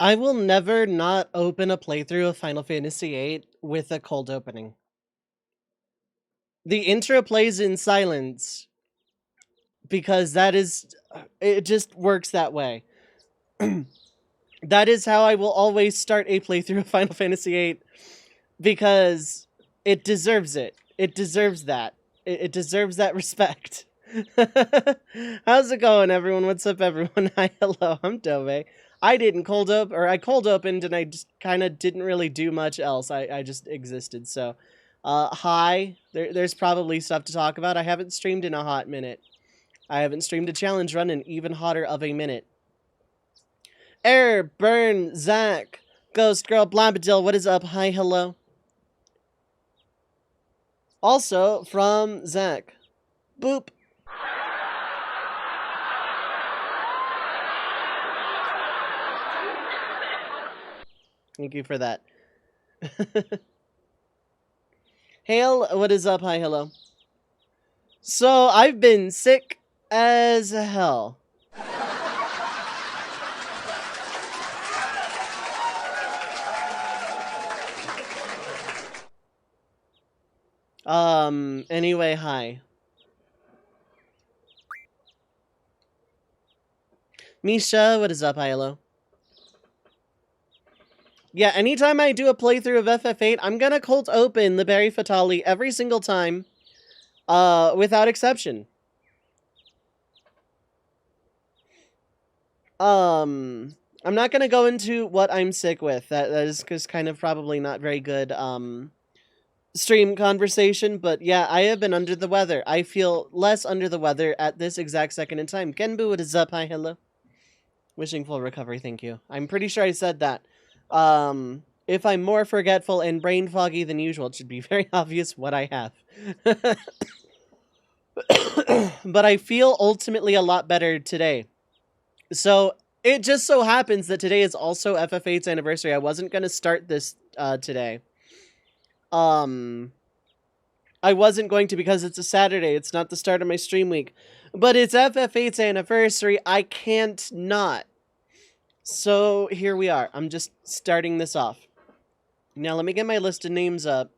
I will never not open a playthrough of Final Fantasy VIII with a cold opening. The intro plays in silence because it just works that way. That is how I will always start a playthrough of Final Fantasy VIII because it deserves it. It deserves that. It deserves that respect. How's it going, everyone? What's up, everyone? Hi, hello. I'm Dove. I cold opened and I just kind of didn't really do much else. I just existed. So, hi. There's probably stuff to talk about. I haven't streamed in a hot minute. I haven't streamed a challenge run in even hotter of a minute. Air, Burn, Zach, Ghost Girl, Blabadil, what is up? Hi, hello. Also from Zach. Boop. Thank you for that. Hail, what is up? Hi, hello. So, I've been sick as hell. Anyway, hi. Misha, what is up? Hi, hello. Yeah, anytime I do a playthrough of FF8, I'm gonna cold open the Berry Fatale every single time, without exception. I'm not gonna go into what I'm sick with. That is just kind of probably not very good, stream conversation, but yeah, I have been under the weather. I feel less under the weather at this exact second in time. Genbu, what is up? Hi, hello. Wishing full recovery, thank you. I'm pretty sure I said that. If I'm more forgetful and brain foggy than usual, it should be very obvious what I have. But I feel ultimately a lot better today. So, it just so happens that today is also FF8's anniversary. I wasn't going to start this today. I wasn't going to because it's a Saturday. It's not the start of my stream week. But it's FF8's anniversary. I can't not. So here we are. I'm just starting this off. Now let me get my list of names up.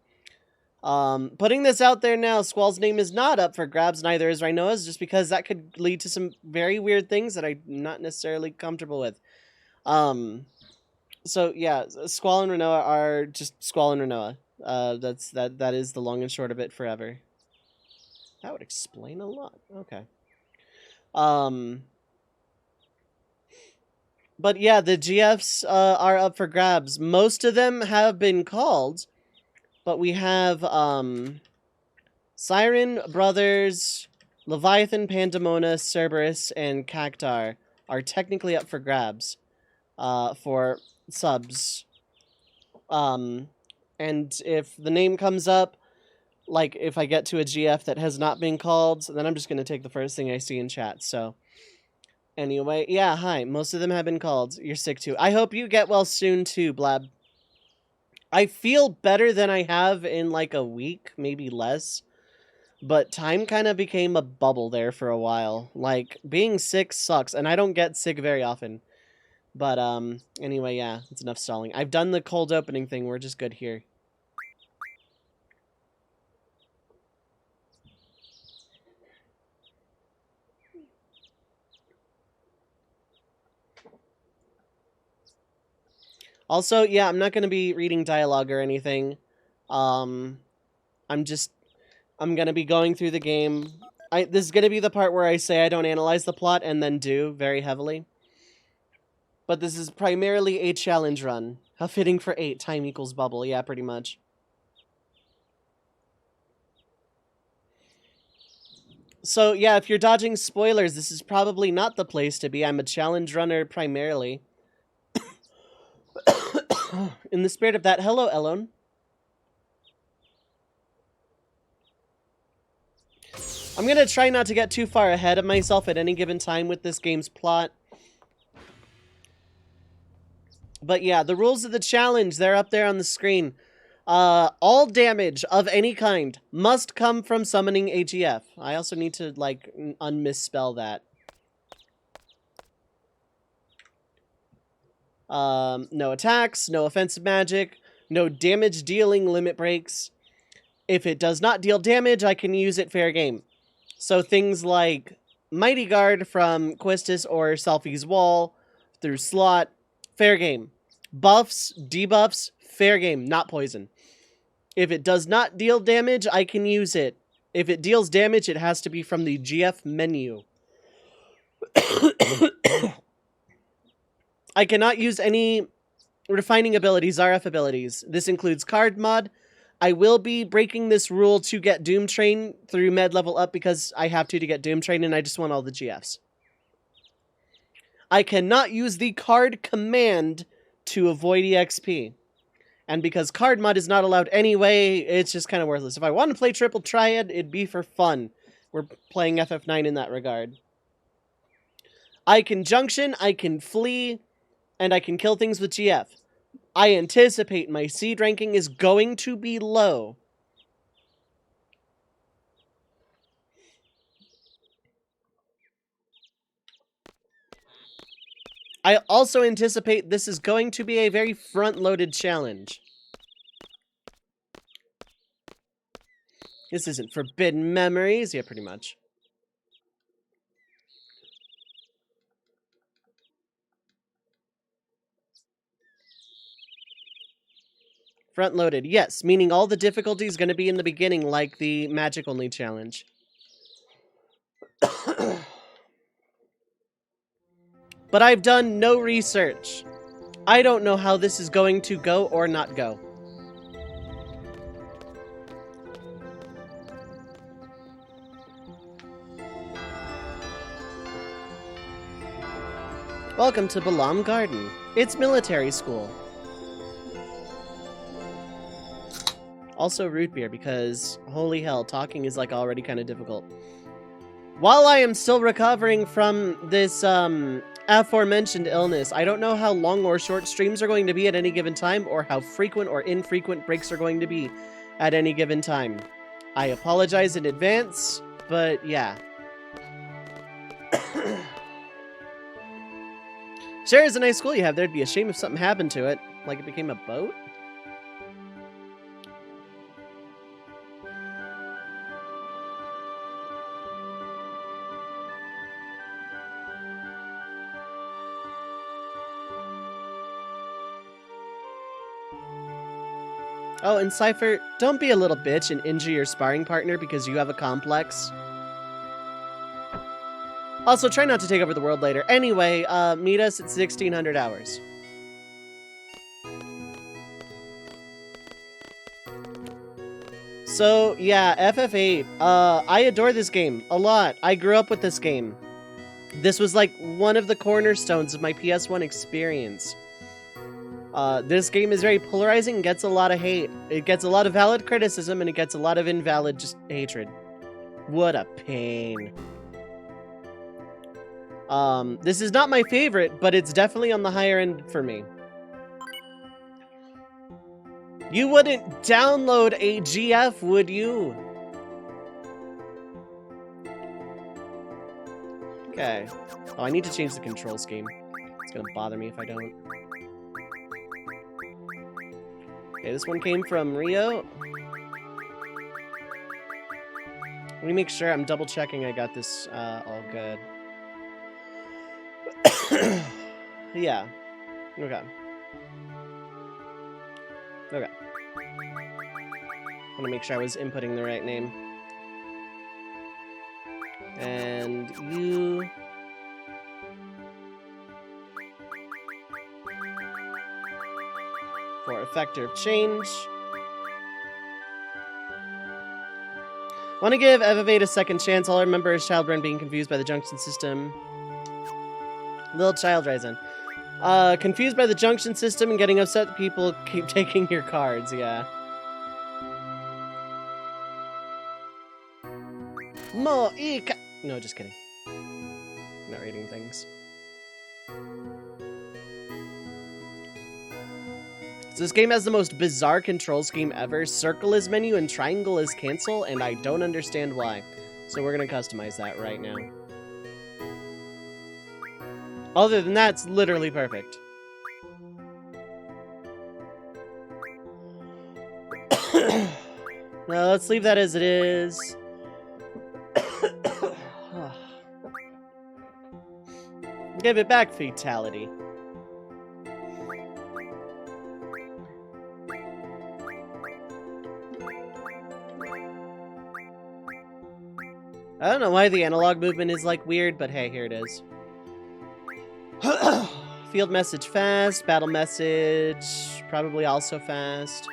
Putting this out there now, Squall's name is not up for grabs, neither is Rhinoa's, just because that could lead to some very weird things that I'm not necessarily comfortable with. So yeah, Squall and Rhinoa are just Squall and Rhinoa. That is the long and short of it forever. That would explain a lot. Okay. But yeah, the GFs are up for grabs. Most of them have been called, but we have Siren, Brothers, Leviathan, Pandemona, Cerberus, and Cactar are technically up for grabs for subs. And if the name comes up, like if I get to a GF that has not been called, then I'm just going to take the first thing I see in chat. So anyway, yeah, hi. Most of them have been called. You're sick too. I hope you get well soon too, Blab. I feel better than I have in like a week, maybe less. But time kind of became a bubble there for a while. Like, being sick sucks, and I don't get sick very often. But, anyway, yeah, it's enough stalling. I've done the cold opening thing, we're just good here. Also, yeah, I'm not going to be reading dialogue or anything. I'm going to be going through the game. This is going to be the part where I say I don't analyze the plot and then do very heavily. But this is primarily a challenge run. How fitting for 8, time equals bubble. Yeah, pretty much. So, yeah, if you're dodging spoilers, this is probably not the place to be. I'm a challenge runner primarily. In the spirit of that, hello, Elon. I'm going to try not to get too far ahead of myself at any given time with this game's plot. But yeah, the rules of the challenge, they're up there on the screen. All damage of any kind must come from summoning AGF. I also need to, like, unmisspell that. No attacks, no offensive magic, no damage dealing limit breaks. If it does not deal damage, I can use it fair game. So things like Mighty Guard from Quistis or Selfie's Wall through Slot, fair game. Buffs, debuffs, fair game, not poison. If it does not deal damage, I can use it. If it deals damage, it has to be from the GF menu. I cannot use any refining abilities, RF abilities. This includes card mod. I will be breaking this rule to get Doomtrain through med level up because I have to get Doomtrain and I just want all the GFs. I cannot use the card command to avoid EXP. And because card mod is not allowed anyway, it's just kind of worthless. If I want to play Triple Triad, it'd be for fun. We're playing FF9 in that regard. I can junction, I can flee, and I can kill things with GF. I anticipate my seed ranking is going to be low. I also anticipate this is going to be a very front-loaded challenge. This isn't Forbidden Memories. Yeah, pretty much. Front-loaded, yes, meaning all the difficulty is going to be in the beginning, like the magic-only challenge. But I've done no research. I don't know how this is going to go or not go. Welcome to Balam Garden. It's military school. Also root beer, because holy hell, talking is like already kind of difficult. While I am still recovering from this aforementioned illness, I don't know how long or short streams are going to be at any given time, or how frequent or infrequent breaks are going to be at any given time. I apologize in advance, but yeah. Sure is a nice school you have there. It'd be a shame if something happened to it, like it became a boat. Oh, and Cypher, don't be a little bitch and injure your sparring partner because you have a complex. Also, try not to take over the world later. Anyway, meet us at 1600 hours. So, yeah, FF8. I adore this game a lot. I grew up with this game. This was like one of the cornerstones of my PS1 experience. This game is very polarizing and gets a lot of hate. It gets a lot of valid criticism and it gets a lot of invalid just hatred. What a pain. This is not my favorite, but it's definitely on the higher end for me. You wouldn't download a GF, would you? Okay. Oh, I need to change the control scheme. It's gonna bother me if I don't. Okay, this one came from Rio. Let me make sure I'm double checking I got this all good. Yeah. Okay. Okay. I want to make sure I was inputting the right name. And you... for effective change. Want to give FF8 a second chance. All I remember is Children being confused by the junction system. Little child Ryzen. Confused by the junction system and getting upset that people keep taking your cards, yeah. No, just kidding. I'm not reading things. So this game has the most bizarre control scheme ever. Circle is menu and triangle is cancel, and I don't understand why. So we're gonna customize that right now. Other than that, it's literally perfect. No, let's leave that as it is. Give it back, fatality. I don't know why the analog movement is like weird, but hey, here it is. Field message fast, battle message probably also fast.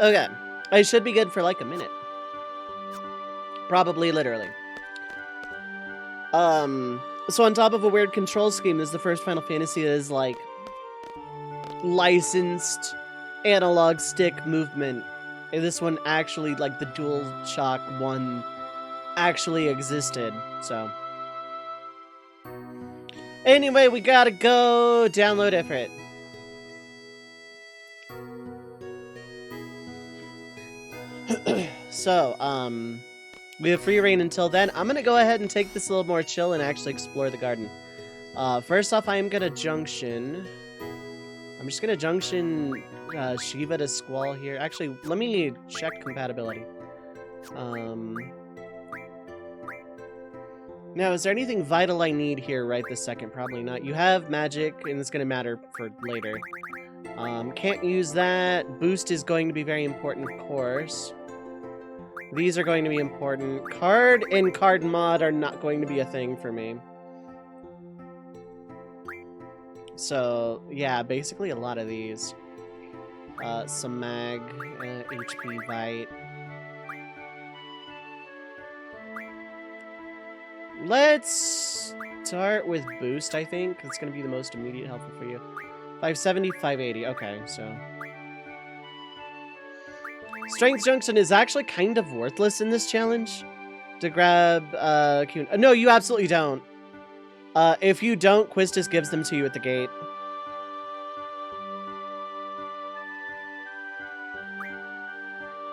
Okay, I should be good for like a minute. Probably literally. So on top of a weird control scheme, this is the first Final Fantasy that is like licensed analog stick movement. And this one actually, like the DualShock 1 actually existed, so. Anyway, we gotta go download Ifrit. So, we have free reign until then. I'm gonna go ahead and take this a little more chill and actually explore the garden. First off, I am gonna junction. I'm just gonna junction Shiva to Squall here. Actually, let me check compatibility. Now, is there anything vital I need here right this second? Probably not. You have magic, and it's gonna matter for later. Can't use that. Boost is going to be very important, of course. These are going to be important. Card and card mod are not going to be a thing for me. So, yeah, basically a lot of these. Some mag, HP, VIII. Let's start with boost, I think. It's going to be the most immediate helpful for you. 570, 580. Okay, so... Strength Junction is actually kind of worthless in this challenge. To grab, no, you absolutely don't. If you don't, Quistis gives them to you at the gate.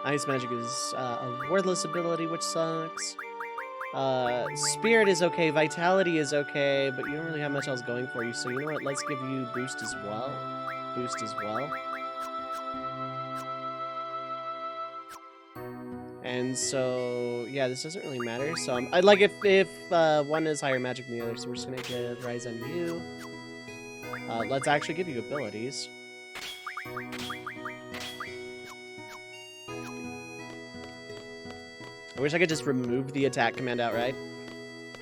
Ice Magic is a worthless ability, which sucks. Spirit is okay, Vitality is okay, but you don't really have much else going for you, so you know what, let's give you Boost as well. Boost as well. And so, yeah, this doesn't really matter. So I'd like if one is higher magic than the other, so we're just gonna give Rise on you. Let's actually give you abilities. I wish I could just remove the attack command outright.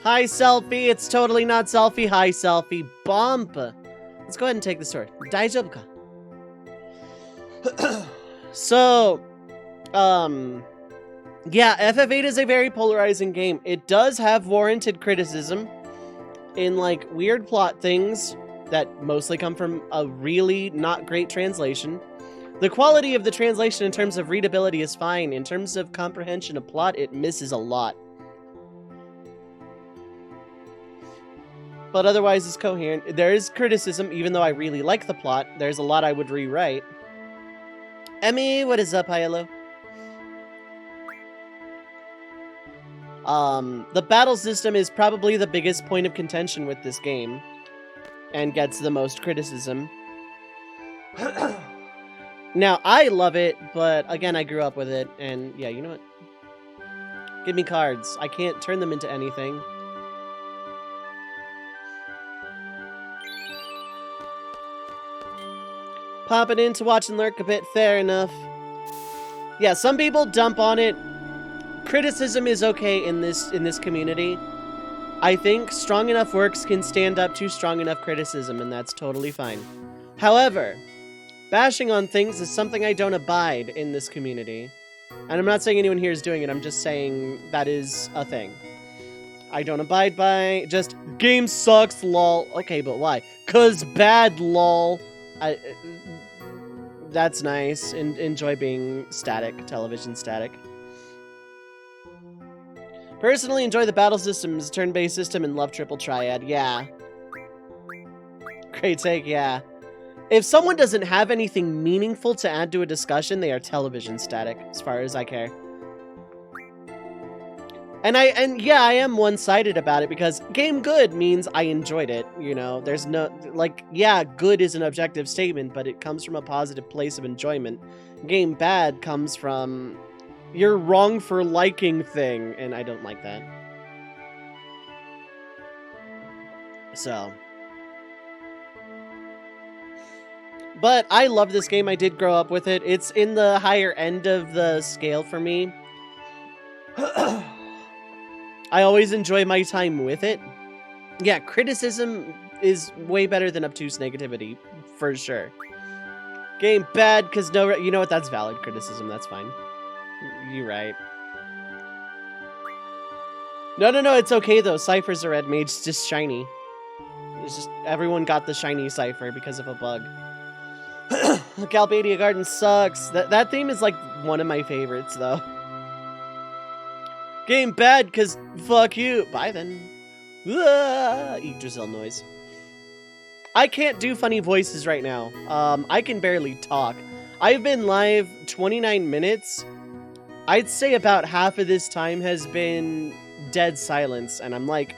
Hi, Selfie! It's totally not Selfie. Hi, Selfie. Bump! Let's go ahead and take the sword. Daijoubu ka? So, yeah, FF8 is a very polarizing game. It does have warranted criticism in, like, weird plot things that mostly come from a really not great translation. The quality of the translation in terms of readability is fine. In terms of comprehension of plot, it misses a lot. But otherwise, it's coherent. There is criticism, even though I really like the plot. There's a lot I would rewrite. Emmy, what is up? Hi, hello. The battle system is probably the biggest point of contention with this game. And gets the most criticism. Now, I love it, but again, I grew up with it, and yeah, you know what? Give me cards. I can't turn them into anything. Popping in to watch and lurk a bit, fair enough. Yeah, some people dump on it. Criticism is okay in this community. I think strong enough works can stand up to strong enough criticism, and that's totally fine. However, bashing on things is something I don't abide in this community. And I'm not saying anyone here is doing it, I'm just saying that is a thing. I don't abide by just, game sucks, lol. Okay, but why? 'Cause bad, lol. That's nice. Enjoy being static, television static. Personally, enjoy the battle systems, turn-based system, and love Triple Triad. Yeah. Great take, yeah. If someone doesn't have anything meaningful to add to a discussion, they are television static, as far as I care. And yeah, I am one-sided about it because game good means I enjoyed it, you know. There's no, like, yeah, good is an objective statement, but it comes from a positive place of enjoyment. Game bad comes from you're wrong for liking thing, and I don't like that. So, but I love this game. I did grow up with it. It's in the higher end of the scale for me. I always enjoy my time with it. Yeah, criticism is way better than obtuse negativity, for sure. Game bad because no, you know what? That's valid criticism. That's fine. You're right. No, it's okay though. Cypher's a red mage. It's just shiny. It's just everyone got the shiny Cypher because of a bug. Galbadia Garden sucks. That theme is like one of my favorites though. Game bad because fuck you. Bye then. Yggdrasil noise. I can't do funny voices right now. I can barely talk. I've been live 29 minutes. I'd say about half of this time has been dead silence, and I'm like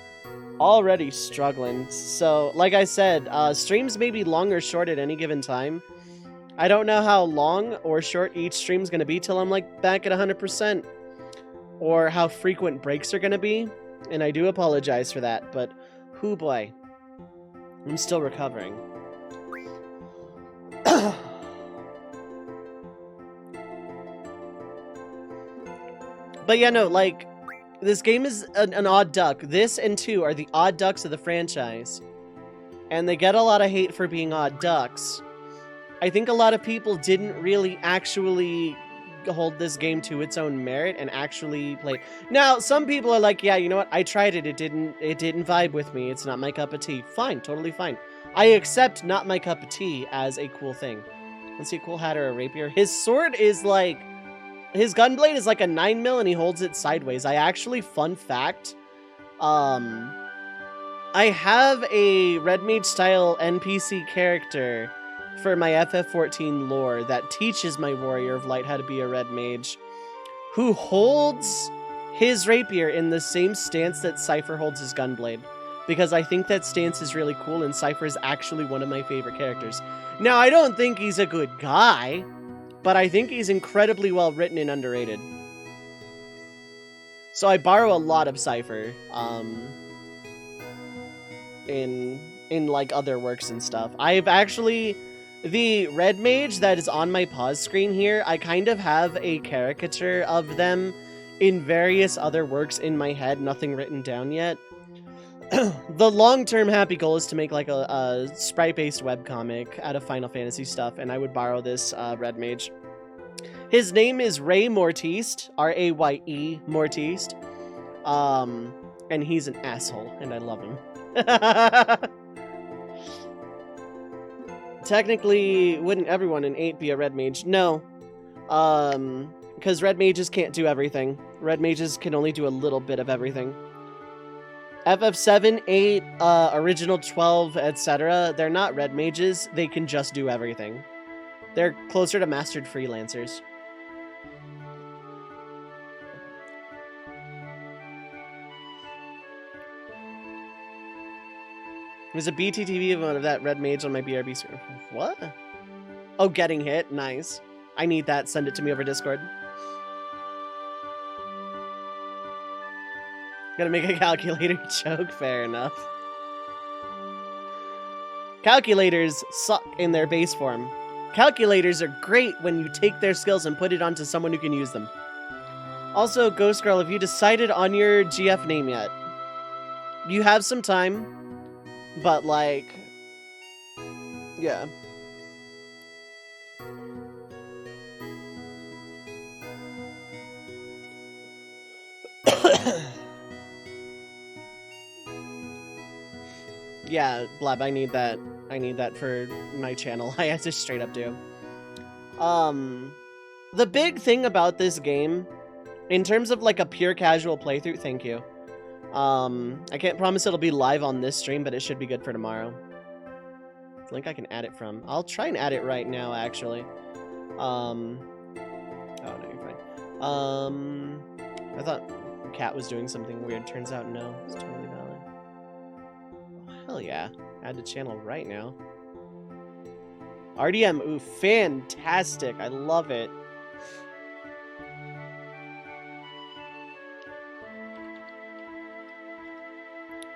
already struggling. So, like I said, streams may be long or short at any given time. I don't know how long or short each stream's gonna be till I'm like back at 100%, or how frequent breaks are gonna be, and I do apologize for that, but hoo boy, I'm still recovering. But yeah, no, like, this game is an odd duck. This and 2 are the odd ducks of the franchise. And they get a lot of hate for being odd ducks. I think a lot of people didn't really actually hold this game to its own merit and actually play. Now, some people are like, yeah, you know what? I tried it. It didn't vibe with me. It's not my cup of tea. Fine, totally fine. I accept not my cup of tea as a cool thing. Let's see, a cool hat or a rapier. His sword is like, his gunblade is like a 9mm and he holds it sideways. I actually, fun fact, I have a Red Mage style NPC character for my FF14 lore that teaches my Warrior of Light how to be a Red Mage, who holds his rapier in the same stance that Cypher holds his gunblade, because I think that stance is really cool and Cypher is actually one of my favorite characters. Now, I don't think he's a good guy, but I think he's incredibly well written and underrated. So I borrow a lot of Cypher in like other works and stuff. I've actually, the Red Mage that is on my pause screen here, I kind of have a caricature of them in various other works in my head, nothing written down yet. The long-term happy goal is to make like a sprite-based webcomic out of Final Fantasy stuff, and I would borrow this Red Mage. His name is Ray Mortiste, R-A-Y-E Mortiste, and he's an asshole, and I love him. Technically, wouldn't everyone in 8 be a Red Mage? No, because Red Mages can't do everything. Red Mages can only do a little bit of everything. FF7, 8, Original 12, etc. They're not Red Mages, they can just do everything. They're closer to Mastered Freelancers. There's a BTTV of that Red Mage on my BRB server. What? Oh, getting hit? Nice. I need that. Send it to me over Discord. Gotta make a calculator joke. Fair enough. Calculators suck in their base form. Calculators are great when you take their skills and put it onto someone who can use them. Also, Ghost Girl, have you decided on your GF name yet? You have some time, but like, yeah. Yeah, Blab, I need that. I need that for my channel. I have to straight up do. The big thing about this game, in terms of like a pure casual playthrough, thank you. I can't promise it'll be live on this stream, but it should be good for tomorrow. Link I can add it from. I'll try and add it right now, actually. Oh, no, you're fine. I thought Cat was doing something weird. Turns out, no. It's totally valid. Oh, hell yeah. Add to channel right now. RDM, ooh, fantastic. I love it.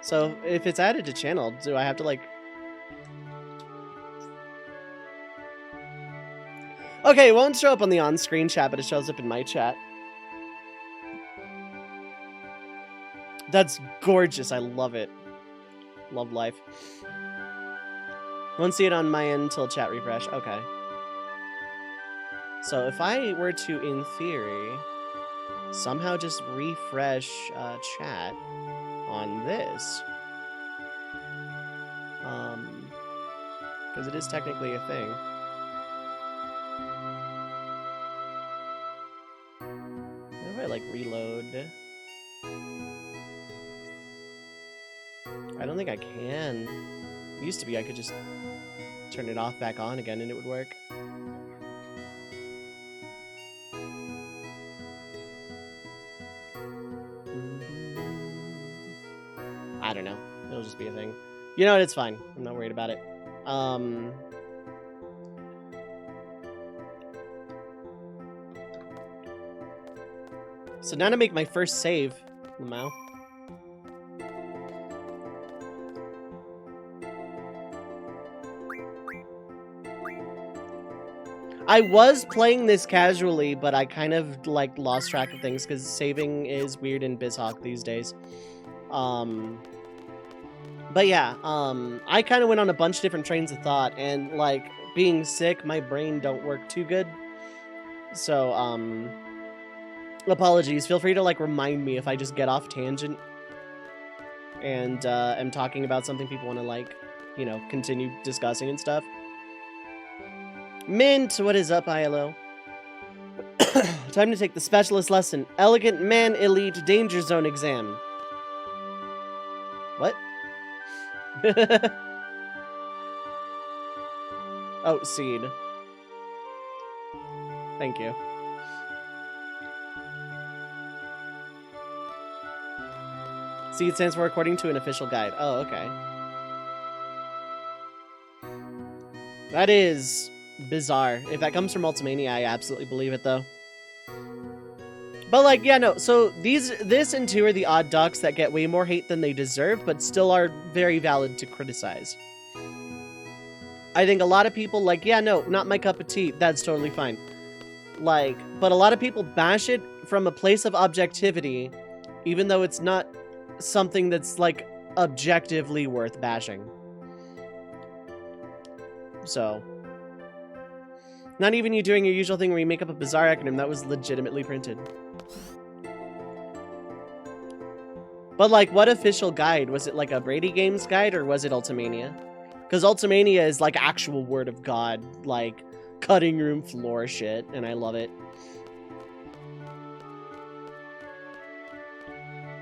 So, if it's added to channel, do I have to, like... Okay, it won't show up on the on-screen chat, but it shows up in my chat. That's gorgeous. I love it. Love life. Won't see it on my end until chat refresh. Okay. So if I were to, in theory, somehow just refresh chat on this, because it is technically a thing. What if I, like, reload? I don't think I can. It used to be I could just turn it off back on again and it would work. I don't know. It'll just be a thing. You know what? It's fine. I'm not worried about it. So now to make my first save, Lamau. I was playing this casually, but I kind of, like, lost track of things because saving is weird in BizHawk these days. But yeah, I kind of went on a bunch of different trains of thought, and, like, being sick, my brain don't work too good. So, apologies. Feel free to, like, remind me if I just get off tangent and am talking about something people want to, like, you know, continue discussing and stuff. Mint, what is up, ILO? Time to take the specialist lesson. Elegant Man Elite Danger Zone exam. What? Oh, seed. Thank you. Seed stands for according to an official guide. Oh, okay. That is bizarre. If that comes from Ultimania, I absolutely believe it, though. But, like, yeah, no. So this and 2 are the odd ducks that get way more hate than they deserve, but still are very valid to criticize. I think a lot of people, like, yeah, no, not my cup of tea. That's totally fine. Like, but a lot of people bash it from a place of objectivity, even though it's not something that's, like, objectively worth bashing. So, not even you doing your usual thing where you make up a bizarre acronym that was legitimately printed. But, like, what official guide? Was it, like, a Brady Games guide, or was it Ultimania? Because Ultimania is, like, actual word of God, like, cutting room floor shit, and I love it.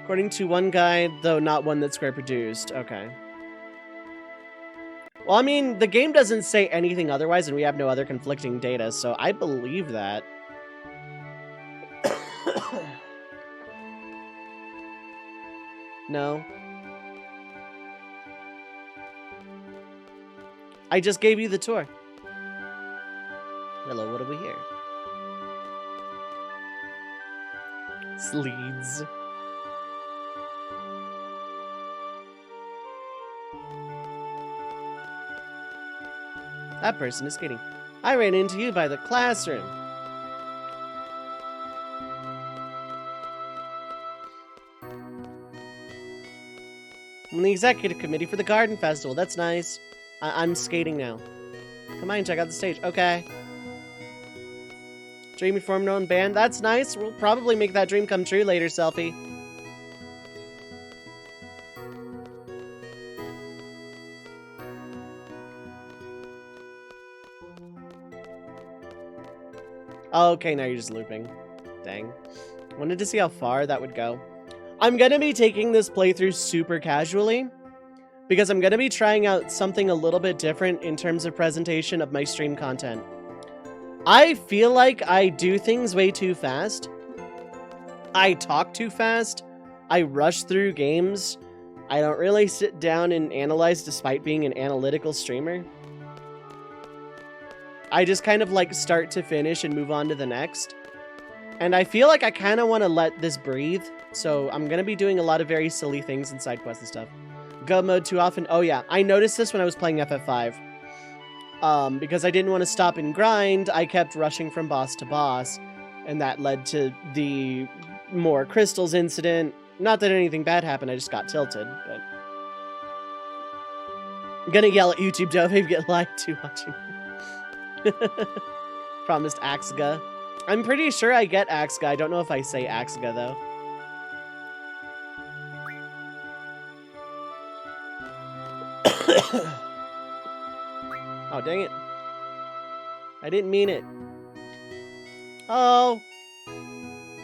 According to one guide, though not one that Square produced. Okay. Well, I mean, the game doesn't say anything otherwise, and we have no other conflicting data, so I believe that. No. I just gave you the tour. Hello, what do we hear? Sleeds. That person is skating. I ran into you by the classroom. I'm the executive committee for the garden festival. That's nice. I'm skating now. Come on, check out the stage. Okay. Dream you formed your own band. That's nice. We'll probably make that dream come true later, Selfie. Okay, now you're just looping. Dang. Wanted to see how far that would go. I'm gonna be taking this playthrough super casually, because I'm going to be trying out something a little bit different in terms of presentation of my stream content. I feel like I do things way too fast. I talk too fast. I rush through games. I don't really sit down and analyze despite being an analytical streamer. I just kind of like start to finish and move on to the next. And I feel like I kind of want to let this breathe. So I'm going to be doing a lot of very silly things and side quests and stuff. Go mode too often. Oh yeah, I noticed this when I was playing FF5. Because I didn't want to stop and grind, I kept rushing from boss to boss. And that led to the more crystals incident. Not that anything bad happened, I just got tilted, but... I'm gonna yell at YouTube, Dove, if you get lied to watching. Promised Axga. I'm pretty sure I get Axga. I don't know if I say Axga, though. Oh, dang it. I didn't mean it. Oh.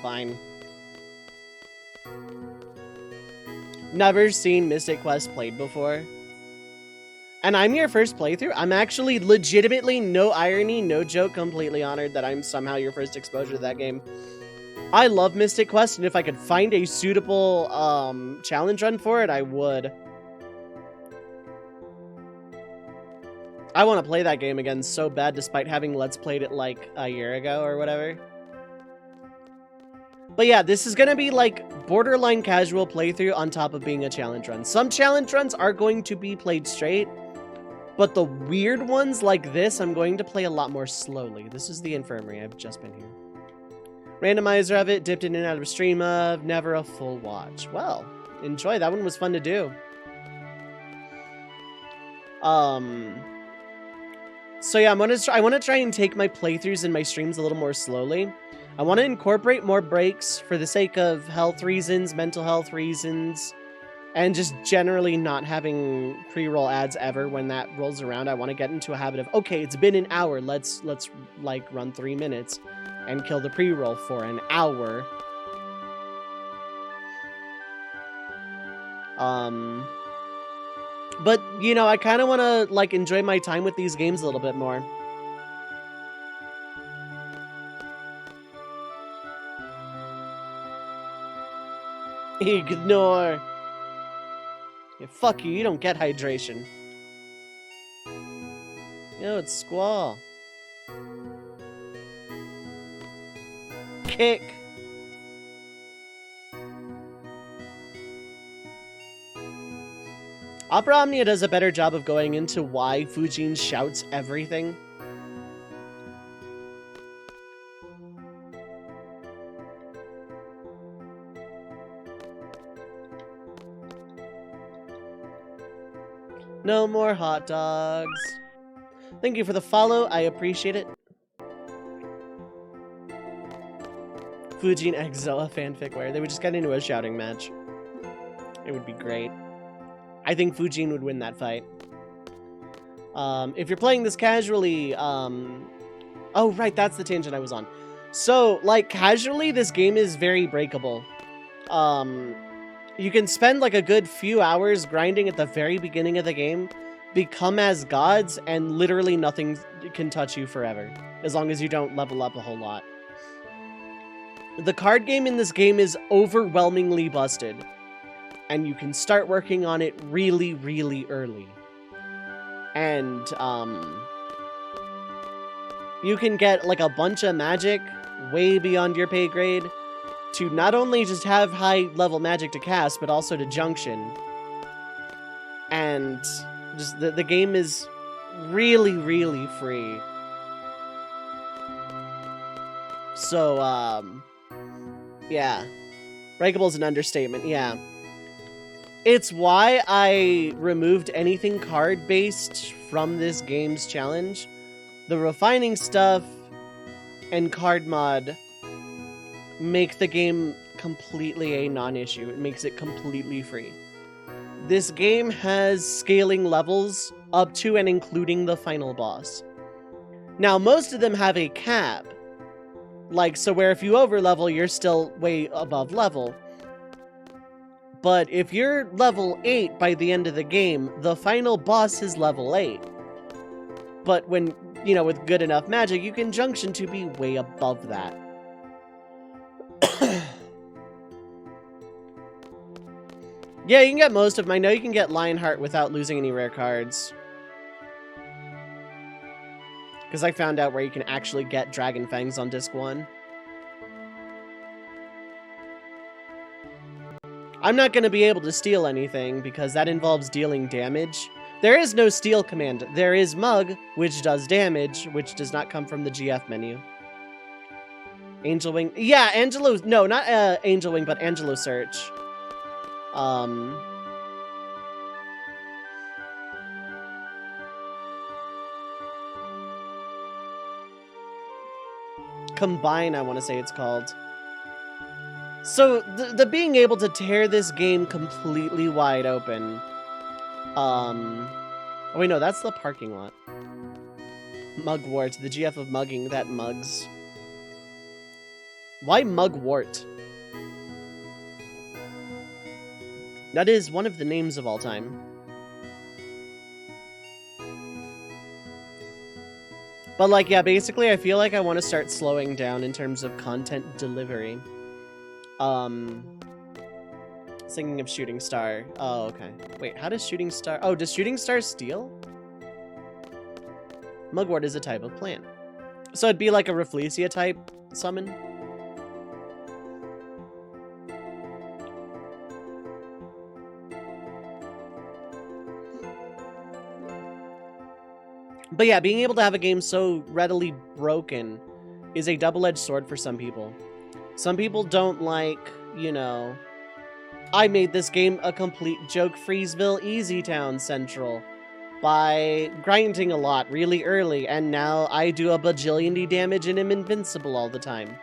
Fine. Never seen Mystic Quest played before. And I'm your first playthrough. I'm actually legitimately, no irony, no joke, completely honored that I'm somehow your first exposure to that game. I love Mystic Quest, and if I could find a suitable challenge run for it, I would. I want to play that game again so bad, despite having Let's Played it like a year ago or whatever. But yeah, this is going to be like borderline casual playthrough on top of being a challenge run. Some challenge runs are going to be played straight, but the weird ones like this, I'm going to play a lot more slowly. This is the infirmary. I've just been here. Randomizer of it, dipped in and out of stream of, never a full watch. Well, enjoy. That one was fun to do. So yeah, I want to try and take my playthroughs and my streams a little more slowly. I want to incorporate more breaks for the sake of health reasons, mental health reasons, and just generally not having pre-roll ads ever when that rolls around. I want to get into a habit of, okay, it's been an hour, let's like run 3 minutes and kill the pre-roll for an hour. But, you know, I kind of want to like enjoy my time with these games a little bit more. Ignore. Yeah, fuck you, you don't get hydration. Yo, it's Squall. Kick. Opera Omnia does a better job of going into why Fujin shouts everything. No more hot dogs. Thank you for the follow. I appreciate it. Fujin Exoa fanfic where they would just get into a shouting match. It would be great. I think Fujin would win that fight. If you're playing this casually, oh right, that's the tangent I was on. So, like, casually, this game is very breakable. You can spend like a good few hours grinding at the very beginning of the game, become as gods, and literally nothing can touch you forever, as long as you don't level up a whole lot. The card game in this game is overwhelmingly busted, and you can start working on it really, really early. And, you can get like a bunch of magic way beyond your pay grade, to not only just have high-level magic to cast, but also to junction. And just the game is really, really free. So, yeah. Breakable is an understatement, yeah. It's why I removed anything card-based from this game's challenge. The refining stuff and card mod make the game completely a non-issue. It makes it completely free. This game has scaling levels up to and including the final boss. Now, most of them have a cap. Like, so where if you over-level, you're still way above level. But if you're level 8 by the end of the game, the final boss is level 8. But when, you know, with good enough magic, you can junction to be way above that. Yeah, you can get most of them. I know you can get Lionheart without losing any rare cards. Because I found out where you can actually get Dragon Fangs on Disc 1. I'm not going to be able to steal anything because that involves dealing damage. There is no steal command. There is Mug, which does damage, which does not come from the GF menu. Angel Wing. Yeah, Angelo. No, not Angel Wing, but Angelo Search. Combine, I want to say it's called. So, the being able to tear this game completely wide open. Oh wait, no, that's the parking lot. Mugwort, the GF of mugging that mugs. Why Mugwort? That is one of the names of all time. But like, yeah, basically I feel like I want to start slowing down in terms of content delivery. Thinking of Shooting Star. Oh, okay. Wait, how does Shooting Star... Oh, does Shooting Star steal? Mugwort is a type of plant. So it'd be like a Rafflesia type summon? But yeah, being able to have a game so readily broken is a double-edged sword for some people. Some people don't like, you know... I made this game a complete joke Freesville Easy Town Central by grinding a lot really early, and now I do a bajillion damage and am invincible all the time.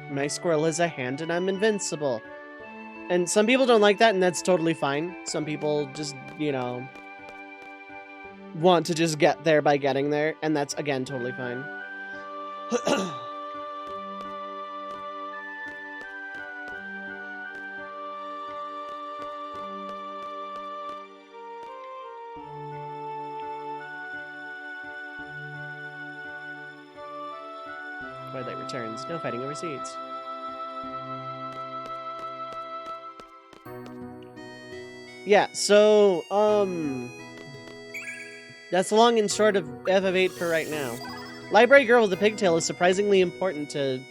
My squirrel has a hand and I'm invincible. And some people don't like that, and that's totally fine. Some people just, you know, want to just get there by getting there, and that's, again, totally fine. Twilight returns. No fighting over seats. Yeah, so, that's the long and short of FF8 for right now. Library Girl with the Pigtail is surprisingly important to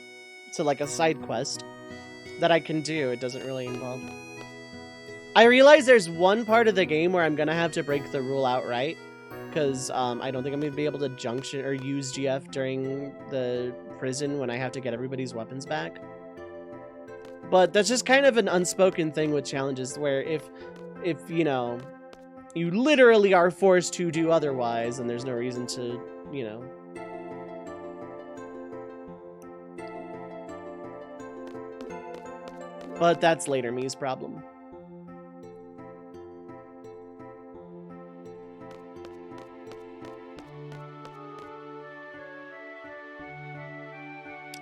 like a side quest that I can do. It doesn't really involve. I realize there's one part of the game where I'm gonna have to break the rule outright, because I don't think I'm gonna be able to junction or use GF during the prison when I have to get everybody's weapons back. But that's just kind of an unspoken thing with challenges, where if you know, you literally are forced to do otherwise, and there's no reason to, you know. But that's later me's problem.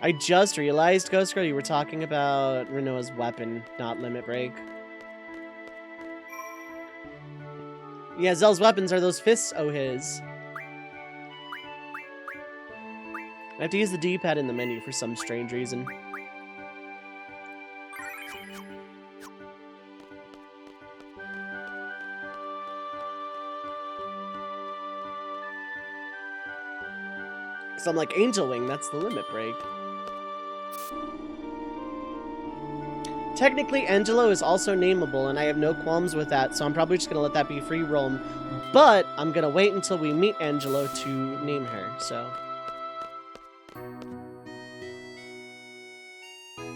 I just realized, Ghost Girl, you were talking about Renoa's weapon, not Limit Break. Yeah, Zell's weapons are those fists, oh his. I have to use the D-pad in the menu for some strange reason. Because I'm like, Angel Wing, that's the Limit Break. Technically, Angelo is also nameable, and I have no qualms with that, so I'm probably just going to let that be free roam. But I'm going to wait until we meet Angelo to name her, so.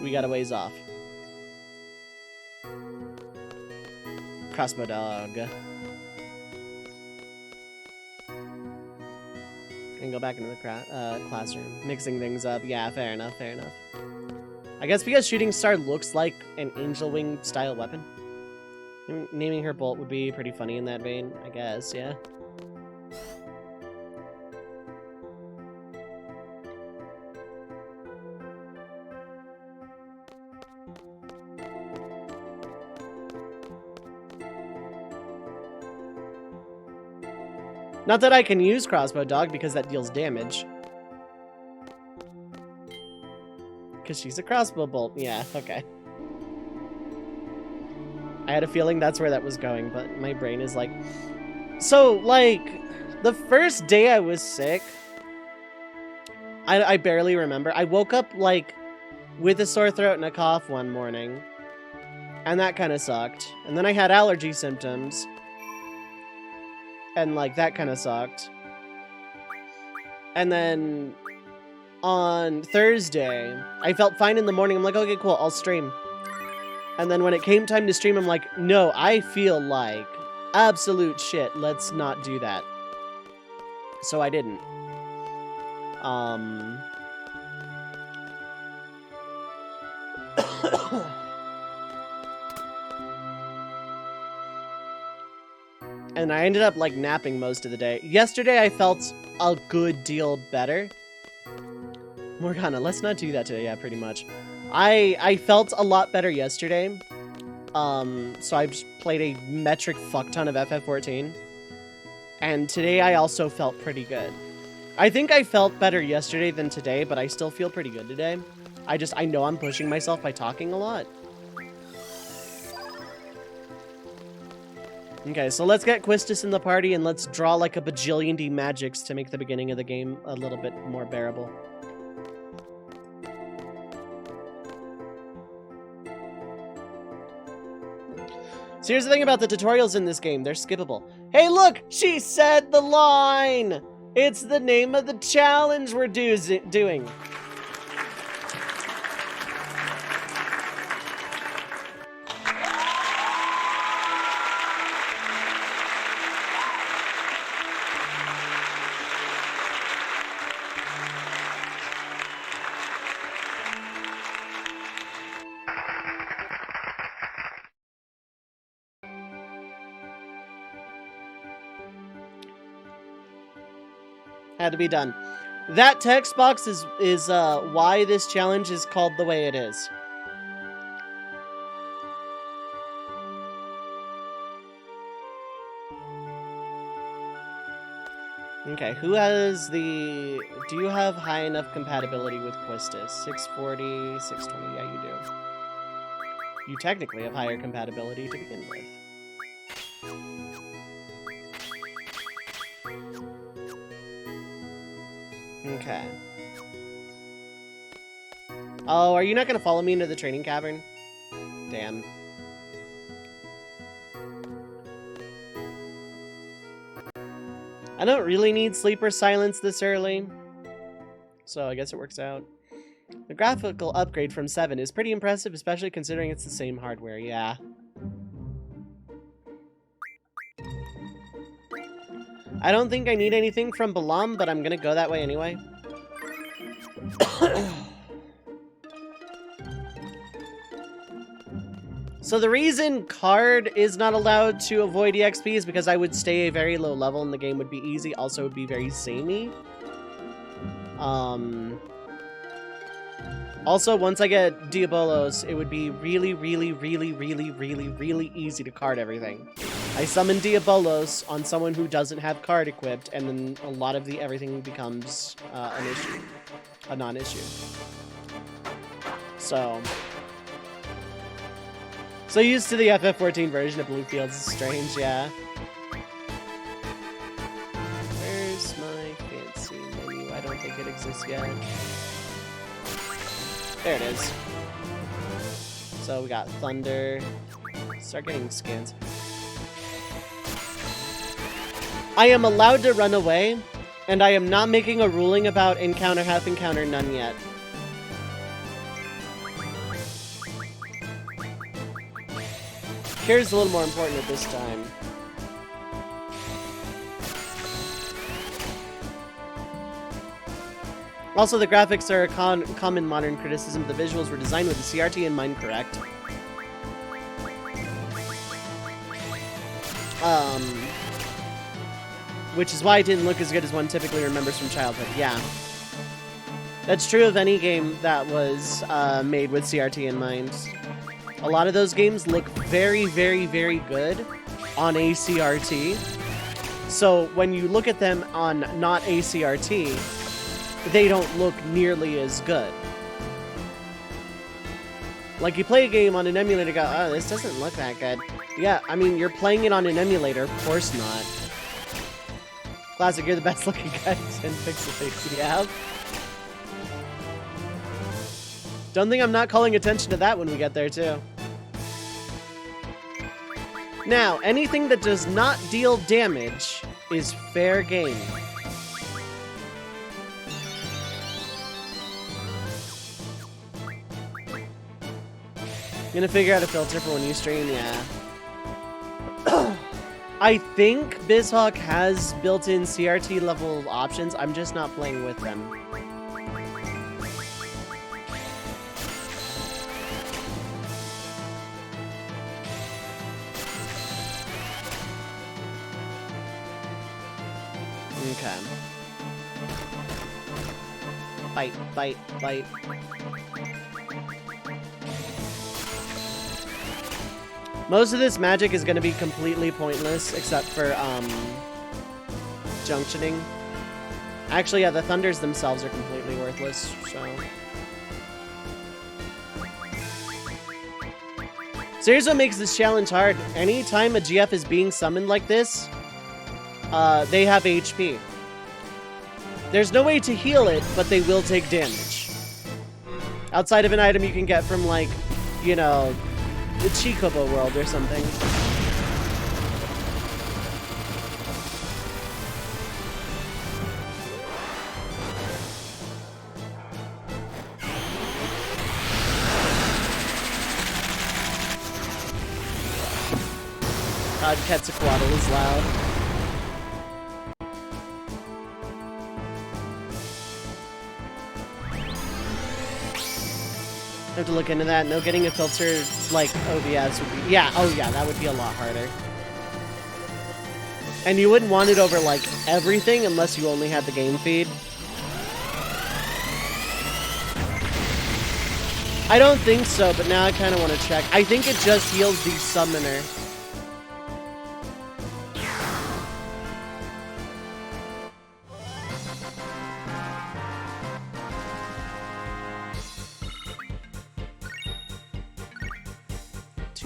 We got a ways off. Crossbow Dog. And go back into the classroom. Mixing things up. Yeah, fair enough, fair enough. I guess because Shooting Star looks like an Angel Wing style weapon. Naming her Bolt would be pretty funny in that vein, I guess, yeah. Not that I can use crossbow dog because that deals damage. Because she's a crossbow bolt. Yeah, okay. I had a feeling that's where that was going, but my brain is like... So, like, the first day I was sick, I barely remember. I woke up, like, with a sore throat and a cough one morning. And that kind of sucked. And then I had allergy symptoms. And, like, that kind of sucked. And then on Thursday, I felt fine in the morning. I'm like, okay, cool, I'll stream. And then when it came time to stream, I'm like, no, I feel like absolute shit. Let's not do that. So I didn't. And I ended up, like, napping most of the day. Yesterday, I felt a good deal better. Morgana, let's not do that today. Yeah, pretty much. I felt a lot better yesterday. So I just played a metric fuck ton of FF14. And today, I also felt pretty good. I think I felt better yesterday than today, but I still feel pretty good today. I know I'm pushing myself by talking a lot. Okay, so let's get Quistis in the party and let's draw like a bajillion D magics to make the beginning of the game a little bit more bearable. So here's the thing about the tutorials in this game, they're skippable. Hey look, she said the line! It's the name of the challenge we're doing. Had to be done. That text box is why this challenge is called the way it is. Okay, who has the... Do you have high enough compatibility with Quistis? 640, 620, yeah you do. You technically have higher compatibility to begin with. Okay. Oh, are you not going to follow me into the training cavern? Damn. I don't really need sleeper silence this early, so I guess it works out. The graphical upgrade from 7 is pretty impressive, especially considering it's the same hardware, yeah. I don't think I need anything from Balam, but I'm gonna go that way anyway. So the reason card is not allowed to avoid EXP is because I would stay a very low level and the game would be easy. Also, it would be very samey. Also, once I get Diabolos, it would be really, really, really, really, really, really easy to card everything. I summon Diabolos on someone who doesn't have card equipped, and then a lot of the everything becomes an issue. A non-issue. So used to the FF14 version of Bluefields is strange, yeah. Where's my fancy menu? I don't think it exists yet. There it is. So we got Thunder. Start getting scans. I am allowed to run away, and I am not making a ruling about encounter, half encounter, none yet. Care's a little more important at this time. Also, the graphics are a common modern criticism. The visuals were designed with the CRT in mind, correct? Which is why it didn't look as good as one typically remembers from childhood. Yeah. That's true of any game that was made with CRT in mind. A lot of those games look very, very, very good on a CRT. So when you look at them on not ACRT, they don't look nearly as good. Like, you play a game on an emulator, go, oh, this doesn't look that good. Yeah, I mean, you're playing it on an emulator, of course not. Classic, you're the best looking guy in 10 pixels. Yeah. Don't think I'm not calling attention to that when we get there, too. Now, anything that does not deal damage is fair game. Gonna figure out a filter for when you stream, yeah. I think BizHawk has built-in CRT level options. I'm just not playing with them. Okay. Bite, bite, bite. Most of this magic is going to be completely pointless, except for, junctioning. Actually, yeah, the thunders themselves are completely worthless, so... So here's what makes this challenge hard. Anytime a GF is being summoned like this, they have HP. There's no way to heal it, but they will take damage. Outside of an item you can get from, like, you know... the Chikobo world or something. God, Quetzalcoatl is loud. I have to look into that. No, getting a filter like OBS would be... yeah, oh yeah, that would be a lot harder. And you wouldn't want it over, like, everything unless you only had the game feed. I don't think so, but now I kind of want to check. I think it just heals the summoner.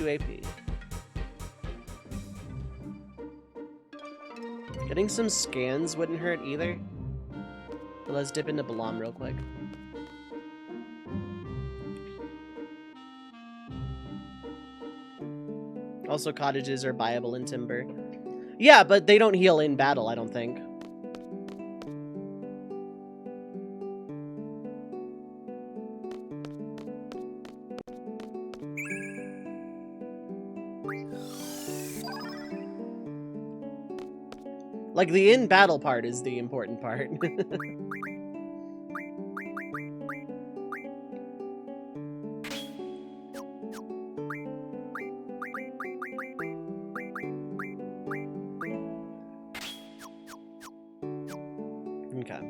AP. Getting some scans wouldn't hurt either. But let's dip into Balam real quick. Also, cottages are viable in Timber. Yeah, but they don't heal in battle, I don't think. Like, the in-battle part is the important part. Okay.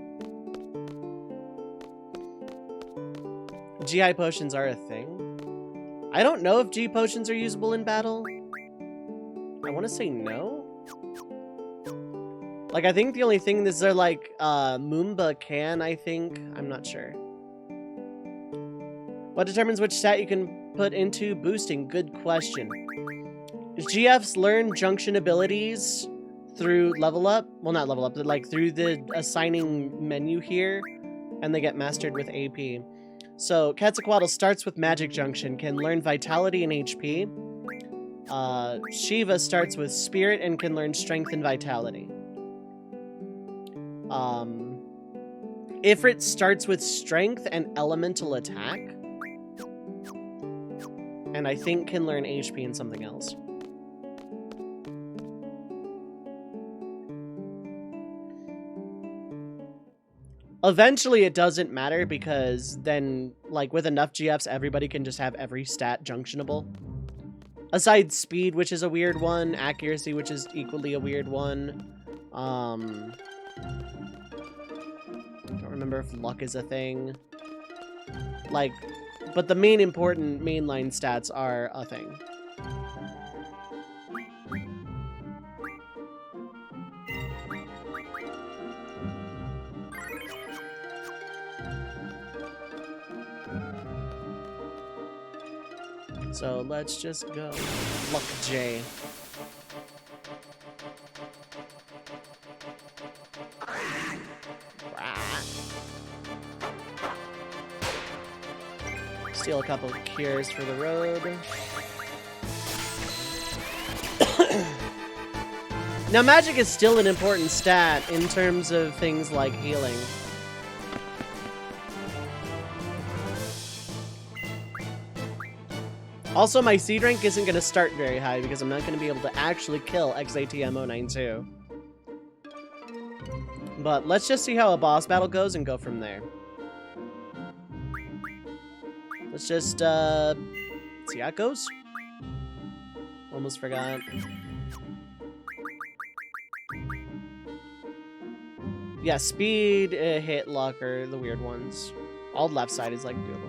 GI potions are a thing. I don't know if G potions are usable in battle. I want to say no. Like, I think the only thing is they're like, Moomba can, I think. I'm not sure. What determines which stat you can put into boosting? Good question. GFs learn junction abilities through level up. Well, not level up, but like through the assigning menu here. And they get mastered with AP. So, Quetzalcoatl starts with Magic Junction, can learn Vitality and HP. Shiva starts with Spirit and can learn Strength and Vitality. Ifrit starts with Strength and Elemental Attack. And I think can learn HP and something else. Eventually it doesn't matter because then, like, with enough GFs, everybody can just have every stat junctionable. Aside speed, which is a weird one, accuracy, which is equally a weird one. Don't remember if luck is a thing. Like, but the main important mainline stats are a thing. So let's just go. Luck J. Steal a couple of cures for the road. Now, magic is still an important stat in terms of things like healing. Also, my seed rank isn't going to start very high because I'm not going to be able to actually kill XATM092. But let's just see how a boss battle goes and go from there. Let's just, see how it goes. Almost forgot. Yeah, speed, hit, luck are the weird ones. All left side is like doable.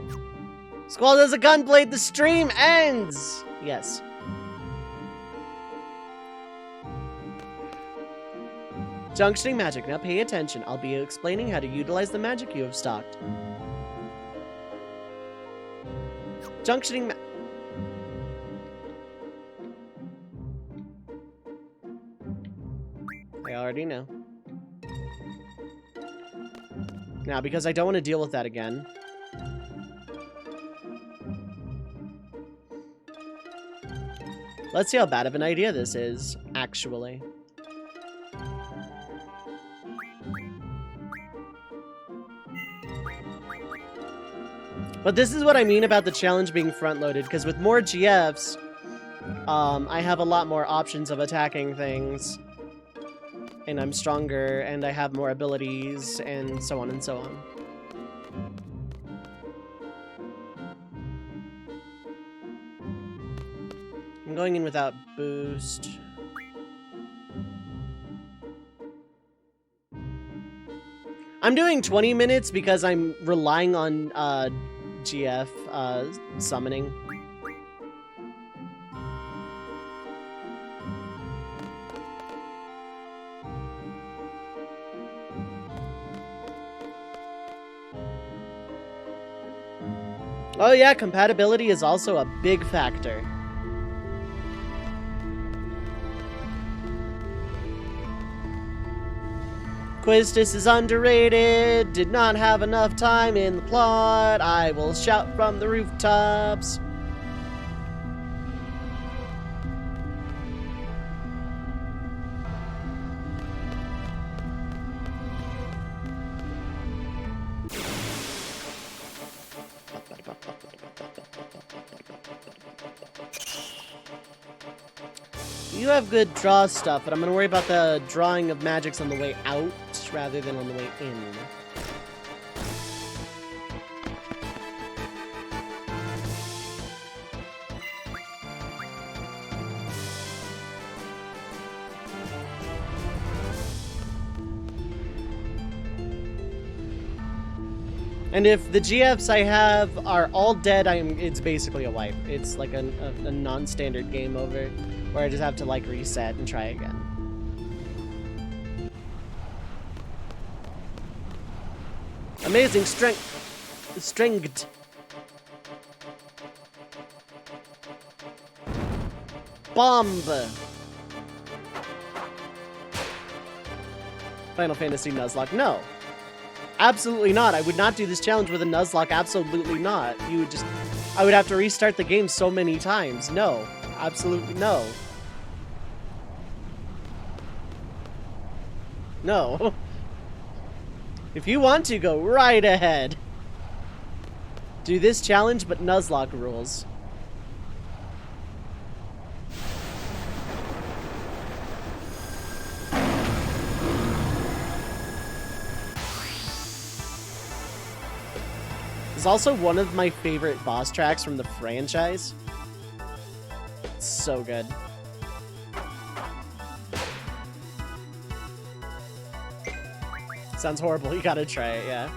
Squall does a gunblade, the stream ends! Yes. Junctioning magic. Now pay attention. I'll be explaining how to utilize the magic you have stocked. Junctioning I already know. Now, because I don't want to deal with that again. Let's see how bad of an idea this is, actually. But this is what I mean about the challenge being front-loaded, because with more GFs, I have a lot more options of attacking things. And I'm stronger, and I have more abilities, and so on and so on. I'm going in without boost. I'm doing 20 minutes because I'm relying on GF summoning. Oh yeah, compatibility is also a big factor. Quistis is underrated, did not have enough time in the plot, I will shout from the rooftops. You have good draw stuff, but I'm gonna worry about the drawing of magics on the way out rather than on the way in. And if the GFs I have are all dead, it's basically a wipe. It's like a non-standard game over, where I just have to like reset and try again. Amazing strength. Bomb. Final Fantasy Nuzlocke. No. Absolutely not. I would not do this challenge with a Nuzlocke. Absolutely not. I would have to restart the game so many times. No. Absolutely no. No. If you want to, go right ahead. Do this challenge, but Nuzlocke rules. It's also one of my favorite boss tracks from the franchise. It's so good. Sounds horrible. You gotta try it, yeah.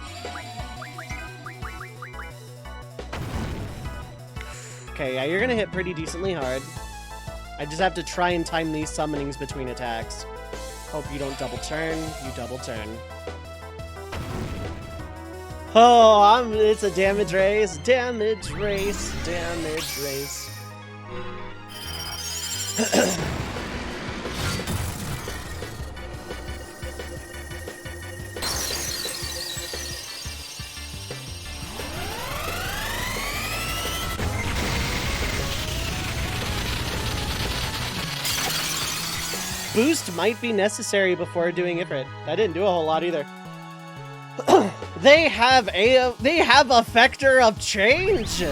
Okay, yeah, you're gonna hit pretty decently hard. I just have to try and time these summonings between attacks. Hope you don't double turn. You double turn. Oh, it's a damage race. Damage race. Damage race. Boost might be necessary before doing Ifrit. That didn't do a whole lot either. They have a vector of change.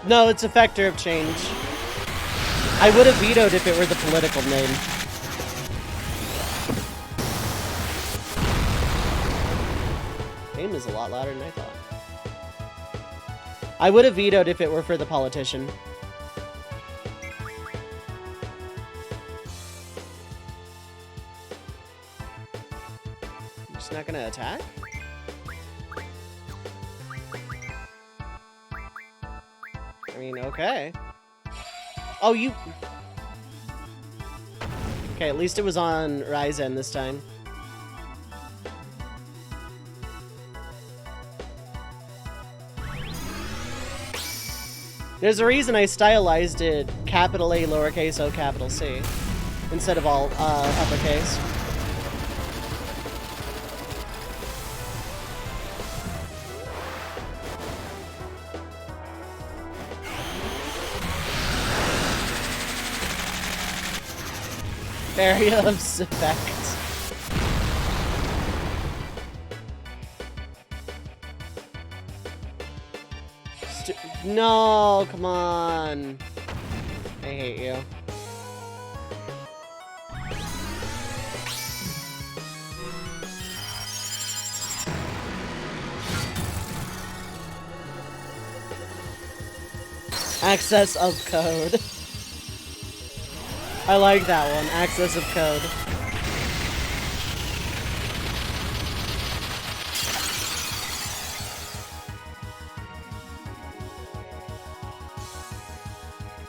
No, it's a vector of change. I would have vetoed if it were the political name. Game is a lot louder than I thought. I would have vetoed if it were for the politician. I'm just not gonna attack? I mean, okay. Oh, you... Okay, at least it was on Ryzen this time. There's a reason I stylized it capital A, lowercase o, capital C, instead of all uppercase. Area of effect. No, come on. I hate you. Access of code. I like that one. Access of code.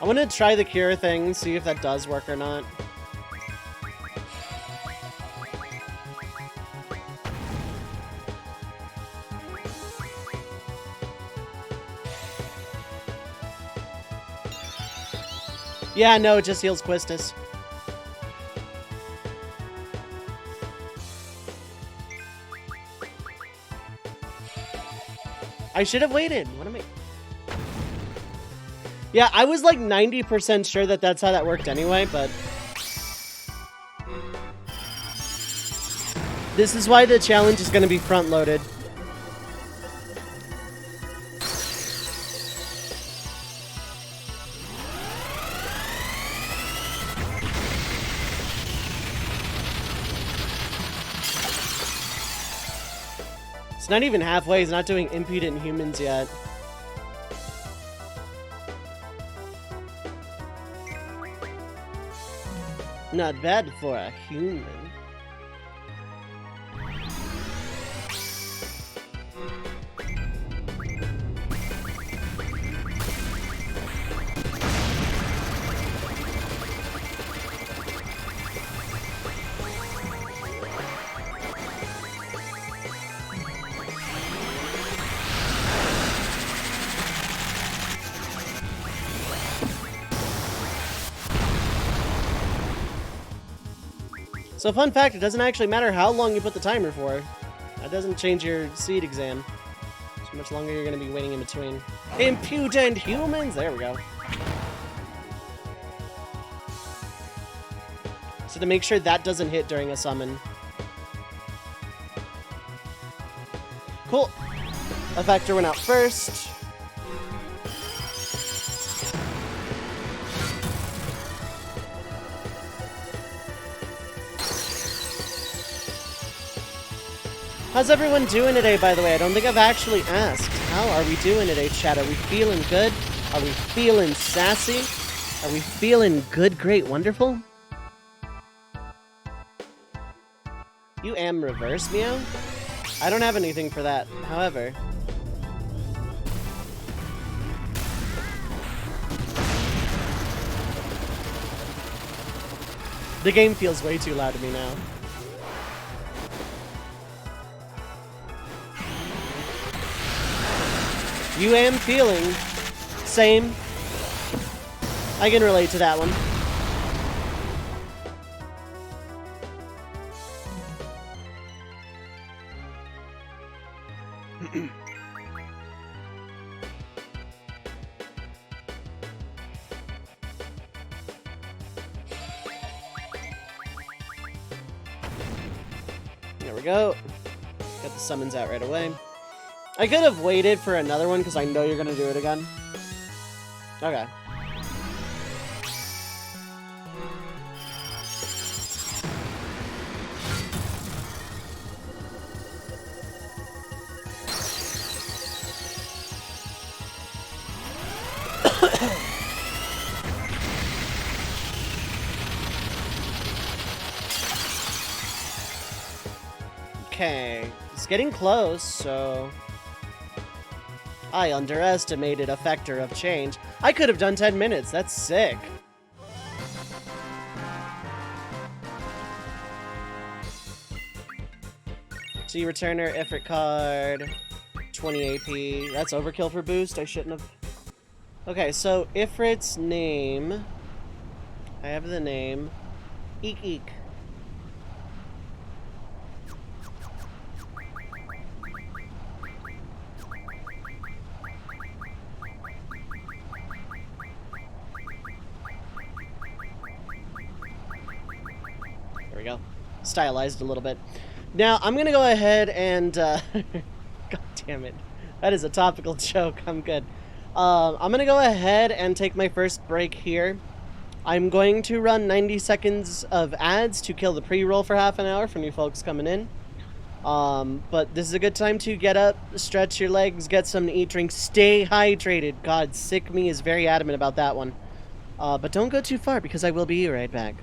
I want to try the cure thing, see if that does work or not. Yeah, no, it just heals Quistis. I should have waited. What am I... Yeah, I was like 90% sure that that's how that worked anyway, but... This is why the challenge is going to be front-loaded. It's not even halfway. He's not doing impudent humans yet. Not bad for a human. So fun fact, it doesn't actually matter how long you put the timer for. That doesn't change your seed exam. It's how much longer you're going to be waiting in between. Impudent humans! There we go. So to make sure that doesn't hit during a summon. Cool. Effector went out first. How's everyone doing today, by the way? I don't think I've actually asked. How are we doing today, chat? Are we feeling good? Are we feeling sassy? Are we feeling good, great, wonderful? You am reverse, meow? I don't have anything for that, however. The game feels way too loud to me now. You am feeling. Same. I can relate to that one. There we go. Got the summons out right away. I could have waited for another one because I know you're going to do it again. Okay. Okay, it's getting close, so... I underestimated a factor of change. I could have done 10 minutes, that's sick. So you return her Ifrit card, 20 AP. That's overkill for boost, I shouldn't have... Okay, so Ifrit's name... I have the name. Eek Eek. There we go. Stylized a little bit. Now, I'm going to go ahead and... God damn it. That is a topical joke. I'm good. I'm going to go ahead and take my first break here. I'm going to run 90 seconds of ads to kill the pre-roll for half an hour for new folks coming in. But this is a good time to get up, stretch your legs, get something to eat, drink, stay hydrated. God, Sick Me is very adamant about that one. But don't go too far because I will be right back.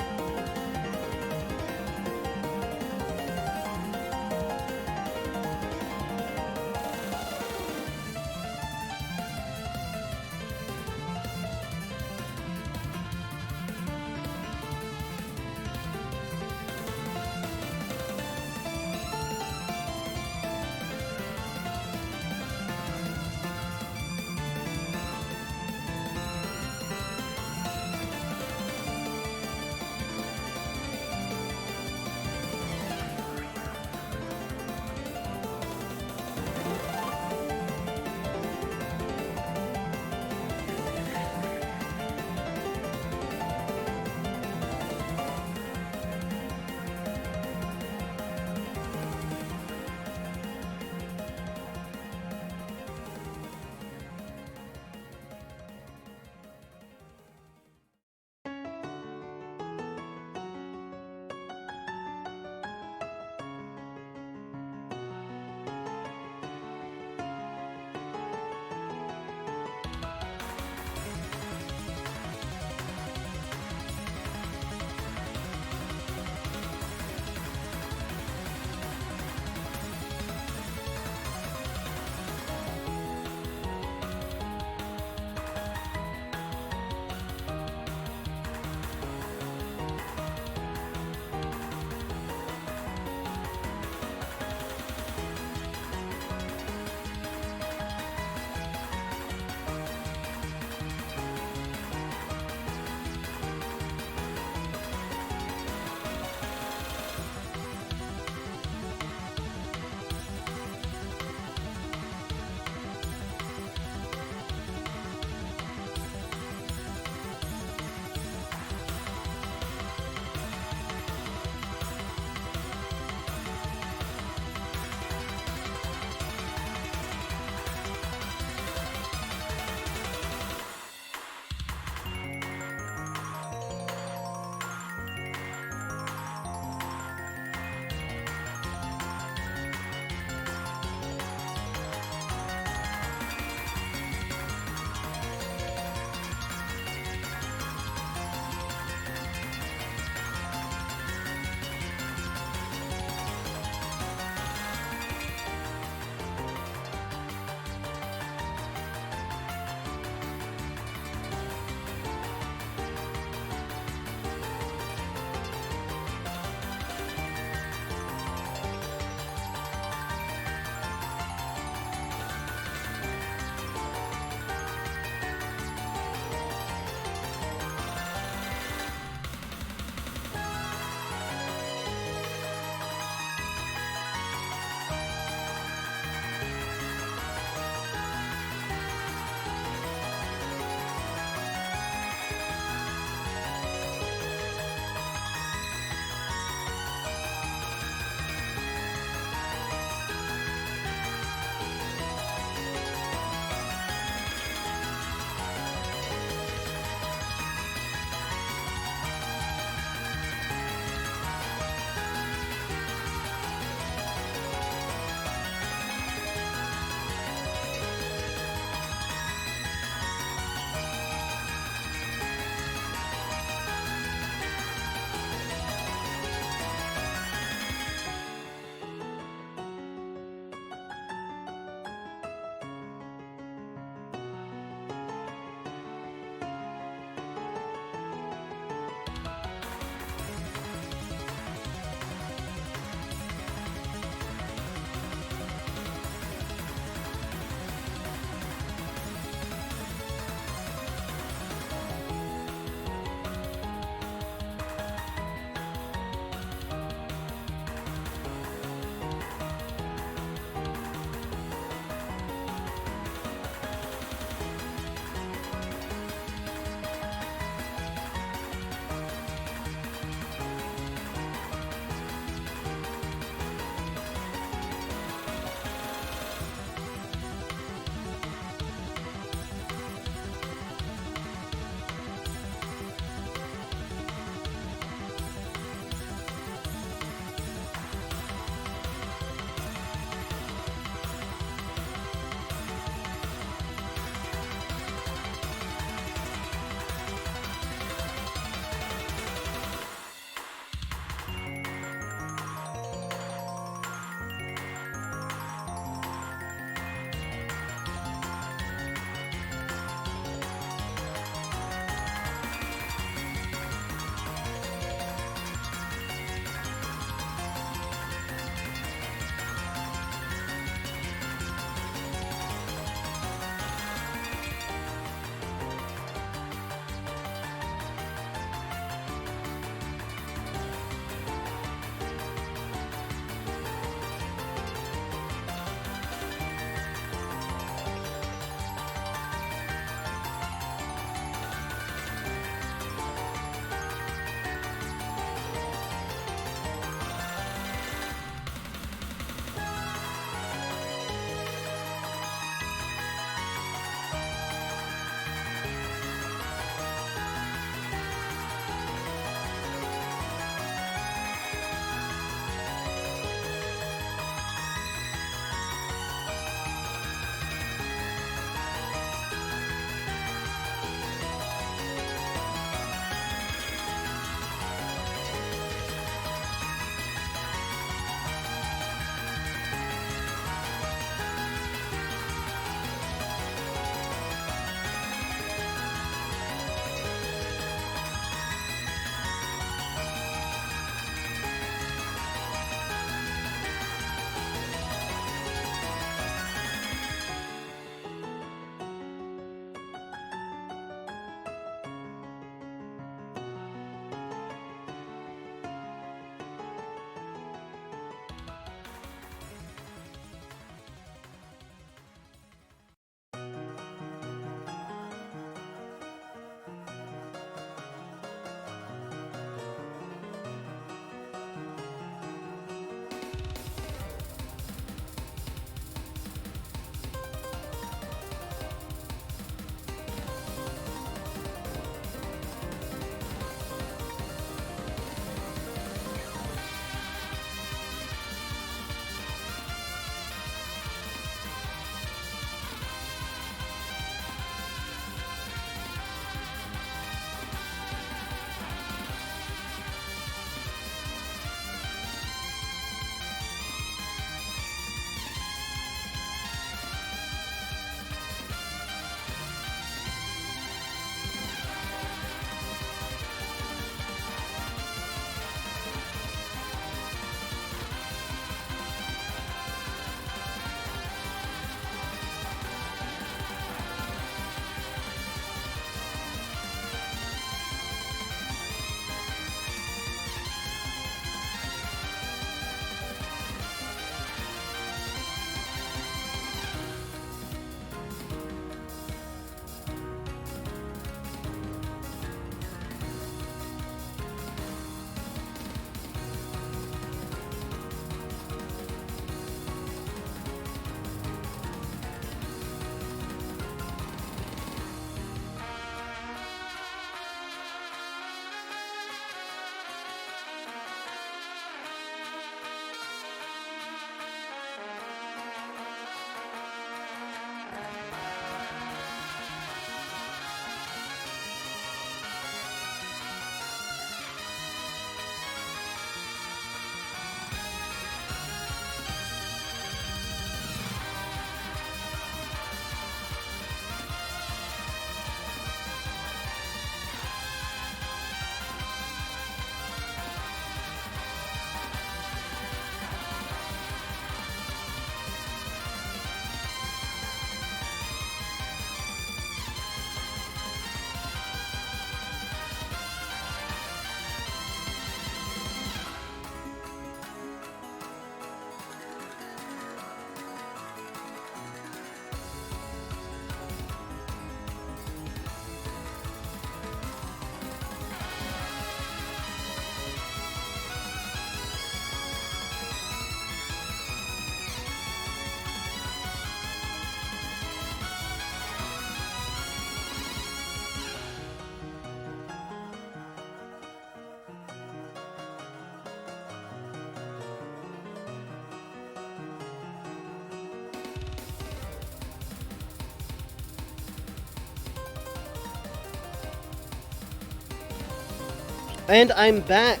And I'm back.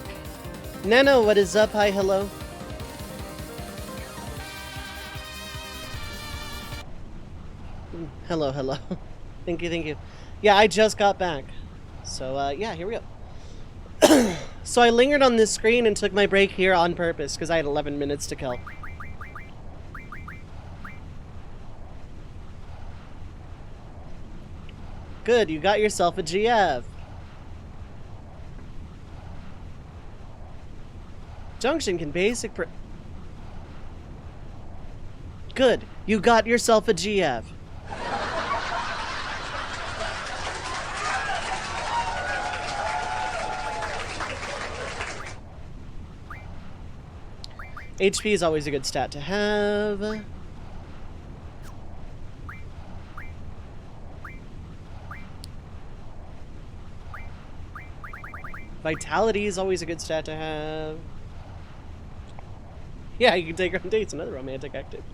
Nano, what is up? Hi, hello. Hello, hello. Thank you, thank you. Yeah, I just got back. So, yeah, here we go. So I lingered on this screen and took my break here on purpose because I had 11 minutes to kill. Good, you got yourself a GF. Junction can basic Good, you got yourself a GF. HP is always a good stat to have. Vitality is always a good stat to have. Yeah, you can take her on dates, another romantic activity.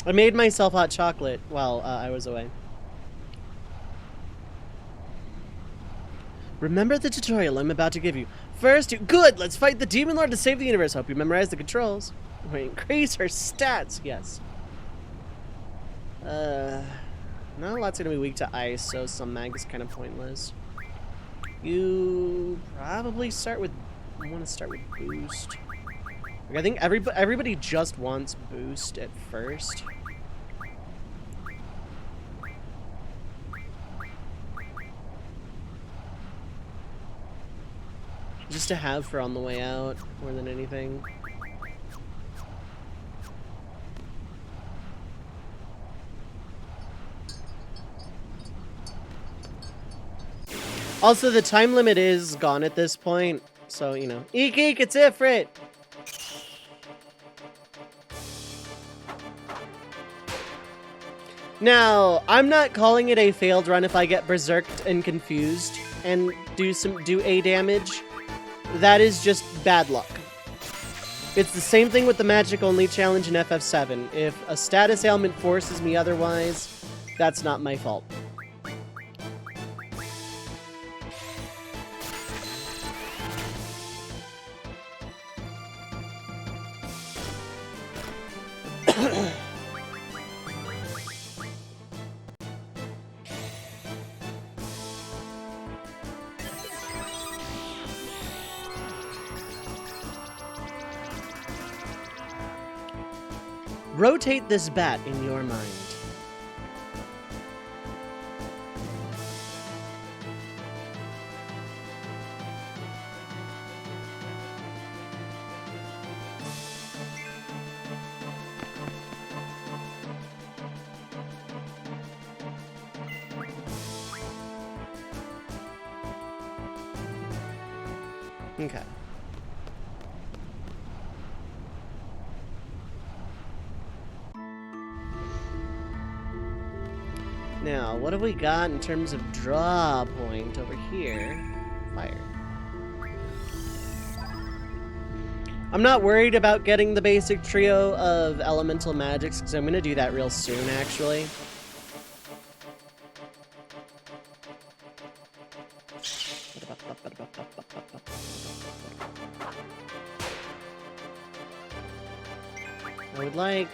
I made myself hot chocolate while I was away. Remember the tutorial I'm about to give you. First, good! Let's fight the Demon Lord to save the universe. Hope you memorize the controls. We increase her stats, yes. Not a lot's gonna be weak to ice, so some mag is kind of pointless. You probably start with... I want to start with boost. Like, I think everybody just wants boost at first. Just to have for on the way out, more than anything. Also, the time limit is gone at this point, so, you know. Eek eek, it's Ifrit! Now, I'm not calling it a failed run if I get berserked and confused and do A damage. That is just bad luck. It's the same thing with the magic only challenge in FF7. If a status ailment forces me otherwise, that's not my fault. Rotate this bat in your mind. Okay. Now, what have we got in terms of draw point over here? Fire. I'm not worried about getting the basic trio of elemental magics, because I'm going to do that real soon, actually. I would like,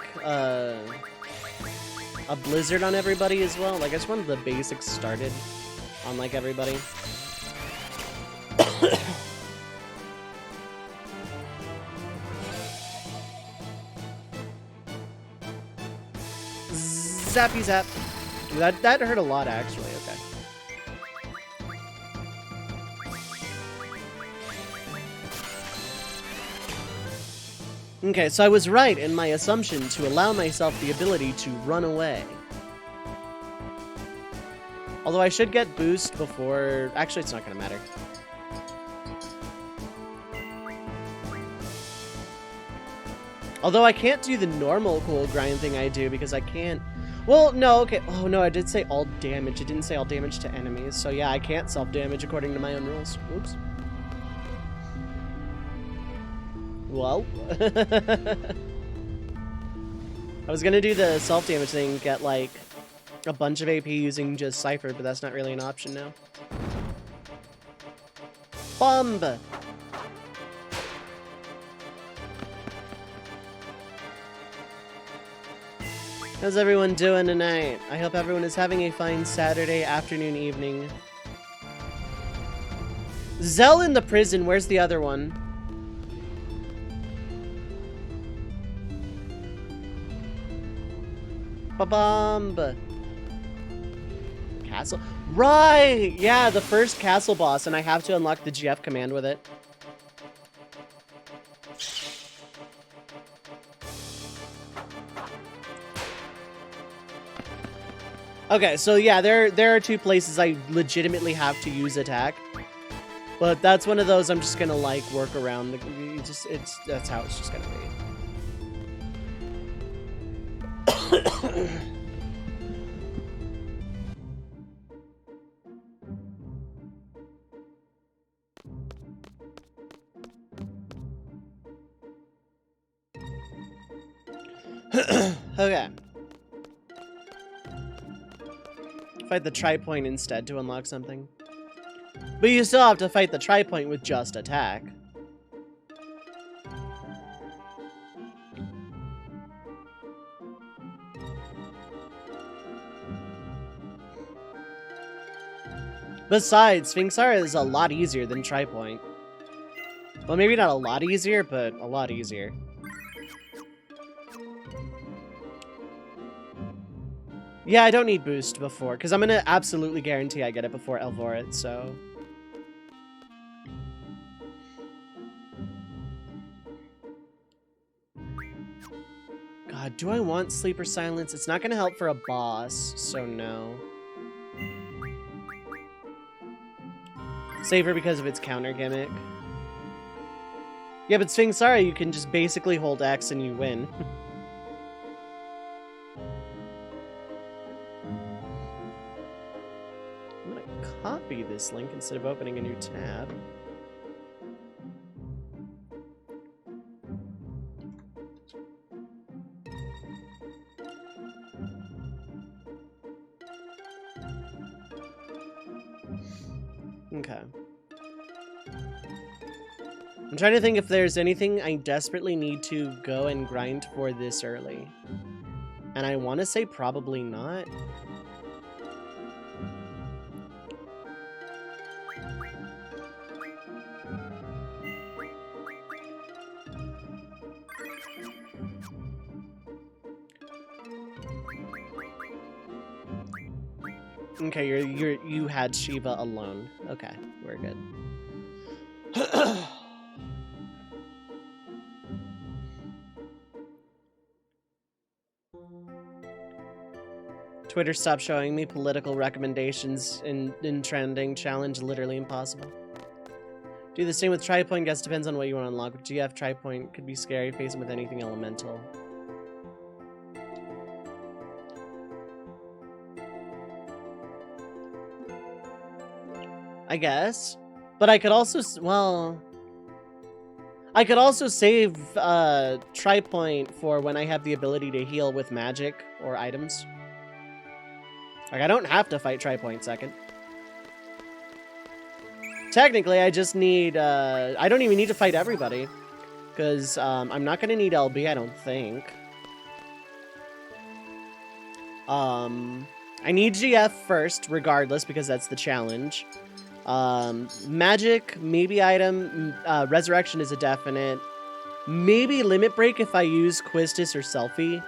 a blizzard on everybody as well. Like, I just wanted the basics started on, like, everybody. Zappy zap. That hurt a lot, actually. Okay. Okay, so I was right in my assumption to allow myself the ability to run away. Although I should get boost before... Actually, it's not going to matter. Although I can't do the normal cool grind thing I do because I can't... Well, no, okay. Oh, no, I did say all damage. It didn't say all damage to enemies. So, yeah, I can't self-damage according to my own rules. Oops. Well, I was gonna do the self-damage thing, get like a bunch of AP using just Cypher, but that's not really an option now. Bomb! How's everyone doing tonight? I hope everyone is having a fine Saturday afternoon, evening. Zell in the prison, where's the other one? Ba-bomb! Castle? Right! Yeah, the first castle boss, and I have to unlock the GF command with it. Okay, so yeah, there are two places I legitimately have to use attack. But that's one of those I'm just gonna like work around. That's how it's just gonna be. Okay. Fight the tri-point instead to unlock something. But you still have to fight the tri-point with just attack. Besides, Sphinxara is a lot easier than tri-point. Well, maybe not a lot easier, but a lot easier. Yeah, I don't need boost before, because I'm going to absolutely guarantee I get it before Elvorit, so... God, do I want Sleeper Silence? It's not going to help for a boss, so no. Save her because of its counter gimmick. Yeah, but Sphinxara, you can just basically hold X and you win. I'm gonna copy this link instead of opening a new tab. Okay. I'm trying to think if there's anything I desperately need to go and grind for this early. And I want to say probably not. Okay, you had Shiva alone. Okay, we're good. Twitter, stop showing me political recommendations in trending. Challenge literally impossible. Do the same with tri-point. Guess depends on what you want to unlock. GF tri-point could be scary. Face them with anything elemental. I guess. But I could also, well... I could also save tri-point for when I have the ability to heal with magic or items. Like, I don't have to fight tri-point second. Technically, I just need, I don't even need to fight everybody. Because I'm not going to need LB, I don't think. I need GF first, regardless, because that's the challenge. Magic, maybe item, Resurrection is a definite. Maybe Limit Break if I use Quistis or Selfie.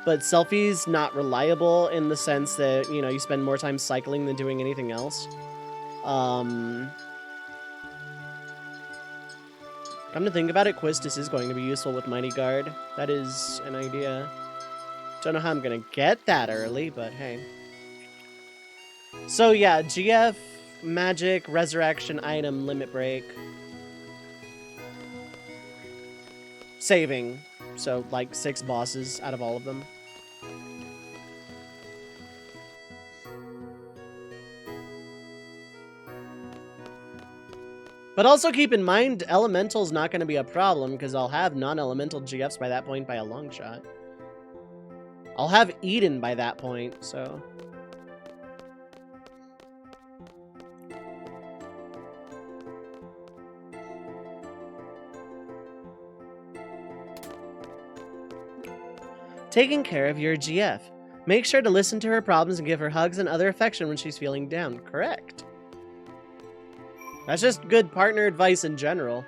But Selfie's not reliable in the sense that, you know, you spend more time cycling than doing anything else. Come to think about it, Quistis is going to be useful with Mighty Guard. That is an idea. Don't know how I'm gonna get that early, but hey. So yeah, GF, Magic, Resurrection, Item, Limit Break. Saving. So, like, 6 bosses out of all of them. But also keep in mind, Elemental's not going to be a problem, because I'll have non-elemental GFs by that point by a long shot. I'll have Eden by that point, so... Taking care of your GF. Make sure to listen to her problems and give her hugs and other affection when she's feeling down. Correct. That's just good partner advice in general.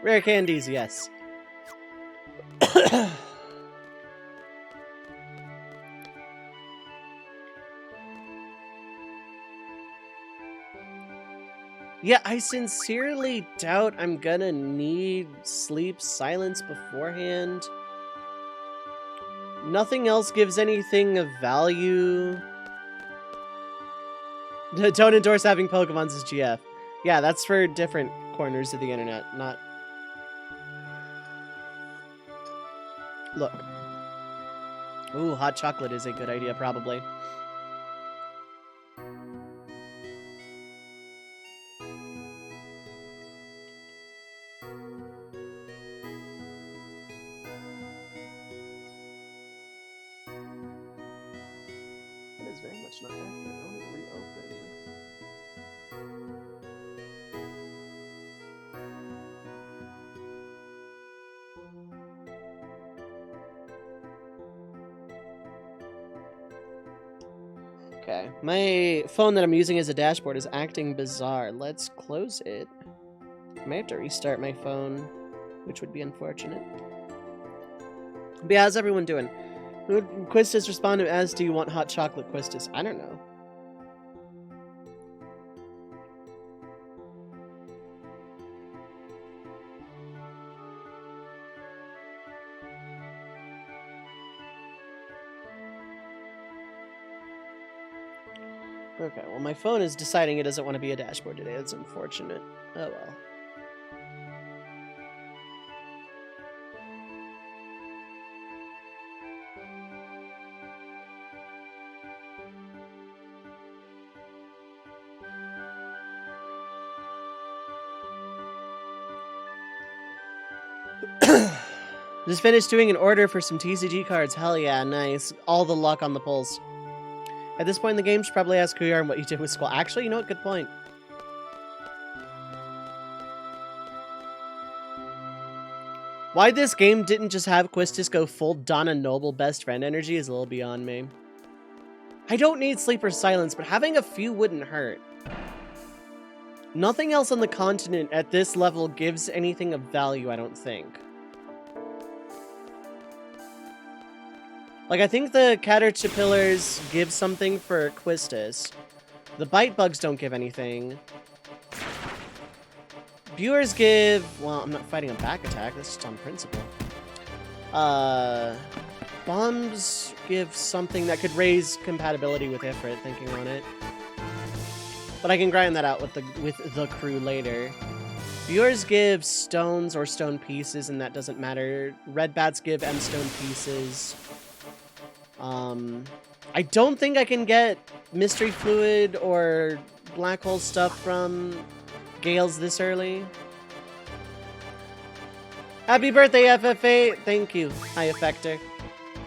Rare candies, yes. Yeah, I sincerely doubt I'm gonna need sleep silence beforehand. Nothing else gives anything of value. Don't endorse having Pokemons as GF. Yeah, that's for different corners of the internet, not... Look. Ooh, hot chocolate is a good idea, probably. It is very much not accurate. I want to reopen. Okay, my phone that I'm using as a dashboard is acting bizarre. Let's close it. I may have to restart my phone, which would be unfortunate. But yeah, how's everyone doing? Quistis responded as, do you want hot chocolate, Quistis? I don't know. Okay, well my phone is deciding it doesn't want to be a dashboard today. That's unfortunate. Oh well. Just finished doing an order for some TCG cards. Hell yeah, nice. All the luck on the pulls. At this point in the game, you should probably ask who you are and what you did with Squall. Actually, you know what? Good point. Why this game didn't just have Quistis go full Donna Noble best friend energy is a little beyond me. I don't need Sleeper Silence, but having a few wouldn't hurt. Nothing else on the continent at this level gives anything of value, I don't think. Like, I think the Caterpillars give something for Quistis. The Bite Bugs don't give anything. Viewers give... Well, I'm not fighting a back attack. That's just on principle. Bombs give something that could raise compatibility with Ifrit, thinking on it. But I can grind that out with the crew later. Viewers give stones or stone pieces, and that doesn't matter. Red Bats give M stone pieces. I don't think I can get Mystery Fluid or Black Hole stuff from Gales this early. Happy birthday, FF8! Thank you. Hi, Effector.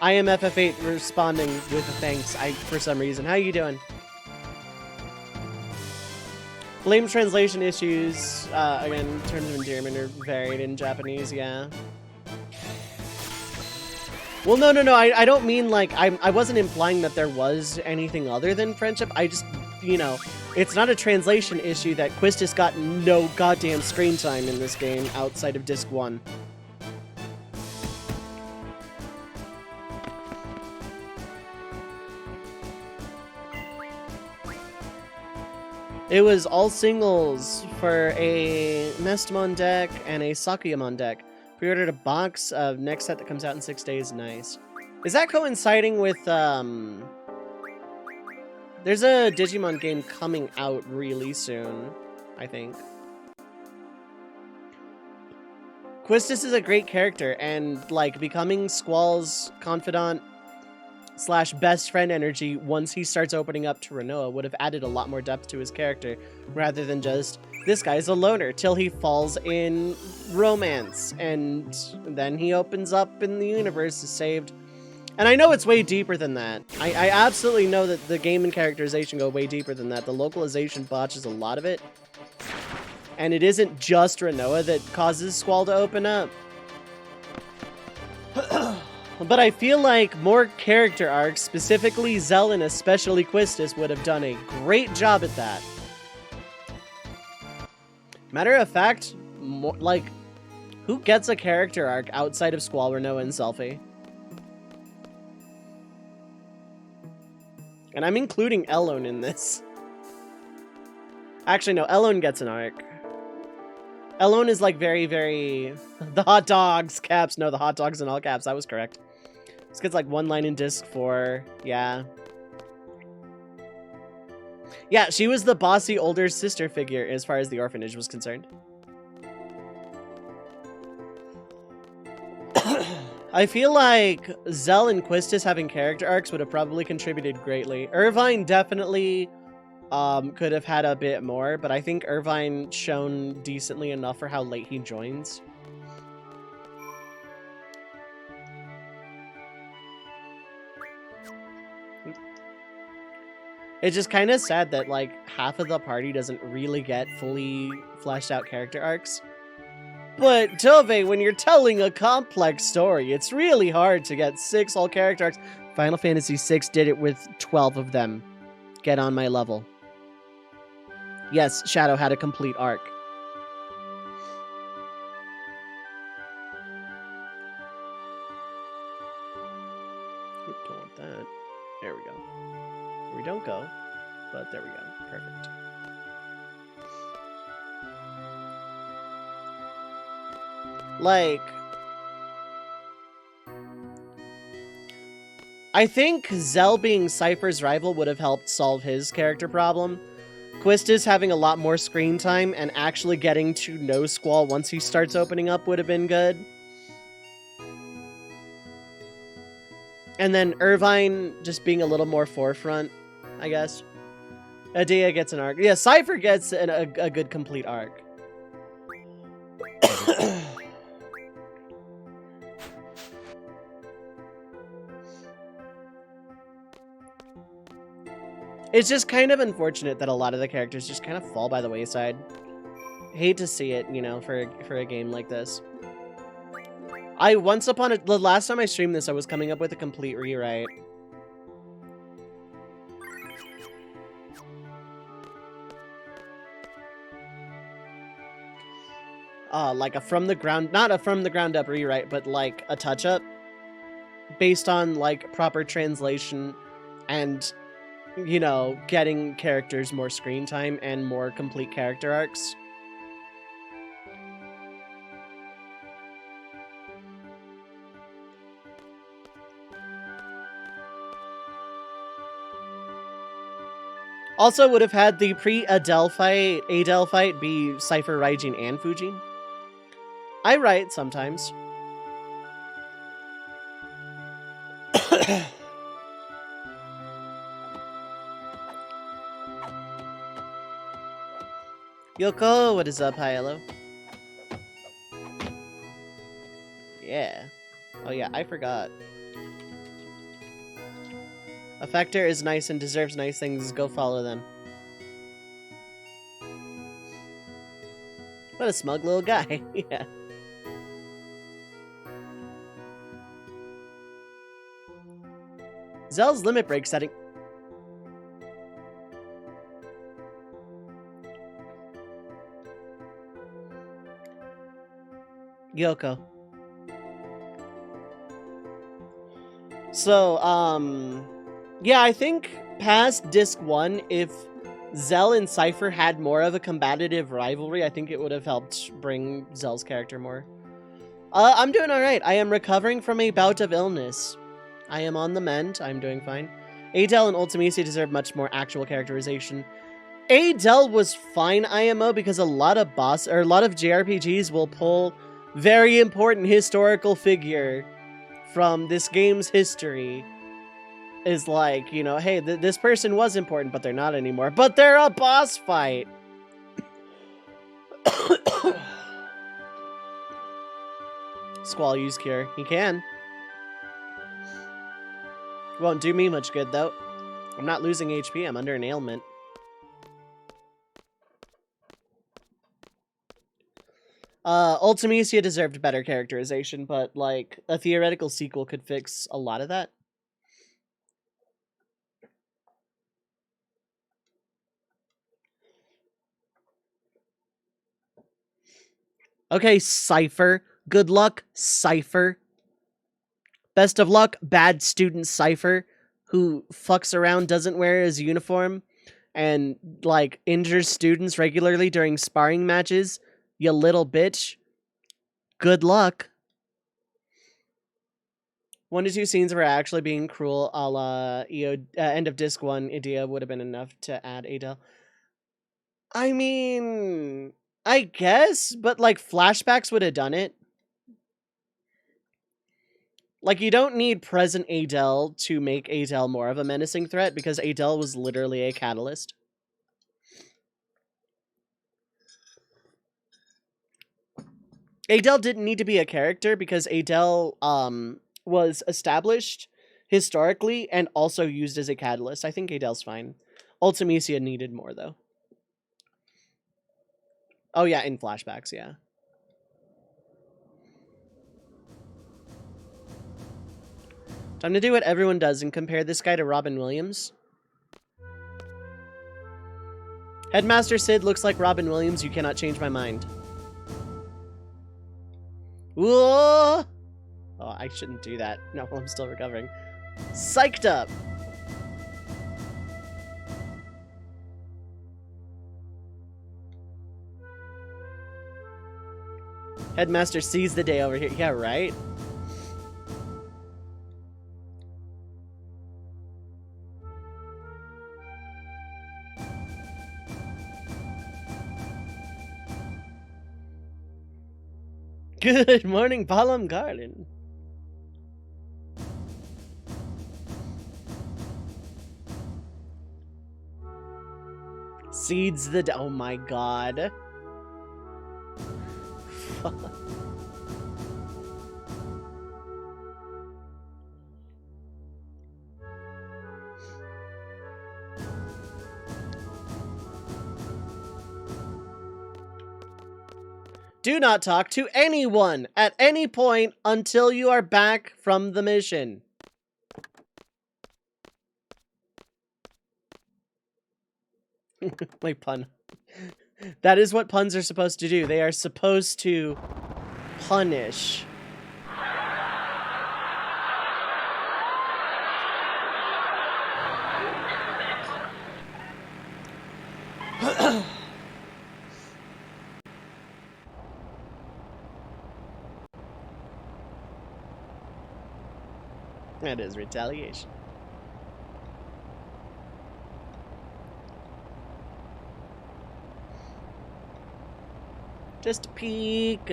I am FF8 responding with a thanks, for some reason. How you doing? Blame translation issues, again, terms of endearment are varied in Japanese, yeah. Well, no, I don't mean, like, I wasn't implying that there was anything other than friendship. I just, you know, it's not a translation issue that Quistis got no goddamn screen time in this game outside of Disc 1. It was all singles for a Mestamon deck and a Sakuyamon deck. Pre-ordered a box of next set that comes out in 6 days. Nice. Is that coinciding with, there's a Digimon game coming out really soon, I think. Quistis is a great character, and, like, becoming Squall's confidant slash best friend energy once he starts opening up to Rinoa would have added a lot more depth to his character, rather than just, this guy's a loner, till he falls in romance, and then he opens up in the universe, is saved. And I know it's way deeper than that. I absolutely know that the game and characterization go way deeper than that. The localization botches a lot of it. And it isn't just Rinoa that causes Squall to open up. But I feel like more character arcs, specifically Zell and especially Quistis, would have done a great job at that. Matter of fact, more, like, who gets a character arc outside of Squall, Rinoa, and Selphie? And I'm including Elone in this. Actually, no, Elone gets an arc. Elone is like very, very... The hot dogs, caps. No, the hot dogs in all caps. That was correct. This gets like one line in disc 4. Yeah. Yeah, she was the bossy older sister figure as far as the orphanage was concerned. I feel like Zell and Quistis having character arcs would have probably contributed greatly. Irvine definitely could have had a bit more, but I think Irvine shone decently enough for how late he joins. It's just kind of sad that like half of the party doesn't really get fully fleshed out character arcs. But, Tove, when you're telling a complex story, it's really hard to get 6 all character arcs. Final Fantasy VI did it with 12 of them. Get on my level. Yes, Shadow had a complete arc. Oop, don't want that. There we go. We don't go, but there we go. Perfect. Like, I think Zell being Cypher's rival would have helped solve his character problem. Quistis having a lot more screen time and actually getting to know Squall once he starts opening up would have been good. And then Irvine just being a little more forefront, I guess. Adia gets an arc. Yeah, Cypher gets a good complete arc. It's just kind of unfortunate that a lot of the characters just kind of fall by the wayside. Hate to see it, you know, for a game like this. The last time I streamed this, I was coming up with a complete rewrite. Like not a from the ground up rewrite, but like a touch up based on like proper translation and, you know, getting characters more screen time and more complete character arcs. Also would have had the pre-Adele fight be Cypher, Raijin, and Fujin. I write sometimes. Yoko, what is up? Hi, hello. Yeah. Oh yeah, I forgot. Effector is nice and deserves nice things. Go follow them. What a smug little guy. Yeah. Zell's limit break setting. Yoko. So, yeah, I think past Disc 1, if Zell and Cypher had more of a combative rivalry, I think it would have helped bring Zell's character more. I'm doing alright. I am recovering from a bout of illness. I am on the mend. I'm doing fine. Adele and Ultimisi deserve much more actual characterization. Adele was fine IMO because a lot of JRPGs will pull very important historical figure from this game's history is like, you know, hey, this person was important, but they're not anymore. But they're a boss fight. Squall use cure. He can. Won't do me much good, though. I'm not losing HP. I'm under an ailment. Ultimecia deserved better characterization, but, like, a theoretical sequel could fix a lot of that. Okay, Cypher. Good luck, Cypher. Best of luck, bad student Cypher, who fucks around, doesn't wear his uniform, and, like, injures students regularly during sparring matches. You little bitch. Good luck. 1 to 2 scenes were actually being cruel, a la end of disc 1 idea would have been enough to add Adele. I mean, I guess, but, like, flashbacks would have done it. Like, you don't need present Adele to make Adele more of a menacing threat, because Adele was literally a catalyst. Adele didn't need to be a character, because Adele was established historically and also used as a catalyst. I think Adele's fine. Ultimecia needed more, though. Oh, yeah, in flashbacks, yeah. Time to do what everyone does and compare this guy to Robin Williams. Headmaster Sid looks like Robin Williams. You cannot change my mind. Whoa! Oh, I shouldn't do that. No, I'm still recovering. Psyched up! Headmaster sees the day over here. Yeah, right? Good morning, Balam Garland. Seeds the... Oh my god. Fuck. Do not talk to anyone at any point until you are back from the mission. Like pun. That is what puns are supposed to do. They are supposed to punish. That is retaliation. Just a peek.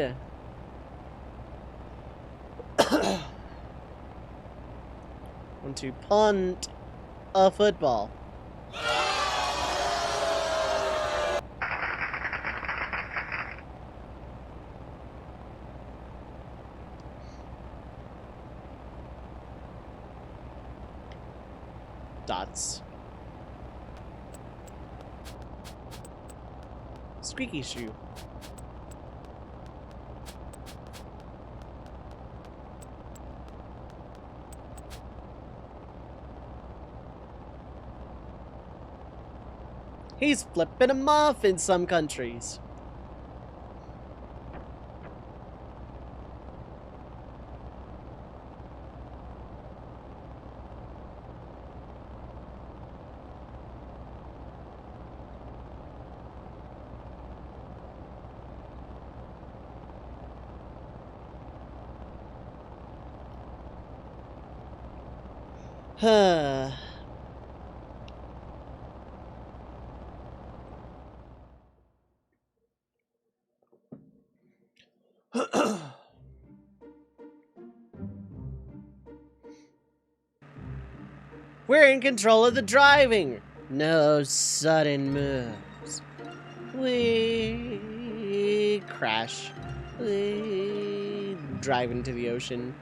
Want to punt a football. Dots. Squeaky shoe. He's flipping them off in some countries. Huh. We're in control of the driving. No sudden moves. We crash. We drive into the ocean.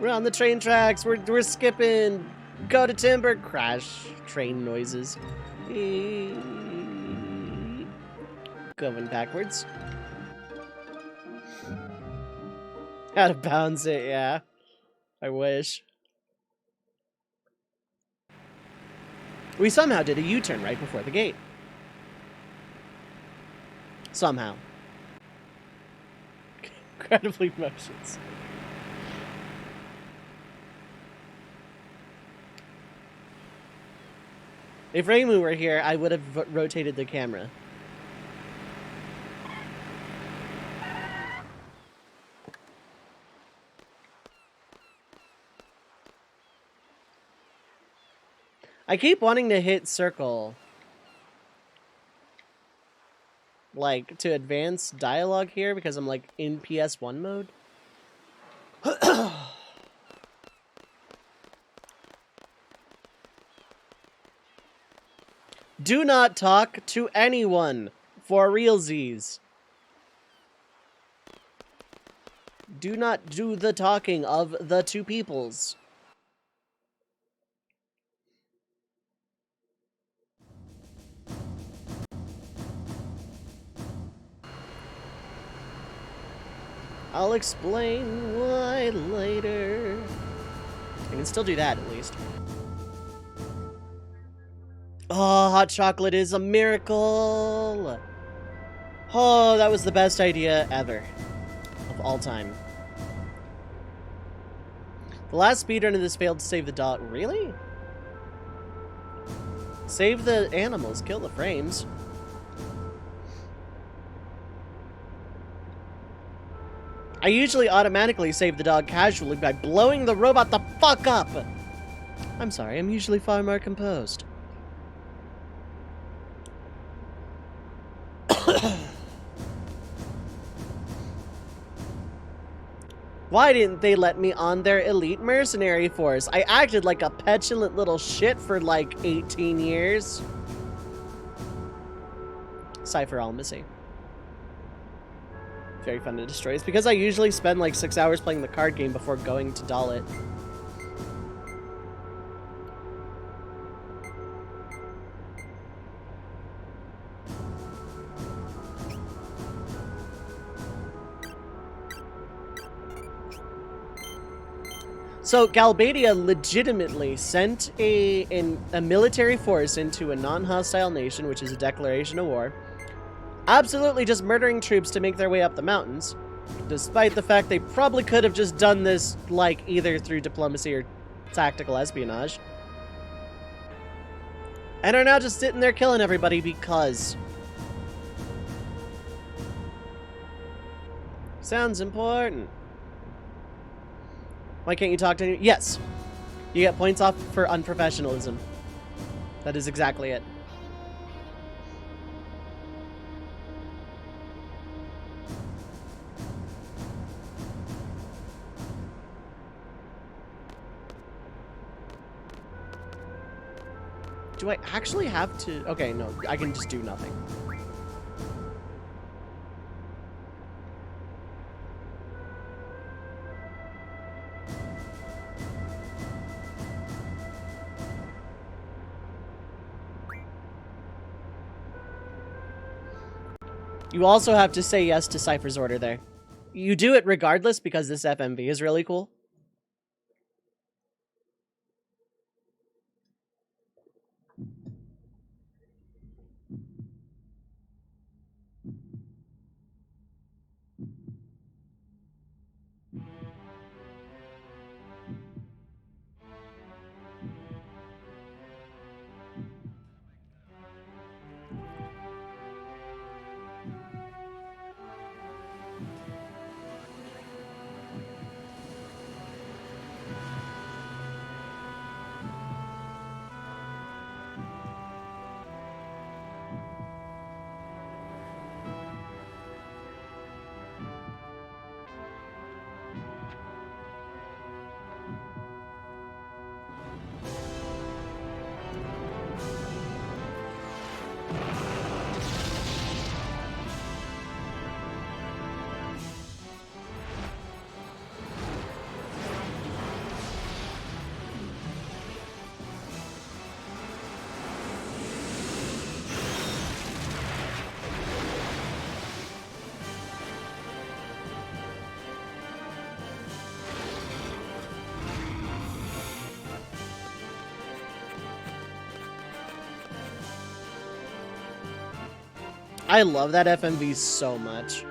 We're on the train tracks. We're skipping. Go to timber. Crash. Train noises. Going backwards. How to bounce it, yeah. I wish. We somehow did a U-turn right before the gate. Somehow. Incredibly motions. If Reimu were here, I would have rotated the camera. I keep wanting to hit circle. Like, to advance dialogue here because I'm, like, in PS1 mode. Do not talk to anyone, for realsies. Do not do the talking of the two peoples. I'll explain why later. I can still do that, at least. Oh, hot chocolate is a miracle! Oh, that was the best idea ever. Of all time. The last speedrun of this failed to save the dog. Really? Save the animals, kill the frames. I usually automatically save the dog casually by blowing the robot the fuck up! I'm sorry, I'm usually far more composed. Why didn't they let me on their elite mercenary force? I acted like a petulant little shit for like 18 years. Cypher Almacy. Very fun to destroy. It's because I usually spend like 6 hours playing the card game before going to Dalit. So Galbadia legitimately sent a military force into a non-hostile nation, which is a declaration of war, absolutely just murdering troops to make their way up the mountains, despite the fact they probably could have just done this, like, either through diplomacy or tactical espionage, and are now just sitting there killing everybody because... Sounds important. Why can't you talk to anyone? Yes. You get points off for unprofessionalism. That is exactly it. Do I actually have to... Okay, no. I can just do nothing. You also have to say yes to Cypher's order there. You do it regardless because this FMV is really cool. I love that FMV so much.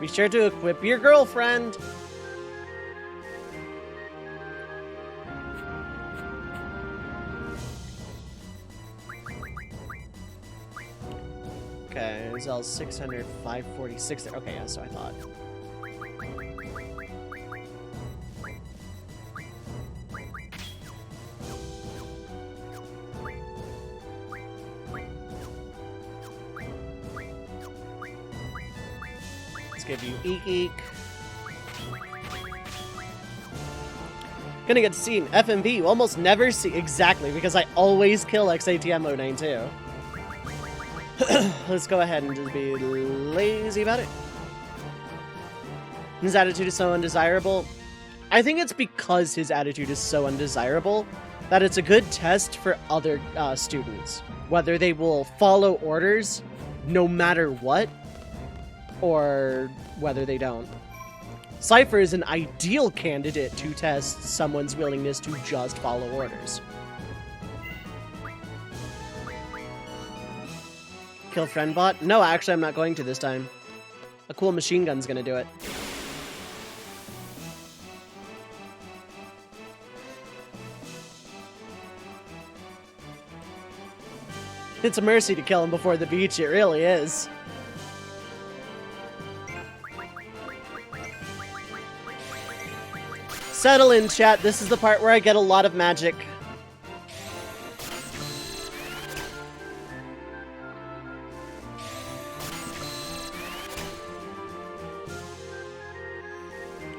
Be sure to equip your girlfriend. Okay, Zell 600, 546. Okay, yeah, so I thought. Let's give you Eek Eek. Gonna get to see an FMV you almost never see. Exactly, because I always kill XATM 092. Let's go ahead and just be lazy about it. His attitude is so undesirable. I think it's because his attitude is so undesirable that it's a good test for other students. Whether they will follow orders no matter what, or whether they don't. Cypher is an ideal candidate to test someone's willingness to just follow orders. Kill friend bot? No, actually I'm not going to this time. A cool machine gun's gonna do it. It's a mercy to kill him before the beach, it really is. Settle in, chat. This is the part where I get a lot of magic.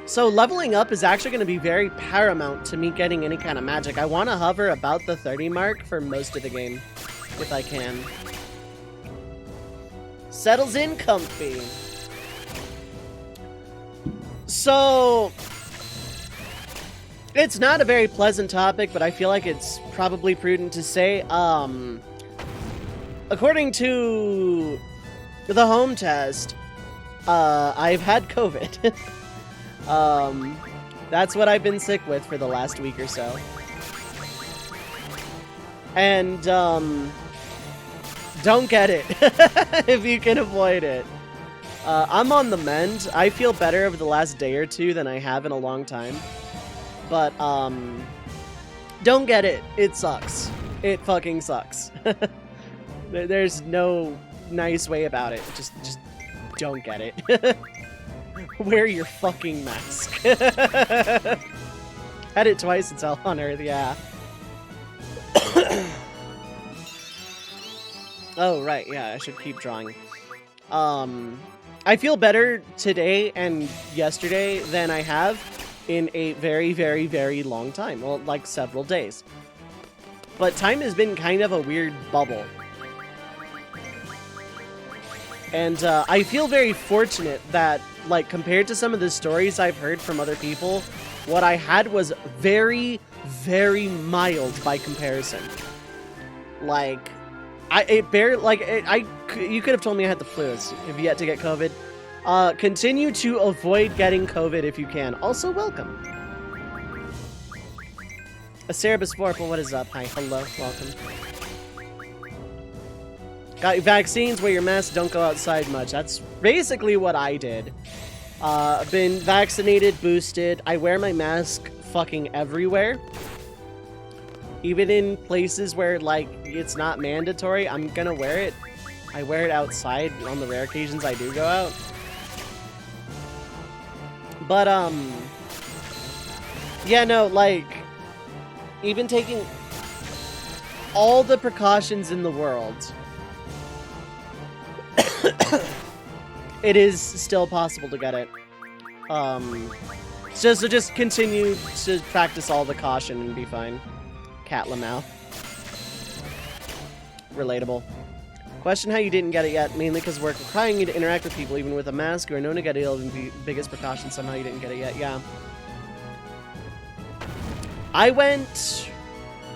So leveling up is actually going to be very paramount to me getting any kind of magic. I want to hover about the 30 mark for most of the game, if I can. Settles in comfy. So, it's not a very pleasant topic, but I feel like it's probably prudent to say, according to the home test, I've had COVID. That's what I've been sick with for the last week or so. And, don't get it if you can avoid it. I'm on the mend. I feel better over the last day or two than I have in a long time. But, don't get it. It sucks. It fucking sucks. There's no nice way about it. Just don't get it. Wear your fucking mask. Had it twice, it's hell on Earth, yeah. Oh, right, yeah, I should keep drawing. I feel better today and yesterday than I have in a very, very, very long time. Well, like several days. But time has been kind of a weird bubble. And I feel very fortunate that, like, compared to some of the stories I've heard from other people, what I had was very, very mild by comparison. Like, you could have told me I had the flu. Have yet to get COVID. Continue to avoid getting COVID if you can. Also, welcome. Aceribus Vorpal, what is up? Hi, hello, welcome. Got your vaccines, wear your mask, don't go outside much. That's basically what I did. I've been vaccinated, boosted. I wear my mask fucking everywhere. Even in places where, like, it's not mandatory, I'm gonna wear it. I wear it outside on the rare occasions I do go out. But, yeah, no, like, even taking all the precautions in the world, it is still possible to get it. So just continue to practice all the caution and be fine. Cat Lamau. Relatable. Question how you didn't get it yet, mainly because work requiring you to interact with people even with a mask. You are known to get ill and the biggest precaution, somehow you didn't get it yet, yeah. I went,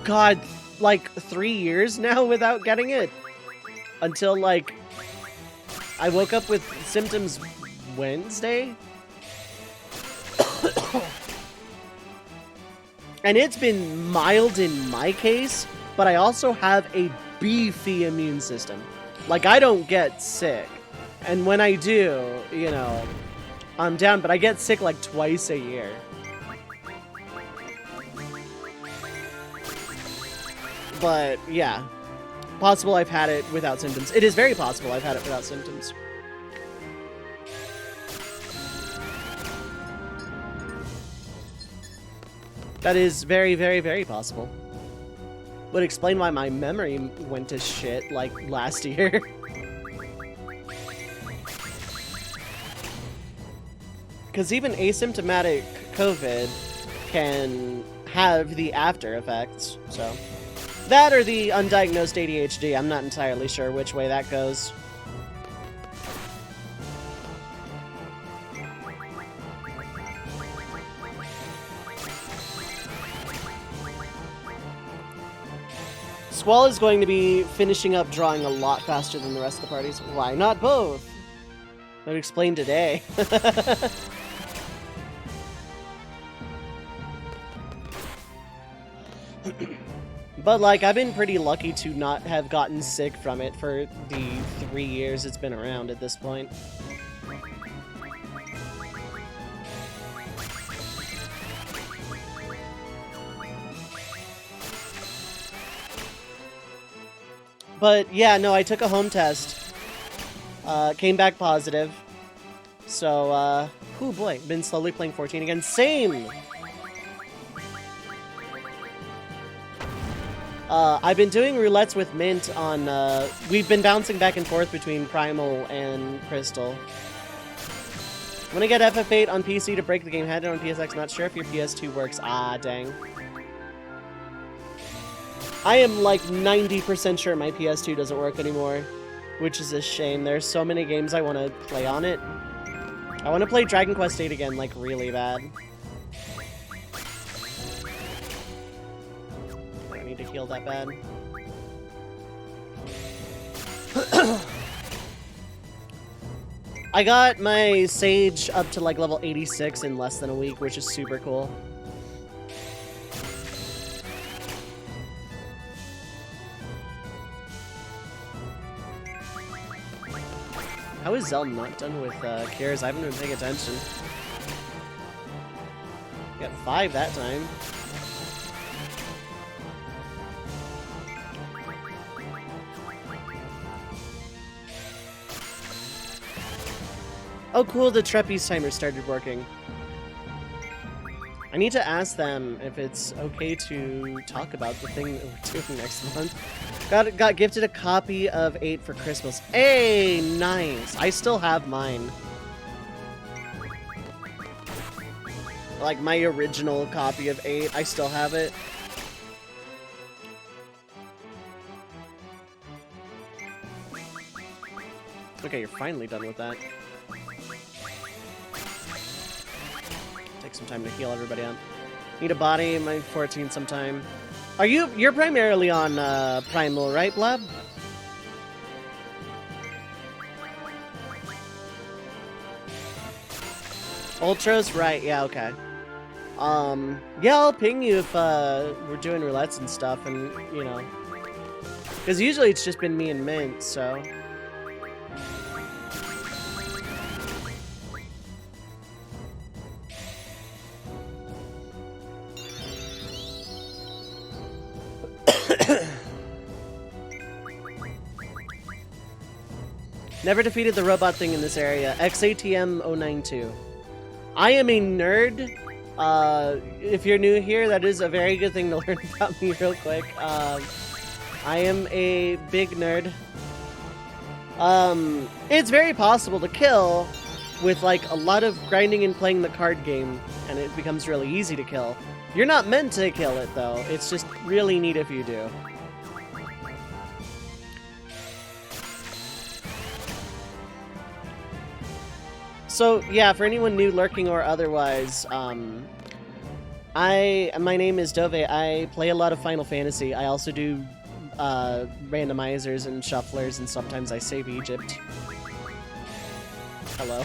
God, like 3 years now without getting it. Until, like, I woke up with symptoms Wednesday. And it's been mild in my case, but I also have a beefy immune system. Like, I don't get sick. And when I do, you know, I'm down, but I get sick like twice a year. But, yeah. Possible I've had it without symptoms. It is very possible I've had it without symptoms. That is very, very, very possible. Would explain why my memory went to shit, like, last year. Because even asymptomatic COVID can have the after effects, so... That or the undiagnosed ADHD, I'm not entirely sure which way that goes. Squall is going to be finishing up drawing a lot faster than the rest of the parties. Why not both? I would explain today. But, like, I've been pretty lucky to not have gotten sick from it for the 3 years it's been around at this point. But, yeah, no, I took a home test. Came back positive. So, oh boy, been slowly playing 14 again. Same! I've been doing roulettes with Mint on, we've been bouncing back and forth between Primal and Crystal. I'm gonna get FF8 on PC to break the game. Had it on PSX, not sure if your PS2 works. Ah, dang. I am like 90% sure my PS2 doesn't work anymore, which is a shame. There's so many games I want to play on it. I want to play Dragon Quest VIII again, like, really bad. I don't need to heal that bad. I got my Sage up to, like, level 86 in less than a week, which is super cool. How is Zell not done with cures? I haven't been paying attention. Got 5 that time. Oh cool, the Trapeze timer started working. I need to ask them if it's okay to talk about the thing that we're doing next month. Got gifted a copy of 8 for Christmas. Hey, nice. I still have mine. Like my original copy of 8, I still have it. Okay, you're finally done with that. Take some time to heal everybody up. Need a body, my 14 sometime. You're primarily on Primal, right, Blab? Ultras, right, yeah, okay. Yeah, I'll ping you if we're doing roulettes and stuff, and, you know. Because usually it's just been me and Mint, so... Never defeated the robot thing in this area. XATM092. I am a nerd. If you're new here, that is a very good thing to learn about me real quick. I am a big nerd. It's very possible to kill with like a lot of grinding and playing the card game, and it becomes really easy to kill. You're not meant to kill it though. It's just really neat if you do. So, yeah, for anyone new, lurking or otherwise, my name is Dove. I play a lot of Final Fantasy. I also do randomizers and shufflers, and sometimes I save Egypt. Hello.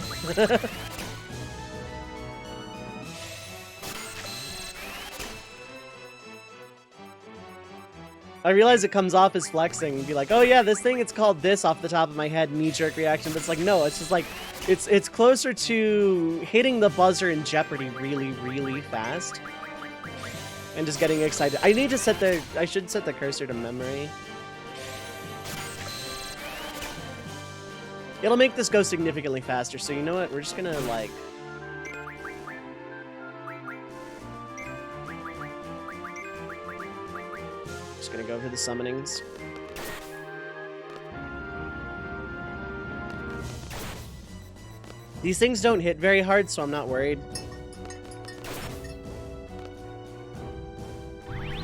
I realize it comes off as flexing and be like, oh yeah, this thing, it's called this off the top of my head, knee-jerk reaction, but it's like, no, it's just like, it's closer to hitting the buzzer in Jeopardy really, really fast. And just getting excited. I should set the cursor to memory. It'll make this go significantly faster, so you know what, we're just gonna like... Just gonna go for the summonings. These things don't hit very hard, so I'm not worried.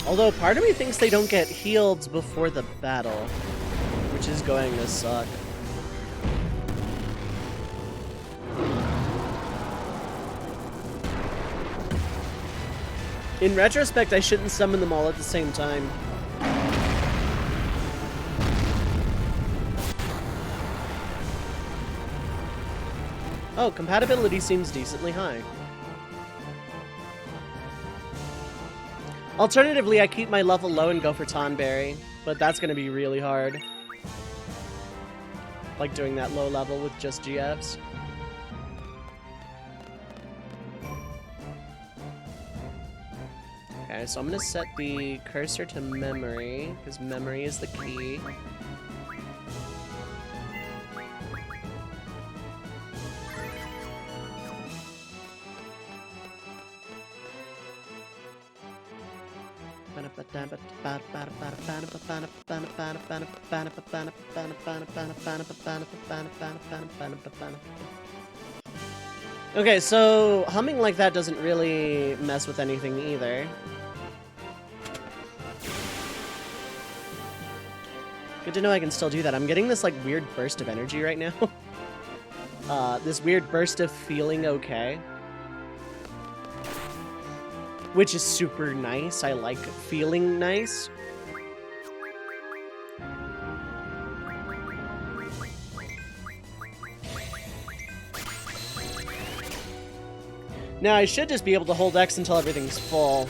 Although part of me thinks they don't get healed before the battle, which is going to suck. In retrospect, I shouldn't summon them all at the same time. Oh, compatibility seems decently high. Alternatively, I keep my level low and go for Tonberry, but that's going to be really hard. Like doing that low level with just GFs. Okay, so I'm going to set the cursor to memory, because memory is the key. Okay, so humming like that doesn't really mess with anything either. Good to know I can still do that. I'm getting this like weird burst of energy right now. This weird burst of feeling okay. Which is super nice. I like feeling nice. Now, I should just be able to hold X until everything's full.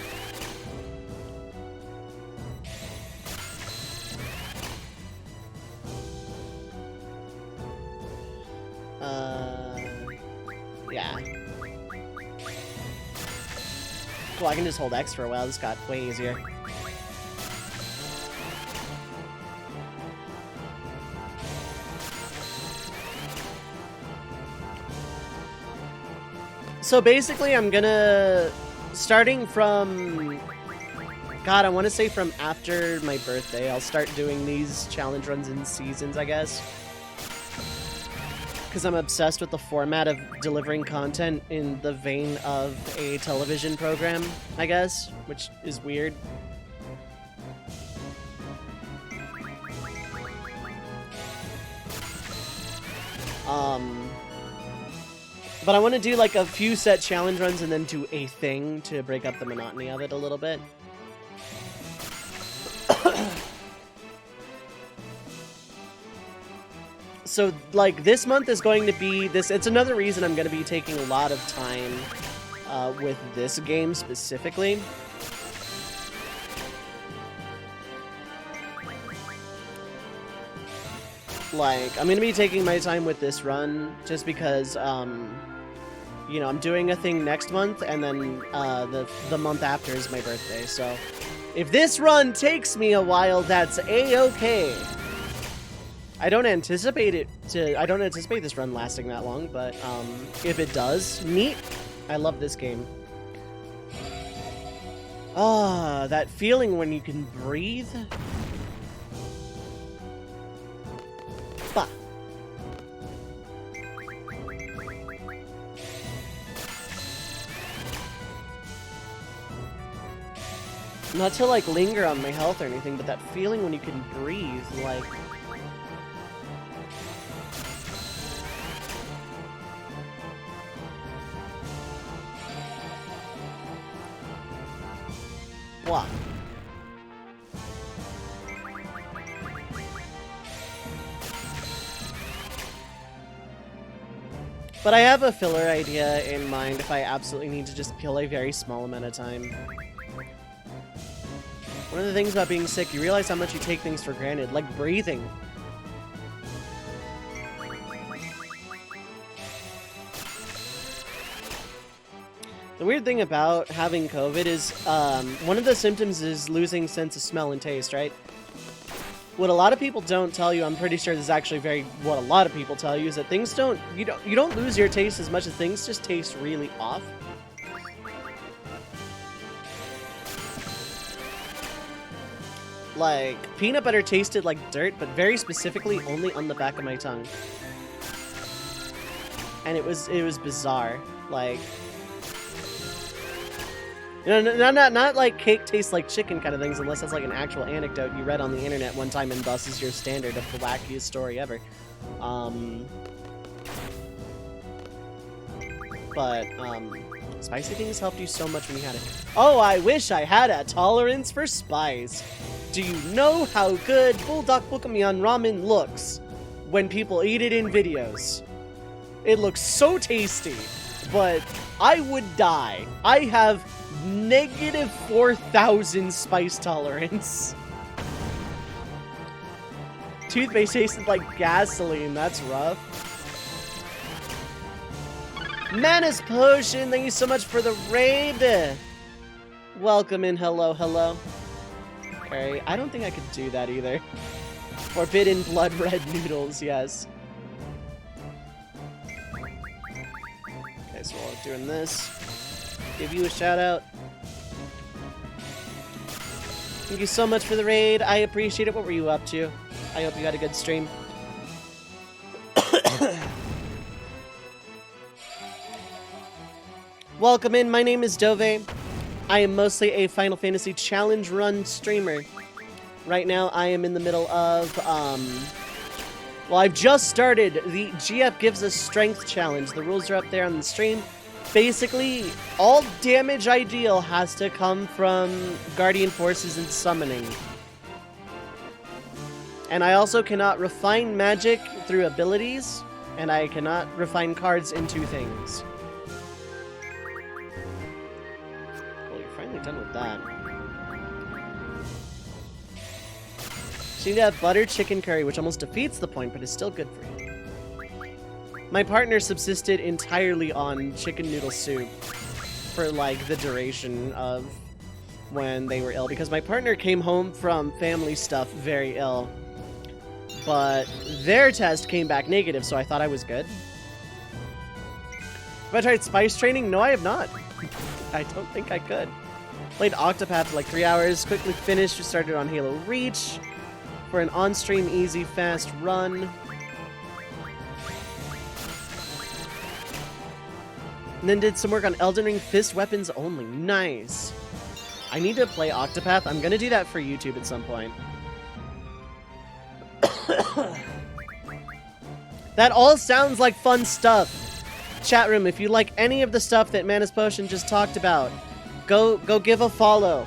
Yeah. Cool, I can just hold X for a while. This got way easier. So basically, I'm gonna... Starting from... God, I want to say from after my birthday, I'll start doing these challenge runs in seasons, I guess. Because I'm obsessed with the format of delivering content in the vein of a television program, I guess, which is weird. But I want to do like a few set challenge runs and then do a thing to break up the monotony of it a little bit. So, like, this month is going to be this. It's another reason I'm going to be taking a lot of time with this game specifically. Like, I'm going to be taking my time with this run just because, you know, I'm doing a thing next month, and then the month after is my birthday. So, if this run takes me a while, that's a-okay. I don't anticipate this run lasting that long, but if it does, neat. I love this game. Ah, that feeling when you can breathe. Bah. Not to like linger on my health or anything, but that feeling when you can breathe, like. What? But I have a filler idea in mind if I absolutely need to just kill a very small amount of time. One of the things about being sick, you realize how much you take things for granted, like breathing. The weird thing about having COVID is one of the symptoms is losing sense of smell and taste, right? What a lot of people don't tell you, I'm pretty sure this is actually what a lot of people tell you, is that things you don't lose your taste as much as things just taste really off. Like, peanut butter tasted like dirt, but very specifically only on the back of my tongue. And it was bizarre. Like, you know, not like cake tastes like chicken kind of things, unless that's like an actual anecdote you read on the internet one time and thus is your standard of the wackiest story ever. Spicy things helped you so much when you had it. Oh, I wish I had a tolerance for spice. Do you know how good Bulldog Bukamiyan ramen looks when people eat it in videos? It looks so tasty, but I would die. I have negative 4,000 spice tolerance. Toothpaste tasted like gasoline. That's rough. Manus Potion, thank you so much for the raid. Welcome in. Hello, hello. Okay, I don't think I could do that either. Forbidden blood red noodles, yes. Okay, so while I'm doing this, give you a shout out. Thank you so much for the raid. I appreciate it. What were you up to? I hope you had a good stream. Welcome in. My name is Dove. I am mostly a Final Fantasy challenge run streamer. Right now, I am in the middle of, well, I've just started the GF Gives Us Strength challenge. The rules are up there on the stream. Basically, all damage I deal has to come from Guardian Forces and summoning. And I also cannot refine magic through abilities, and I cannot refine cards into things. Well, you're finally done with that. Seem to have butter chicken curry, which almost defeats the point, but is still good for you. My partner subsisted entirely on chicken noodle soup for, like, the duration of when they were ill, because my partner came home from family stuff very ill, but their test came back negative, so I thought I was good. Have I tried spice training? No, I have not. I don't think I could. Played Octopath for like 3 hours, quickly finished, just started on Halo Reach for an on-stream easy fast run. And then did some work on Elden Ring Fist Weapons Only. Nice. I need to play Octopath. I'm gonna do that for YouTube at some point. That all sounds like fun stuff. Chat room, if you like any of the stuff that Manus Potion just talked about, go give a follow.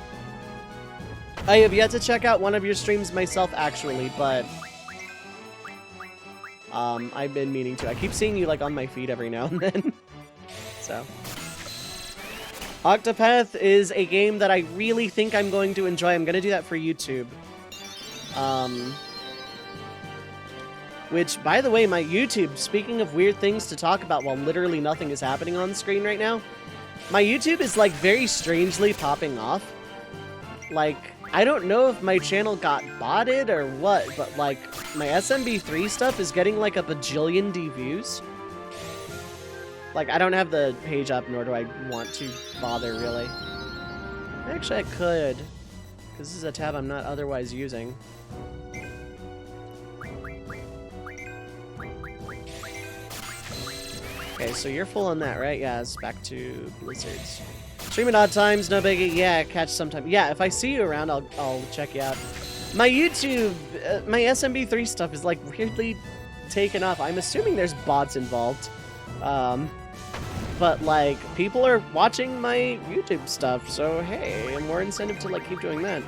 I have yet to check out one of your streams myself, actually, but I've been meaning to. I keep seeing you like on my feed every now and then. So, Octopath is a game that I really think I'm going to enjoy. I'm gonna do that for YouTube. Which, by the way, my YouTube, speaking of weird things to talk about while literally nothing is happening on screen right now, my YouTube is, like, very strangely popping off. Like, I don't know if my channel got botted or what, but, like, my SMB3 stuff is getting, like, a bajillion views. Like, I don't have the page up, nor do I want to bother, really. Actually, I could, because this is a tab I'm not otherwise using. Okay, so you're full on that, right? Yeah, it's back to Blizzards. Stream at odd times, no biggie. Yeah, catch sometime. Yeah, if I see you around, I'll check you out. My YouTube, my SMB3 stuff is, like, weirdly taken off. I'm assuming there's bots involved. But, like, people are watching my YouTube stuff, so hey, more incentive to, like, keep doing that.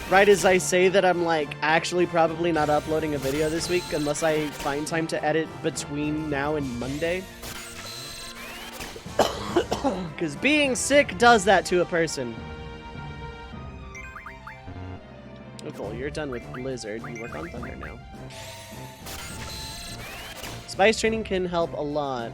Right as I say that I'm, like, actually probably not uploading a video this week unless I find time to edit between now and Monday. Because being sick does that to a person. Beautiful. You're done with Blizzard. You work on Thunder now. Spice training can help a lot.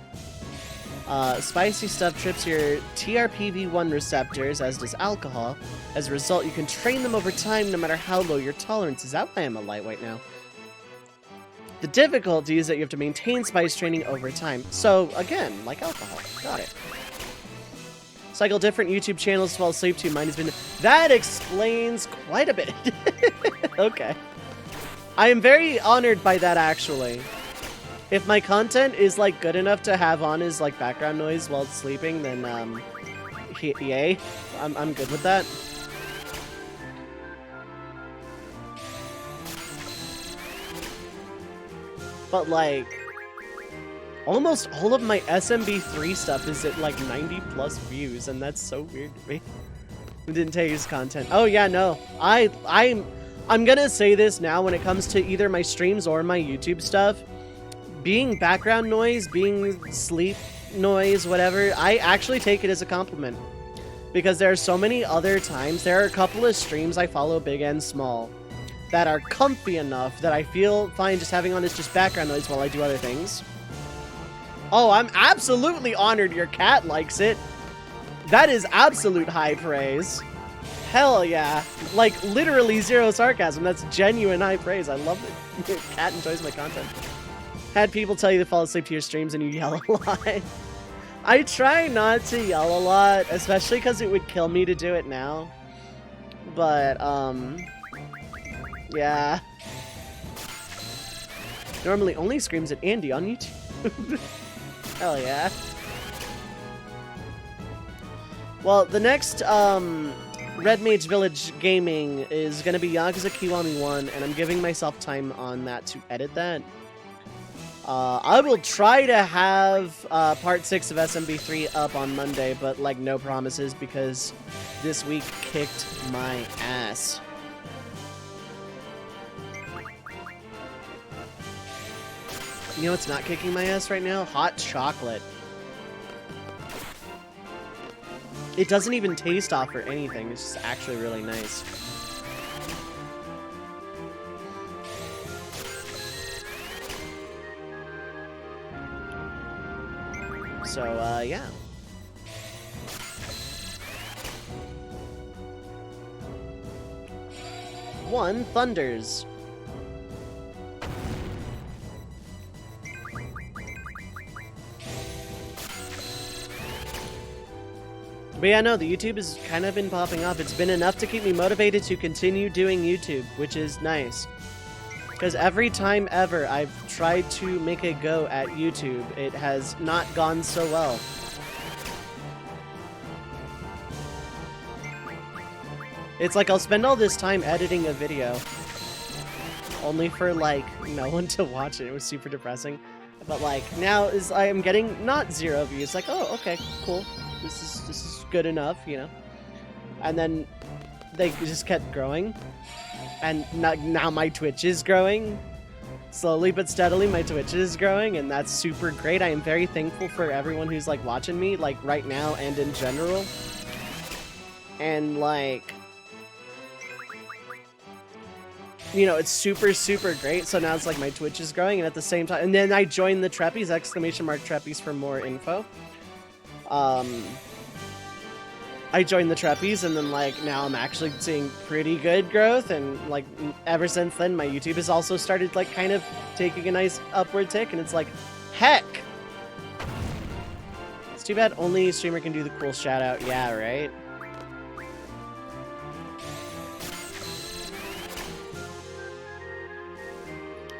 Spicy stuff trips your TRPV1 receptors, as does alcohol. As a result, you can train them over time no matter how low your tolerance is. That's why I'm a lightweight now. The difficulty is that you have to maintain spice training over time. So, again, like alcohol. Got it. Cycle different YouTube channels to fall asleep to. Mine has been... That explains quite a bit. Okay. I am very honored by that, actually. If my content is, like, good enough to have on as, like, background noise while sleeping, then, yay. I'm good with that. But, like, almost all of my SMB3 stuff is at, like, 90+ views, and that's so weird to me. I didn't take his content. Oh, yeah, no. I'm gonna say this now when it comes to either my streams or my YouTube stuff. Being background noise, being sleep noise, whatever, I actually take it as a compliment. Because there are so many other times, there are a couple of streams I follow, big and small, that are comfy enough that I feel fine just having on as just background noise while I do other things. Oh, I'm absolutely honored your cat likes it. That is absolute high praise. Hell yeah. Like, literally zero sarcasm. That's genuine high praise. I love it. Your cat enjoys my content. Had people tell you to fall asleep to your streams and you yell a lot. I try not to yell a lot, especially because it would kill me to do it now. But, yeah. Normally only screams at Andy on YouTube. Hell yeah. Well, the next, Red Mage Village Gaming is going to be Yakuza Kiwami 1, and I'm giving myself time on that to edit that. I will try to have part 6 of SMB3 up on Monday, but like no promises because this week kicked my ass. You know what's not kicking my ass right now? Hot chocolate. It doesn't even taste off or anything. It's just actually really nice. So, yeah. One thunders. But yeah, no, the YouTube has kind of been popping up. It's been enough to keep me motivated to continue doing YouTube, which is nice. Because every time ever I've tried to make a go at YouTube, it has not gone so well. It's like I'll spend all this time editing a video, only for like no one to watch it. It was super depressing. But like now is I am getting not 0 views. Like, oh, okay, cool. This is good enough, you know. And then they just kept growing. And now my Twitch is growing. Slowly but steadily, my Twitch is growing, and that's super great. I am very thankful for everyone who's, like, watching me, like, right now and in general. And, like, you know, it's super, super great. So now it's, like, my Twitch is growing, and at the same time... And then I joined the Treppies, !Treppies for more info. I joined the Treppies, and then, like, now I'm actually seeing pretty good growth, and, like, ever since then, my YouTube has also started, like, kind of taking a nice upward tick, and it's like, heck! It's too bad only a streamer can do the cool shout-out, yeah, right?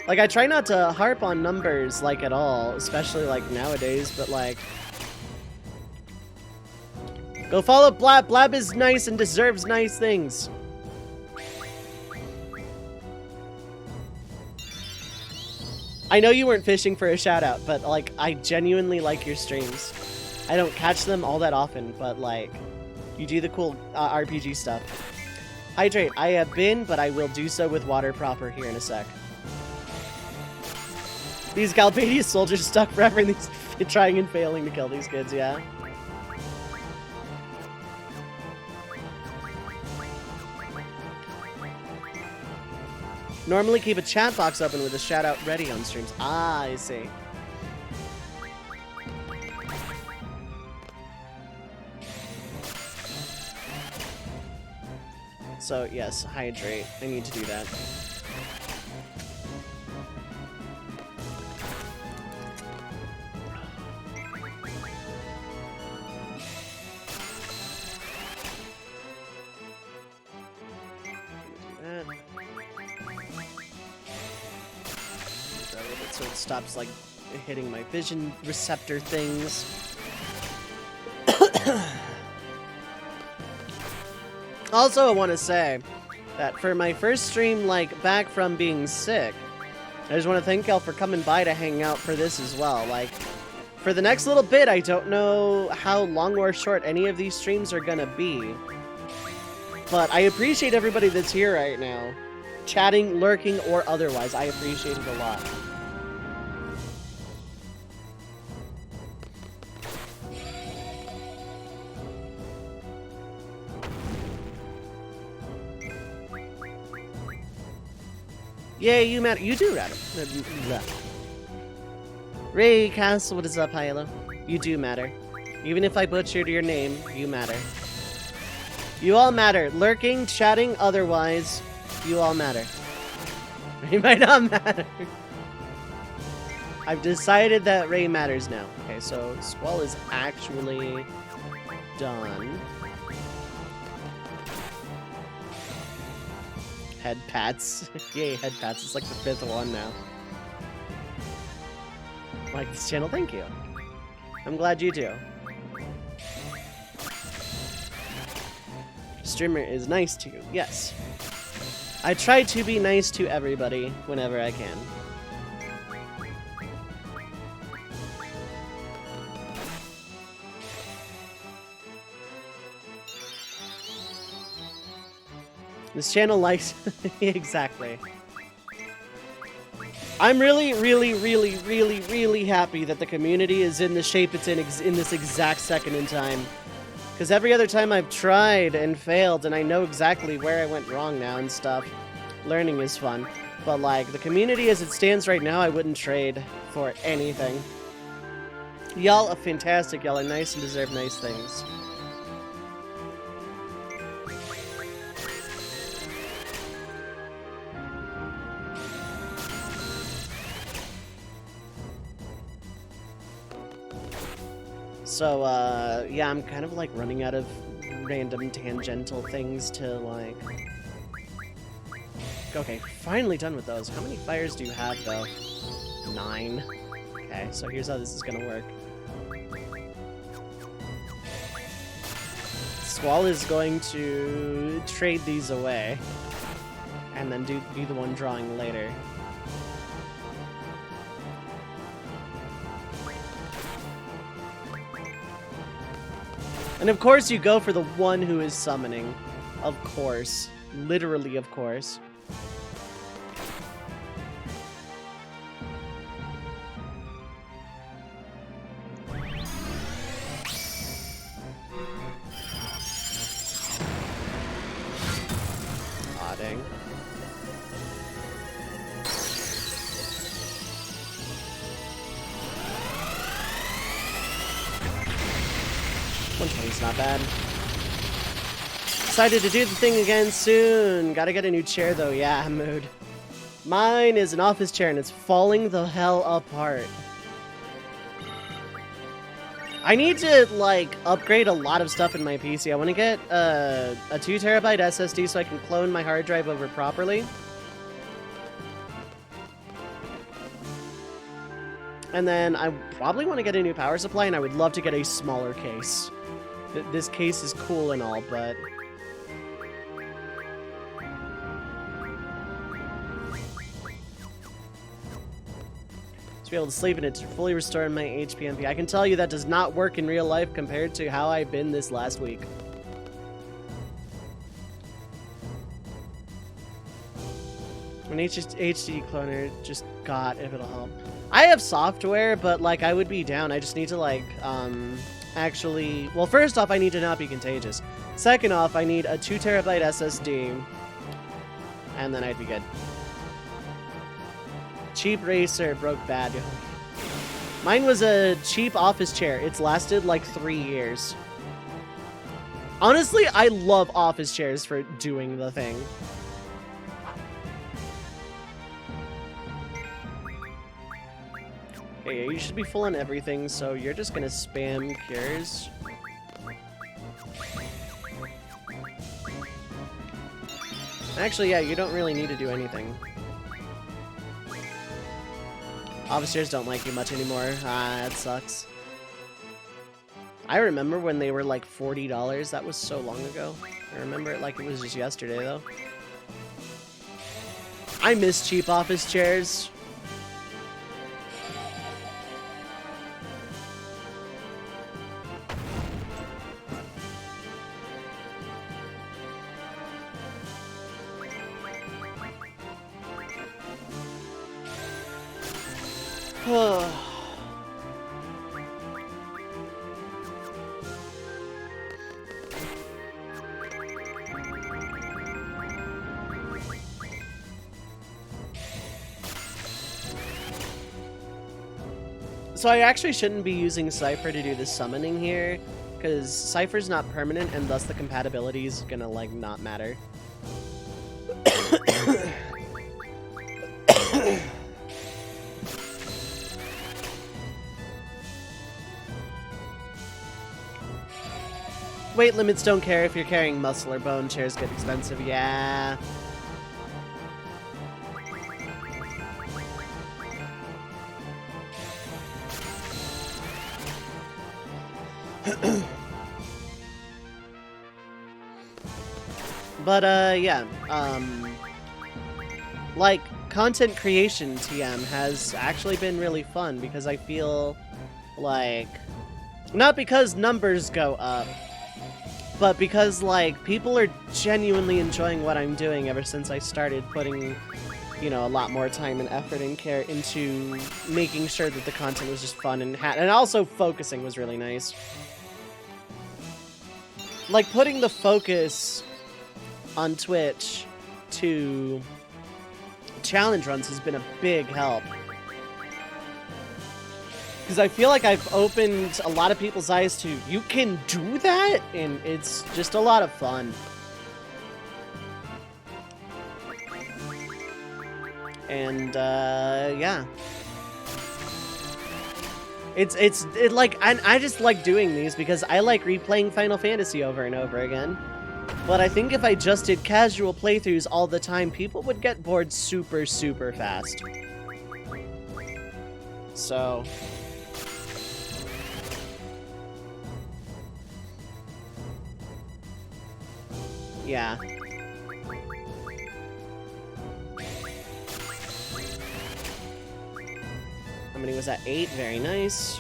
Like, I try not to harp on numbers, like, at all, especially, like, nowadays, but, like... Go follow Blab. Blab is nice and deserves nice things. I know you weren't fishing for a shout out, but like I genuinely like your streams. I don't catch them all that often, but like you do the cool RPG stuff. Hydrate. I have been, but I will do so with water proper here in a sec. These Galbadia soldiers stuck forever in these trying and failing to kill these kids, yeah. Normally keep a chat box open with a shout out ready on streams. Ah, I see. So, yes, hydrate. I need to do that. So it stops, like, hitting my vision receptor things. Also, I want to say that for my first stream, like, back from being sick, I just want to thank y'all for coming by to hang out for this as well. Like, for the next little bit, I don't know how long or short any of these streams are gonna be. But I appreciate everybody that's here right now. Chatting, lurking, or otherwise. I appreciate it a lot. Yeah, you matter. You do matter. Ray Castle, what is up, Hylo? You do matter. Even if I butchered your name, you matter. You all matter. Lurking, chatting, otherwise, you all matter. Ray might not matter. I've decided that Ray matters now. Okay, so Squall is actually done. Head pats. Yay, head pats. It's like the 5th one now. Like this channel, thank you. I'm glad you do. Streamer is nice to you, yes. I try to be nice to everybody whenever I can. This channel likes... Exactly. I'm really happy that the community is in the shape it's in this exact second in time. Because every other time I've tried and failed, and I know exactly where I went wrong now and stuff. Learning is fun. But, like, the community as it stands right now, I wouldn't trade for anything. Y'all are fantastic. Y'all are nice and deserve nice things. So, yeah, I'm kind of, like, running out of random tangential things to, like... Okay, finally done with those. How many fires do you have, though? 9. Okay, so here's how this is gonna work. Squall is going to trade these away. And then be the one drawing later. And of course you go for the one who is summoning. Of course. Literally, of course. Odding. $120's not bad. Excited to do the thing again soon. Gotta get a new chair though, yeah, mood. Mine is an office chair and it's falling the hell apart. I need to, like, upgrade a lot of stuff in my PC. I want to get a 2TB SSD so I can clone my hard drive over properly. And then I probably want to get a new power supply, and I would love to get a smaller case. This case is cool and all, but... to be able to sleep and it fully restore my HP MP. I can tell you that does not work in real life compared to how I've been this last week. An HD cloner just got if it'll help. I have software, but like I would be down. I just need to like actually, well, first off, I need to not be contagious. Second off, I need a 2TB SSD, and then I'd be good. Cheap racer broke bad. Mine was a cheap office chair. It's lasted like 3 years. Honestly, I love office chairs for doing the thing. Okay, you should be full on everything, so you're just gonna spam cures. Actually, yeah, you don't really need to do anything. Officers don't like you much anymore. Ah, that sucks. I remember when they were like $40. That was so long ago. I remember it like it was just yesterday, though. I miss cheap office chairs. So I actually shouldn't be using Cypher to do the summoning here, because Cypher's not permanent, and thus the compatibility is gonna, like, not matter. Weight limits don't care if you're carrying muscle or bone. Chairs get expensive, yeah. But, yeah, like, content creation TM has actually been really fun, because I feel like, not because numbers go up, but because, like, people are genuinely enjoying what I'm doing ever since I started putting, you know, a lot more time and effort and care into making sure that the content was just fun, and also focusing was really nice. Like, putting the focus on Twitch to challenge runs has been a big help. Because I feel like I've opened a lot of people's eyes to, you can do that? And it's just a lot of fun. And, yeah. I just like doing these because I like replaying Final Fantasy over and over again. But I think if I just did casual playthroughs all the time, people would get bored super, super fast. So... yeah. How many was that? 8? Very nice.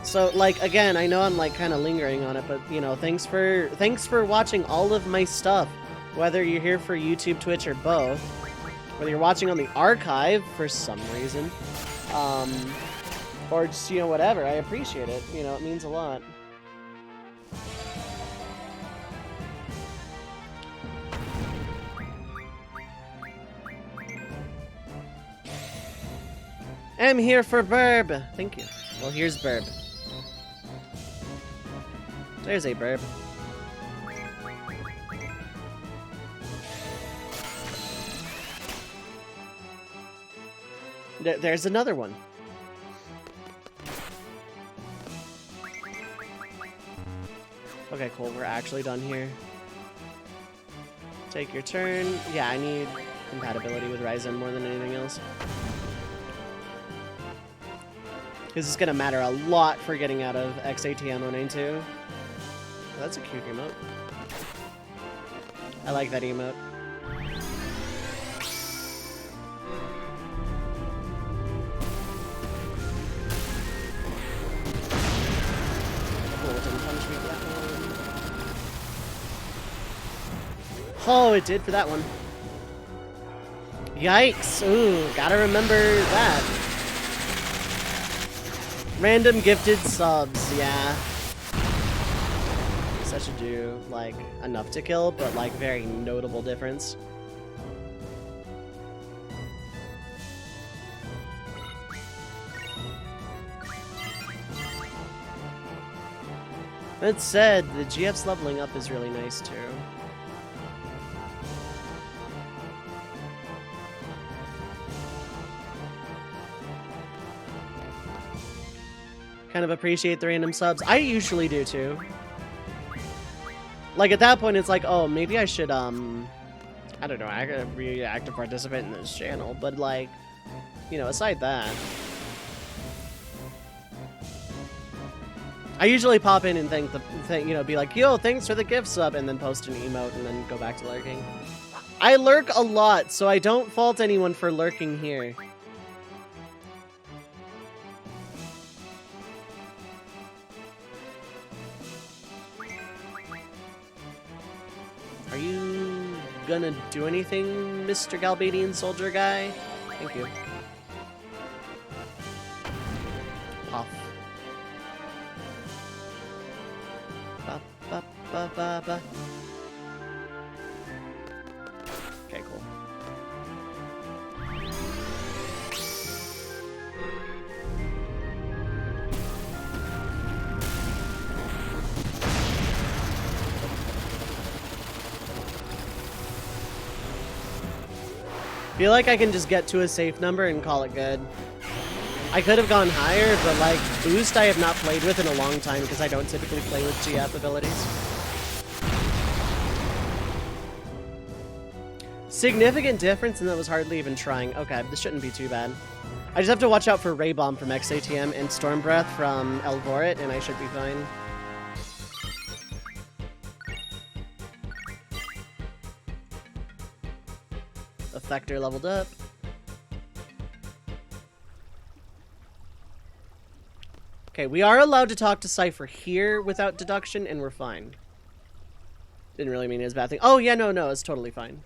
So, like, again, I know I'm, like, kind of lingering on it, but, you know, thanks for watching all of my stuff. Whether you're here for YouTube, Twitch, or both. Whether you're watching on the archive for some reason. Or just, you know, whatever. I appreciate it. You know, it means a lot. I'm here for Burb. Thank you. Well, here's Burb. There's a Burb. There's another one. Okay, cool. We're actually done here. Take your turn. Yeah, I need compatibility with Ryzen more than anything else. This is going to matter a lot for getting out of XATM 092. Oh, that's a cute emote. I like that emote. Cool, it didn't punish me for that one. Oh, it did for that one. Yikes. Ooh, gotta remember that. Random gifted subs, yeah. That should do, like, enough to kill, but, like, very notable difference. That said, the GF's leveling up is really nice too. Kind of appreciate the random subs. I usually do too. Like at that point it's like, oh, maybe I should I don't know, I gotta be an active participant in this channel, but like, you know, aside that, I usually pop in and you know, be like, yo, thanks for the gift sub, and then post an emote and then go back to lurking. I lurk a lot, so I don't fault anyone for lurking here. Are you gonna do anything, Mr. Galbadian Soldier Guy? Thank you. Puff. Ba, ba, ba, ba, ba. Okay, cool. Feel like I can just get to a safe number and call it good. I could have gone higher, but like, boost I have not played with in a long time because I don't typically play with GF abilities. Significant difference, and that was hardly even trying. Okay, this shouldn't be too bad. I just have to watch out for Ray Bomb from XATM and Storm Breath from Elvorit, and I should be fine. Effector leveled up. Okay, we are allowed to talk to Cypher here without deduction, and we're fine. Didn't really mean it was a bad thing. Oh, yeah, no, it's totally fine.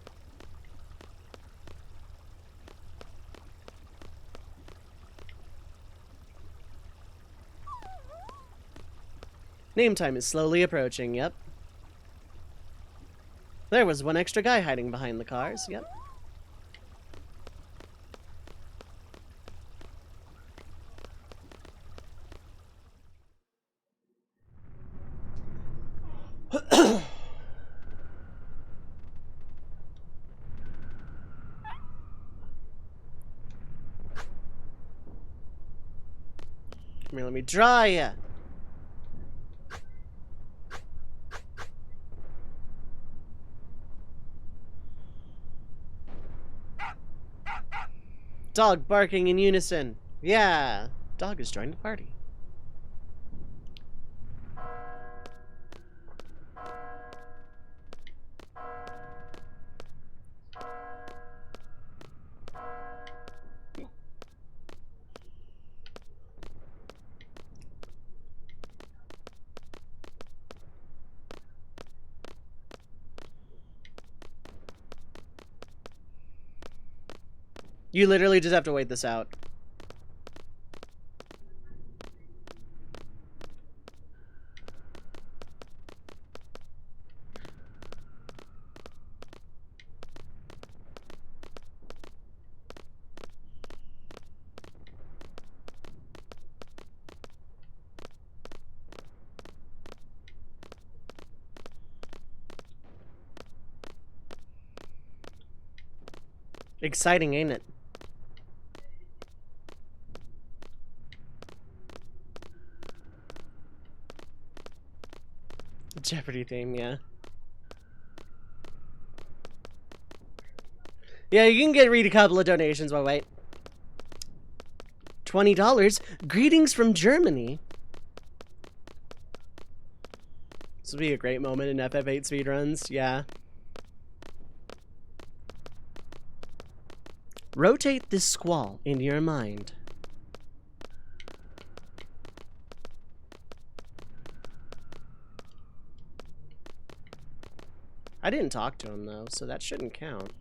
Name time is slowly approaching, yep. There was one extra guy hiding behind the cars, yep. Come here, let me draw ya. Dog barking in unison. Yeah, dog has joined the party. You literally just have to wait this out. Exciting, ain't it? Jeopardy theme, yeah. Yeah, you can read a couple of donations while wait. $20. Greetings from Germany. This will be a great moment in FF8 speedruns, yeah. Rotate this squall in your mind. I didn't talk to him though, so that shouldn't count.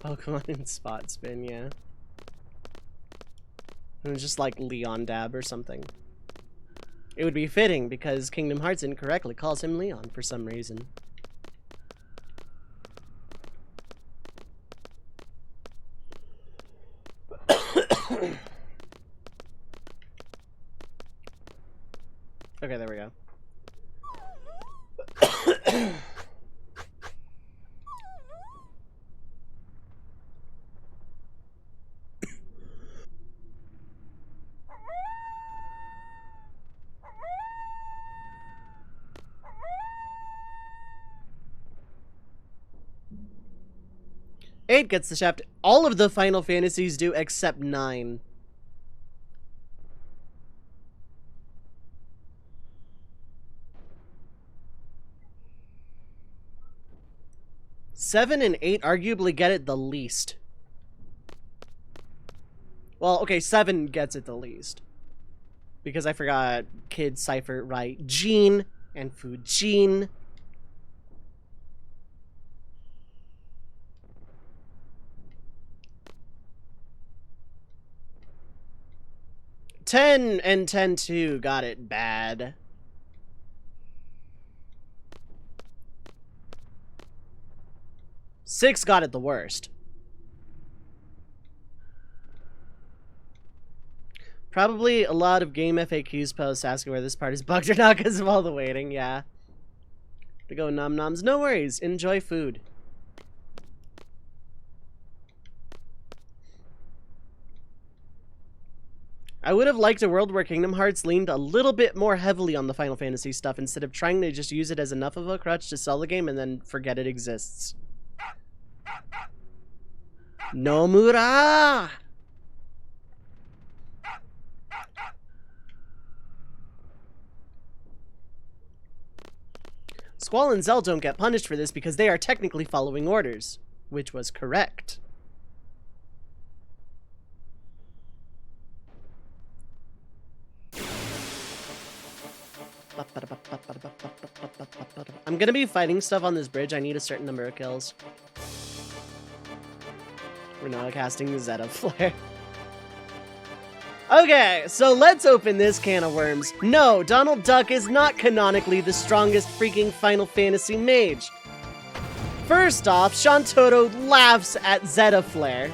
Pokemon in spot spin, yeah. It was just like Leon Dab or something. It would be fitting because Kingdom Hearts incorrectly calls him Leon for some reason. Okay, there we go. Eight gets the shaft. All of the Final Fantasies do except 9. Seven and 8 arguably get it the least. Well, okay, 7 gets it the least. Because I forgot Kid, Cypher, right, Jean, and Fujin. Ten and 10-2 got it bad. Six got it the worst. Probably a lot of game FAQs posts asking where this part is bugged or not because of all the waiting, yeah. To go nom noms. No worries, enjoy food. I would have liked a world where Kingdom Hearts leaned a little bit more heavily on the Final Fantasy stuff instead of trying to just use it as enough of a crutch to sell the game and then forget it exists. Nomura! Squall and Zell don't get punished for this because they are technically following orders, which was correct. I'm gonna be fighting stuff on this bridge. I need a certain number of kills. We're not casting the Zeta Flare. Okay, so let's open this can of worms. No, Donald Duck is not canonically the strongest freaking Final Fantasy mage. First off, Shantotto laughs at Zeta Flare.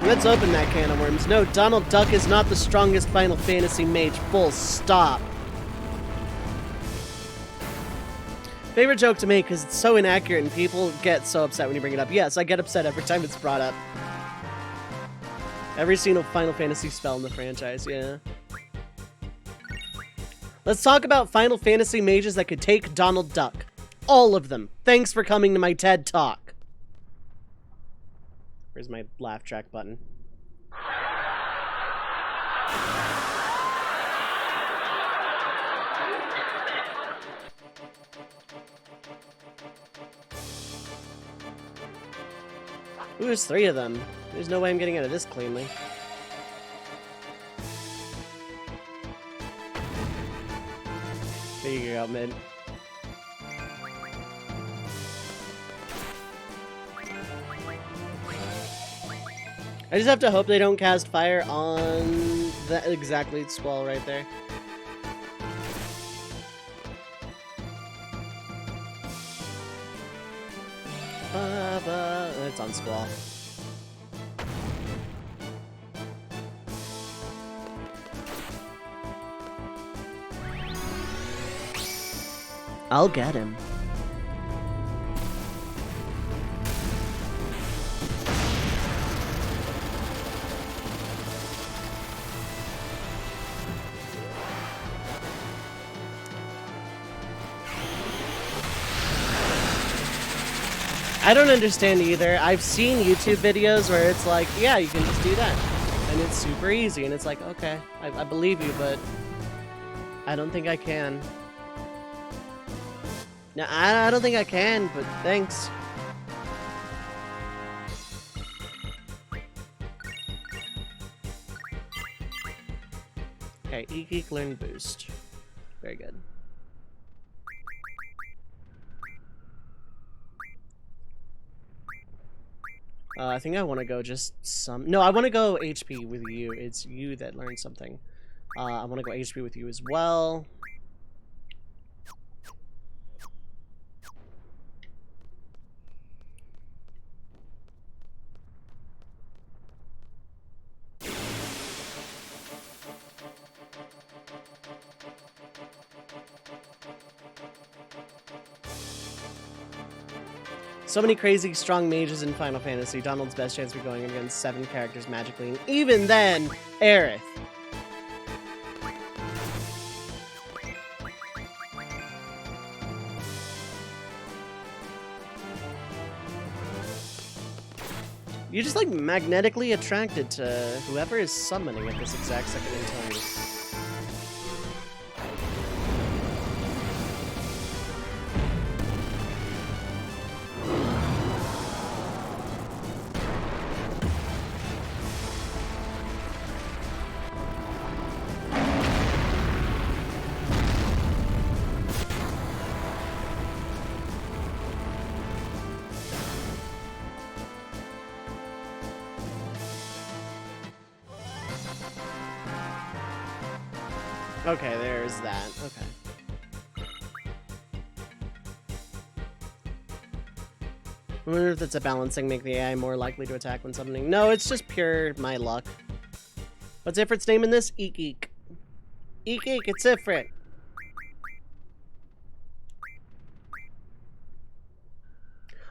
Let's open that can of worms. No, Donald Duck is not the strongest Final Fantasy mage. Full stop. Favorite joke to make because it's so inaccurate and people get so upset when you bring it up. Yes, I get upset every time it's brought up. Every single Final Fantasy spell in the franchise, yeah. Let's talk about Final Fantasy mages that could take Donald Duck. All of them. Thanks for coming to my TED Talk. Where's my laugh track button? Ooh, there's 3 of them. There's no way I'm getting out of this cleanly. There you go, mid. I just have to hope they don't cast fire on that exactly Squall right there. It's on Squall. I'll get him. I don't understand either. I've seen YouTube videos where it's like, yeah, you can just do that. And it's super easy. And it's like, okay, I believe you, but I don't think I can. No, I don't think I can, but thanks. Okay, E-Geek Learn Boost. Very good. I think I want to go just some... No, I want to go HP with you. It's you that learned something. I want to go HP with you as well. So many crazy strong mages in Final Fantasy. Donald's best chance of going against 7 characters magically. And even then, Aerith. You're just like magnetically attracted to whoever is summoning at this exact second in time. Okay, there's that. Okay. I wonder if that's a balancing, make the AI more likely to attack when summoning. No, it's just pure my luck. What's Ifrit's name in this? Eek Eek. Eek Eek, it's Ifrit.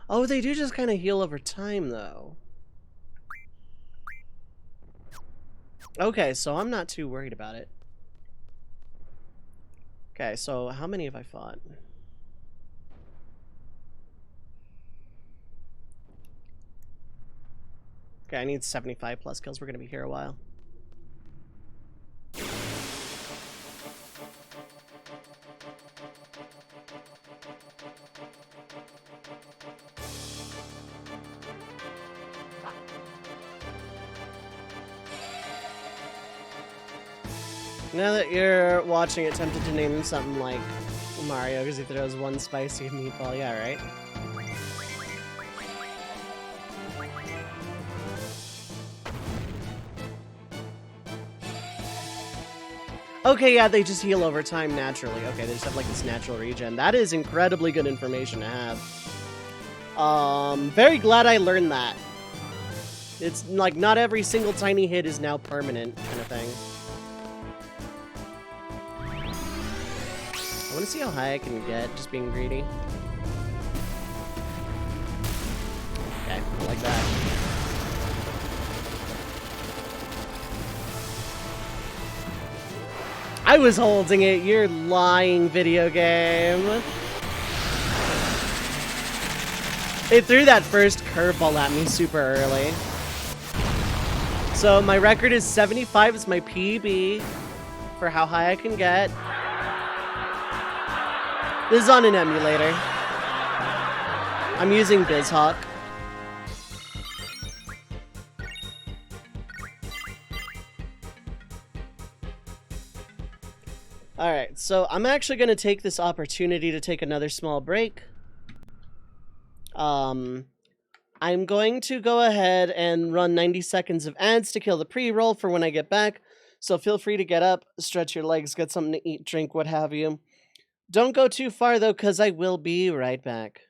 Oh, they do just kind of heal over time, though. Okay, so I'm not too worried about it. Okay, so how many have I fought? Okay, I need 75 plus kills. We're gonna be here a while. Now that you're watching it, tempted to name him something like Mario because he throws one spicy meatball. Yeah, right? Okay, yeah, they just heal over time naturally. Okay, they just have like this natural regen. That is incredibly good information to have. Very glad I learned that. It's like not every single tiny hit is now permanent kind of thing. I want to see how high I can get, just being greedy. Okay, I like that. I was holding it, you're lying, video game. It threw that first curveball at me super early. So my record is 75 is my PB for how high I can get. This is on an emulator. I'm using BizHawk. Alright, so I'm actually going to take this opportunity to take another small break. I'm going to go ahead and run 90 seconds of ads to kill the pre-roll for when I get back. So feel free to get up, stretch your legs, get something to eat, drink, what have you. Don't go too far, though, because I will be right back.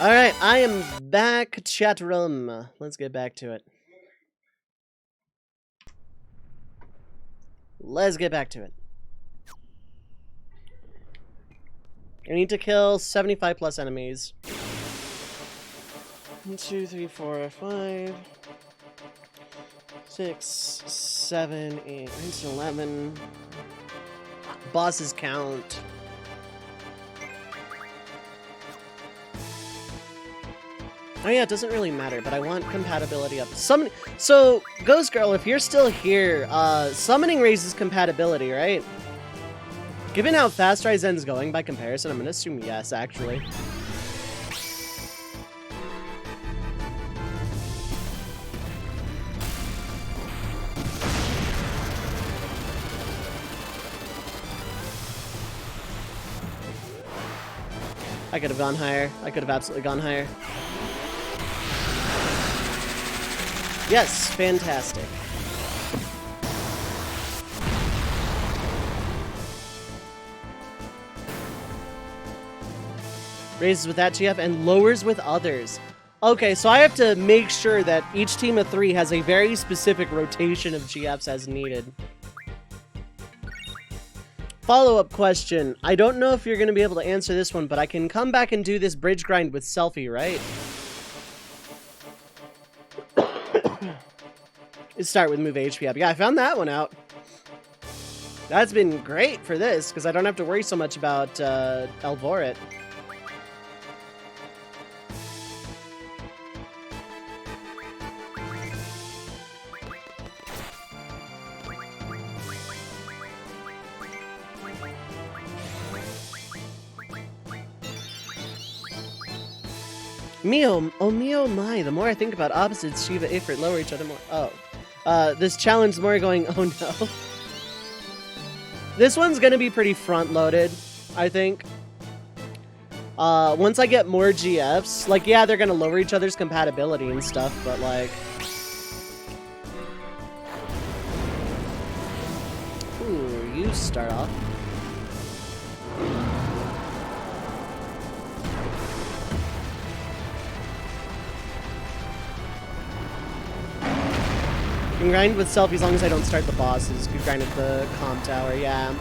Alright, I am back, chat room. Let's get back to it. Let's get back to it. I need to kill 75 plus enemies. 1, 2, 3, 4, 5, 6, 7, 8, 9, 11. Bosses count. Oh yeah, it doesn't really matter, but I want compatibility up. So, Ghost Girl, if you're still here, summoning raises compatibility, right? Given how fast Ryzen's going by comparison, I'm gonna assume yes, actually. I could have gone higher. I could have absolutely gone higher. Yes, fantastic. Raises with that GF and lowers with others. Okay, so I have to make sure that each team of 3 has a very specific rotation of GFs as needed. Follow-up question. I don't know if you're going to be able to answer this one, but I can come back and do this bridge grind with Selfie, right? Start with move HP up. Yeah, I found that one out. That's been great for this, because I don't have to worry so much about Elvorit. Mio, oh Mio my, the more I think about opposites, Shiva, Ifrit, lower each other more. Oh. This challenge, the more going, oh no. This one's gonna be pretty front-loaded, I think. Once I get more GFs, like, yeah, they're gonna lower each other's compatibility and stuff, but like... Ooh, you start off. You can grind with Selfie as long as I don't start the bosses. You can grind at the comp tower, yeah.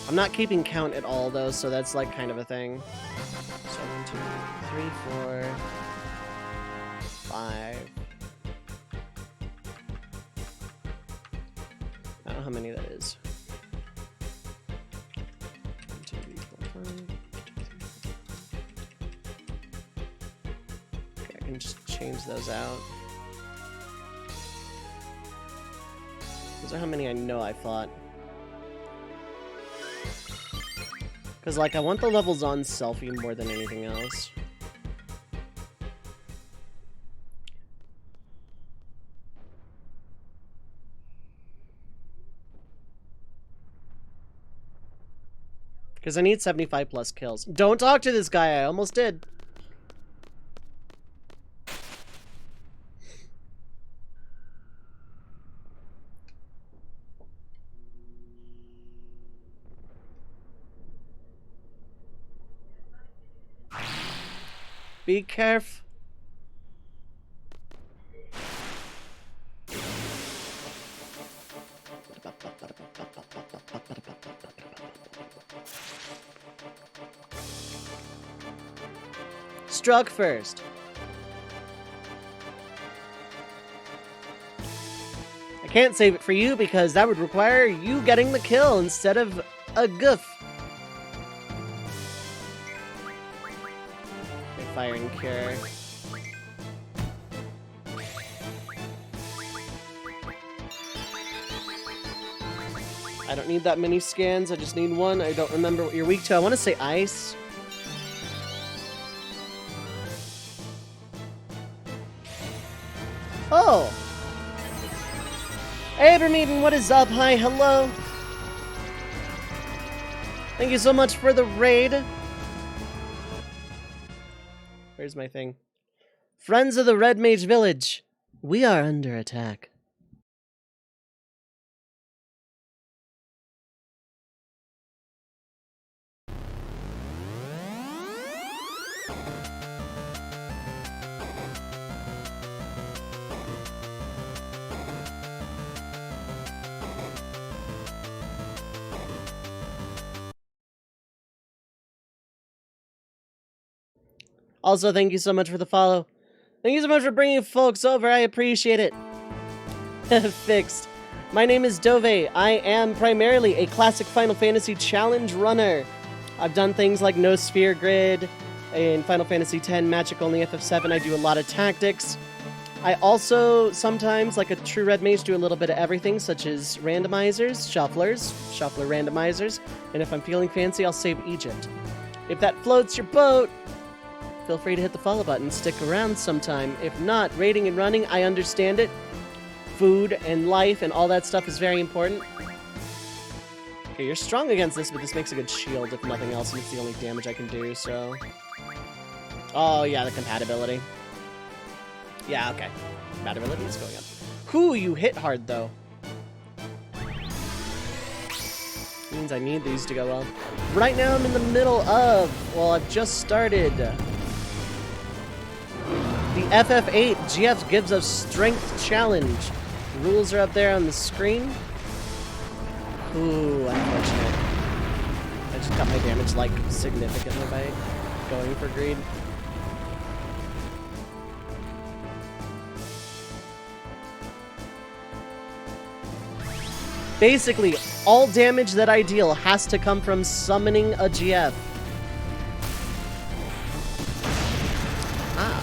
I'm not keeping count at all, though, so that's, like, kind of a thing. So 1, 2, 3, 4, 5. I don't know how many that is. 1, 2, 3, 4, 5. Okay, I can just change those out. Those are how many I know I fought. Because, like, I want the levels on Selfie more than anything else. Because I need 75 plus kills. Don't talk to this guy, I almost did. Be careful. Struck first. I can't save it for you because that would require you getting the kill instead of a goof. Fire and Cure. I don't need that many scans, I just need one. I don't remember what you're weak to. I want to say Ice. Oh! Abermeaden, what is up? Hi, hello! Thank you so much for the raid. Where's my thing? Friends of the Red Mage Village, we are under attack. Also, thank you so much for the follow. Thank you so much for bringing folks over. I appreciate it. Fixed. My name is Dove. I am primarily a classic Final Fantasy challenge runner. I've done things like No Sphere Grid in Final Fantasy X, Magic Only FF7. I do a lot of tactics. I also sometimes, like a true red mage, do a little bit of everything, such as randomizers, shuffler randomizers, and if I'm feeling fancy, I'll save Egypt. If that floats your boat, feel free to hit the follow button. Stick around sometime. If not, raiding and running, I understand it. Food and life and all that stuff is very important. Okay, you're strong against this, but this makes a good shield, if nothing else, and it's the only damage I can do, so... Oh, yeah, the compatibility. Yeah, okay. Compatibility is going up. Whew, you hit hard, though. Means I need these to go well. Right now, I'm in the middle of... Well, I've just started... The FF8 GF gives us Strength Challenge. The rules are up there on the screen. Ooh, unfortunate. I just got my damage, like, significantly by going for greed. Basically, all damage that I deal has to come from summoning a GF. Ah.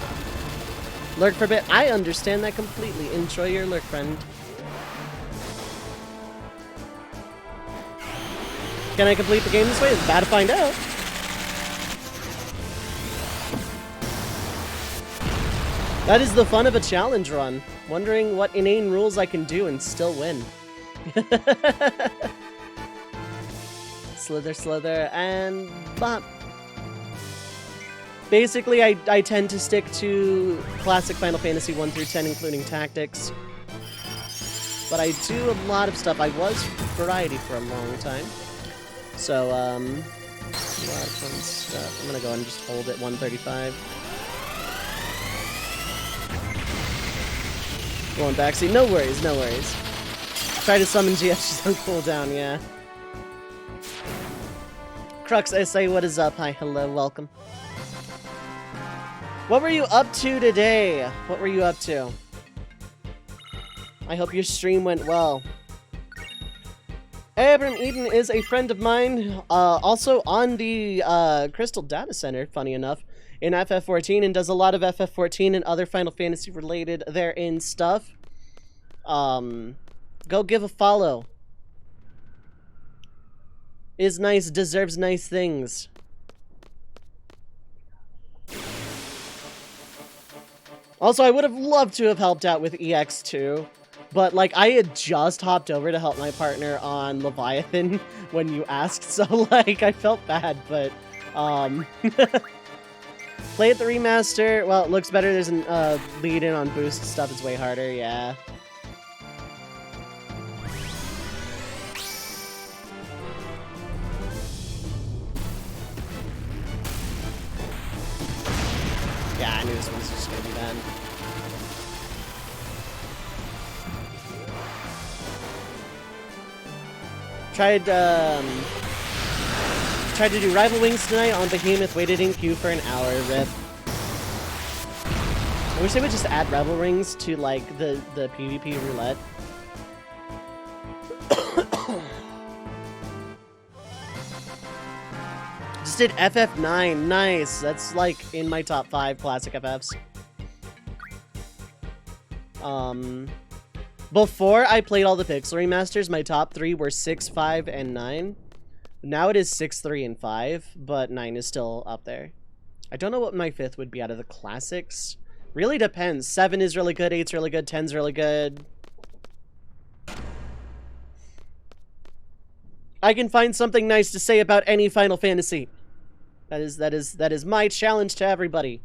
Lurk for a bit. I understand that completely. Enjoy your lurk, friend. Can I complete the game this way? It's bad to find out. That is the fun of a challenge run. Wondering what inane rules I can do and still win. Slither, slither, and bop. Basically, I tend to stick to classic Final Fantasy 1 through 10, including tactics. But I do a lot of stuff. I was variety for a long time. So, a lot of fun stuff. I'm gonna go ahead and just hold it 135. Going backseat. No worries, no worries. Try to summon GF, she's on cooldown, yeah. Crux SA, what is up? Hi, hello, welcome. What were you up to today? What were you up to? I hope your stream went well. Abram Eden is a friend of mine, also on the Crystal Data Center, funny enough, in FF14, and does a lot of FF14 and other Final Fantasy related therein stuff. Go give a follow. Is nice, deserves nice things. Also, I would have loved to have helped out with EX2, but like I had just hopped over to help my partner on Leviathan when you asked, so like I felt bad, but play it the remaster. Well, it looks better. There's a lead in on boost stuff. It's way harder, yeah. Yeah, I knew this one was just gonna be bad. Tried to do Rival Wings tonight on Behemoth, waited in queue for an hour, rip. I wish they would just add Rival Rings to, like, the PvP roulette. Just did FF9, nice. That's, like, in my top 5 classic FFs. Before I played all the Pixel remasters, my top 3 were 6, 5, and 9. Now it is 6, 3, and 5, but 9 is still up there. I don't know what my 5th would be out of the classics. Really depends. 7 is really good, 8's really good, 10's really good. I can find something nice to say about any Final Fantasy. That is my challenge to everybody.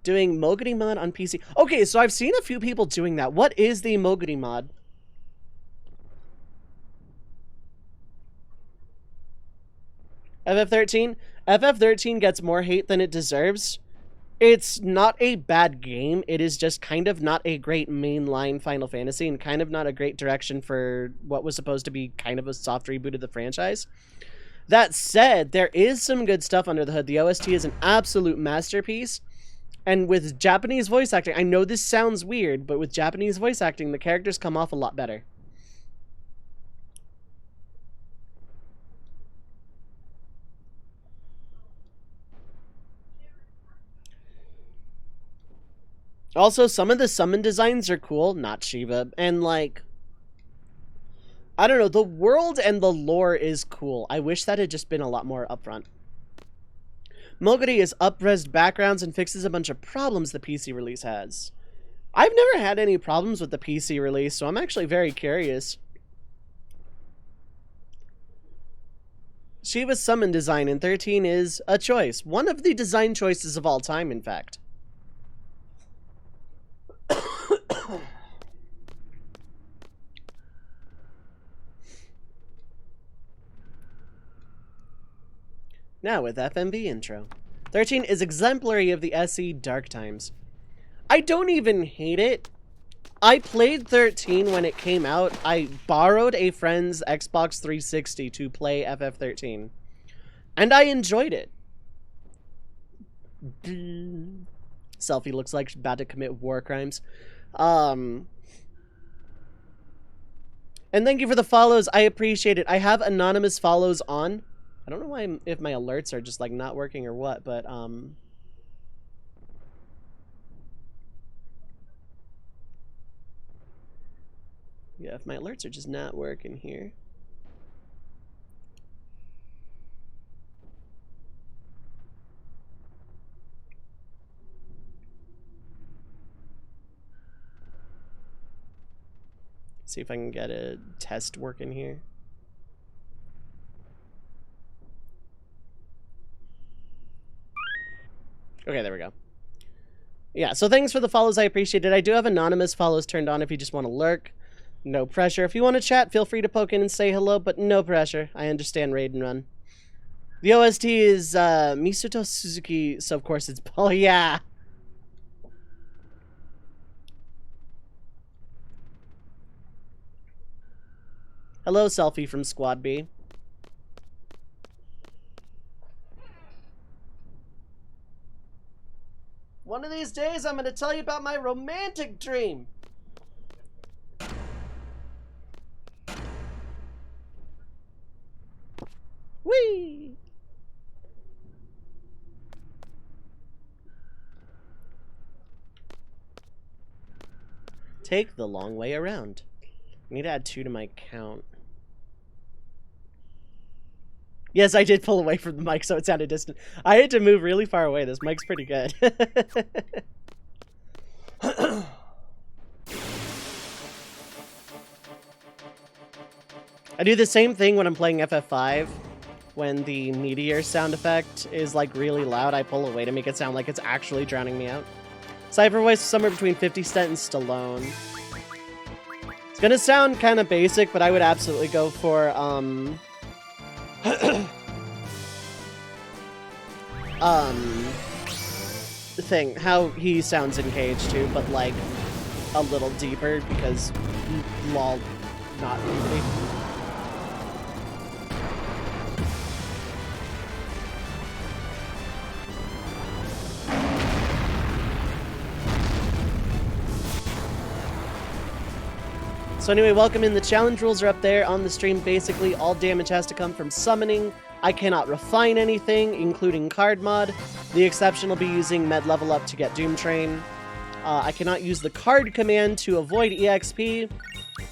Doing Moguri mod on PC. Okay, so I've seen a few people doing that. What is the Moguri mod? FF13? FF13 gets more hate than it deserves. It's not a bad game. It is just kind of not a great mainline Final Fantasy and kind of not a great direction for what was supposed to be kind of a soft reboot of the franchise. That said, there is some good stuff under the hood. The OST is an absolute masterpiece. And with Japanese voice acting, I know this sounds weird, but with Japanese voice acting, the characters come off a lot better. Also, some of the summon designs are cool. Not Shiva. And, like, I don't know. The world and the lore is cool. I wish that had just been a lot more upfront. Moguri is up-resed backgrounds and fixes a bunch of problems the PC release has. I've never had any problems with the PC release, so I'm actually very curious. Shiva's summon design in 13 is a choice. One of the design choices of all time, in fact. Now with FMV intro. 13 is exemplary of the SE dark times. I don't even hate it. I played 13 when it came out. I borrowed a friend's Xbox 360 to play FF13. And I enjoyed it. Selfie looks like she's about to commit war crimes. And thank you for the follows. I appreciate it. I have anonymous follows on. I don't know why if my alerts are just like not working or what, but yeah, if my alerts are just not working here. See if I can get a test working here. Okay, there we go. Yeah, so thanks for the follows. I appreciate it. I do have anonymous follows turned on if you just want to lurk. No pressure. If you want to chat, feel free to poke in and say hello, but no pressure. I understand raid and run. The OST is Misuto Suzuki, so of course it's... Oh, yeah! Hello, Selfie from Squad B. One of these days, I'm going to tell you about my romantic dream. Whee! Take the long way around. I need to add 2 to my count. Yes, I did pull away from the mic, so it sounded distant. I had to move really far away. This mic's pretty good. I do the same thing when I'm playing FF5. When the meteor sound effect is like really loud, I pull away to make it sound like it's actually drowning me out. Cypher voice somewhere between 50 Cent and Stallone. It's gonna sound kind of basic, but I would absolutely go for the thing, how he sounds in Cage too, but like a little deeper because lol, not really. So anyway, welcome in. The challenge rules are up there on the stream. Basically, all damage has to come from summoning. I cannot refine anything, including card mod. The exception will be using med level up to get Doomtrain. I cannot use the card command to avoid EXP.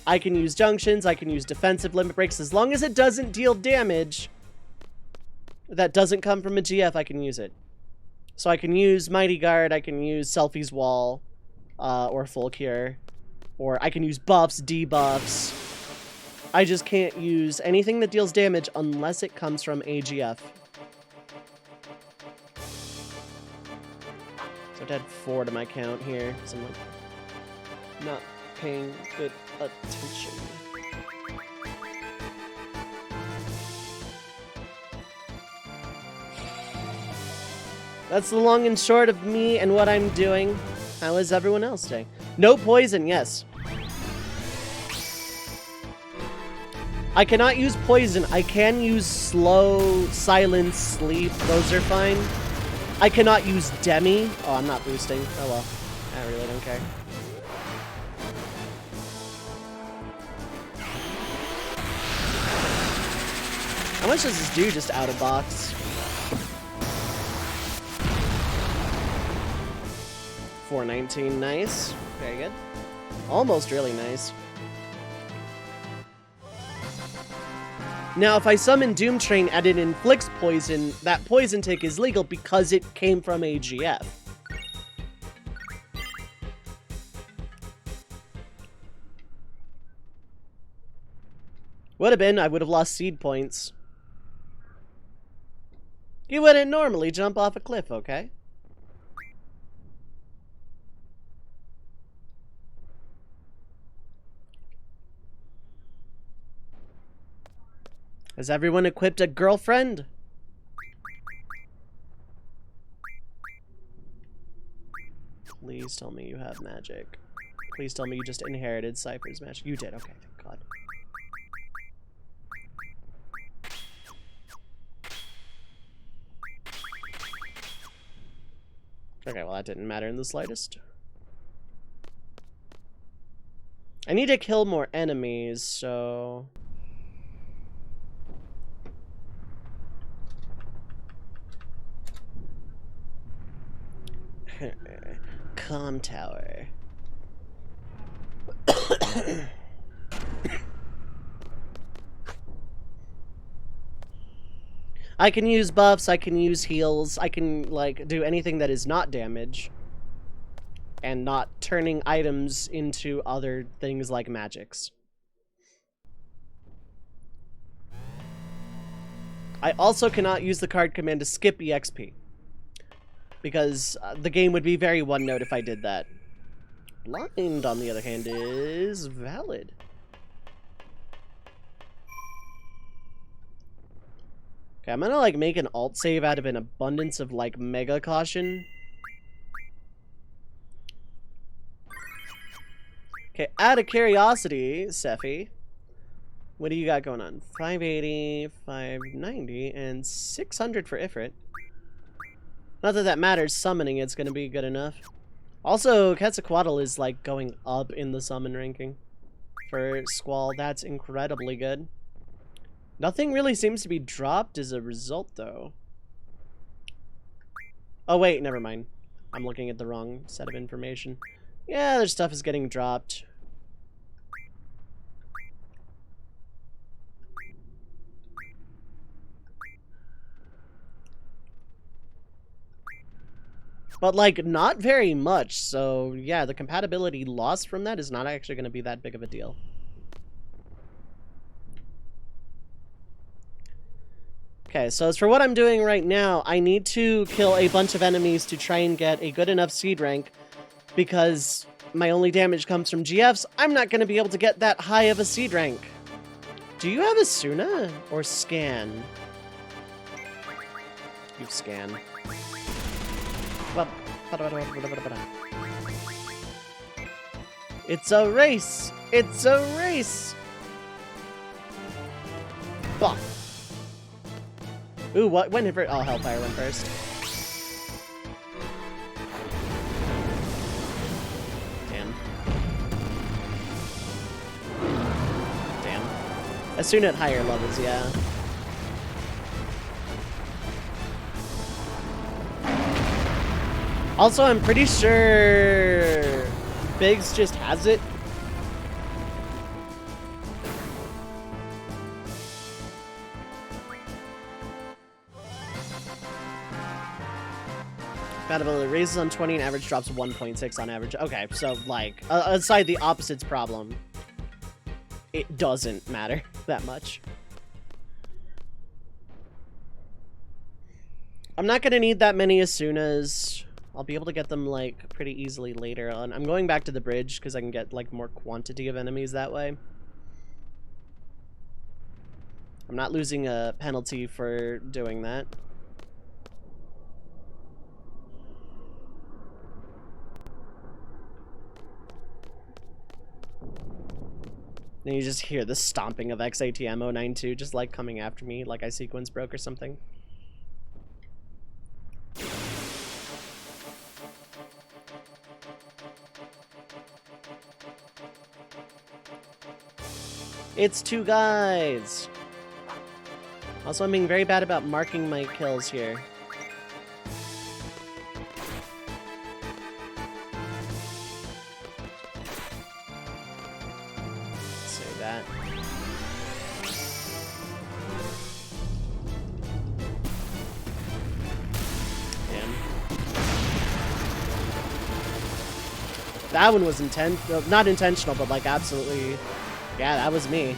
I can use junctions. I can use defensive limit breaks. As long as it doesn't deal damage that doesn't come from a GF, I can use it. So I can use Mighty Guard. I can use Selfie's Wall or Full Cure. Or I can use buffs, debuffs. I just can't use anything that deals damage unless it comes from AGF. So I've had 4 to my count here, so I'm like not paying good attention. That's the long and short of me and what I'm doing. How is everyone else doing? No poison, yes. I cannot use poison. I can use slow, silence, sleep. Those are fine. I cannot use demi. Oh, I'm not boosting. Oh well. I really don't care. How much does this do just out of box? 419, nice. Very good. Almost really nice. Now, if I summon Doomtrain and it inflicts poison, that poison tick is legal because it came from AGF. Would have been, I would have lost seed points. You wouldn't normally jump off a cliff, okay? Has everyone equipped a girlfriend? Please tell me you have magic. Please tell me you just inherited Cypher's magic. You did, okay, thank God. Okay, well that didn't matter in the slightest. I need to kill more enemies, so... Calm tower. I can use buffs, I can use heals, I can, like, do anything that is not damage. And not turning items into other things like magics. I also cannot use the card command to skip EXP. Because the game would be very one note if I did that. Blind, on the other hand, is valid. Okay, I'm gonna, like, make an alt save out of an abundance of, like, mega caution. Okay, out of curiosity, Sephi, what do you got going on? 580, 590, and 600 for Ifrit. Not that that matters, summoning it's gonna be good enough. Also, Quetzalcoatl is, like, going up in the summon ranking. For Squall, that's incredibly good. Nothing really seems to be dropped as a result, though. Oh, wait, never mind. I'm looking at the wrong set of information. Yeah, their stuff is getting dropped. But, like, not very much, so yeah, the compatibility loss from that is not actually going to be that big of a deal. Okay, so as for what I'm doing right now, I need to kill a bunch of enemies to try and get a good enough seed rank, because my only damage comes from GFs. I'm not going to be able to get that high of a seed rank. Do you have a Suna or Scan? You Scan. It's a race! It's a race! Bah. Ooh, what went first? Oh, Hellfire went first. Damn. Damn. As soon at higher levels, yeah. Also, I'm pretty sure Biggs just has it. Compatibility raises on 20 and average drops 1.6 on average. Okay, so, like, aside the opposites problem, it doesn't matter that much. I'm not gonna need that many as soon as... I'll be able to get them, like, pretty easily later on. I'm going back to the bridge because I can get, like, more quantity of enemies that way. I'm not losing a penalty for doing that. And you just hear the stomping of XATM 092 just like coming after me like I sequence broke or something. It's two guys! Also, I'm being very bad about marking my kills here. Say that. Damn. That one was not intentional, but like absolutely, yeah, that was me.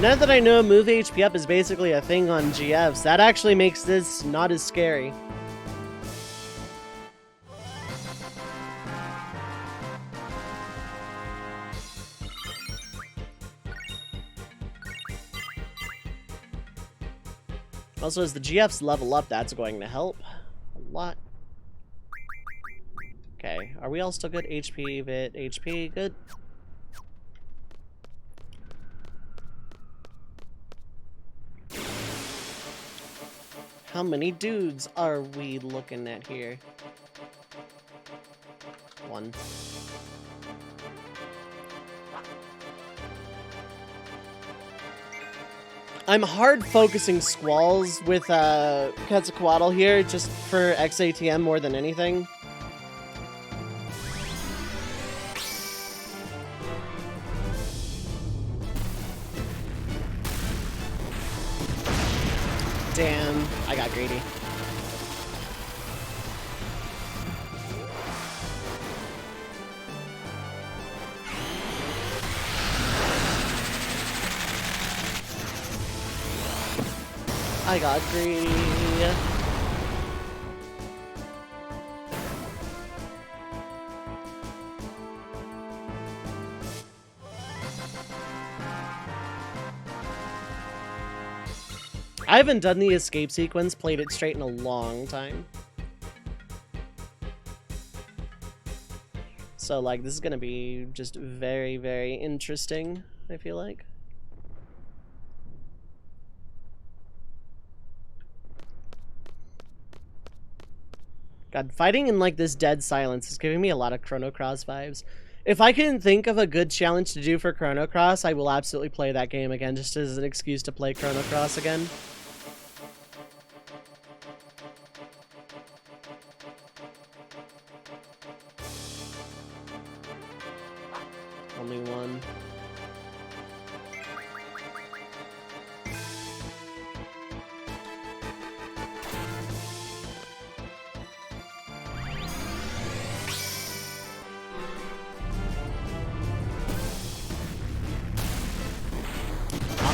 Now that I know move HP up is basically a thing on GFs, that actually makes this not as scary. Also, as the GFs level up, that's going to help a lot. Okay, are we all still good? HP, VIII, HP, good. How many dudes are we looking at here? One. I'm hard focusing squalls with Quetzalcoatl here just for XATM more than anything. Damn, I got greedy. I got greedy. I haven't done the escape sequence, played it straight in a long time. So, like, this is gonna be just very, very interesting, I feel like. God, fighting in, like, this dead silence is giving me a lot of Chrono Cross vibes. If I can think of a good challenge to do for Chrono Cross, I will absolutely play that game again, just as an excuse to play Chrono Cross again. Only one.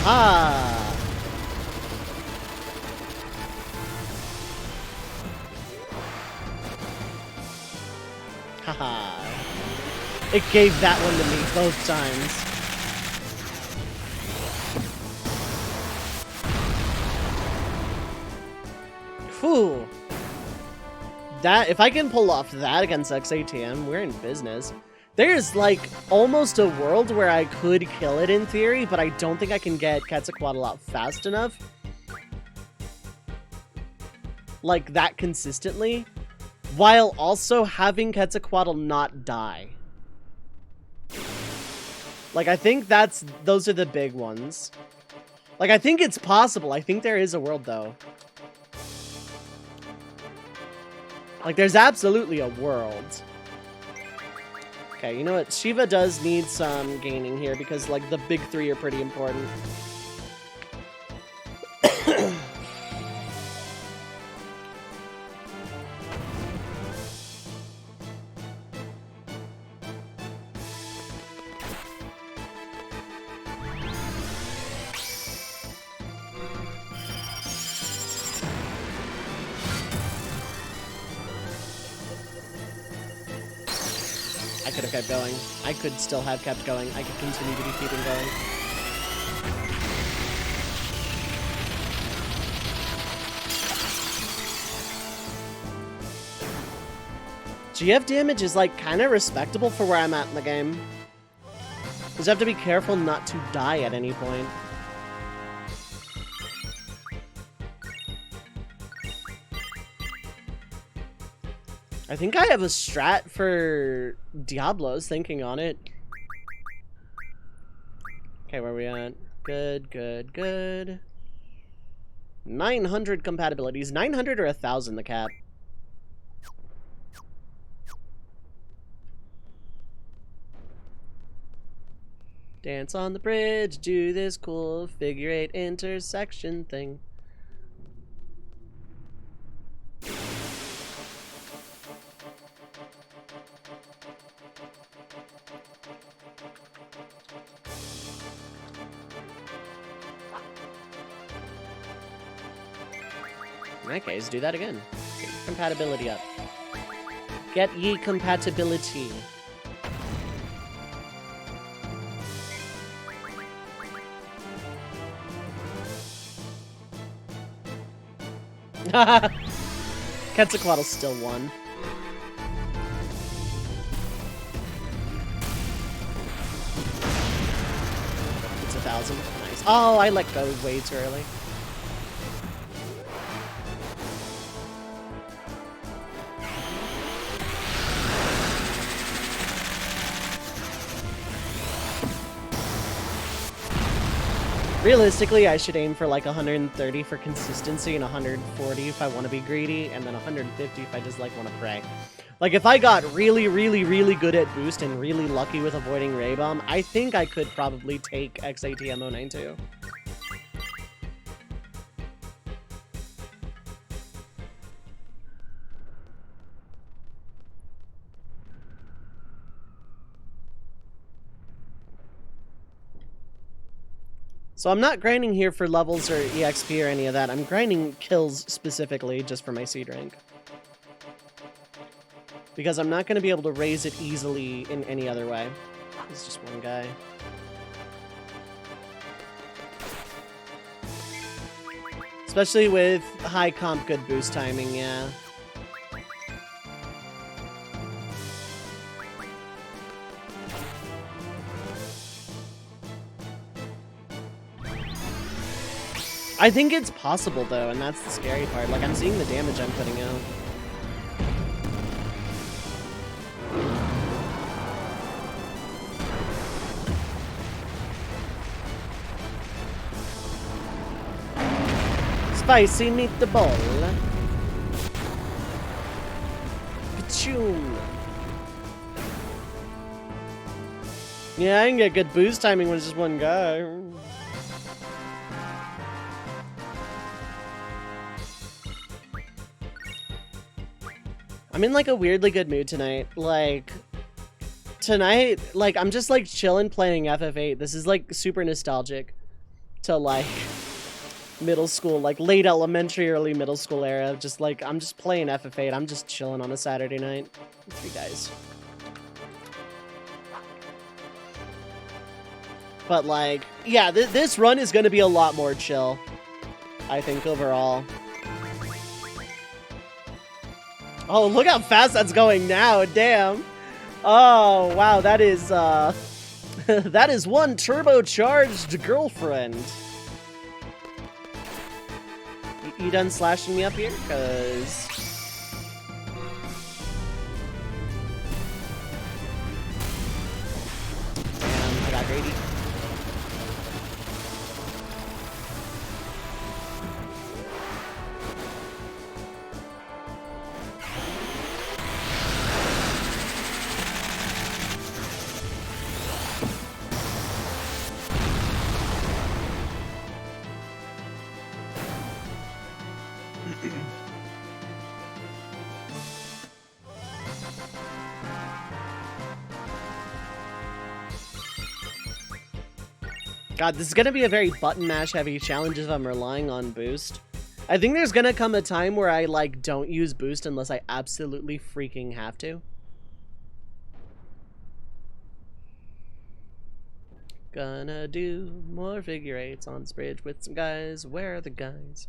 Aha! Haha. It gave that one to me both times. Whew. That, if I can pull off that against XATM, we're in business. There's, like, almost a world where I could kill it in theory, but I don't think I can get Quetzalcoatl out fast enough. Like, that consistently. While also having Quetzalcoatl not die. Like, I think those are the big ones. Like, I think it's possible. I think there is a world, though. Like, there's absolutely a world. Okay, you know what? Shiva does need some gaining here because, like, the big three are pretty important. I could have kept going. I could still have kept going. I could continue to be keeping going. GF damage is like kind of respectable for where I'm at in the game. Just have to be careful not to die at any point. I think I have a strat for Diablos, thinking on it. Okay, where are we at? Good, good, good. 900 compatibilities. 900 or 1,000 the cap? Dance on the bridge, do this cool figure 8 intersection thing. In that case, do that again. Get your compatibility up. Get ye compatibility. Quetzalcoatl's still won. It's 1,000. Nice. Oh, I let go way too early. Realistically, I should aim for like 130 for consistency and 140 if I want to be greedy, and then 150 if I just like want to pray. Like if I got really, really, really good at boost and really lucky with avoiding Ray Bomb, I think I could probably take XATM092. So I'm not grinding here for levels or EXP or any of that. I'm grinding kills specifically just for my seed rank. Because I'm not going to be able to raise it easily in any other way. It's just one guy. Especially with high comp, good boost timing, yeah. I think it's possible, though, and that's the scary part. Like, I'm seeing the damage I'm putting out. Spicy meatball. Pachoom. Yeah, I can get good boost timing when it's just one guy. I'm in like a weirdly good mood tonight. Like, tonight, like, I'm just like chilling playing FF8. This is like super nostalgic to like middle school, like late elementary, early middle school era. Just like, I'm just playing FF8. I'm just chilling on a Saturday night with you guys. But like, yeah, this run is going to be a lot more chill, I think, overall. Oh, look how fast that's going now, damn. Oh, wow, that is, that is one turbocharged girlfriend. You done slashing me up here? Cause... damn, I got greedy. God, this is gonna be a very button mash heavy challenge if I'm relying on boost. I think there's gonna come a time where I like don't use boost unless I absolutely freaking have to. Gonna do more figure eights on this bridge with some guys. Where are the guys?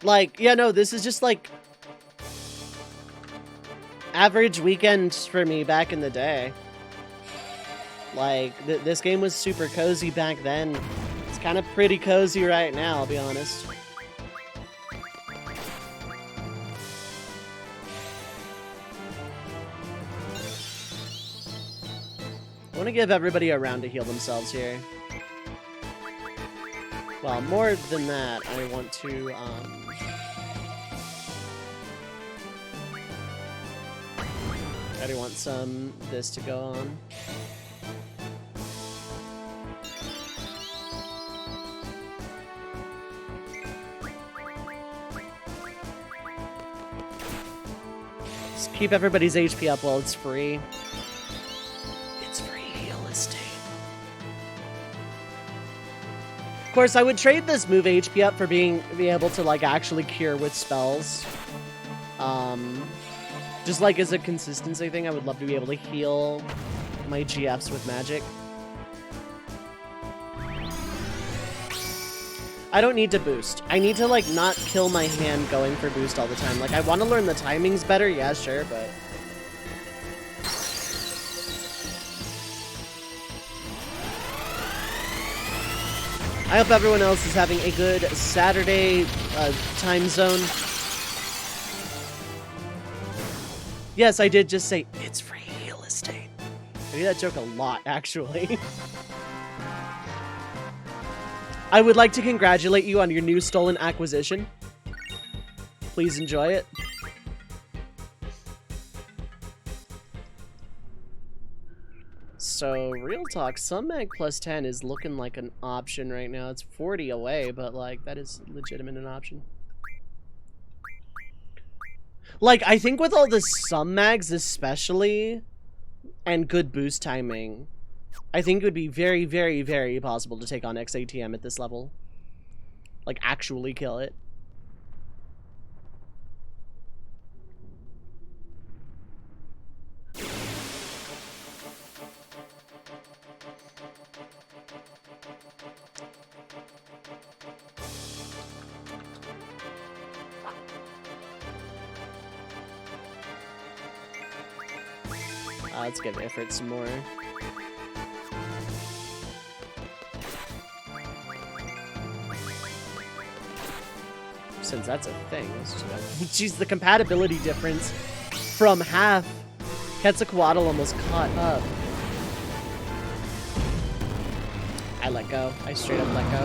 Like, yeah, no, this is just like average weekend for me back in the day. Like, this game was super cozy back then. It's kind of pretty cozy right now, I'll be honest. I want to give everybody a round to heal themselves here. Well, more than that, I want to, I do want some this to go on. Just keep everybody's HP up while it's free. It's free heal estate. Of course, I would trade this move HP up for being able to like actually cure with spells. Just like as a consistency thing, I would love to be able to heal my GFs with magic. I don't need to boost. I need to like not kill my hand going for boost all the time. Like I want to learn the timings better, yeah, sure, but I hope everyone else is having a good Saturday time zone. Yes, I did just say, it's free heal estate. I do that joke a lot, actually. I would like to congratulate you on your new stolen acquisition. Please enjoy it. So, real talk, some mag plus 10 is looking like an option right now. It's 40 away, but like, that is legitimate an option. Like, I think with all the sum mags especially, and good boost timing, I think it would be very, very, very possible to take on XATM at this level. Like, actually kill it. Let's give effort some more. Since that's a thing, let's just go. Jeez, the compatibility difference from half. Quetzalcoatl almost caught up. I let go. I straight up let go.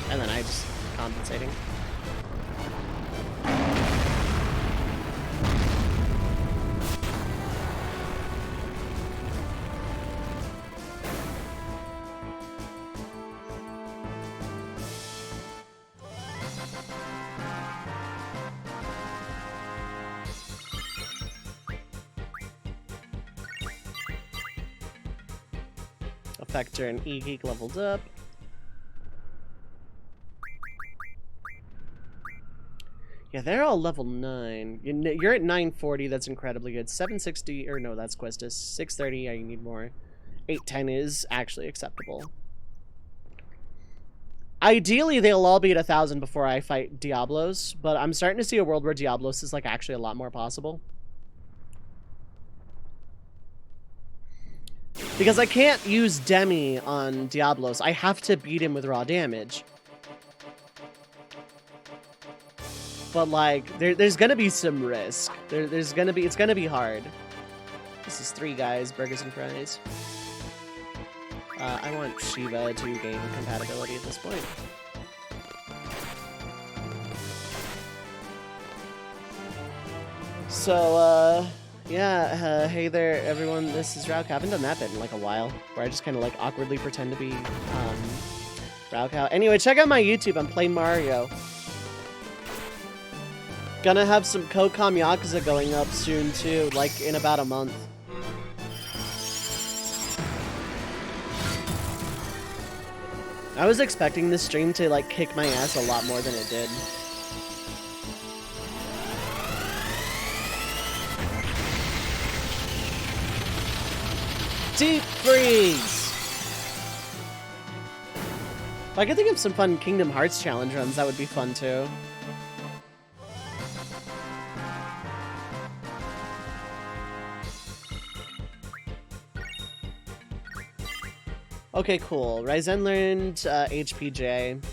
And then I just compensating. Effector and E-Geek leveled up. Yeah, they're all level 9. You're at 940, that's incredibly good. 760, or no, that's Questus. 630, yeah, you need more. 810 is actually acceptable. Ideally, they'll all be at 1,000 before I fight Diablos, but I'm starting to see a world where Diablos is like actually a lot more possible. Because I can't use Demi on Diablos. I have to beat him with raw damage. But like, there's gonna be some risk. It's gonna be hard. This is 3 guys, burgers and fries. I want Shiva to gain compatibility at this point. So, yeah, hey there, everyone. This is Rauk. I haven't done that bit in like a while, where I just kind of like awkwardly pretend to be Rauk. Anyway, check out my YouTube. I'm playing Mario. Gonna have some Kokam Yakuza going up soon too, like in about a month. I was expecting this stream to like kick my ass a lot more than it did. Deep freeze! I could think of some fun Kingdom Hearts challenge runs. That would be fun too. Okay, cool. Ryzen learned HPJ.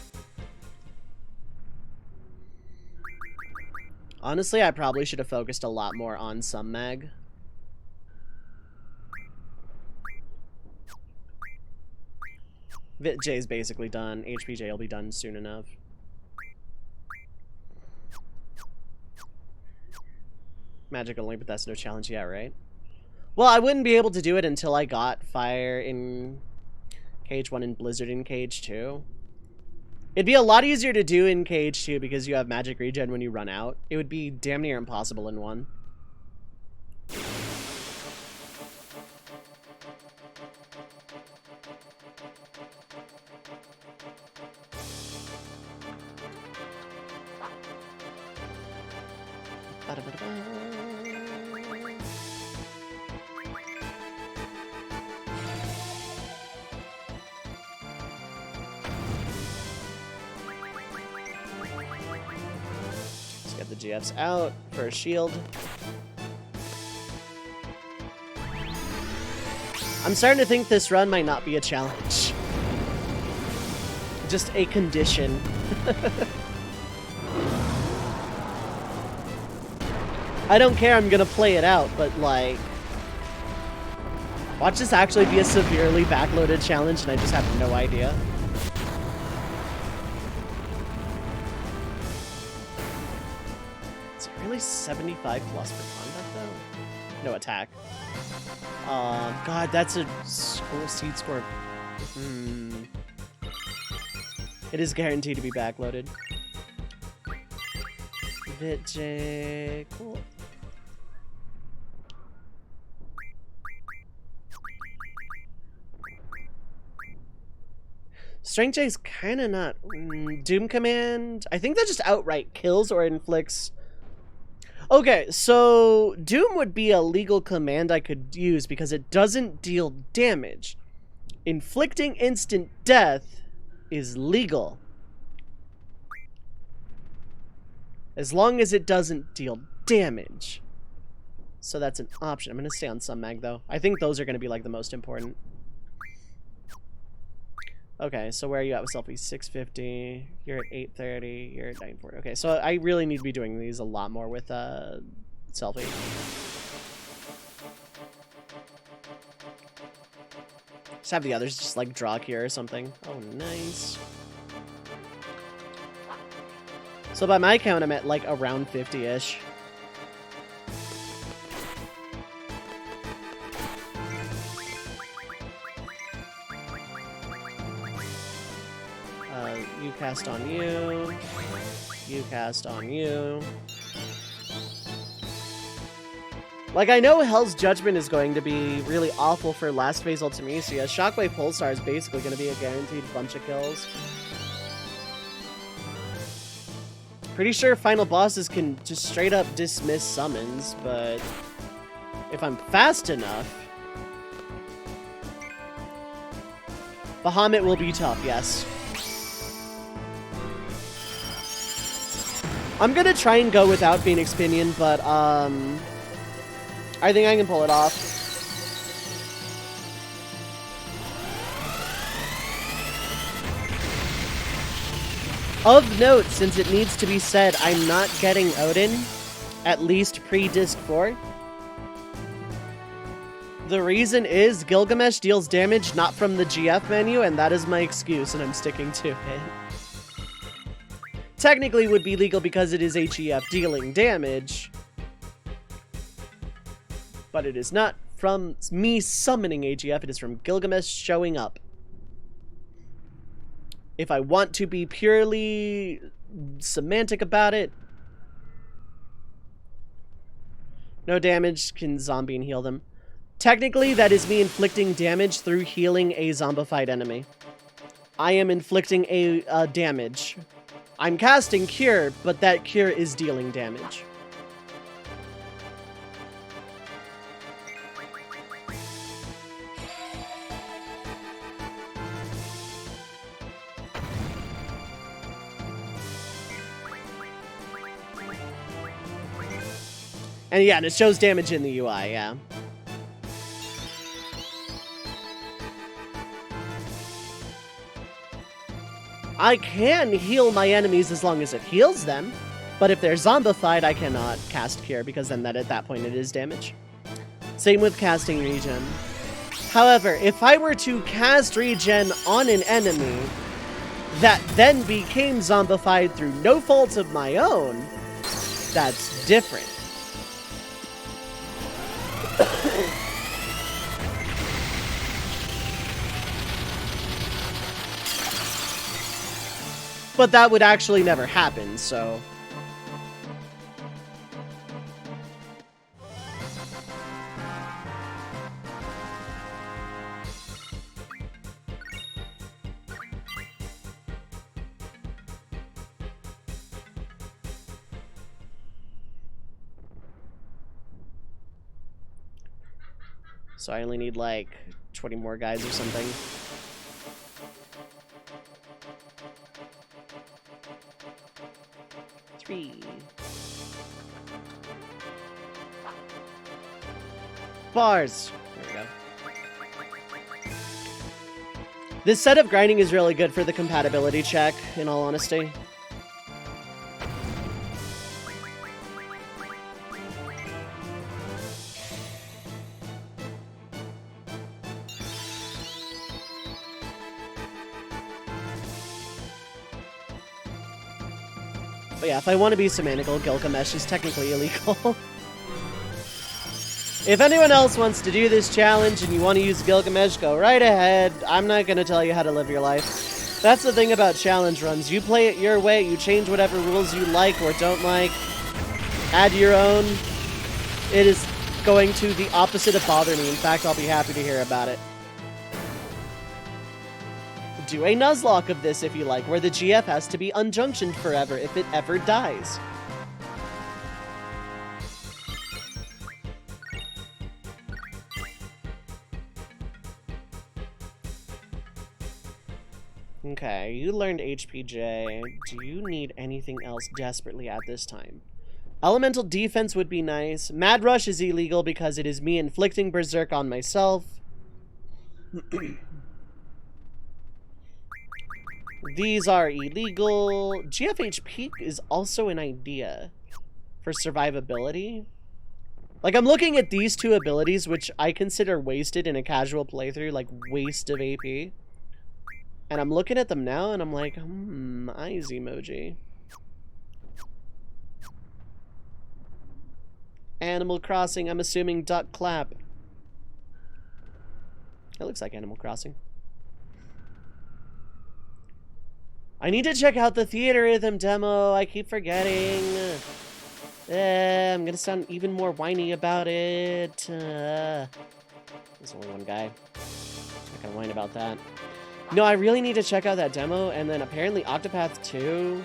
Honestly, I probably should have focused a lot more on some mag. VIII is basically done. HPJ will be done soon enough. Magic only, but that's no challenge yet, right? Well, I wouldn't be able to do it until I got Fire in Cage 1 and Blizzard in Cage 2. It'd be a lot easier to do in Cage 2 because you have magic regen when you run out. It would be damn near impossible in 1. Let's get the GFs out for a shield. I'm starting to think this run might not be a challenge. Just a condition. I don't care, I'm gonna play it out, but like... Watch this actually be a severely backloaded challenge and I just have no idea. Is it really 75 plus per combat though? No attack. God, that's a seed score. It is guaranteed to be backloaded. VIII, cool. Strength J is kind of not... Doom Command? I think that just outright kills or inflicts... Okay, so Doom would be a legal command I could use because it doesn't deal damage. Inflicting instant death is legal. As long as it doesn't deal damage. So that's an option. I'm going to stay on some mag though. I think those are going to be like the most important. Okay, so where are you at with Selfie? 650. You're at 830. You're at 940. Okay, so I really need to be doing these a lot more with Selfie. Just have the others just like draw here or something. Oh, nice. So by my count, I'm at like around 50-ish. You cast on you. You cast on you. Like, I know Hell's Judgment is going to be really awful for last phase Ultimecia. Shockwave Pulsar is basically going to be a guaranteed bunch of kills. Pretty sure final bosses can just straight up dismiss summons, but if I'm fast enough... Bahamut will be tough, yes. I'm gonna try and go without Phoenix Pinion, but I think I can pull it off. Of note, since it needs to be said, I'm not getting Odin, at least pre-Disc 4. The reason is Gilgamesh deals damage not from the GF menu, and that is my excuse, and I'm sticking to it. Technically would be legal because it is HEF dealing damage, but it is not from me summoning HEF, it is from Gilgamesh showing up. If I want to be purely semantic about it, no damage, can zombie and heal them. Technically, that is me inflicting damage through healing a zombified enemy. I am inflicting a damage. I'm casting Cure, but that Cure is dealing damage. And yeah, and it shows damage in the UI, yeah. I can heal my enemies as long as it heals them, but if they're zombified, I cannot cast Cure, because then at that point it is damage. Same with casting Regen. However, if I were to cast Regen on an enemy that then became zombified through no fault of my own, that's different. But that would actually never happen, so... So I only need like 20 more guys or something. Three. Bars. There we go. This set of grinding is really good for the compatibility check, in all honesty. But yeah, if I want to be semantical, Gilgamesh is technically illegal. If anyone else wants to do this challenge and you want to use Gilgamesh, go right ahead. I'm not going to tell you how to live your life. That's the thing about challenge runs. You play it your way, you change whatever rules you like or don't like. Add your own. It is going to the opposite of bother me. In fact, I'll be happy to hear about it. Do a Nuzlocke of this if you like, where the GF has to be unjunctioned forever if it ever dies. Okay, you learned HPJ. Do you need anything else desperately at this time? Elemental defense would be nice. Mad Rush is illegal because it is me inflicting Berserk on myself. These are illegal. GFHP is also an idea for survivability. Like, I'm looking at these two abilities, which I consider wasted in a casual playthrough, like waste of AP. And I'm looking at them now, and I'm like, eyes emoji. Animal Crossing, I'm assuming Duck Clap. It looks like Animal Crossing. I need to check out the Theater Rhythm demo. I keep forgetting. I'm gonna sound even more whiny about it. There's only one guy. I can whine about that. No, I really need to check out that demo, and then apparently Octopath 2.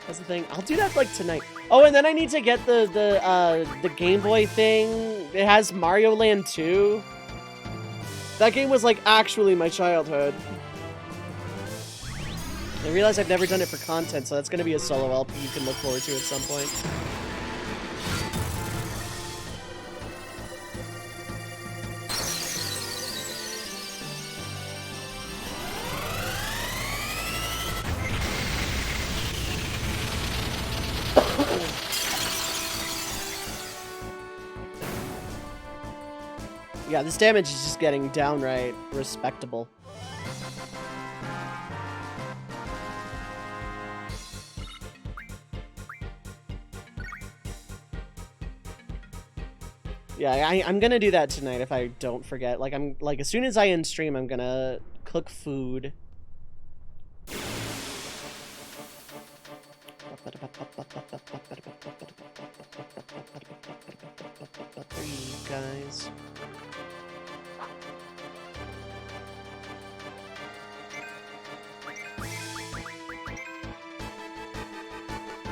That's the thing. I'll do that like tonight. Oh, and then I need to get the Game Boy thing. It has Mario Land 2. That game was like actually my childhood. I realize I've never done it for content, so that's going to be a solo LP you can look forward to at some point. Yeah, this damage is just getting downright respectable. Yeah, I'm gonna do that tonight if I don't forget. Like, as soon as I end stream, I'm gonna cook food. Guys.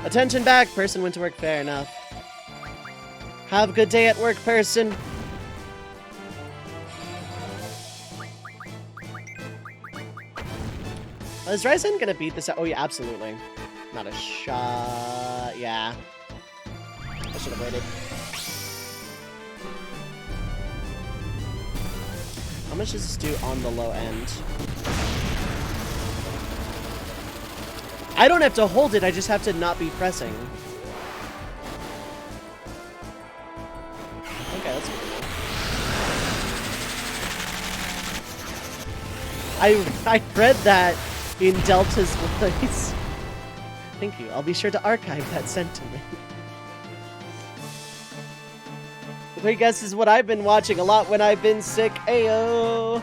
Attention back! Person went to work, fair enough. Have a good day at work, person. Is Ryzen gonna beat this out? Oh yeah, absolutely. Not a shot. Yeah. I should have waited. much does this do on the low end? I don't have to hold it, I just have to not be pressing. Okay, that's good. I read that in Delta's voice. Thank you. I'll be sure to archive that sentiment. 3 guesses what I've been watching a lot when I've been sick. Ayo.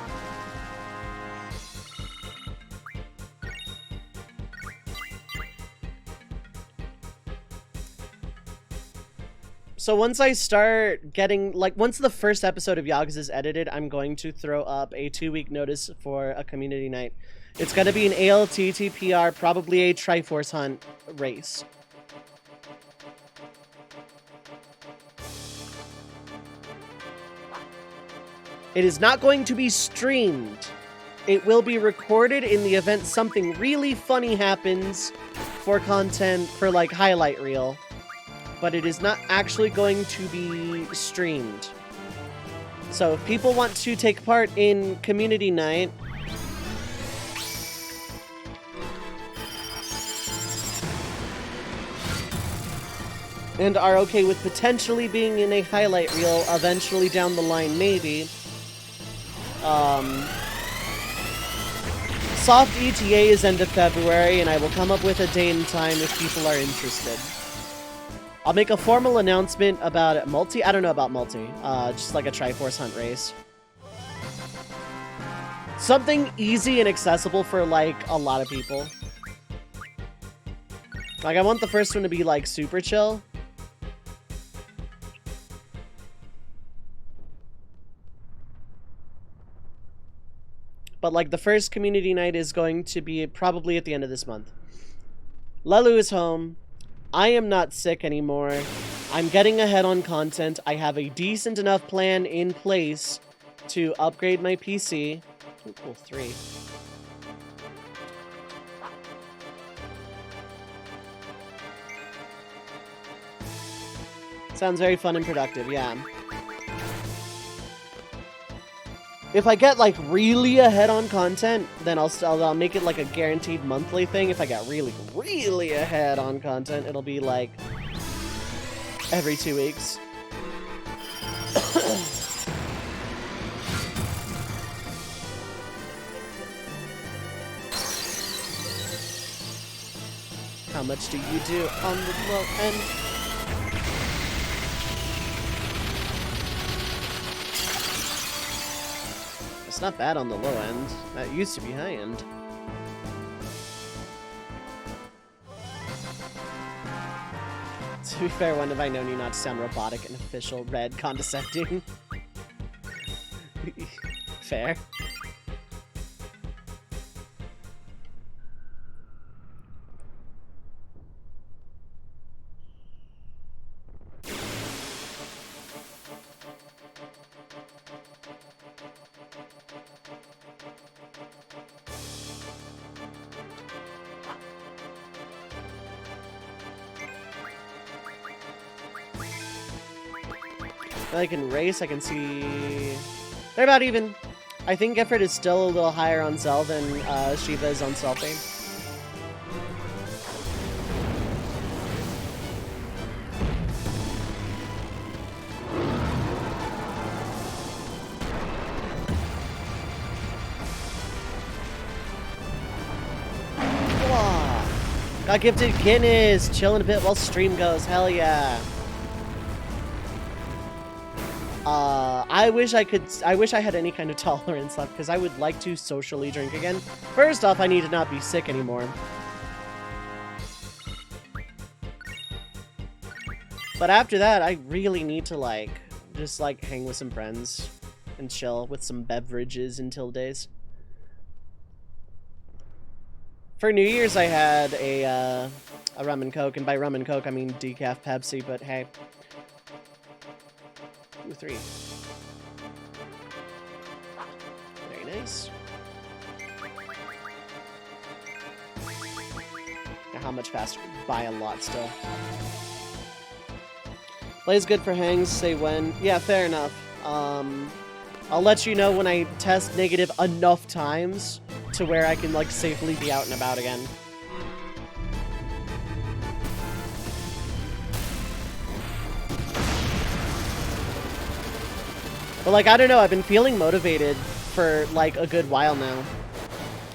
So once I start getting, like, once the first episode of Yogs is edited, I'm going to throw up a 2-week notice for a community night. It's going to be an ALTTPR, probably a Triforce Hunt race. It is not going to be streamed. It will be recorded in the event something really funny happens for content, for like highlight reel. But it is not actually going to be streamed. So if people want to take part in community night, and are okay with potentially being in a highlight reel eventually down the line, maybe. Soft ETA is end of February, and I will come up with a day and time if people are interested. I'll make a formal announcement about multi. I don't know about multi. Just like a Triforce Hunt race. Something easy and accessible for, like, a lot of people. Like, I want the first one to be, like, super chill. But, like, the first community night is going to be probably at the end of this month. Lelu is home. I am not sick anymore. I'm getting ahead on content. I have a decent enough plan in place to upgrade my PC. Ooh, cool, 3. Sounds very fun and productive, yeah. If I get, like, really ahead on content, then I'll make it, like, a guaranteed monthly thing. If I get really, really ahead on content, it'll be, like, every 2 weeks. How much do you do on the low end? It's not bad on the low end. That used to be high end. To be fair, when have I known you not to sound robotic and official, red, condescending? Fair. I can race, I can see... They're about even. I think Gifford is still a little higher on Zell than Shiva is on Selfie. Got gifted Guinness, chilling a bit while stream goes, hell yeah. I wish I had any kind of tolerance left, because I would like to socially drink again. First off, I need to not be sick anymore. But after that, I really need to, like, just, like, hang with some friends and chill with some beverages until days. For New Year's, I had a rum and coke, and by rum and coke, I mean decaf Pepsi, but hey. 2, 3. Very nice. Now how much faster? By a lot still. Plays good for hangs, say when. Yeah, fair enough. I'll let you know when I test negative enough times to where I can, like, safely be out and about again. But, like, I don't know, I've been feeling motivated for, like, a good while now.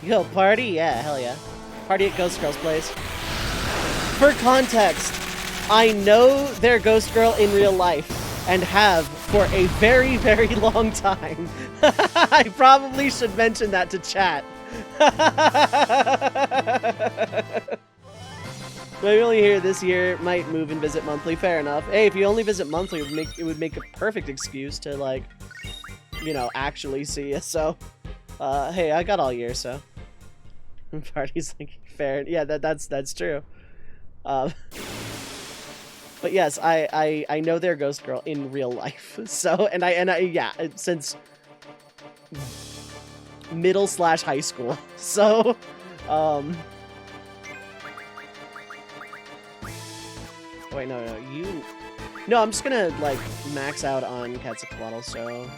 Yo, party? Yeah, hell yeah. Party at Ghost Girl's place. For context, I know their Ghost Girl in real life, and have for a very, very long time. I probably should mention that to chat. Maybe only here this year, might move and visit monthly, fair enough. Hey, if you only visit monthly, it would make a perfect excuse to, like, you know, actually see you, so. Hey, I got all year, so. Party's like, fair, yeah, that's true. But yes, I know their Ghost Girl in real life, so, and I yeah, since middle/high school, so, wait, no, you... No, I'm just gonna, like, max out on Quetzalcoatl, so...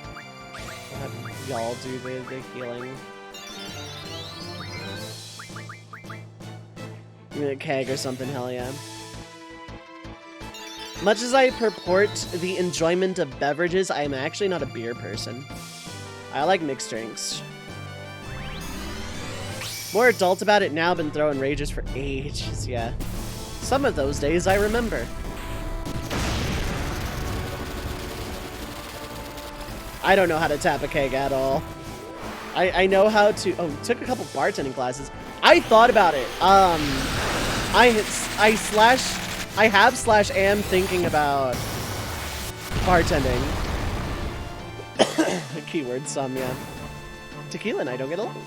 I'll have y'all do the healing. Give me a keg or something, hell yeah. Much as I purport the enjoyment of beverages, I am actually not a beer person. I like mixed drinks. More adult about it now, been throwing rages for ages, yeah. Some of those days I remember. I don't know how to tap a keg at all. I know how to... Oh, took a couple bartending classes. I thought about it. I have/am thinking about bartending. Keyword some, yeah. Tequila and I don't get along.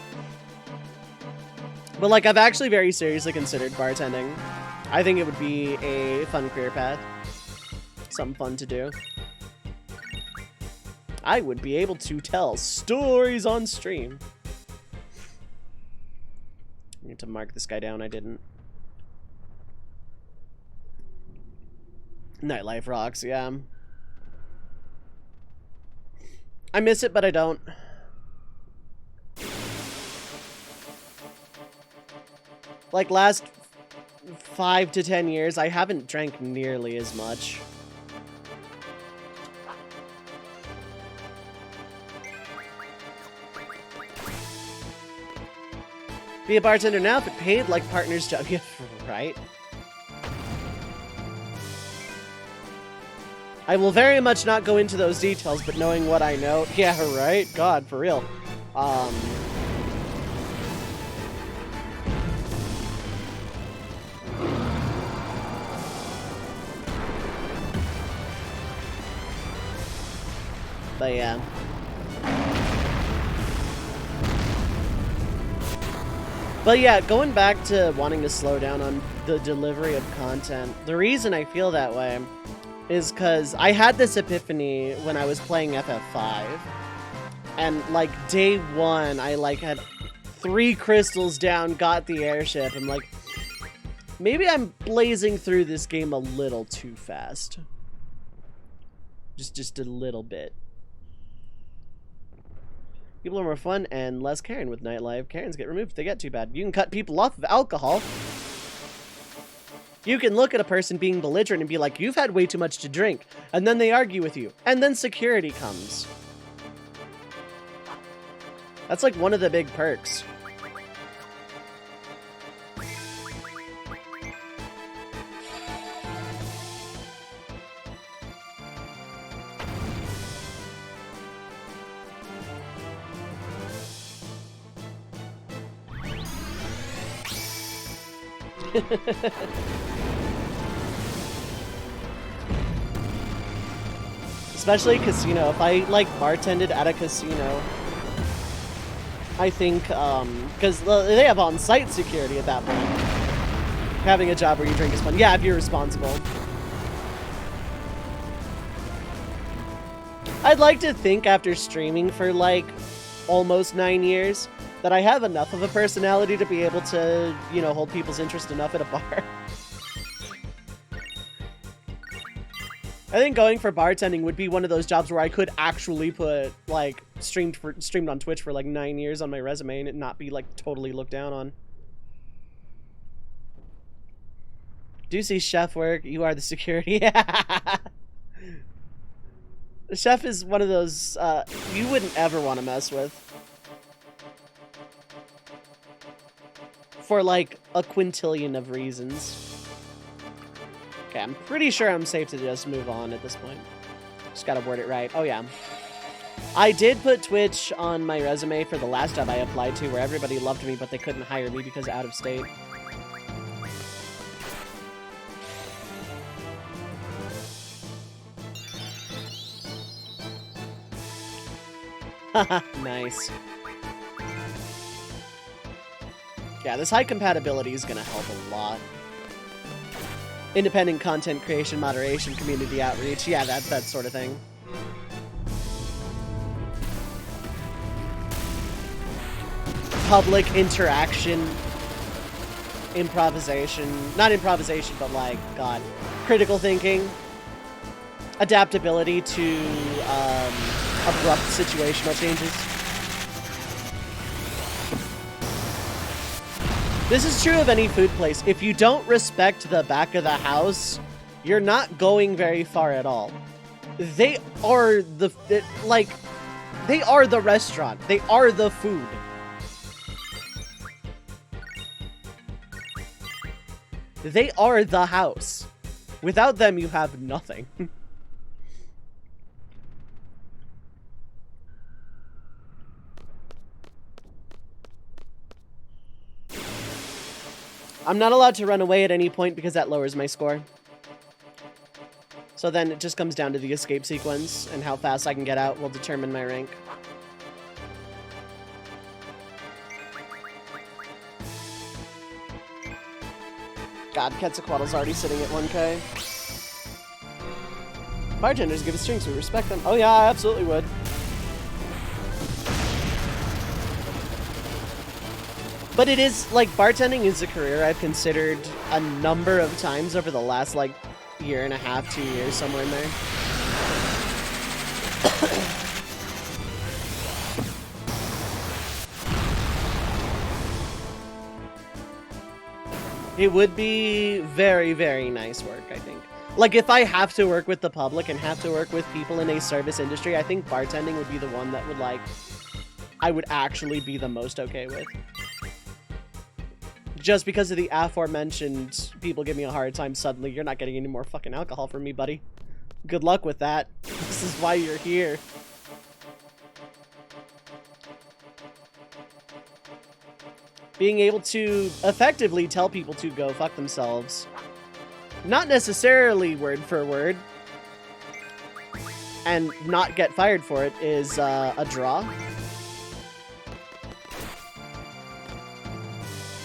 But, like, I've actually very seriously considered bartending. I think it would be a fun career path. Something fun to do. I would be able to tell stories on stream. I need to mark this guy down, I didn't. Nightlife rocks, yeah. I miss it, but I don't. Like, last 5 to 10 years, I haven't drank nearly as much. Be a bartender now if it paid like partner's job. Yeah, right? I will very much not go into those details, but knowing what I know... Yeah, right? God, for real. But yeah. But yeah, going back to wanting to slow down on the delivery of content, the reason I feel that way is because I had this epiphany when I was playing FF5. And, like, day one, I, like, had 3 crystals down, got the airship. I'm like, maybe I'm blazing through this game a little too fast. Just a little bit. People are more fun and less Karen with nightlife. Karens get removed if they get too bad. You can cut people off of alcohol. You can look at a person being belligerent and be like, you've had way too much to drink. And then they argue with you. And then security comes. That's like one of the big perks. Especially casino. If I, like, bartended at a casino, I think, because they have on-site security at that point. Having a job where you drink is fun. Yeah, if you're responsible. I'd like to think after streaming for, like, almost 9 years, that I have enough of a personality to be able to, you know, hold people's interest enough at a bar. I think going for bartending would be one of those jobs where I could actually put, like, streamed on Twitch for like 9 years on my resume and it not be like totally looked down on. Do see chef work. You are the security. The chef is one of those you wouldn't ever want to mess with. For like a quintillion of reasons. Okay, I'm pretty sure I'm safe to just move on at this point. Just gotta word it right. Oh yeah. I did put Twitch on my resume for the last job I applied to where everybody loved me but they couldn't hire me because out of state. Nice. Yeah, this high compatibility is gonna help a lot. Independent content creation, moderation, community outreach. Yeah, that sort of thing. Public interaction. Improvisation. Not improvisation, but like, God. Critical thinking. Adaptability to abrupt situational changes. This is true of any food place. If you don't respect the back of the house, you're not going very far at all. They are the restaurant. They are the food. They are the house. Without them, you have nothing. I'm not allowed to run away at any point because that lowers my score. So then it just comes down to the escape sequence, and how fast I can get out will determine my rank. God, Quetzalcoatl's already sitting at 1K. Bartenders give us drinks, we respect them. Oh yeah, I absolutely would. But it is, like, bartending is a career I've considered a number of times over the last, like, year and a half, 2 years, somewhere in there. It would be very, very nice work, I think. Like, if I have to work with the public and have to work with people in a service industry, I think bartending would be the one that would, like, I would actually be the most okay with. Just because of the aforementioned people give me a hard time suddenly, you're not getting any more fucking alcohol from me, buddy. Good luck with that. This is why you're here. Being able to effectively tell people to go fuck themselves. Not necessarily word for word. And not get fired for it is a draw.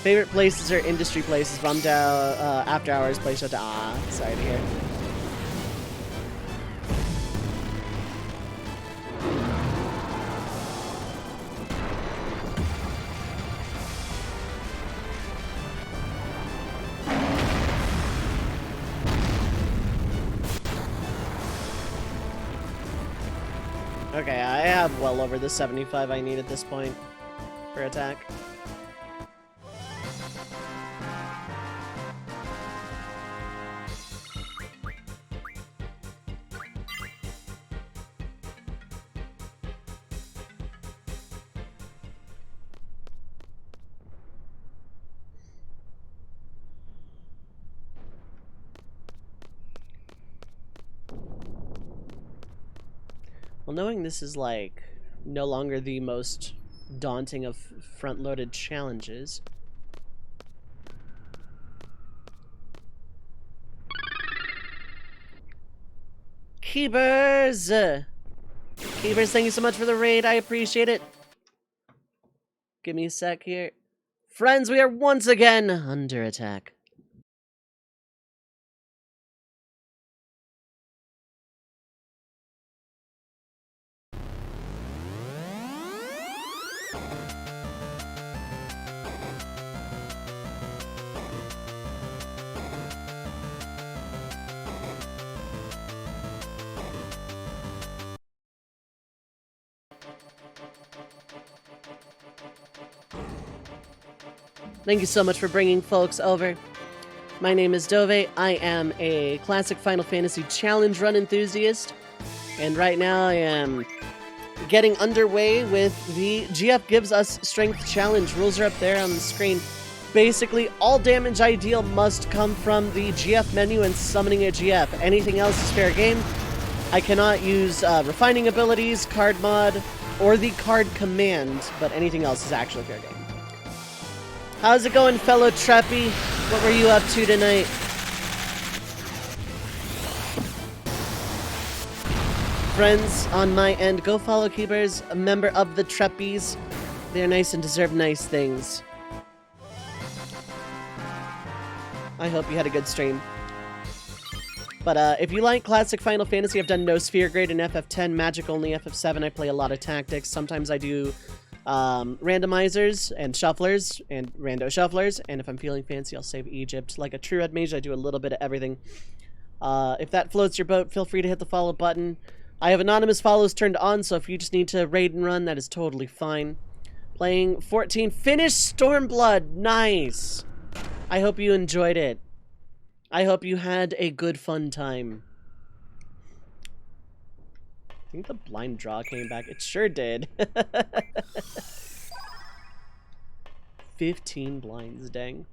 Favorite places are industry places, bummed out, after hours, play shut down. Ah, sorry to hear. Okay, I have well over the 75 I need at this point for attack. Well, knowing this is, like, no longer the most daunting of front-loaded challenges. Keepers! Keepers, thank you so much for the raid. I appreciate it. Give me a sec here. Friends, we are once again under attack. Thank you so much for bringing folks over. My name is Dove. I am a classic Final Fantasy challenge run enthusiast. And right now I am getting underway with the GF Gives Us Strength Challenge. Rules are up there on the screen. Basically, all damage I deal must come from the GF menu and summoning a GF. Anything else is fair game. I cannot use refining abilities, card mod, or the card command, but anything else is actually fair game. How's it going, fellow Treppy? What were you up to tonight? Friends on my end, go follow Keepers, a member of the Treppies. They're nice and deserve nice things. I hope you had a good stream. But if you like classic Final Fantasy, I've done no sphere grade in FF10, magic only FF7. I play a lot of tactics. Sometimes I do randomizers and shufflers and rando shufflers. And if I'm feeling fancy, I'll save Egypt. Like a true red mage, I do a little bit of everything. If that floats your boat, feel free to hit the follow button. I have anonymous follows turned on, so if you just need to raid and run, that is totally fine. Playing 14, finished Stormblood, nice! I hope you enjoyed it. I hope you had a good fun time. I think the blind draw came back. It sure did. 15 blinds, dang.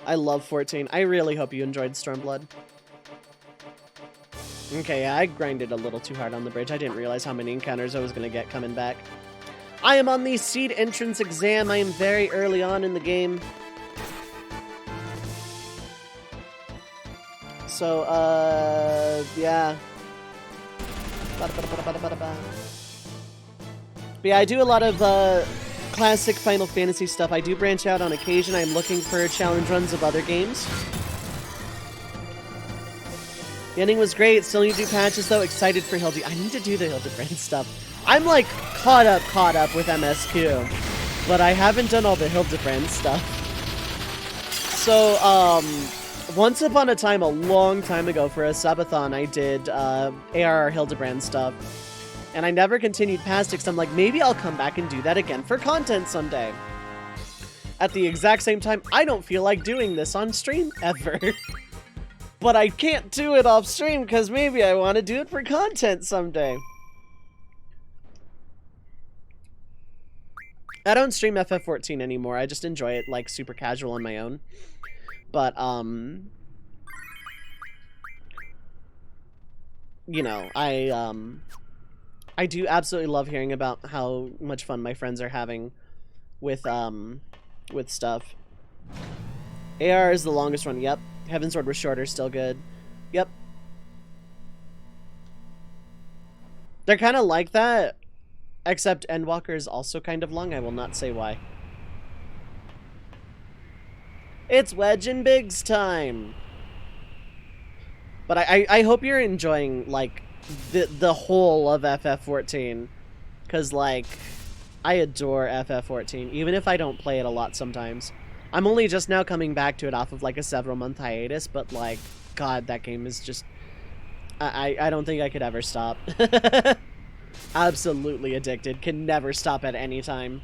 I love 14. I really hope you enjoyed Stormblood. Okay, yeah, I grinded a little too hard on the bridge. I didn't realize how many encounters I was going to get coming back. I am on the Seed Entrance exam. I am very early on in the game. So, yeah. But yeah, I do a lot of classic Final Fantasy stuff. I do branch out on occasion. I'm looking for challenge runs of other games. The ending was great. Still need to do patches, though. Excited for Hildy. I need to do the Hildebrand stuff. I'm, like, caught up with MSQ. But I haven't done all the Hildebrand stuff. So, once upon a time, a long time ago, for a subathon, I did ARR Hildebrand stuff. And I never continued past it, because I'm like, maybe I'll come back and do that again for content someday. At the exact same time, I don't feel like doing this on stream, ever. But I can't do it off stream, because maybe I want to do it for content someday. I don't stream FF14 anymore, I just enjoy it, like, super casual on my own. But, you know, I do absolutely love hearing about how much fun my friends are having with stuff. AR is the longest one, yep. Heavensward was shorter, still good. Yep. They're kind of like that, except Endwalker is also kind of long. I will not say why. It's Wedge and Biggs time! But I hope you're enjoying, like, the whole of FF14. Because, like, I adore FF14, even if I don't play it a lot sometimes. I'm only just now coming back to it off of, like, a several-month hiatus, but, like, God, that game is just... I don't think I could ever stop. Absolutely addicted. Can never stop at any time.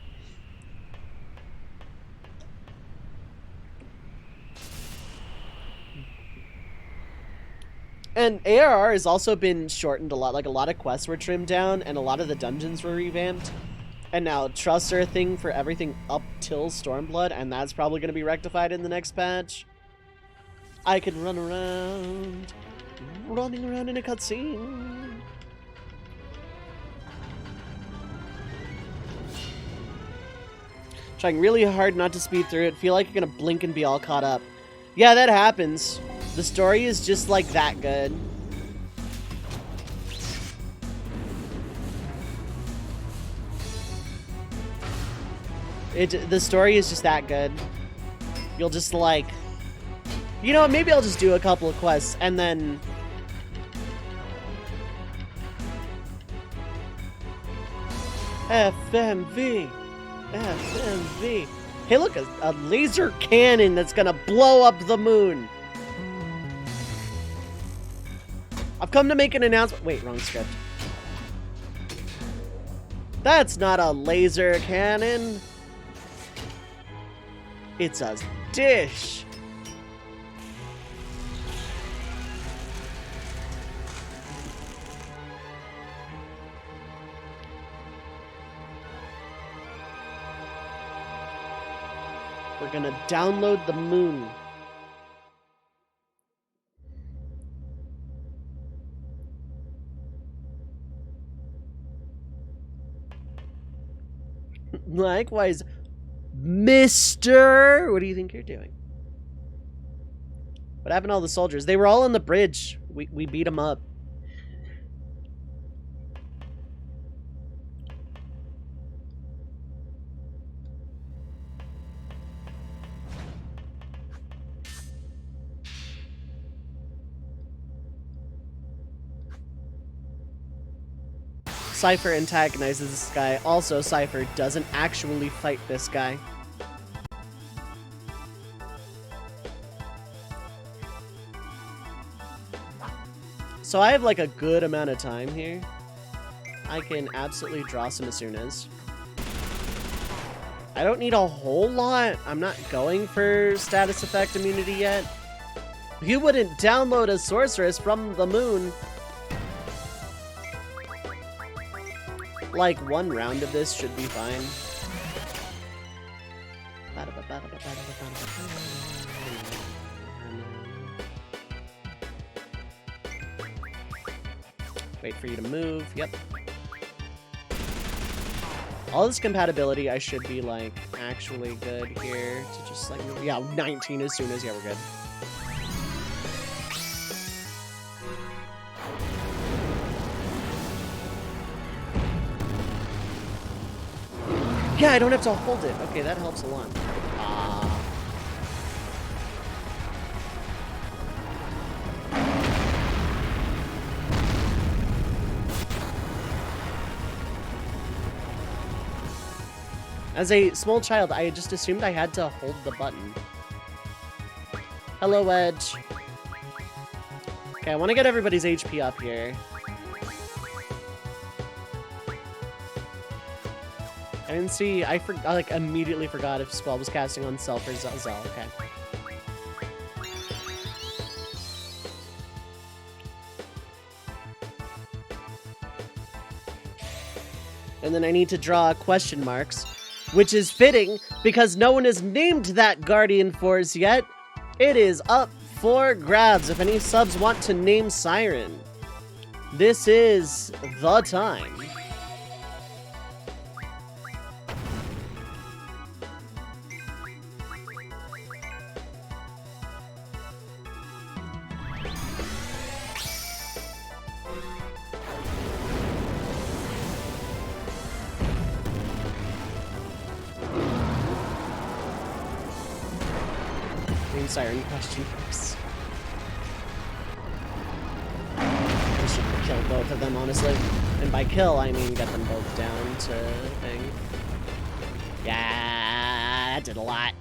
And ARR has also been shortened a lot. Like, a lot of quests were trimmed down, and a lot of the dungeons were revamped. And now trusts are a thing for everything up till Stormblood, and that's probably going to be rectified in the next patch. I can run around, running around in a cutscene. Trying really hard not to speed through it. Feel like you're going to blink and be all caught up. Yeah, that happens. The story is just, like, that good. The story is just that good. You'll just, like... You know what, maybe I'll just do a couple of quests, and then... FMV! FMV! Hey look, a laser cannon that's gonna blow up the moon! I've come to make an announcement. Wait, wrong script. That's not a laser cannon. It's a dish. We're gonna download the moon. Likewise, Mister. What do you think you're doing? What happened to all the soldiers? They were all on the bridge. We beat them up. Cypher antagonizes this guy. Also, Cypher doesn't actually fight this guy. So I have like a good amount of time here. I can absolutely draw some Asunas. I don't need a whole lot. I'm not going for status effect immunity yet. You wouldn't download a sorceress from the moon. Like, one round of this should be fine. Wait for you to move. Yep. All this compatibility, I should be, like, actually good here to just, like, move. Yeah, 19 as soon as, yeah, we're good. Yeah, I don't have to hold it. Okay, that helps a lot. As a small child, I just assumed I had to hold the button. Hello, Wedge. Okay, I want to get everybody's HP up here. I didn't see, I like immediately forgot if spell was casting on Self or Zell. Okay. And then I need to draw question marks, which is fitting because no one has named that Guardian Force yet. It is up for grabs if any subs want to name Siren. This is the time. Siren question marks. We should kill both of them, honestly. And by kill, I mean get them both down to thing. Yeah, that did a lot.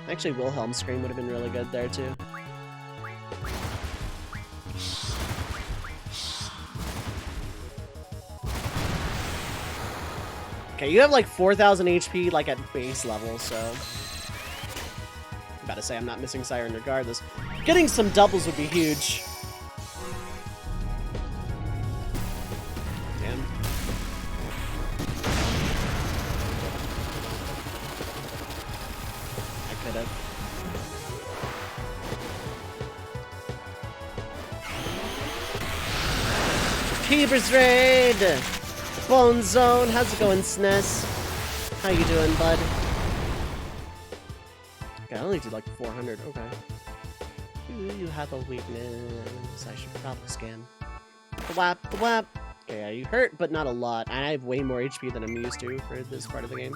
Actually, Wilhelm's scream would have been really good there, too. Okay, you have like 4,000 HP like at base level, so I'm about to say I'm not missing Siren regardless. Getting some doubles would be huge. Damn. I could have. Keeper's Raid! Bone Zone, how's it going, SNES? How you doing, bud? Okay, I only did like 400, okay. You have a weakness, I should probably scan. Thwap, thwap. Okay, yeah, you hurt, but not a lot. I have way more HP than I'm used to for this part of the game.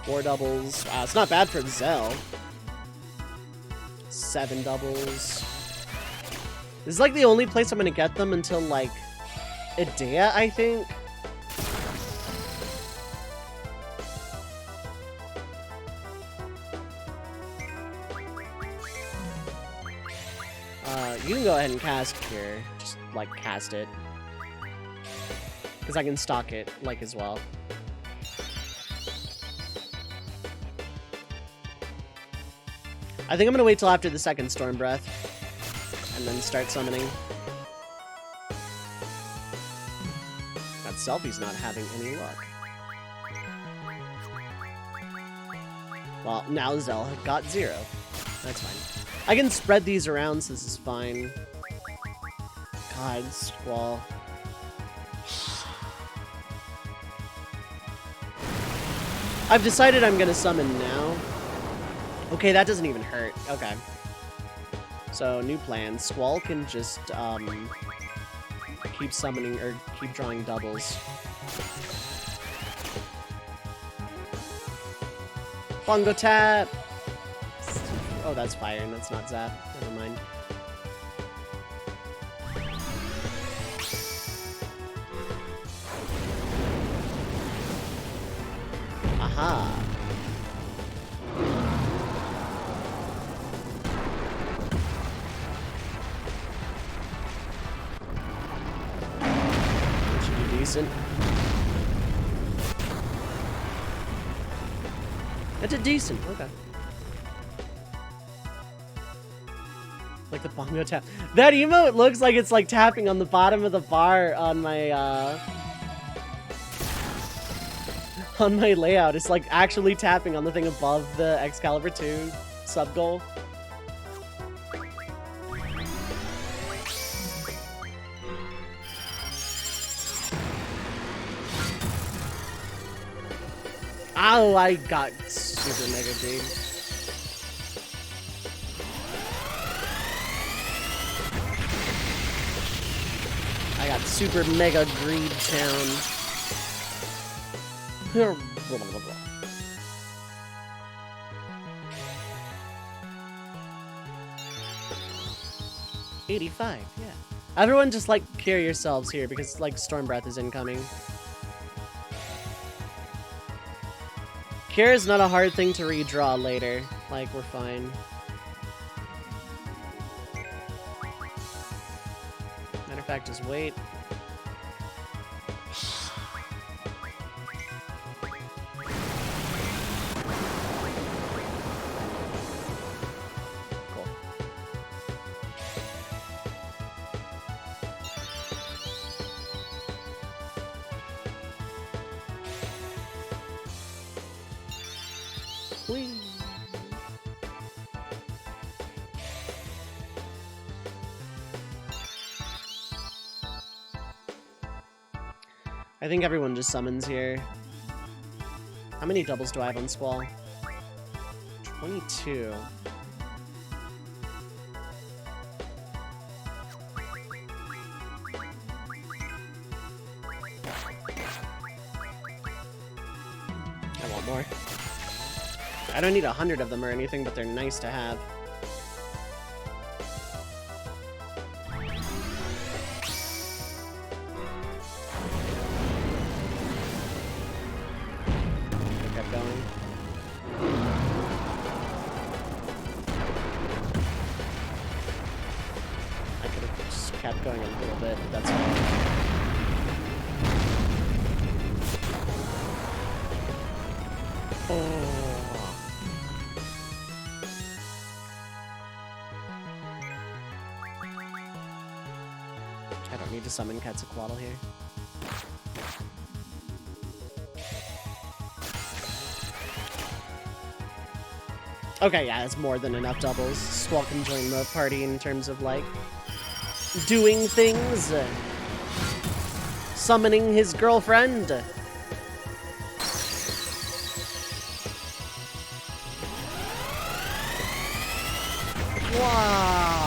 Four doubles. Wow, it's not bad for Zell. 7 doubles. This is like the only place I'm gonna get them until like Idea, I think. can go ahead and cast Cure. Just, like, cast it. Because I can stock it, like, as well. I think I'm gonna wait till after the second Storm Breath. And then start summoning. That Selfie's not having any luck. Well, now Zell got 0. That's fine. I can spread these around, so this is fine. God, Squall. I've decided I'm gonna summon now. Okay, that doesn't even hurt. Okay. So, new plan. Squall can just, keep summoning, or keep drawing doubles. Bongo Tap! Oh, that's fire, and that's not Zap. Never mind. Aha! That should be decent. That's a decent, okay. Like the bongo tap. That emote looks like it's like tapping on the bottom of the bar on my layout. It's like actually tapping on the thing above the Excalibur 2 sub goal. Oh, I got super mega greed. I got super mega greed town. 85, yeah. Everyone just like cure yourselves here because like Storm Breath is incoming. Cure is not a hard thing to redraw later. Like, we're fine. Matter of fact, just wait. Cool. Whee! I think everyone just summons here. How many doubles do I have on Squall? 22. I want more. I don't need 100 of them or anything, but they're nice to have. Kept going a little bit, but that's fine. Oh. I don't need to summon Quetzalcoatl here. Okay, yeah, it's more than enough doubles. Squall can join the party in terms of, like, doing things. Summoning his girlfriend. Wow.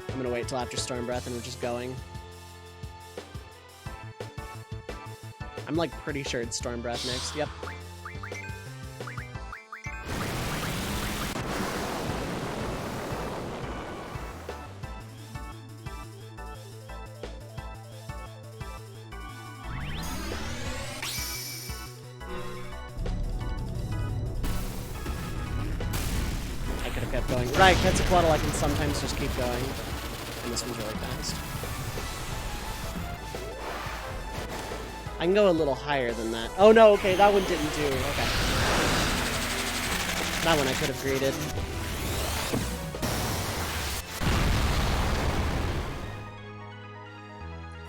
I'm gonna wait till after Storm Breath and we're just going. I'm like pretty sure it's Storm Breath next. Yep. kept going. Right, Quetzalcoatl I can sometimes just keep going. And this one's really fast. I can go a little higher than that. Oh no, okay, that one didn't do. Okay. That one I could have greeted.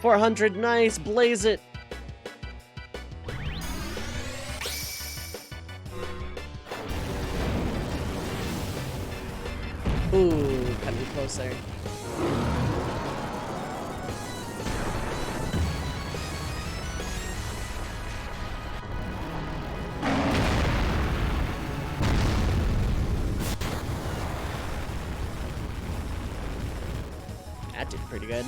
$400, nice, blaze it. Ooh, gotta be closer. That did pretty good.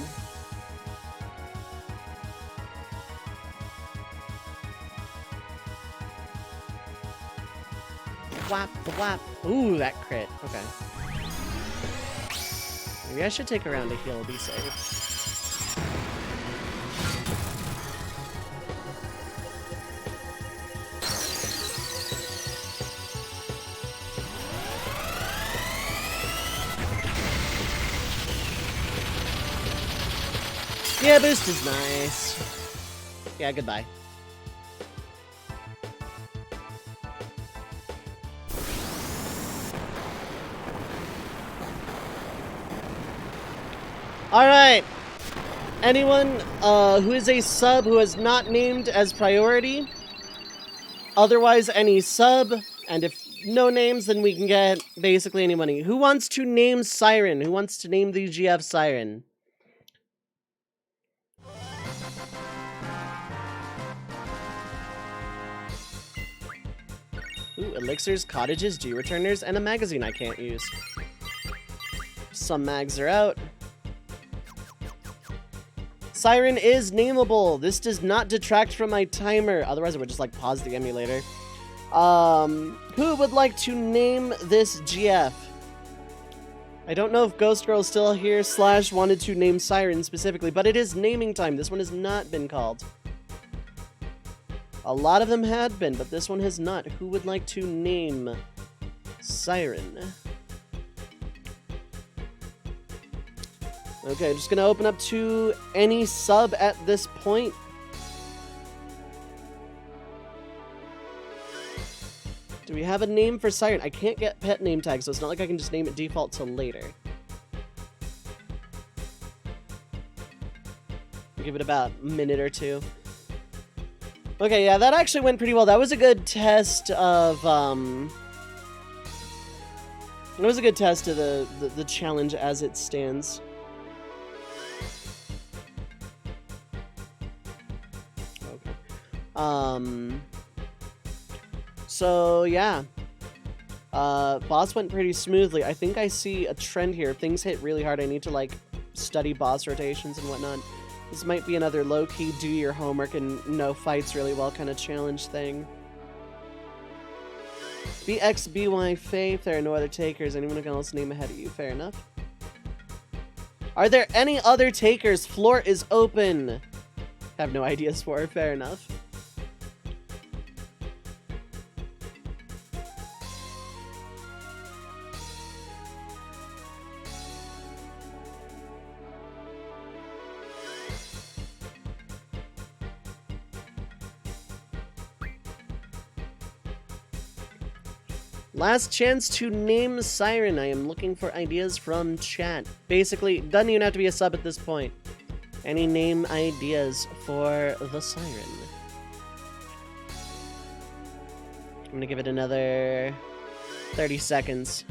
Whap, whap. Ooh, that crit. Okay. Maybe I should take a round to heal, be safe. Yeah, boost is nice. Yeah, goodbye. Alright. Anyone who is a sub who is not named as priority. Otherwise, any sub. And if no names, then we can get basically any money. Who wants to name Siren? Who wants to name the GF Siren? Ooh, elixirs, cottages, G-returners, and a magazine I can't use. Some mags are out. Siren is nameable. This does not detract from my timer. Otherwise, I would just like pause the emulator. Who would like to name this GF? I don't know if Ghost Girl is still here / wanted to name Siren specifically, but it is naming time. This one has not been called. A lot of them had been, but this one has not. Who would like to name Siren? Okay, I'm just gonna open up to any sub at this point. Do we have a name for Siren? I can't get pet name tags, so it's not like I can just name it default till later. I'll give it about a minute or two. Okay, yeah, that actually went pretty well. That was a good test of, it was a good test of the challenge as it stands. So yeah, boss went pretty smoothly. I think I see a trend here. If things hit really hard, I need to like study boss rotations and whatnot. This might be another low-key do your homework and know fights really well kind of challenge thing. BXBY Faye, if there are no other takers, anyone else name ahead of you? Fair enough. Are there any other takers? Floor is open. Have no ideas for it. Fair enough. Last chance to name Siren. I am looking for ideas from chat. Basically, doesn't even have to be a sub at this point. Any name ideas for the Siren? I'm gonna give it another 30 seconds.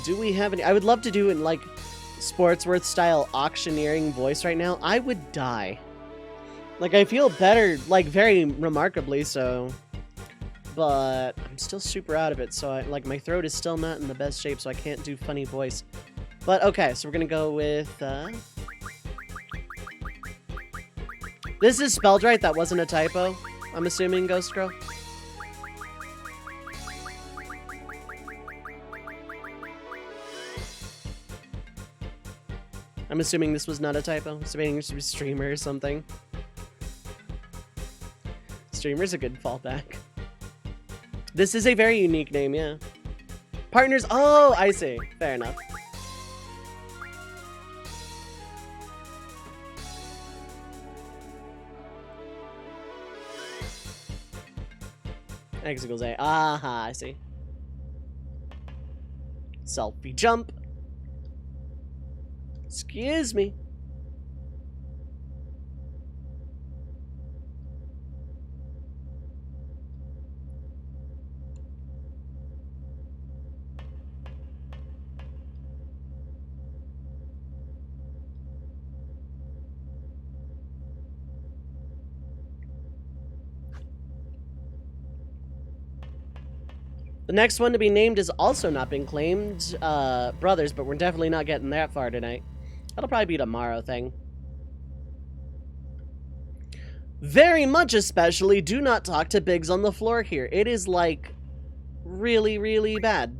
Do we have any? I would love to do in like Sportsworth style auctioneering voice right now. I would die. Like I feel better, like very remarkably so. But I'm still super out of it, so like my throat is still not in the best shape, so I can't do funny voice. But okay, so we're gonna go with this is spelled right, that wasn't a typo, I'm assuming, Ghost Girl. I'm assuming this was not a typo. Assuming it should be streamer or something. Streamer's a good fallback. This is a very unique name, yeah. Partners. Oh, I see. Fair enough. X equals A. Aha, I see. Selfie jump. Excuse me. The next one to be named has also not been claimed. Brothers, but we're definitely not getting that far tonight. That'll probably be a tomorrow thing. Very much especially, do not talk to Biggs on the floor here. It is, like, really, really bad.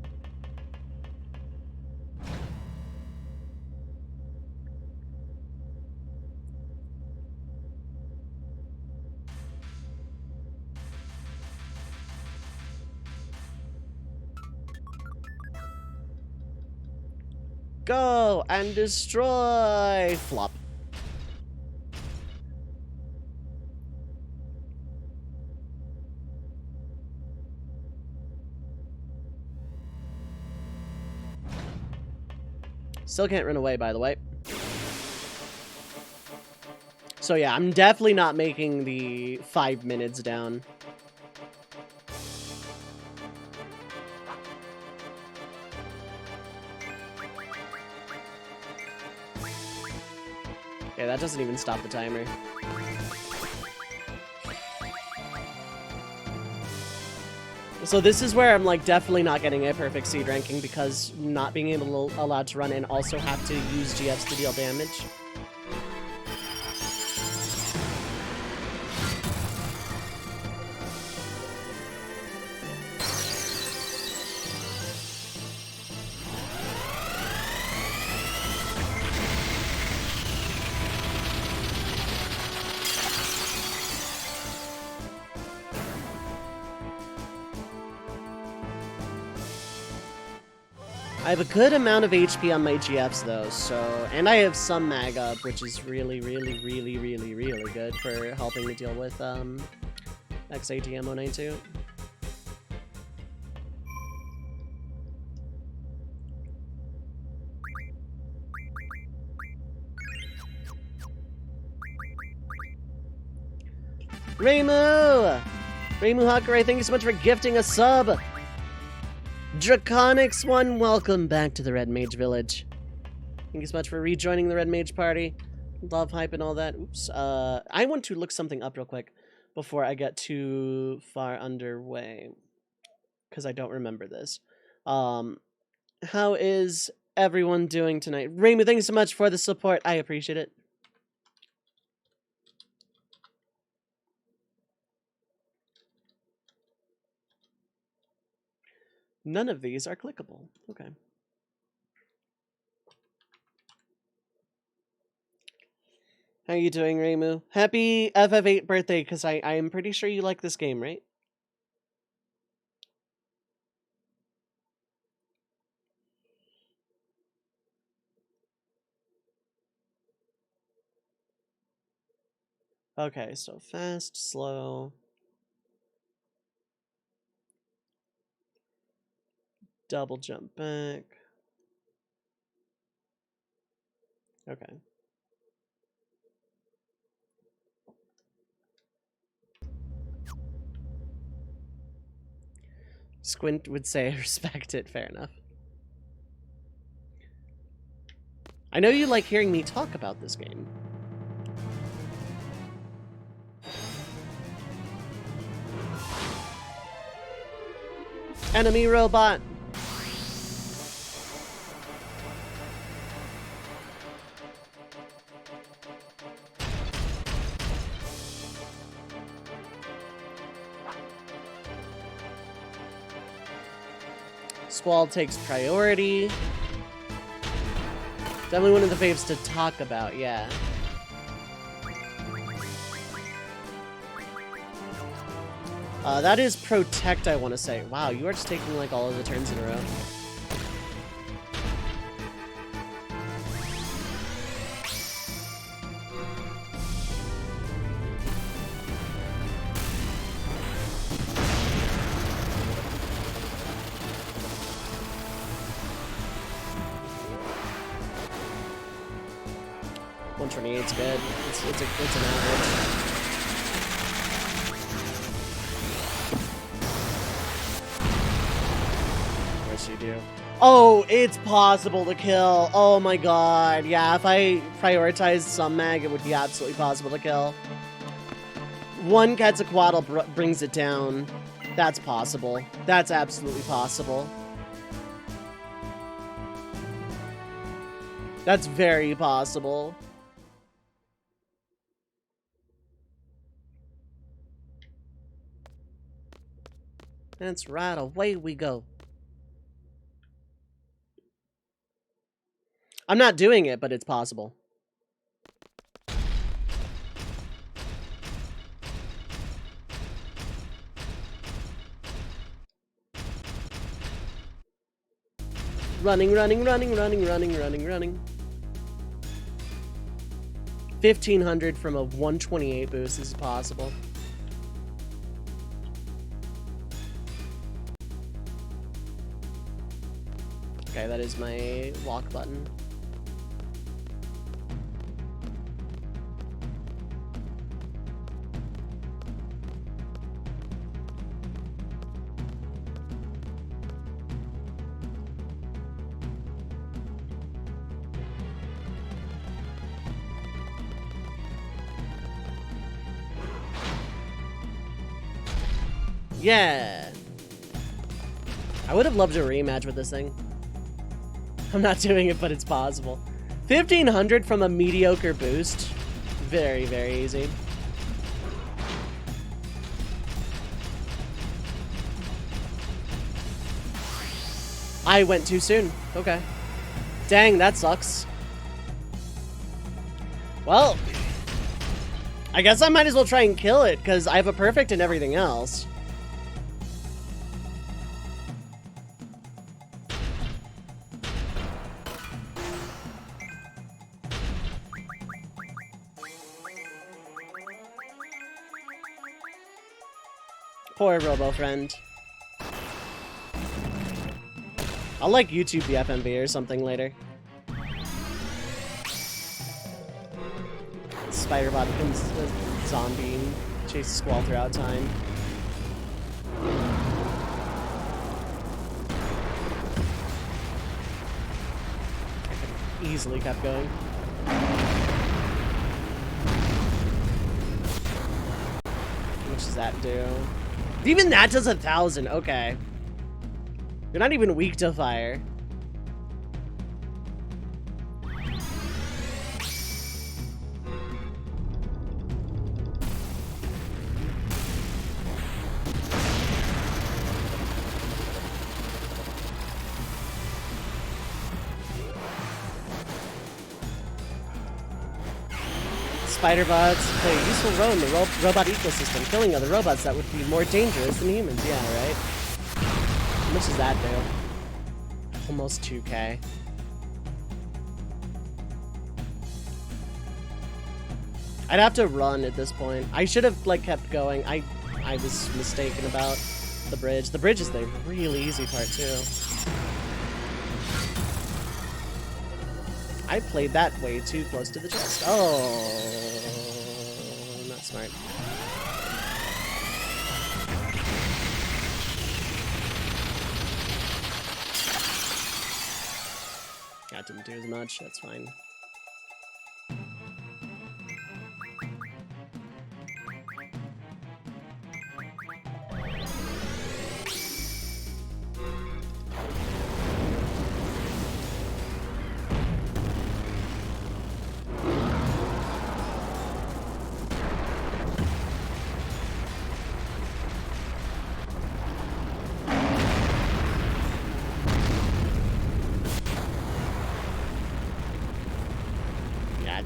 Go and destroy. Flop. Still can't run away, by the way. So yeah, I'm definitely not making the 5 minutes down. Yeah, that doesn't even stop the timer. So this is where I'm like definitely not getting a perfect seed ranking because not being allowed to run and also have to use GFs to deal damage. I have a good amount of HP on my GFs though, so, and I have some mag up, which is really, really, really, really, really good for helping me deal with XATM 092. Reimu! Reimu Hakurai, thank you so much for gifting a sub! Draconics1, welcome back to the Red Mage Village. Thank you so much for rejoining the Red Mage party. Love hype and all that. Oops. I want to look something up real quick before I get too far underway. Because I don't remember this. How is everyone doing tonight? Reimu, thank you so much for the support. I appreciate it. None of these are clickable. Okay. How you doing, Reimu? Happy FF8 birthday, because I am pretty sure you like this game, right? Okay, so fast, slow. Double jump back. Okay. Squint would say I respect it, fair enough. I know you like hearing me talk about this game. Enemy robot! Squall takes priority. Definitely one of the faves to talk about, yeah. That is protect, I want to say. Wow, you are just taking like all of the turns in a row. It's good. It's an average. Yes, you do. Oh, it's possible to kill. Oh my god. Yeah, if I prioritized some mag, it would be absolutely possible to kill. One Quetzalcoatl brings it down. That's possible. That's absolutely possible. That's very possible. That's right, away we go. I'm not doing it, but it's possible. Running. 1500 from a 128 boost is possible. Okay, that is my walk button. Yeah! I would have loved a rematch with this thing. I'm not doing it, but it's possible. 1500 from a mediocre boost. Very, very easy. I went too soon. Okay. Dang, that sucks. Well, I guess I might as well try and kill it, because I have a perfect and everything else. Poor Robo Friend. I'll like YouTube the FMV or something later. Spider-Bot becomes a zombie and chases Squall throughout time. I could easily kept going. How much does that do? Even that does 1,000. Okay. You're not even weak to fire. Spider bots play a useful role in the robot ecosystem, killing other robots that would be more dangerous than humans. Yeah, right? How much does that do? Almost 2K. I'd have to run at this point. I should have like kept going. I was mistaken about the bridge. The bridge is the really easy part too. I played that way too close to the chest. Oh, not smart. That didn't do as much. That's fine.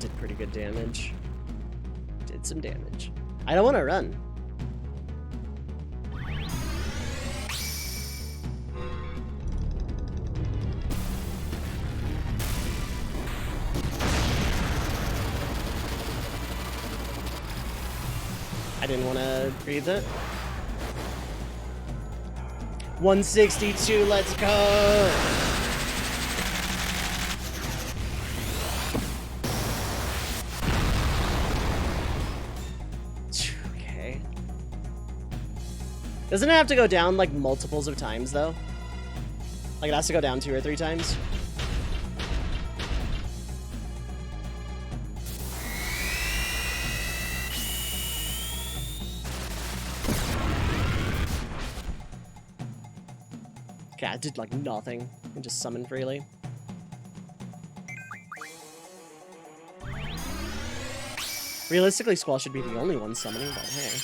did pretty good damage. Did some damage. I don't want to run. I didn't want to breathe it. 162, let's go! Okay. Doesn't it have to go down like multiples of times though? Like it has to go down 2 or 3 times? Okay, I did like nothing and just summon freely. Realistically, Squall should be the only one summoning, but hey.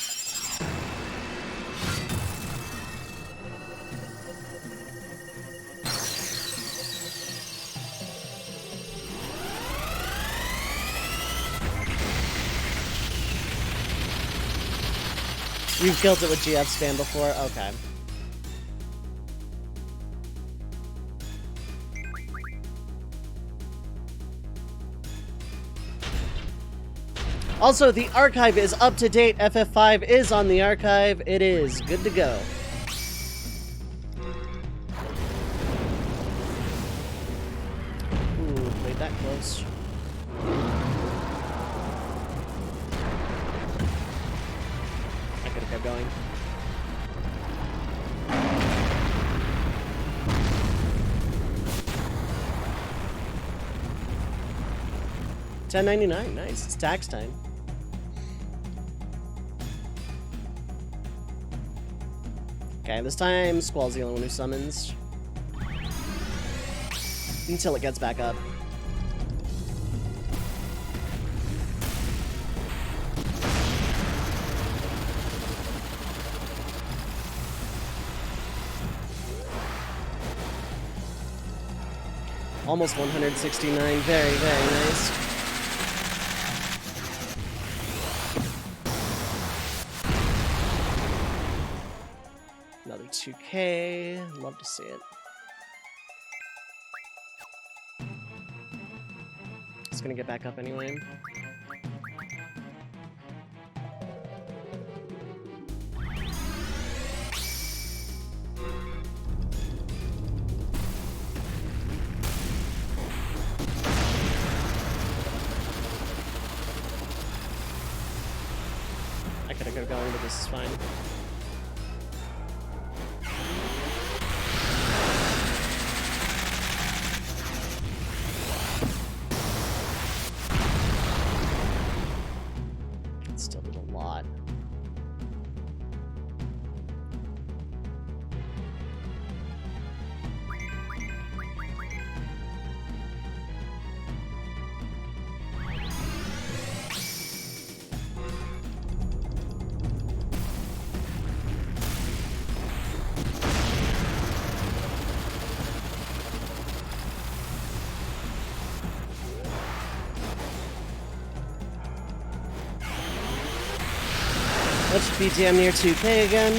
You've killed it with GF spam before? Okay. Also, the archive is up to date. FF5 is on the archive. It is good to go. Ooh, played that close. I could have kept going. $10.99, nice. It's tax time. Okay, this time Squall's the only one who summons. Until it gets back up. Almost 169, very, very nice. Another 2K, love to see it. It's gonna get back up anyway. I could have kept going, but this is fine. Still did a lot. That should be damn near 2K again.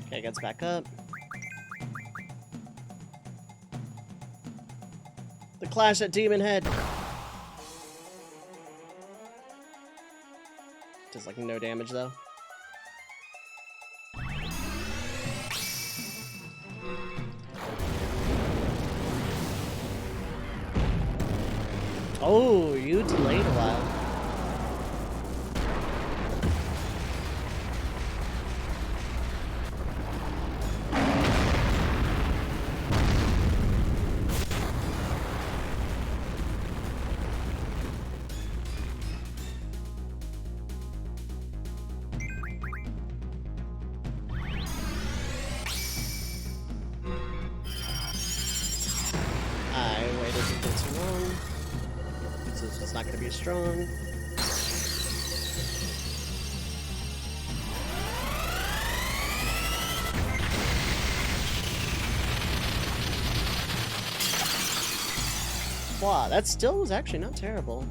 Okay, gets back up. The clash at Demon Head. Does like no damage though. Oh, you delayed a while. I waited a bit too long. It's not going to be strong. Trois. That still was actually not terrible.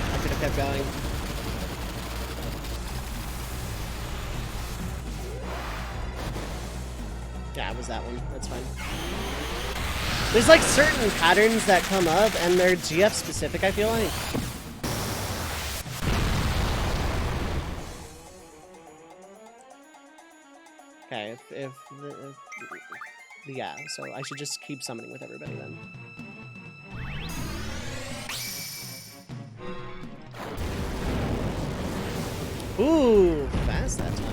I could have kept going. Yeah, it was that one. That's fine. There's like certain patterns that come up and they're GF specific, I feel like. Okay, yeah, so I should just keep summoning with everybody then. Ooh, fast that time.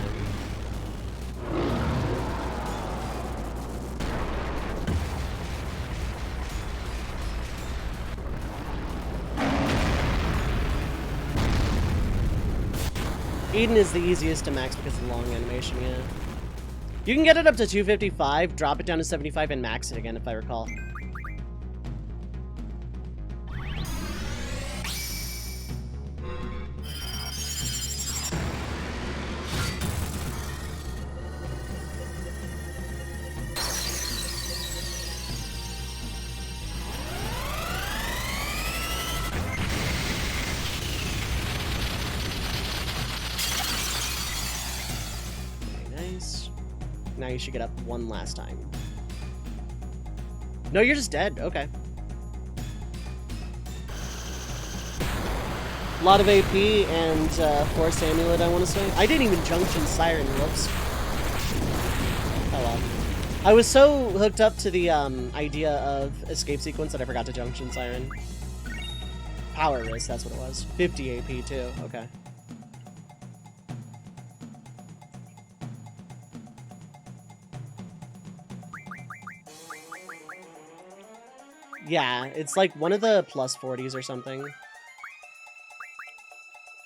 Eden is the easiest to max because of the long animation, yeah. You can get it up to 255, drop it down to 75, and max it again, if I recall. Now you should get up one last time. No, you're just dead. Okay. A lot of AP and Force Amulet, I want to say. I didn't even Junction Siren. Whoops. Oh well. I was so hooked up to the idea of escape sequence that I forgot to Junction Siren. Power Wrist, that's what it was. 50 AP too. Okay. Yeah, it's like one of the plus 40s or something.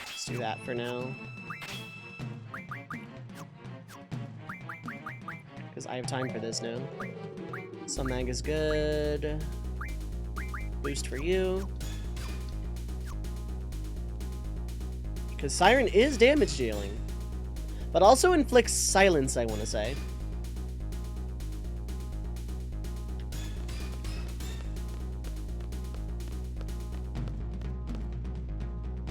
Let's do that for now. Because I have time for this now. Some mag is good. Boost for you. Because Siren is damage dealing. But also inflicts silence, I want to say.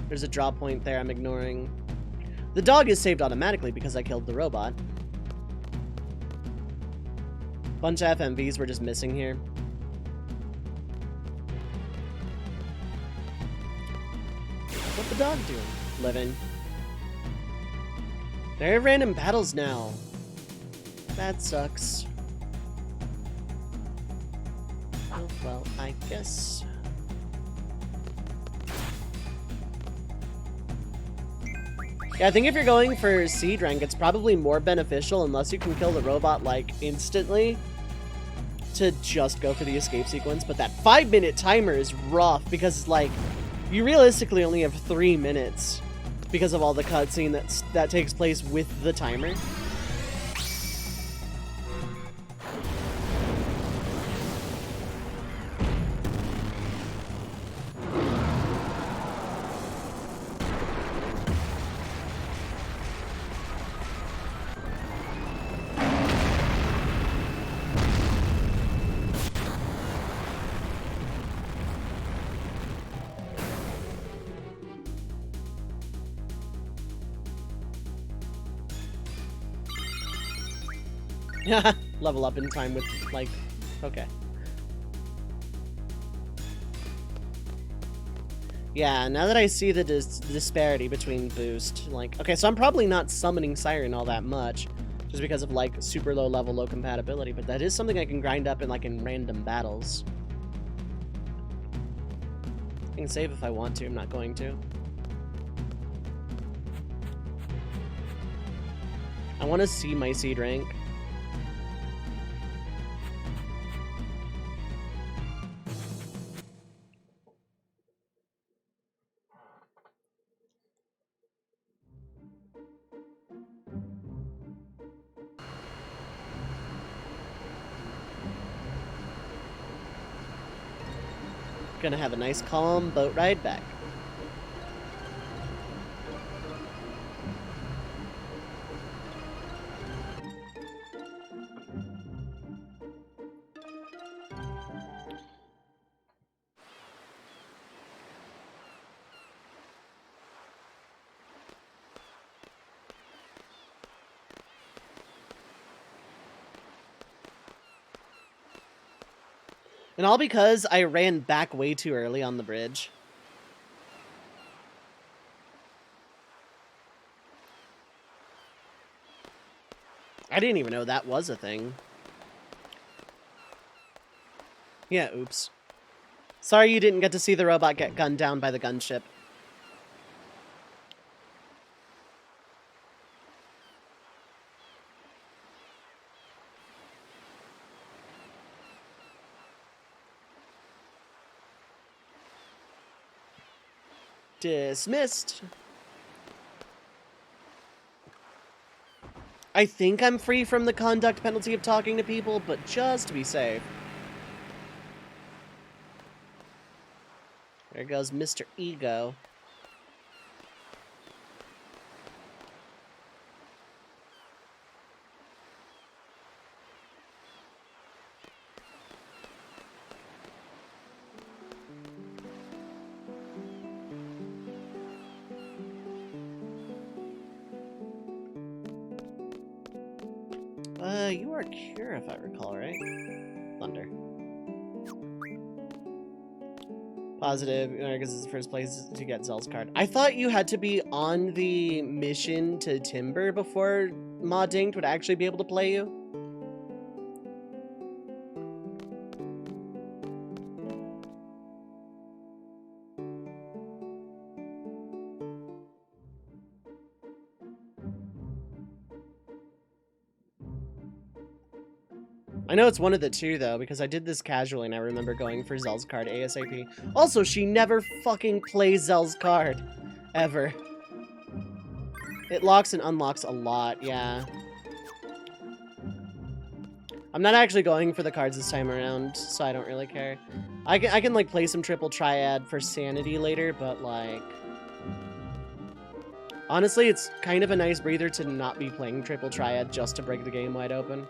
There's a drop point there I'm ignoring. The dog is saved automatically because I killed the robot. Bunch of FMVs were just missing here. What's the dog doing? Living. There are random battles now. That sucks. Oh, well, I guess. Yeah, I think if you're going for Seed rank, it's probably more beneficial, unless you can kill the robot, like, instantly, to just go for the escape sequence. But that 5-minute timer is rough, because, like, you realistically only have 3 minutes because of all the cutscene that takes place with the timer. Level up in time with, like, okay. Yeah, now that I see the disparity between boost, like, okay, so I'm probably not summoning Siren all that much, just because of, like, super low level, low compatibility, but that is something I can grind up in, like, in random battles. I can save if I want to, I'm not going to. I want to see my Seed rank. Gonna have a nice calm boat ride back. And all because I ran back way too early on the bridge. I didn't even know that was a thing. Yeah, oops. Sorry you didn't get to see the robot get gunned down by the gunship. Dismissed. I think I'm free from the conduct penalty of talking to people, but just to be safe. There goes Mr. Ego. You are Cure, if I recall, right? Thunder. Positive, because it's the first place to get Zell's card. I thought you had to be on the mission to Timber before Ma Dinked would actually be able to play you. I know it's one of the two, though, because I did this casually and I remember going for Zell's card ASAP. Also, she never fucking plays Zell's card. Ever. It locks and unlocks a lot, yeah. I'm not actually going for the cards this time around, so I don't really care. I can like, play some triple triad for sanity later, but, like... honestly, it's kind of a nice breather to not be playing triple triad just to break the game wide open.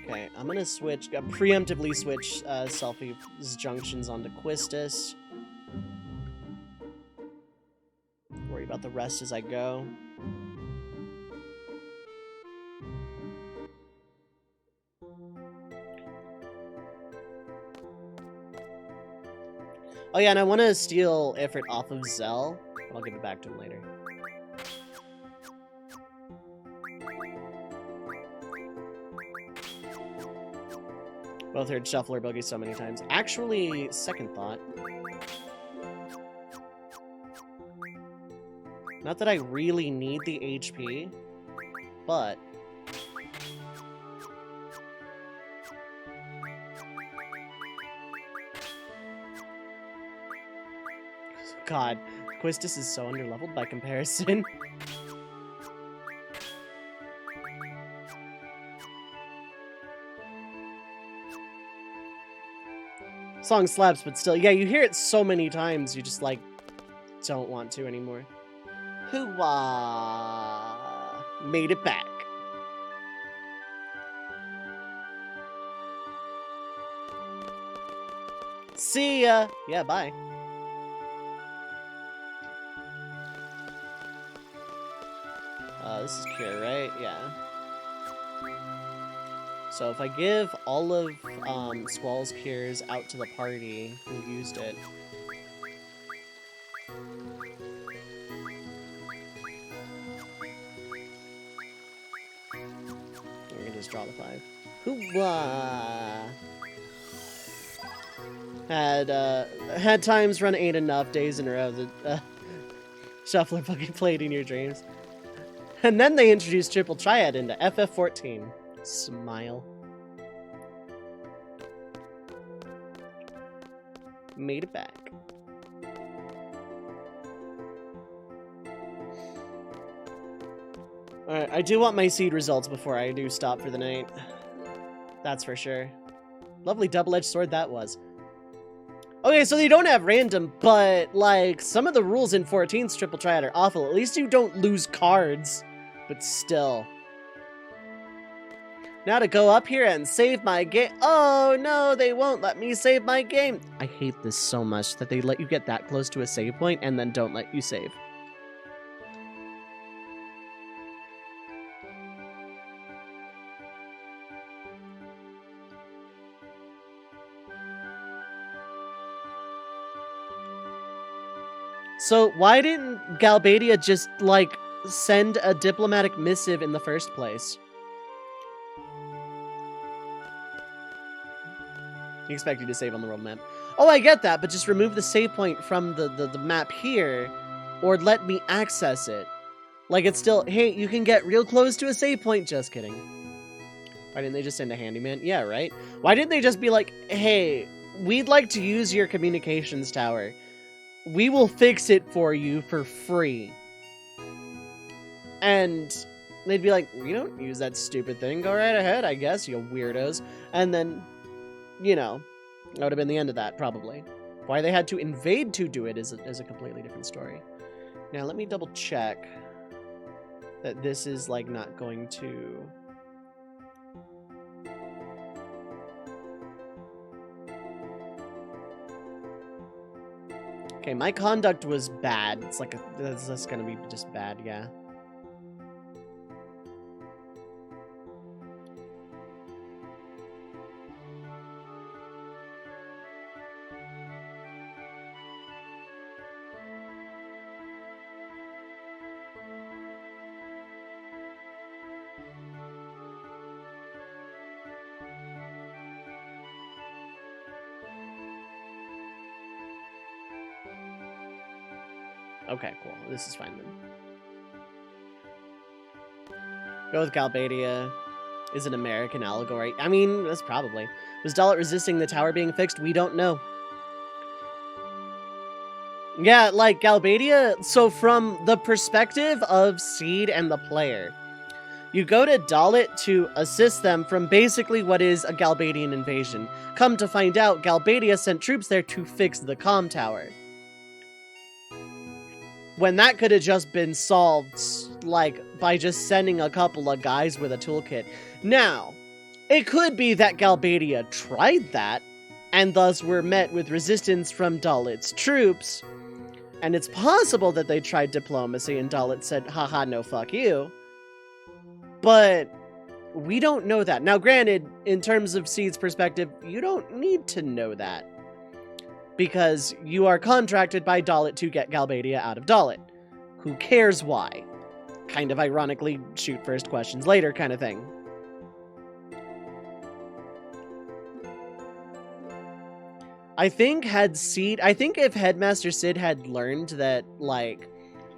Okay, I'm gonna preemptively switch Selfie's junctions onto Quistis. Worry about the rest as I go. Oh yeah, and I want to steal Ifrit off of Zell. I'll give it back to him later. Both heard Shuffler Boogie so many times. Actually, second thought. Not that I really need the HP, but... God, Quistis is so underleveled by comparison. Song slaps, but still, yeah, you hear it so many times, you just, like, don't want to anymore. Hoo-wah! Made it back. See ya! Yeah, bye. This is Cure, right? Yeah. So if I give all of Squall's Cures out to the party who used it... we can just draw the 5. Hoo-wah! Had times run 8 enough days in a row that Shuffler fucking played in your dreams. And then they introduced Triple Triad into FF14. Smile. Made it back. Alright, I do want my seed results before I do stop for the night. That's for sure. Lovely double-edged sword that was. Okay, so they don't have random, but, like, some of the rules in 14's Triple Triad are awful. At least you don't lose cards, but still. Now to go up here and save my game. Oh, no, they won't let me save my game. I hate this so much that they let you get that close to a save point and then don't let you save. So why didn't Galbadia just, like, send a diplomatic missive in the first place? He expected you to save on the world map. Oh, I get that, but just remove the save point from the map here, or let me access it. Like, it's still, hey, you can get real close to a save point. Just kidding. Why didn't they just send a handyman? Yeah, right? Why didn't they just be like, hey, we'd like to use your communications tower. We will fix it for you for free. And they'd be like, we don't use that stupid thing. Go right ahead, I guess, you weirdos. And then, you know, that would have been the end of that, probably. Why they had to invade to do it is a completely different story. Now, let me double check that this is, like, not going to... Okay, my conduct was bad. It's like, that's gonna be just bad, yeah. Okay, cool. This is fine then. Go with Galbadia. Is an American allegory. I mean, that's probably. Was Dalit resisting the tower being fixed? We don't know. Yeah, like, Galbadia, so from the perspective of Seed and the player, you go to Dalit to assist them from basically what is a Galbadian invasion. Come to find out, Galbadia sent troops there to fix the comm tower. When that could have just been solved, like, by just sending a couple of guys with a toolkit. Now, it could be that Galbadia tried that, and thus were met with resistance from Dalit's troops, and it's possible that they tried diplomacy and Dalit said, haha, no, fuck you. But we don't know that. Now, granted, in terms of Seed's perspective, you don't need to know that, because you are contracted by Dalit to get Galbadia out of Dalit. Who cares why? Kind of ironically, shoot first, questions later kind of thing. I think if Headmaster Sid had learned that, like,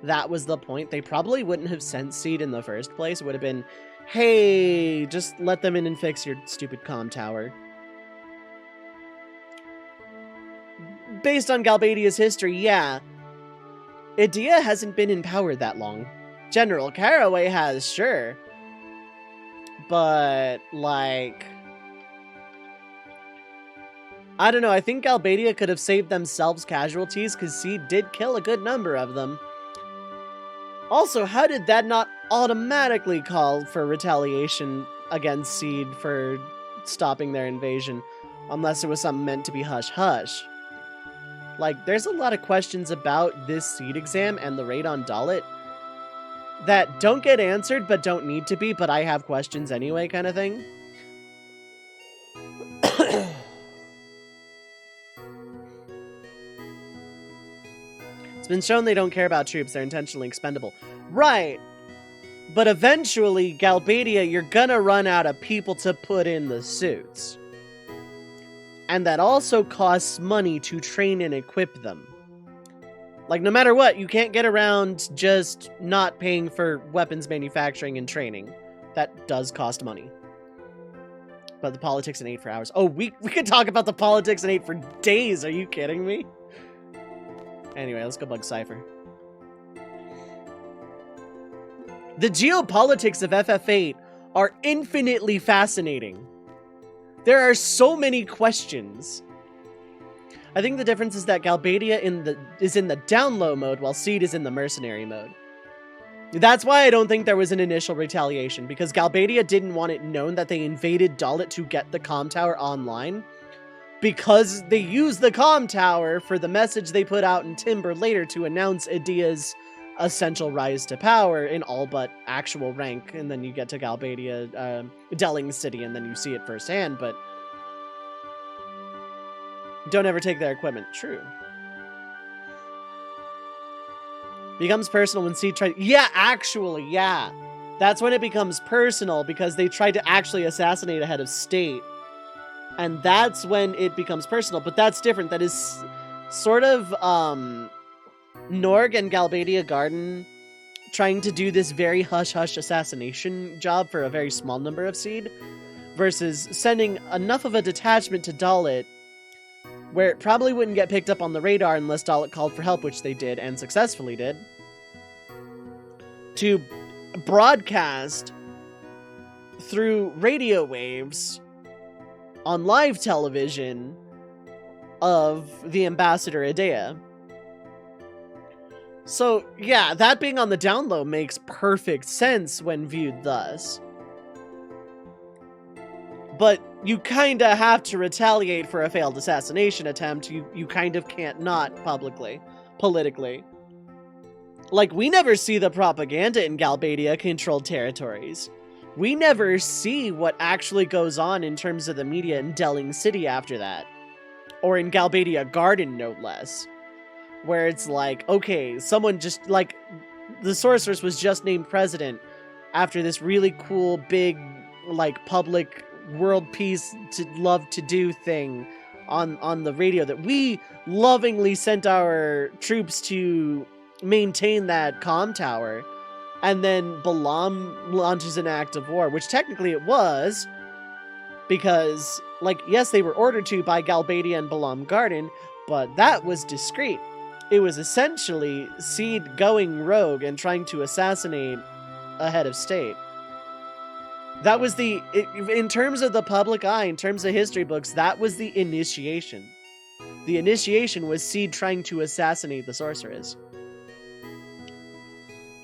that was the point, they probably wouldn't have sent Seed in the first place. It would have been, hey, just let them in and fix your stupid comm tower. Based on Galbadia's history, yeah. Idea hasn't been in power that long. General Caraway has, sure. But, like... I don't know, I think Galbadia could have saved themselves casualties, because Seed did kill a good number of them. Also, how did that not automatically call for retaliation against Seed for stopping their invasion? Unless it was something meant to be hush-hush. Like, there's a lot of questions about this Seed exam and the raid on Dalit that don't get answered, but don't need to be, but I have questions anyway, kind of thing. It's been shown they don't care about troops, they're intentionally expendable. Right, but eventually, Galbadia, you're gonna run out of people to put in the suits. And that also costs money to train and equip them. Like, no matter what, you can't get around just not paying for weapons manufacturing and training. That does cost money. But the politics in 8 for hours. Oh, we could talk about the politics in 8 for days. Are you kidding me? Anyway, let's go bug Cypher. The geopolitics of FF8 are infinitely fascinating. There are so many questions. I think the difference is that Galbadia is in the down low mode, while Seed is in the mercenary mode. That's why I don't think there was an initial retaliation, because Galbadia didn't want it known that they invaded Dalit to get the comm tower online, because they used the comm tower for the message they put out in Timber later to announce Idea's essential rise to power in all but actual rank, and then you get to Galbadia, Delling City, and then you see it firsthand, but don't ever take their equipment. True. Becomes personal when Seed tried... Yeah, actually, yeah. That's when it becomes personal, because they tried to actually assassinate a head of state. And that's when it becomes personal, but that's different. That is sort of, Norg and Galbadia Garden trying to do this very hush-hush assassination job for a very small number of Seed, versus sending enough of a detachment to Dalit where it probably wouldn't get picked up on the radar unless Dalit called for help, which they did, and successfully did, to broadcast through radio waves on live television of the Ambassador Idea. So, yeah, that being on the down low makes perfect sense when viewed thus. But you kinda have to retaliate for a failed assassination attempt. You kind of can't not publicly, politically. Like, we never see the propaganda in Galbadia-controlled territories. We never see what actually goes on in terms of the media in Delling City after that. Or in Galbadia Garden, no less. Where it's like, okay, someone just, like, the Sorceress was just named president after this really cool, big, like, public world peace to love to do thing on the radio that we lovingly sent our troops to maintain that comm tower. And then Balam launches an act of war, which technically it was, because, like, yes, they were ordered to by Galbadia and Balam Garden, but that was discreet. It was essentially Seed going rogue and trying to assassinate a head of state. That was in terms of the public eye, in terms of history books, that was the initiation. The initiation was Seed trying to assassinate the Sorceress.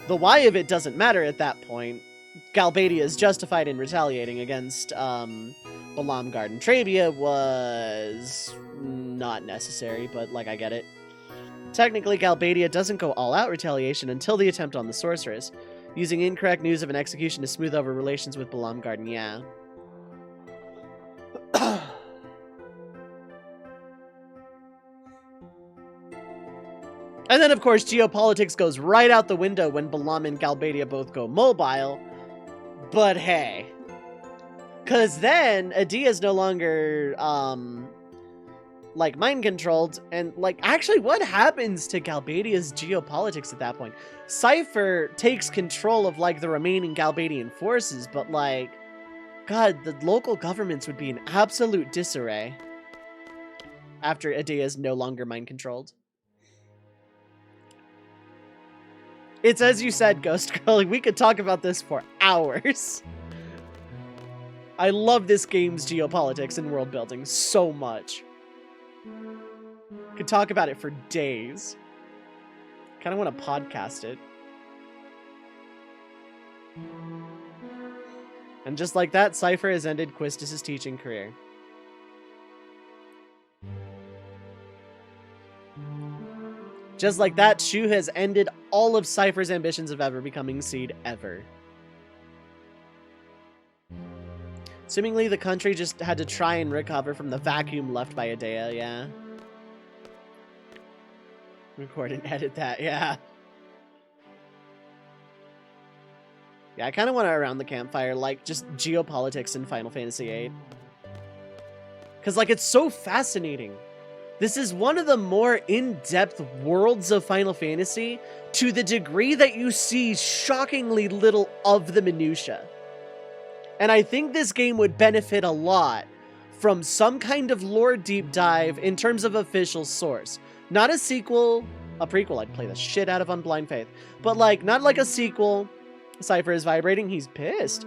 The why of it doesn't matter at that point. Galbadia is justified in retaliating against Balam Garden. Trabia was not necessary, but, like, I get it. Technically, Galbadia doesn't go all-out retaliation until the attempt on the Sorceress, using incorrect news of an execution to smooth over relations with Balam Garden, yeah. And then, of course, geopolitics goes right out the window when Balam and Galbadia both go mobile. But hey. Because then, Adia's no longer, like, mind-controlled. And, like, actually, what happens to Galbadia's geopolitics at that point? Cypher takes control of, like, the remaining Galbadian forces, but, like, God, the local governments would be in absolute disarray after Adia is no longer mind-controlled. It's as you said, Ghost Girl, we could talk about this for hours. I love this game's geopolitics and world building so much. Could talk about it for days. Kind of want to podcast it. And just like that, Cypher has ended Quistis' teaching career. Just like that, Shu has ended all of Cypher's ambitions of ever becoming Seed ever. Seemingly, the country just had to try and recover from the vacuum left by Idea, yeah. Record and edit that, yeah. Yeah, I kind of want to around the campfire, like, just geopolitics in Final Fantasy VIII. Because, like, it's so fascinating. This is one of the more in-depth worlds of Final Fantasy to the degree that you see shockingly little of the minutia. And I think this game would benefit a lot from some kind of lore deep dive in terms of official source. Not a sequel, a prequel I'd play the shit out of on Blind Faith, but like, not like a sequel Cypher is vibrating. He's pissed.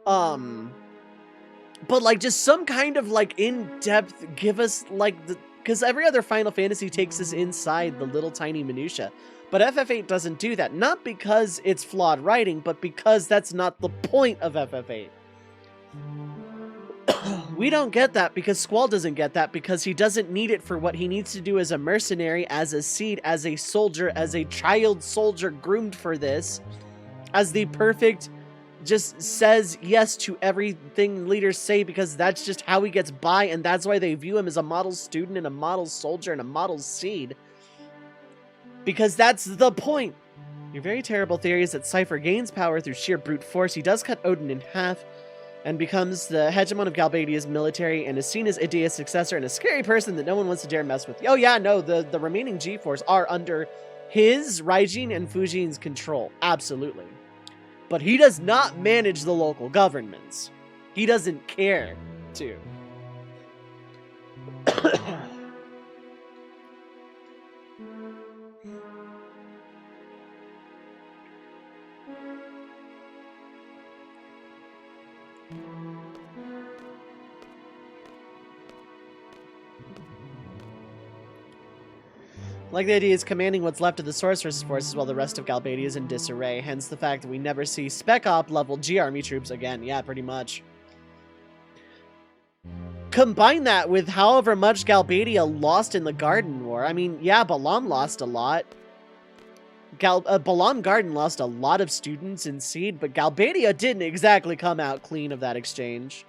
But like just some kind of like in-depth, give us like the, because every other Final Fantasy takes us inside the little tiny minutia. But FF8 doesn't do that. Not because it's flawed writing, but because that's not the point of FF8. We don't get that because Squall doesn't get that because he doesn't need it for what he needs to do as a mercenary, as a seed, as a soldier, as a child soldier groomed for this, as the perfect, just says yes to everything leaders say because that's just how he gets by, and that's why they view him as a model student and a model soldier and a model seed. Because that's the point. Your very terrible theory is that Cypher gains power through sheer brute force. He does cut Odin in half and becomes the hegemon of Galbadia's military and is seen as Idia's successor and a scary person that no one wants to dare mess with. Oh yeah, no, the remaining G-Force are under his, Raijin, and Fujin's control. Absolutely. But he does not manage the local governments. He doesn't care to. Like the idea is commanding what's left of the Sorceress forces while the rest of Galbadia is in disarray, hence the fact that we never see Spec Op level G Army troops again. Yeah, pretty much. Combine that with however much Galbadia lost in the Garden War. I mean, yeah, Balam lost a lot. Balam Garden lost a lot of students in Seed, but Galbadia didn't exactly come out clean of that exchange.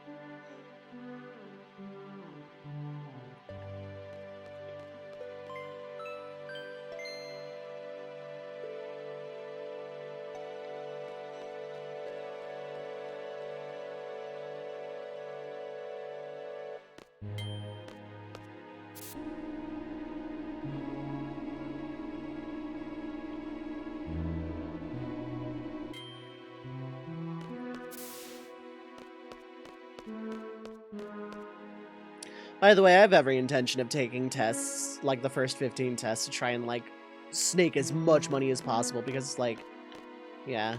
By the way, I have every intention of taking tests, like the first 15 tests, to try and, like, snake as much money as possible, because, like, yeah.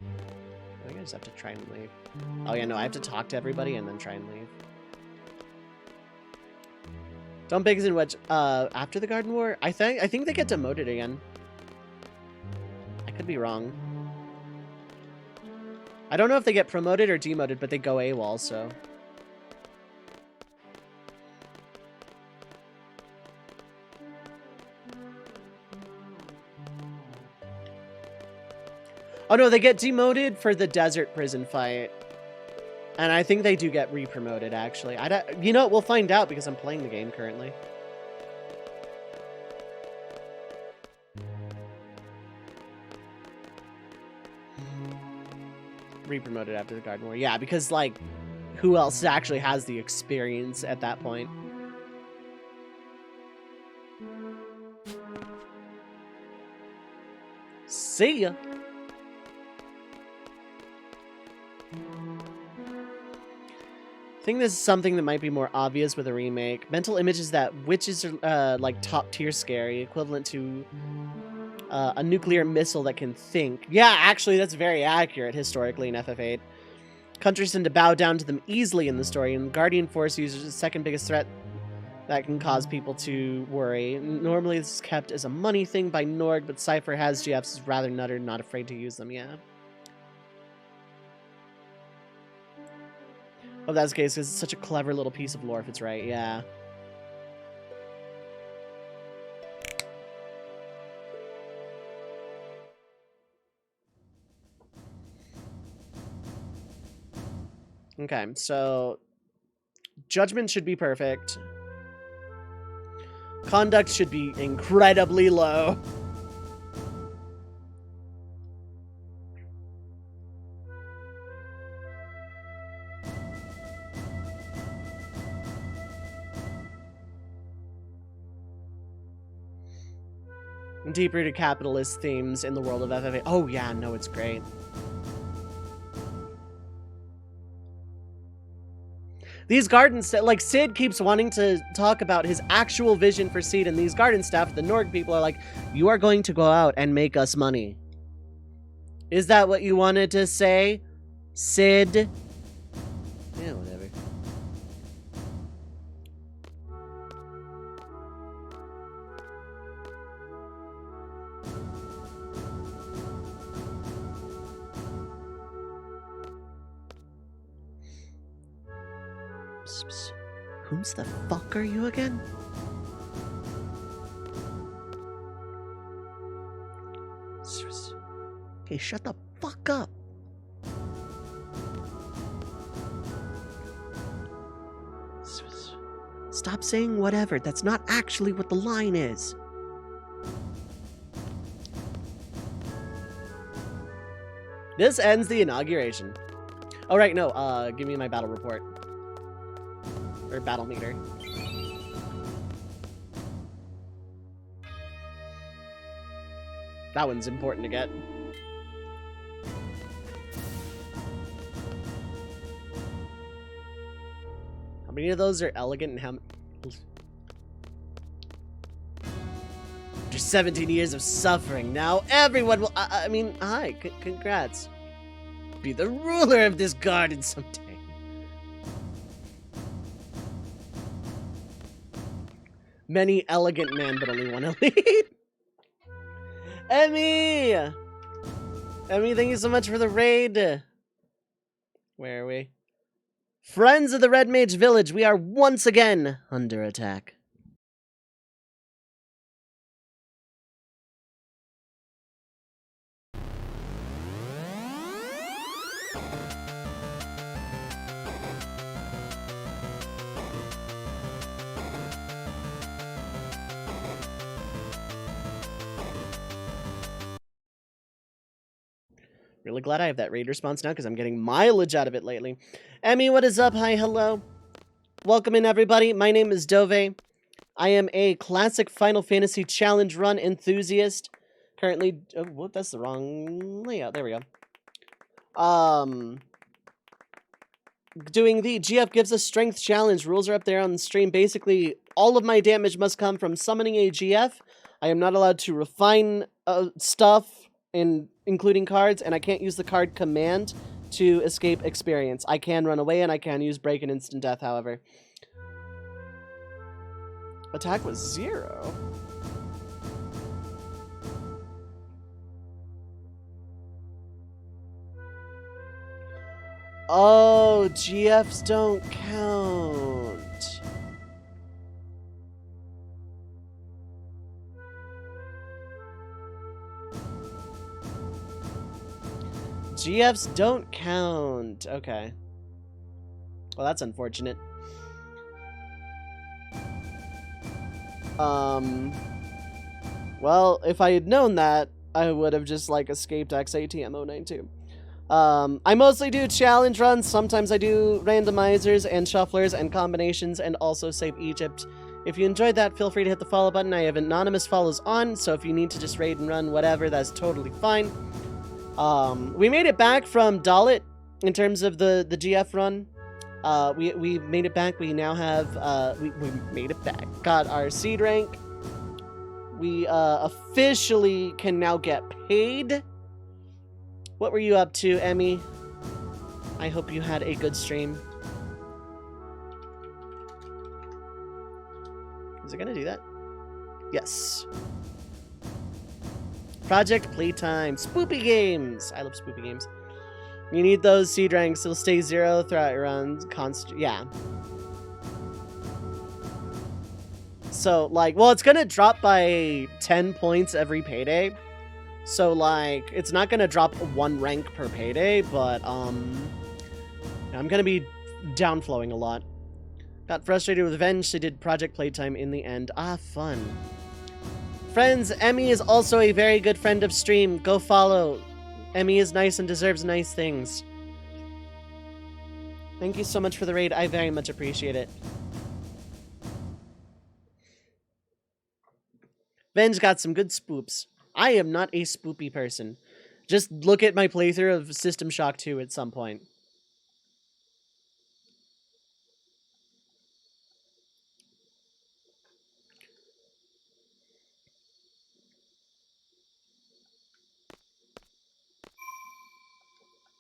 I think I just have to try and leave. Oh yeah, no, I have to talk to everybody and then try and leave. Don't Biggs and Wedge, after the Garden War? I think they get demoted again. I could be wrong. I don't know if they get promoted or demoted, but they go AWOL, so. Oh no, they get demoted for the desert prison fight. And I think they do get re-promoted, actually. You know, we'll find out because I'm playing the game currently. Re-promoted after the Garden War. Yeah, because, like, who else actually has the experience at that point? See ya! I think this is something that might be more obvious with a remake. Mental images that witches are, like, top-tier scary, equivalent to a nuclear missile that can think. Yeah, actually, that's very accurate historically in FF8. Countries tend to bow down to them easily in the story, and Guardian Force users are the second biggest threat that can cause people to worry. Normally, this is kept as a money thing by Norg, but Cypher has GFs is rather nutter, not afraid to use them, yeah. Oh, that's the case, because it's such a clever little piece of lore if it's right, yeah. Okay, so judgment should be perfect. Conduct should be incredibly low. Deep-rooted capitalist themes in the world of FF8. Oh yeah, no, it's great. These garden staff, like, Sid keeps wanting to talk about his actual vision for Seed, and these garden staff, the Norg people, are like, you are going to go out and make us money. Is that what you wanted to say, Sid? Yeah, whatever. Whom's the fuck are you again? Okay, shut the fuck up. Stop saying whatever. That's not actually what the line is. This ends the inauguration. Oh, right, no, give me my battle report. Or battle meter. That one's important to get. How many of those are elegant and how many? After 17 years of suffering, now everyone will. I mean, hi, congrats. Be the ruler of this garden someday. Many elegant men, but only one elite. Emmy! Emmy, thank you so much for the raid. Where are we? Friends of the Red Mage Village, we are once again under attack. Really glad I have that raid response now because I'm getting mileage out of it lately. Emmy, what is up? Hi, hello. Welcome in, everybody. My name is Dove. I am a classic Final Fantasy challenge run enthusiast. Currently, oh, whoop, that's the wrong layout. There we go. Doing the GF gives us strength challenge. Rules are up there on the stream. Basically, all of my damage must come from summoning a GF. I am not allowed to refine stuff, including cards, and I can't use the card command to escape experience. I can run away, and I can use break and instant death, however. Attack was 0. Oh, GFs don't count. GFs don't count. Okay. Well, that's unfortunate. Well, if I had known that, I would have just, like, escaped XATM092. I mostly do challenge runs. Sometimes I do randomizers and shufflers and combinations and also save Egypt. If you enjoyed that, feel free to hit the follow button. I have anonymous follows on, so if you need to just raid and run whatever, that's totally fine. We made it back from Dalit in terms of the GF run. We made it back. We now have, we made it back. Got our seed rank. We, officially can now get paid. What were you up to, Emmy? I hope you had a good stream. Is it gonna do that? Yes. Project Playtime. Spoopy games. I love spoopy games. You need those seed ranks. It'll stay 0 throughout your runs. Yeah. So, like, well, it's gonna drop by 10 points every payday. So, like, it's not gonna drop 1 rank per payday, but, I'm gonna be downflowing a lot. Got frustrated with Venge. They did Project Playtime in the end. Ah, fun. Friends, Emmy is also a very good friend of stream. Go follow. Emmy is nice and deserves nice things. Thank you so much for the raid. I very much appreciate it. Venge got some good spoops. I am not a spoopy person. Just look at my playthrough of System Shock 2 at some point.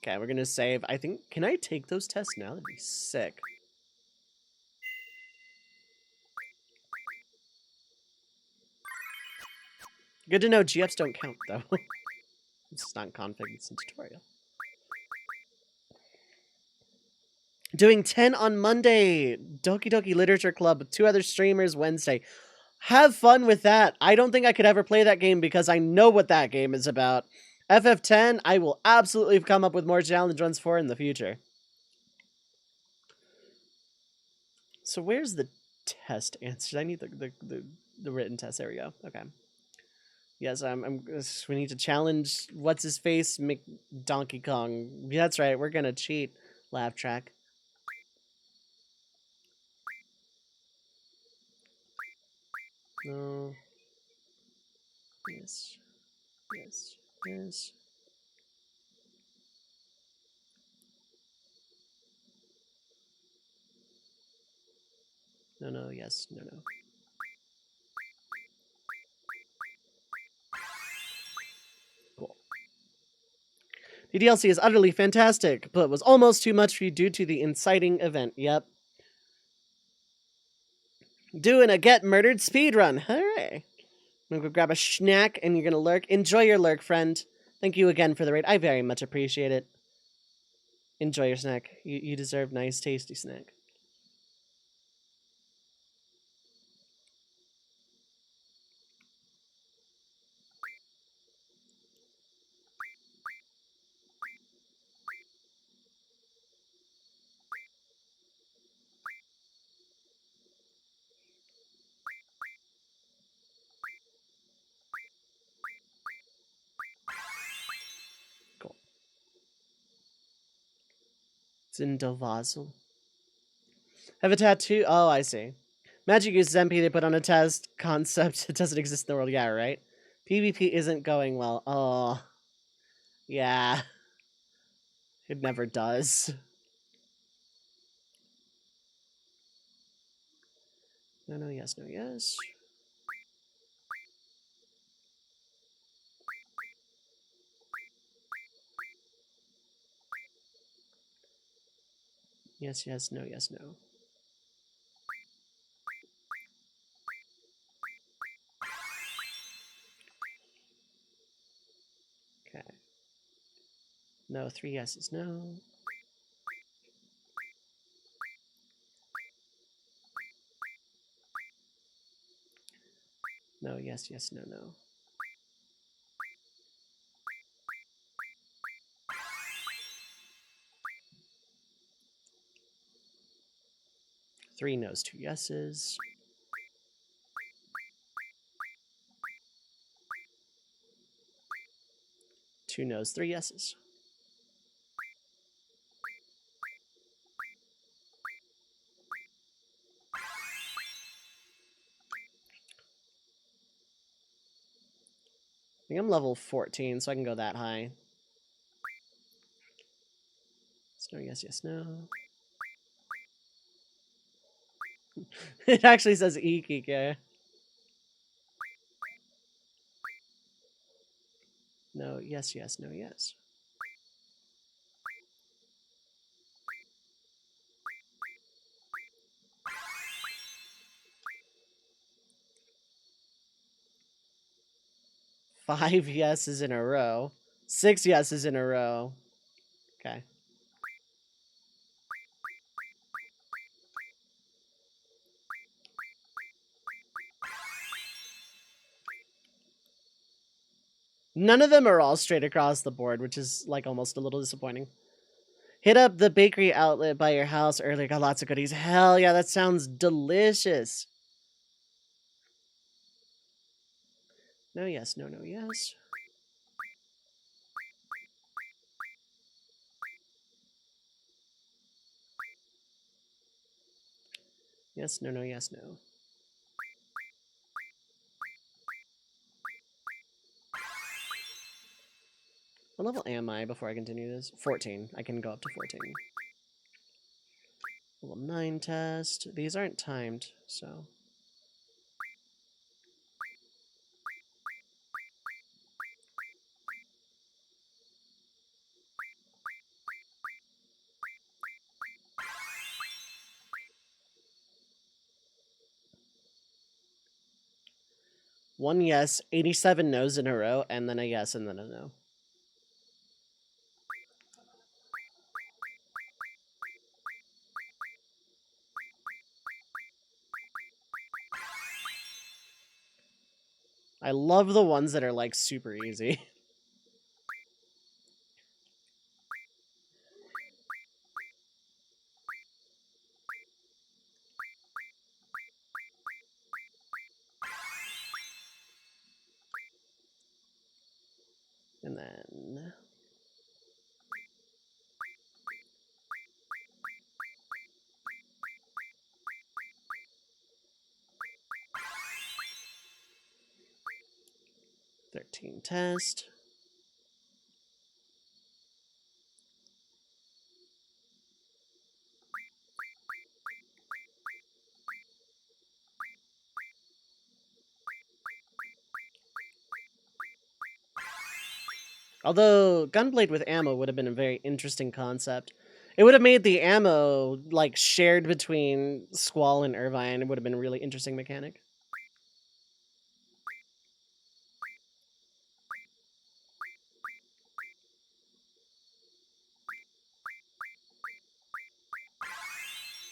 Okay, we're gonna save. I think, can I take those tests now? That'd be sick. Good to know GFs don't count, though. It's not config, it's in tutorial. Doing 10 on Monday. Doki Doki Literature Club with 2 other streamers Wednesday. Have fun with that. I don't think I could ever play that game because I know what that game is about. FF10, I will absolutely come up with more challenge runs for in the future. So where's the test answers? I need the written test. There we go. Okay. Yes, we need to challenge what's his face Donkey Kong. That's right. We're gonna cheat. Laugh track. No. Yes. Yes. Yes. No. No. Yes. No. No. Cool. The DLC is utterly fantastic, but was almost too much for you due to the inciting event. Yep. Doing a get murdered speedrun. Hooray. I'm gonna go grab a snack and you're gonna lurk. Enjoy your lurk, friend. Thank you again for the raid. I very much appreciate it. Enjoy your snack. You deserve nice, tasty snack. Cool. It's in Dovazel. Have a tattoo? Oh, I see. Magic uses MP to put on a test concept. It doesn't exist in the world. Yeah, right? PvP isn't going well. Oh. Yeah. It never does. No, no, yes, no, yes. Yes, yes, no, yes, no. Okay. No, 3 yeses, no. No, yes, yes, no, no. Three no's, 2 yeses. Two no's, 3 yeses. I think I'm level 14, so I can go that high. No, yes, yes, no. It actually says Ikike. No, yes, yes, no, yes. Five yeses in a row. 6 yeses in a row. Okay. None of them are all straight across the board, which is like almost a little disappointing. Hit up the bakery outlet by your house earlier. Got lots of goodies. Hell yeah, that sounds delicious. No, yes, no, no, yes. Yes, no, no, yes, no. What level am I before I continue this? 14. I can go up to 14. Level 9 test. These aren't timed, so... 1 yes, 87 no's in a row, and then a yes, and then a no. I love the ones that are, like, super easy. And then... "13 test." Although, Gunblade with ammo would have been a very interesting concept. It would have made the ammo, like, shared between Squall and Irvine. It would have been a really interesting mechanic.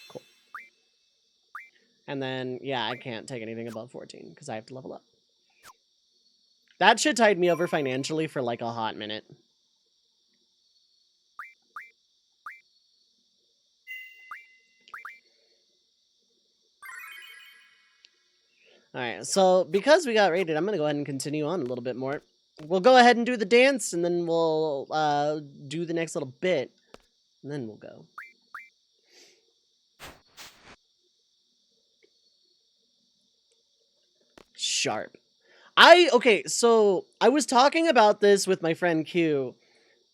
Cool. And then, yeah, I can't take anything above 14, because I have to level up. That should tide me over financially for, like, a hot minute. Alright, so because we got rated, I'm going to go ahead and continue on a little bit more. We'll go ahead and do the dance, and then we'll do the next little bit, and then we'll go. Sharp. Okay, so I was talking about this with my friend Q,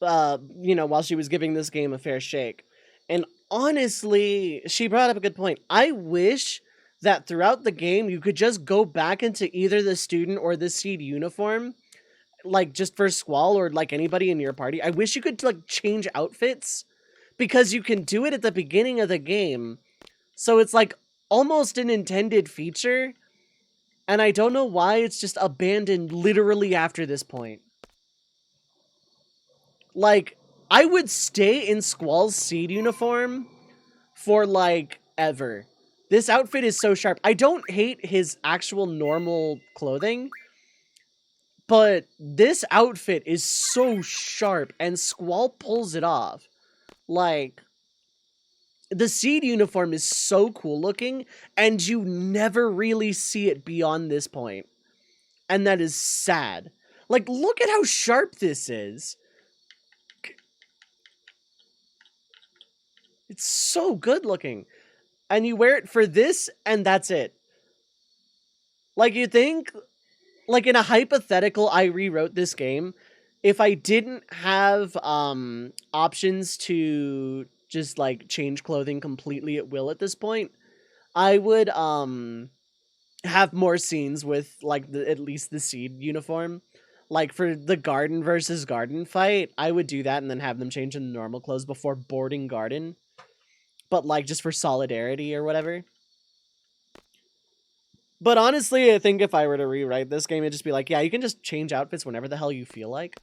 you know, while she was giving this game a fair shake. And honestly, she brought up a good point. I wish that throughout the game, you could just go back into either the student or the seed uniform, like just for Squall or like anybody in your party. I wish you could like change outfits, because you can do it at the beginning of the game. So it's like almost an intended feature. And I don't know why it's just abandoned literally after this point. Like, I would stay in Squall's seed uniform for, like, ever. This outfit is so sharp. I don't hate his actual normal clothing, but this outfit is so sharp, and Squall pulls it off. Like, the seed uniform is so cool looking, and you never really see it beyond this point. And that is sad. Like, look at how sharp this is. It's so good looking. And you wear it for this, and that's it. Like, you think, like, in a hypothetical, I rewrote this game, if I didn't have options to just, like, change clothing completely at will at this point, I would have more scenes with, like, at least the seed uniform. Like, for the garden versus garden fight, I would do that and then have them change into normal clothes before boarding garden. But, like, just for solidarity or whatever. But honestly, I think if I were to rewrite this game, it'd just be like, yeah, you can just change outfits whenever the hell you feel like.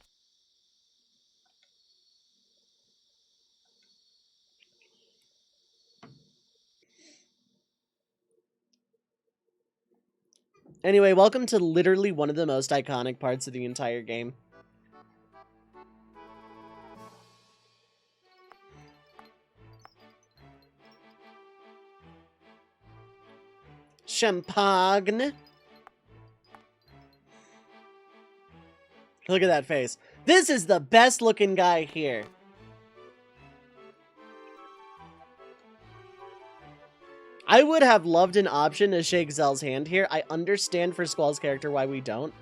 Anyway, welcome to literally one of the most iconic parts of the entire game. Champagne. Look at that face. This is the best looking guy here. I would have loved an option to shake Zell's hand here. I understand for Squall's character why we don't.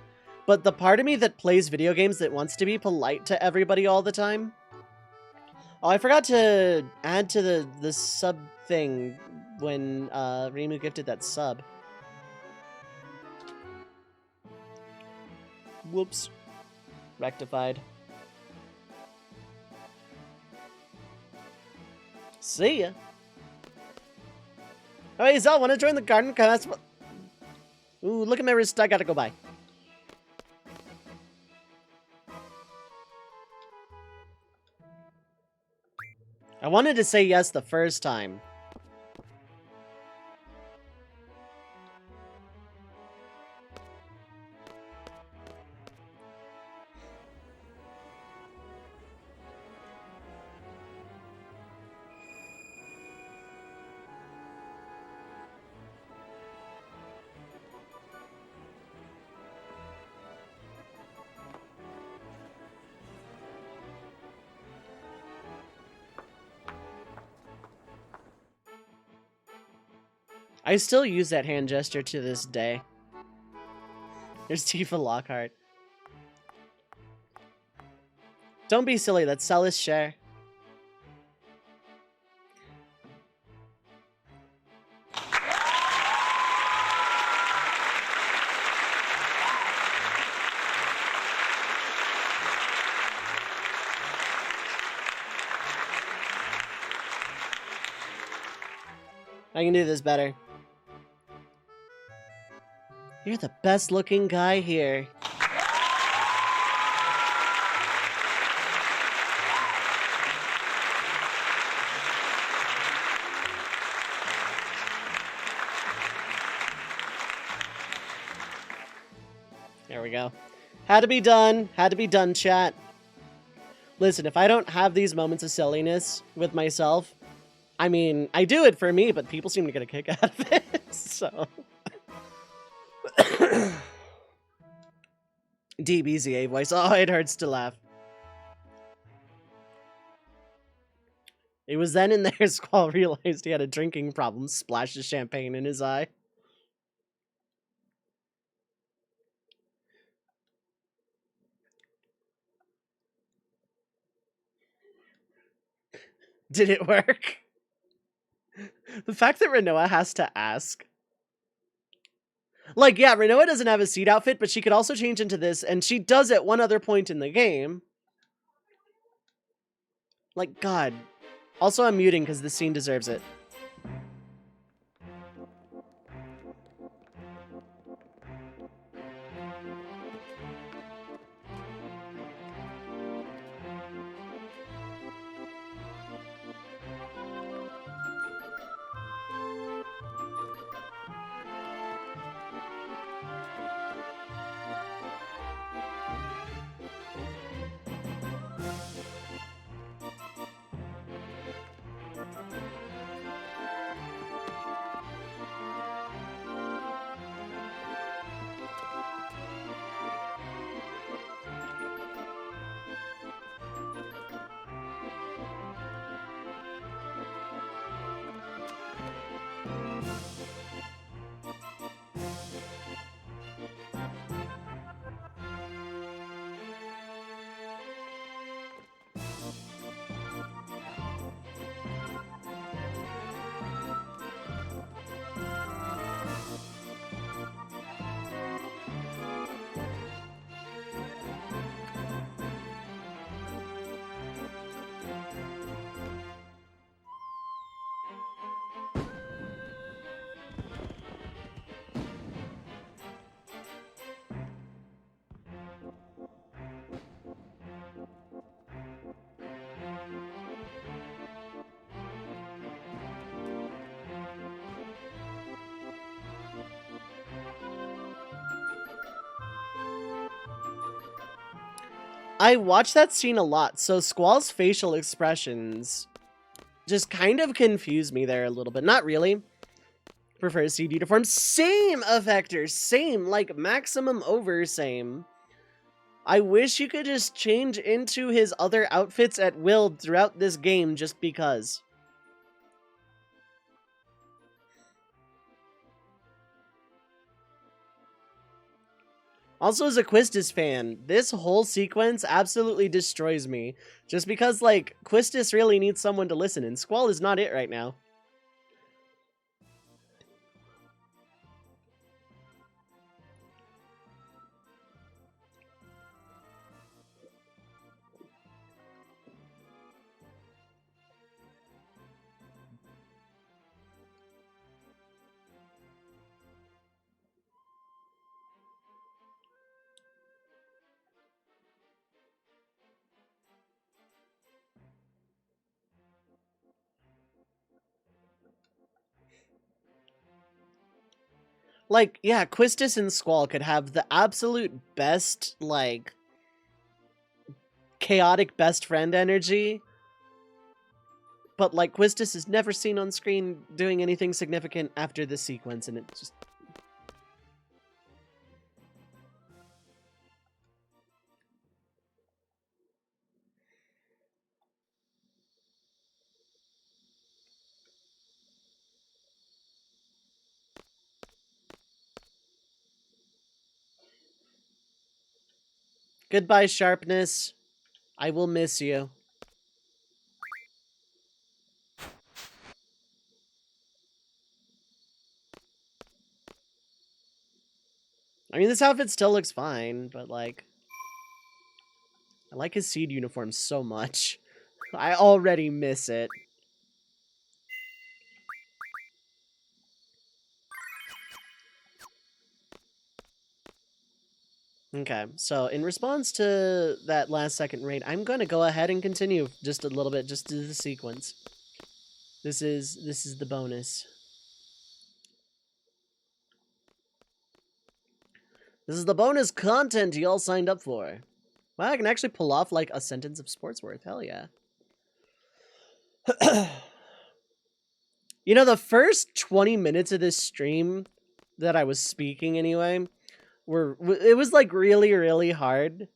But the part of me that plays video games that wants to be polite to everybody all the time. Oh, I forgot to add to the sub thing when Reimu gifted that sub. Whoops. Rectified. See ya. Oh, hey, Zell, wanna join the garden? Ooh, look at my wrist. I gotta go by. I wanted to say yes the first time. I still use that hand gesture to this day. There's Tifa Lockhart. Don't be silly, that's Celis Share. I can do this better. You're the best looking guy here. There we go. Had to be done. Had to be done, chat. Listen, if I don't have these moments of silliness with myself, I mean, I do it for me, but people seem to get a kick out of it, so... DBZA voice. Oh, it hurts to laugh. It was then and there Squall realized he had a drinking problem, splashed champagne in his eye. Did it work? The fact that Rinoa has to ask. Like, yeah, Rinoa doesn't have a seed outfit, but she could also change into this, and she does at one other point in the game. Like, God. Also, I'm muting because this scene deserves it. I watched that scene a lot, so Squall's facial expressions just kind of confuse me there a little bit. Not really. Prefer seed uniform. Same, Effector. Same. Like, maximum over same. I wish you could just change into his other outfits at will throughout this game just because. Also, as a Quistis fan, this whole sequence absolutely destroys me. Just because, like, Quistis really needs someone to listen, and Squall is not it right now. Like, yeah, Quistis and Squall could have the absolute best, like, chaotic best friend energy, but, like, Quistis is never seen on screen doing anything significant after this sequence, and it just... Goodbye, Sharpness. I will miss you. I mean, this outfit still looks fine, but, like... I like his seed uniform so much. I already miss it. Okay, so in response to that last second raid, I'm going to go ahead and continue just a little bit, just to the sequence. This is the bonus. This is the bonus content you all signed up for. Wow, I can actually pull off like a sentence of Sportsworth. Hell yeah. You know, the first 20 minutes of this stream that I was speaking anyway, it was like really, really hard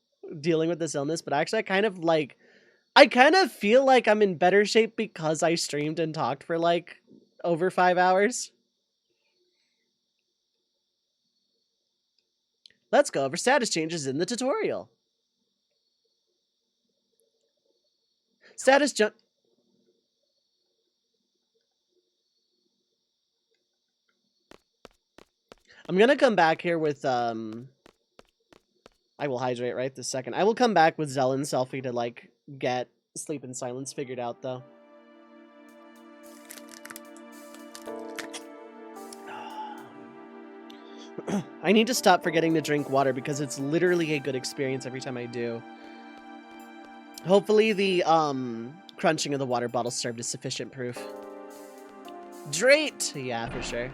dealing with this illness, but actually I kind of feel like I'm in better shape because I streamed and talked for like over 5 hours. Let's go over status changes in the tutorial. Status jump. I'm gonna come back here with I will hydrate right this second. I will come back with Zell and Selfie to like get Sleep in Silence figured out though. I need to stop forgetting to drink water because it's literally a good experience every time I do. Hopefully the crunching of the water bottle served as sufficient proof. Drate! Yeah, for sure.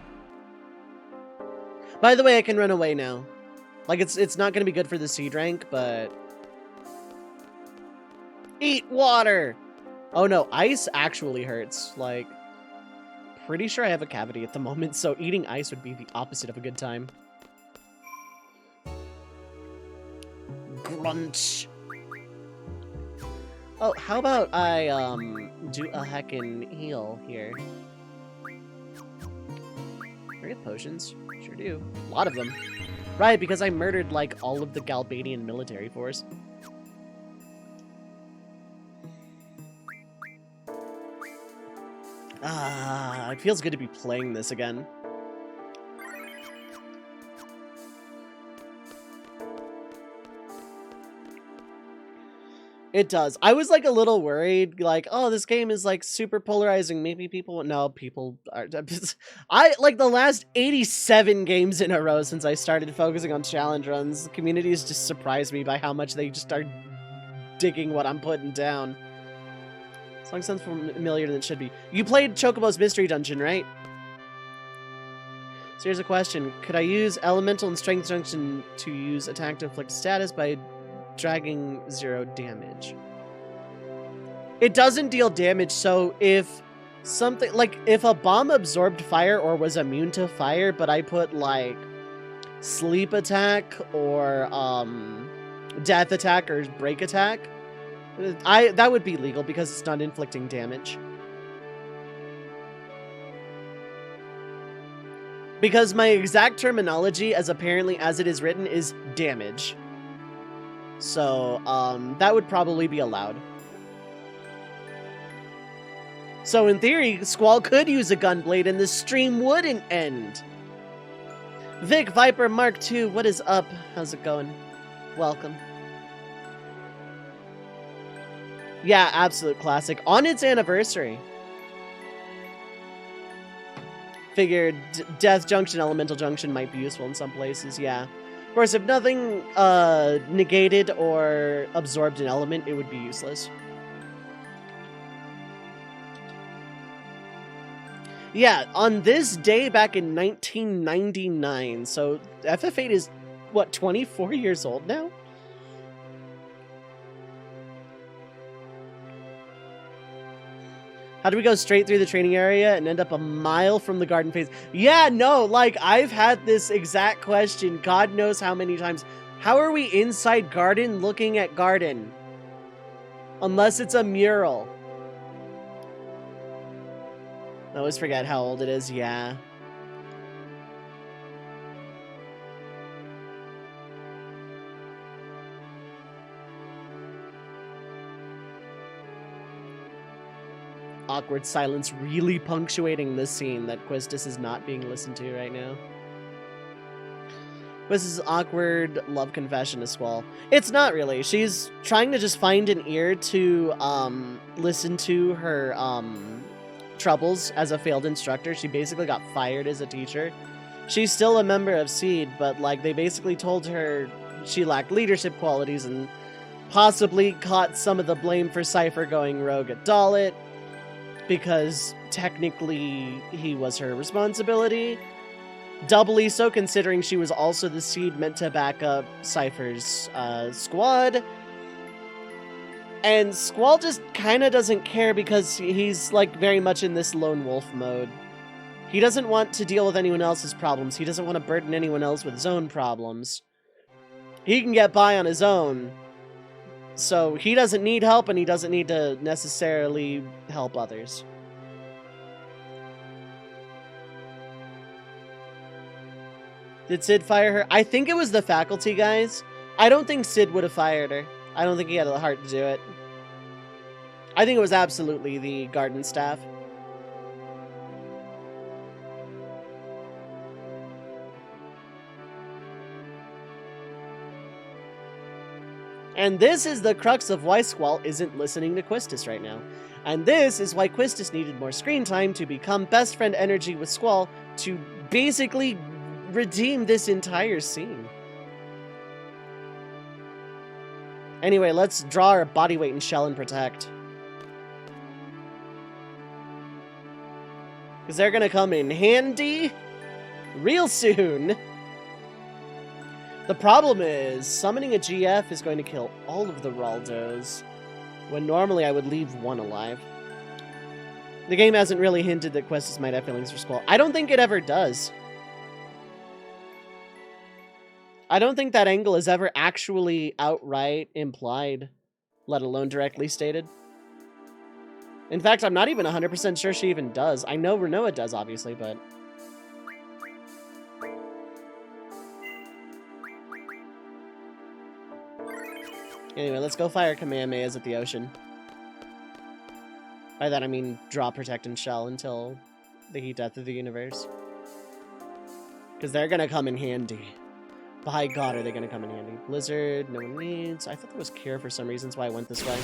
By the way, I can run away now. Like, it's not going to be good for the seed rank, but... Eat water! Oh no, ice actually hurts. Like, pretty sure I have a cavity at the moment, so eating ice would be the opposite of a good time. Grunch! Oh, how about I, do a heckin' heal here? I get potions? Sure do. A lot of them. Right, because I murdered, like, all of the Galbadian military force. Ah, it feels good to be playing this again. It does. I was like a little worried, like, oh, this game is like super polarizing. Maybe people are. I like the last 87 games in a row since I started focusing on challenge runs. The community has just surprised me by how much they just are digging what I'm putting down. Song sounds familiar than it should be. You played Chocobo's Mystery Dungeon, right? So here's a question. Could I use Elemental and Strength Junction to use attack to inflict status by dragging 0 damage? It doesn't deal damage, so if something, like, if a bomb absorbed fire or was immune to fire, but I put, like, sleep attack or, death attack or break attack, that would be legal because it's not inflicting damage. Because my exact terminology, as apparently as it is written, is damage. So, that would probably be allowed. So in theory, Squall could use a gunblade and the stream wouldn't end. Vic Viper Mark II, what is up? How's it going? Welcome. Yeah, absolute classic. On its anniversary. Figured Death Junction, Elemental Junction might be useful in some places, yeah. Of course, if nothing negated or absorbed an element, it would be useless. Yeah, on this day back in 1999, so FF8 is, what, 24 years old now? How do we go straight through the training area and end up a mile from the garden phase? Yeah, no, like, I've had this exact question God knows how many times. How are we inside garden looking at garden? Unless it's a mural. I always forget how old it is, yeah. Awkward silence really punctuating this scene that Quistis is not being listened to right now. Quistis' awkward love confession to Squall. It's not really. She's trying to just find an ear to listen to her troubles as a failed instructor. She basically got fired as a teacher. She's still a member of SEED, but like they basically told her she lacked leadership qualities and possibly caught some of the blame for Cypher going rogue at Dalit, because technically he was her responsibility. Doubly so considering she was also the SEED meant to back up Cypher's squad. And Squall just kind of doesn't care because he's like very much in this lone wolf mode. He doesn't want to deal with anyone else's problems. He doesn't want to burden anyone else with his own problems. He can get by on his own. So he doesn't need help, and he doesn't need to necessarily help others. Did Sid fire her? I think it was the faculty guys. I don't think Sid would have fired her. I don't think he had the heart to do it. I think it was absolutely the garden staff. And this is the crux of why Squall isn't listening to Quistis right now. And this is why Quistis needed more screen time to become best friend energy with Squall to basically redeem this entire scene. Anyway, let's draw our body weight in Shell and Protect. Because they're gonna come in handy real soon. The problem is, summoning a GF is going to kill all of the Raldos, when normally I would leave one alive. The game hasn't really hinted that Questus might have feelings for Squall. I don't think it ever does. I don't think that angle is ever actually outright implied, let alone directly stated. In fact, I'm not even 100% sure she even does. I know Renoa does, obviously, but... Anyway, let's go fire Kamehamehas at the ocean. By that I mean draw, protect, and shell until the heat death of the universe. Because they're gonna come in handy. By God, are they gonna come in handy. Blizzard, no one needs. I thought there was Cure for some reasons why I went this way.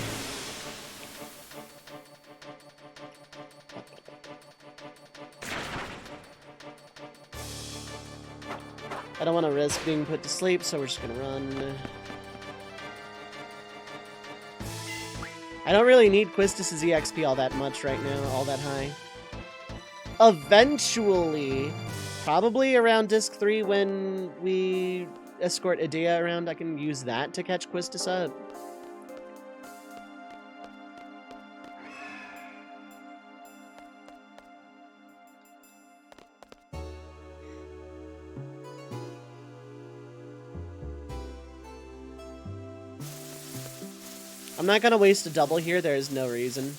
I don't want to risk being put to sleep, so we're just gonna run. I don't really need Quistis' EXP all that much right now, all that high. Eventually, probably around Disc 3 when we escort Idea around, I can use that to catch Quistis up. I'm not gonna waste a double here, there is no reason.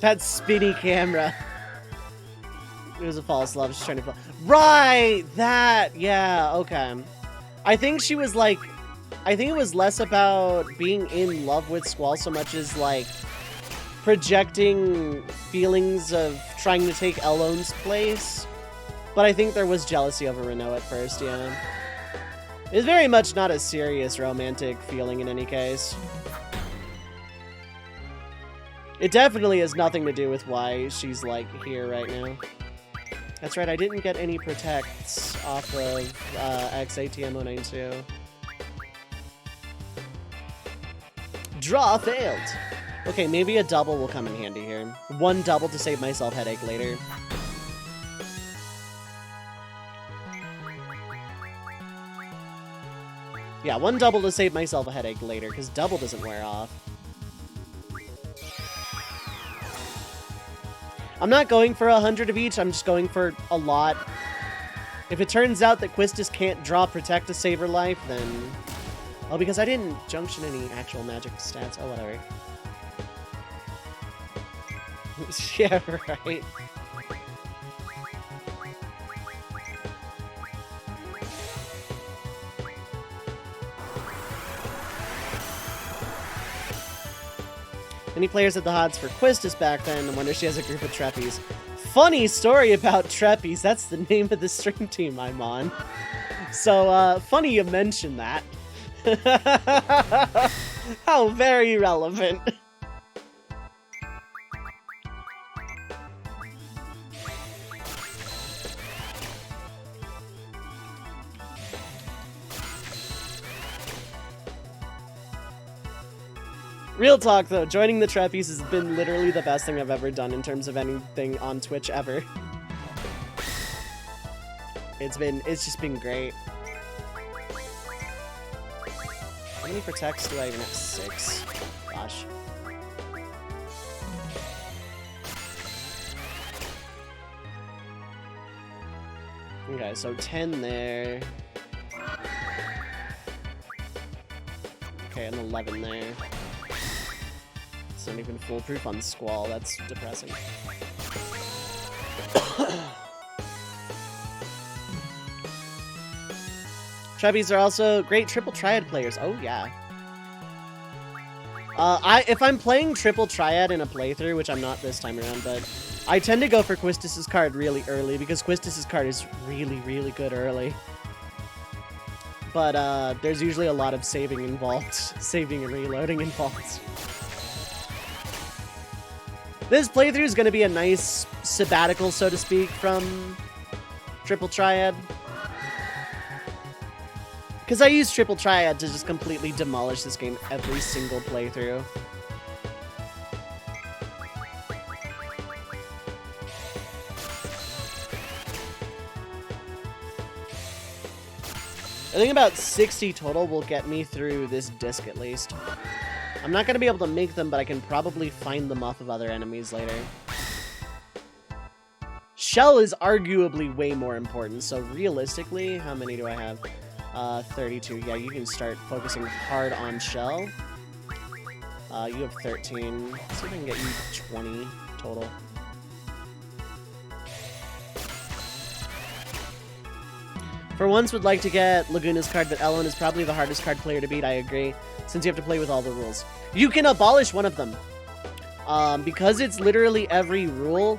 That spinny camera. It was a false love, she's trying to... Right! That! Yeah, okay. I think she was like... I think it was less about being in love with Squall so much as like... projecting feelings of trying to take Elon's place. But I think there was jealousy over Renault at first, yeah. It's very much not a serious romantic feeling in any case. It definitely has nothing to do with why she's, like, here right now. That's right, I didn't get any protects off of XATM092. Draw failed! Okay, maybe a double will come in handy here. One double to save myself headache later. Yeah, one double to save myself a headache later, because double doesn't wear off. I'm not going for 100 of each, I'm just going for a lot. If it turns out that Quistis can't draw Protect to save her life, then... Oh, because I didn't junction any actual magic stats. Oh, whatever. Yeah, right. Many players had the hots for Quistis back then. I wonder if she has a group of Treppies. Funny story about Treppies. That's the name of the stream team I'm on. So, funny you mention that. How very relevant. Real talk though, joining the Trappies has been literally the best thing I've ever done in terms of anything on Twitch ever. It's just been great. How many protects do I even have? 6. Gosh. Okay, so 10 there. Okay, and 11 there. It's not even foolproof on Squall, that's depressing. Trappies are also great triple triad players. Oh yeah. If I'm playing triple triad in a playthrough, which I'm not this time around, but I tend to go for Quistis' card really early because Quistis' card is really, really good early. But there's usually a lot of saving involved, saving and reloading involved. This playthrough is going to be a nice sabbatical, so to speak, from triple triad. Because I use triple triad to just completely demolish this game every single playthrough. I think about 60 total will get me through this disc at least. I'm not going to be able to make them, but I can probably find them off of other enemies later. Shell is arguably way more important, so realistically, how many do I have? 32. Yeah, you can start focusing hard on Shell. You have 13. Let's see if I can get you 20 total. For once, would like to get Laguna's card, but Ellen is probably the hardest card player to beat, I agree, since you have to play with all the rules. You can abolish one of them. Because it's literally every rule,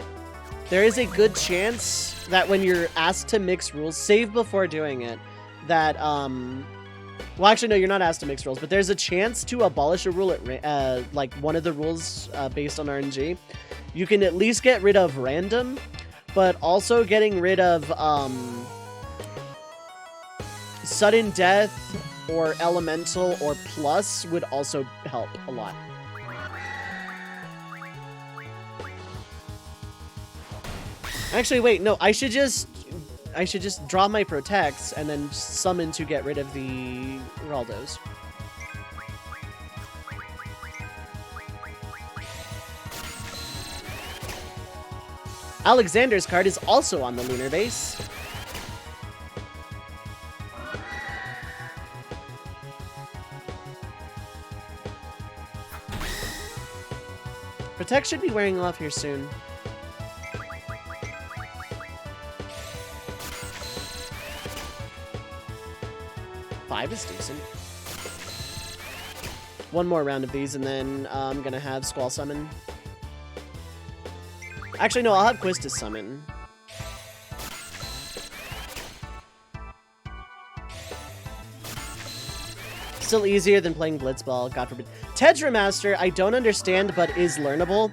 there is a good chance that when you're asked to mix rules, save before doing it, that, well, actually, no, you're not asked to mix rules, but there's a chance to abolish a rule at, like, one of the rules based on RNG. You can at least get rid of random, but also getting rid of, sudden death or elemental or plus would also help a lot. Actually, wait, no, I should just draw my protects and then summon to get rid of the Raldos. Alexander's card is also on the lunar base. Protect should be wearing off here soon. Five is decent. One more round of these, and then I'm gonna have Squall summon. Actually, no, I'll have Quistis summon. Still easier than playing Blitzball, God forbid. Tedra Master, I don't understand, but is learnable.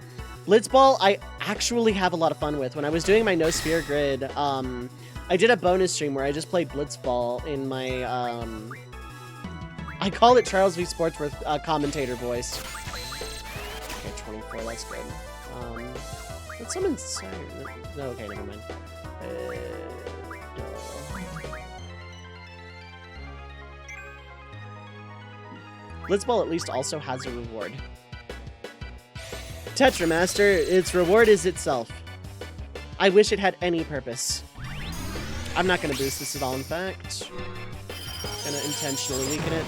Blitzball, I actually have a lot of fun with. When I was doing my No Sphere Grid, I did a bonus stream where I just played Blitzball in my, I call it Charles v. Sportsworth commentator voice. Okay, 24, that's good. Let's summon Siren. No, okay, never mind. Blitzball at least also has a reward. Tetramaster, its reward is itself. I wish it had any purpose. I'm not gonna boost this at all, in fact. Gonna intentionally weaken it.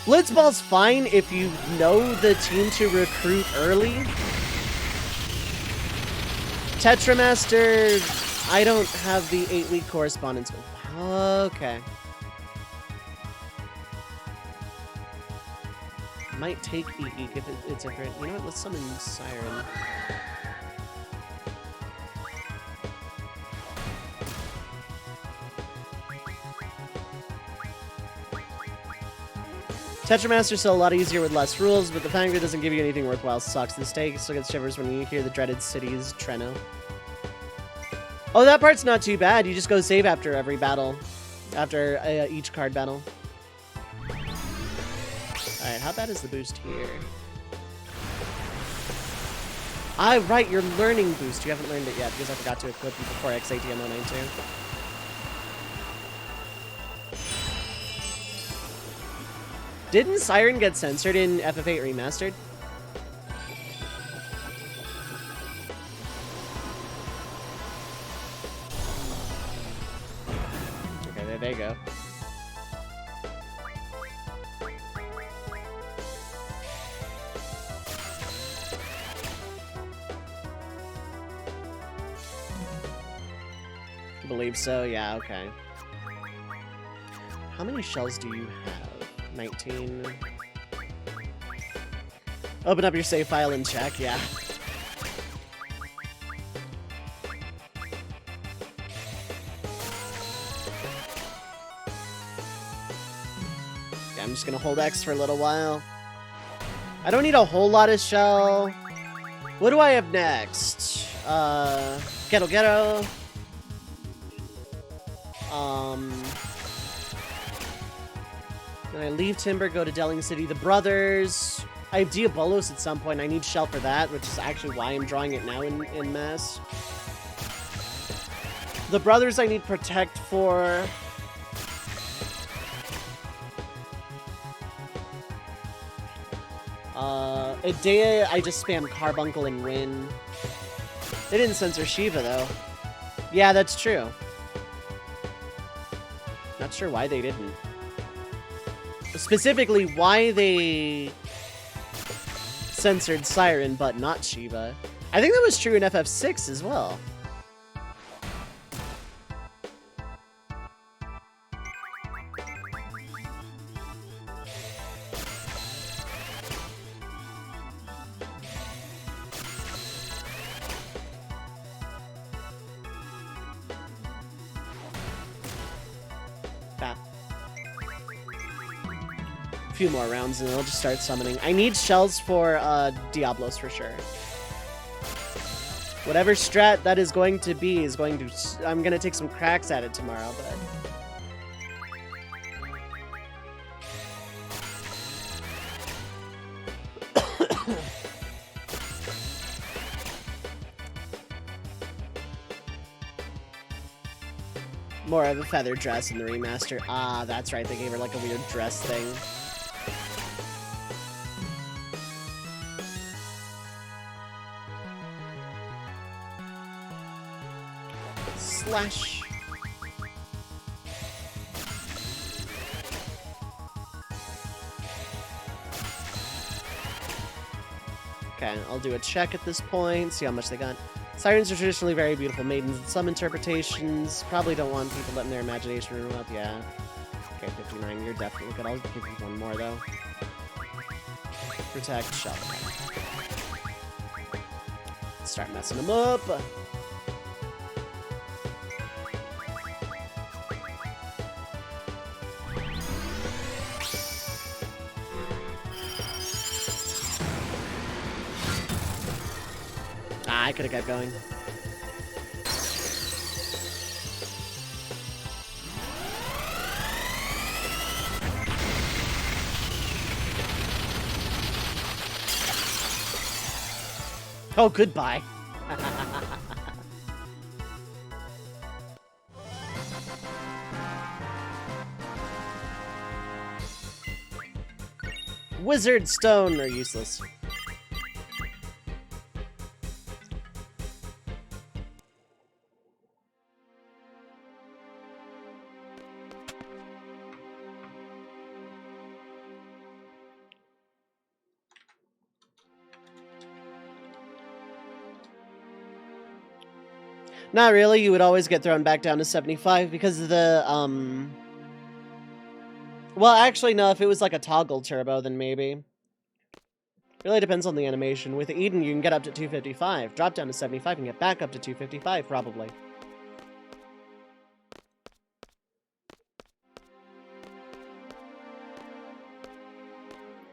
Blitzball's fine if you know the team to recruit early. Tetramaster, I don't have the 8-week correspondence with. Okay. Might take 8 week if it's different. You know what? Let's summon Siren. Tetramaster's still a lot easier with less rules, but the fact that it doesn't give you anything worthwhile sucks. The stake still gets shivers when you hear the dreaded city's Treno. Oh, that part's not too bad. You just go save after every battle. After each card battle. Alright, how bad is the boost here? Ah, right, your learning boost. You haven't learned it yet because I forgot to equip you before XATM 092. Didn't Siren get censored in FF8 Remastered? Okay, there they go. I believe so, yeah, okay. How many shells do you have? 19. Open up your save file and check, yeah. Yeah, I'm just gonna hold X for a little while. I don't need a whole lot of shell. What do I have next? Ghetto Ghetto. Then I leave Timber, go to Delling City. The Brothers. I have Diabolos at some point. I need shell for that, which is actually why I'm drawing it now in mass. The Brothers I need Protect for. Idea, I just spam Carbuncle and win. They didn't censor Shiva, though. Yeah, that's true. Not sure why they didn't. Specifically, why they censored Siren, but not Shiva. I think that was true in FF6 as well. Few more rounds and I'll just start summoning. I need shells for Diablos for sure. Whatever strat that is going to be is going to... I'm gonna take some cracks at it tomorrow, but... More of a feather dress in the remaster. Ah, that's right. They gave her like a weird dress thing. Slash. Okay, I'll do a check at this point, see how much they got. Sirens are traditionally very beautiful maidens in some interpretations. Probably don't want people letting their imagination run wild. Yeah. Okay, 59. You're definitely good. I'll give you one more, though. Protect, shove. Start messing them up. I could have kept going. Oh, goodbye. Wizard Stone are useless. Not really, you would always get thrown back down to 75 because of the, well, actually, no, if it was like a toggle turbo, then maybe. It really depends on the animation. With Eden, you can get up to 255, drop down to 75, and get back up to 255, probably.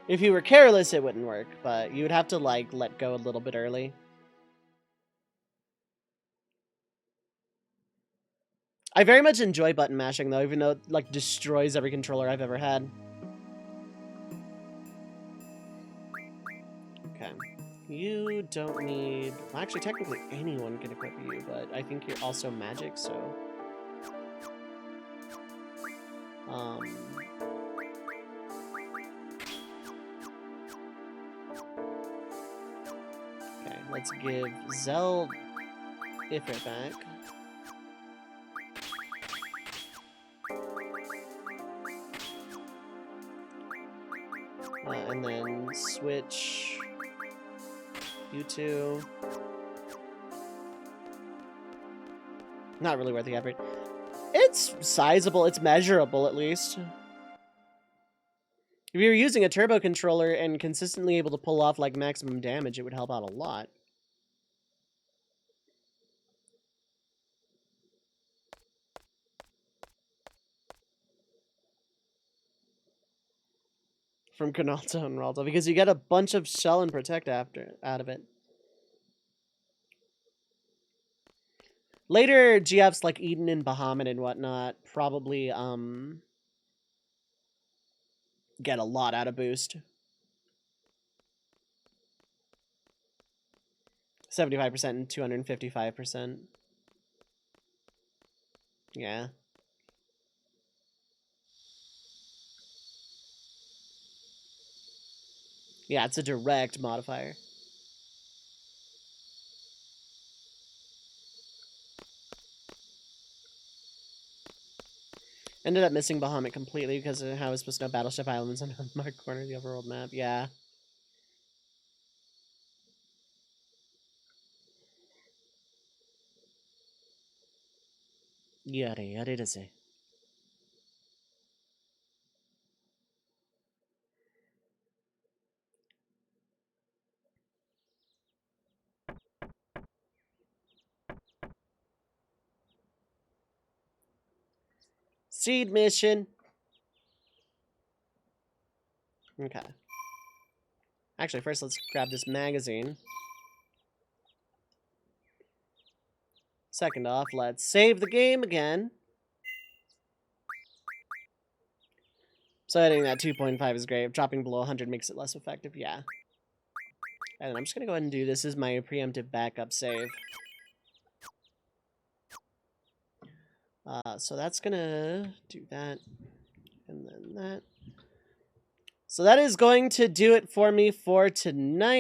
If you were careless, it wouldn't work, but you would have to, like, let go a little bit early. I very much enjoy button mashing, though, even though it, like, destroys every controller I've ever had. Okay. You don't need... Well, actually, technically anyone can equip you, but I think you're also magic, so... Okay, let's give Zell Ifrit back. And then switch you two. Not really worth the effort. It's sizable, it's measurable at least. If you were using a turbo controller and consistently able to pull off like maximum damage, it would help out a lot. From Canalto and Ralto, because you get a bunch of shell and protect out of it. Later GFs like Eden and Bahamut and whatnot probably get a lot out of boost. 75% and 255%. Yeah. Yeah, it's a direct modifier. Ended up missing Bahamut completely because of how I was supposed to know Battleship Islands on a marked corner of the overworld map. Yeah. Yada yada to say. Seed mission. Okay. Actually, first let's grab this magazine. Second off, let's save the game again. So hitting that 2.5 is great. Dropping below 100 makes it less effective, yeah. And I'm just going to go ahead and do this as my preemptive backup save. So that's going to do that. And then that. So that is going to do it for me for tonight.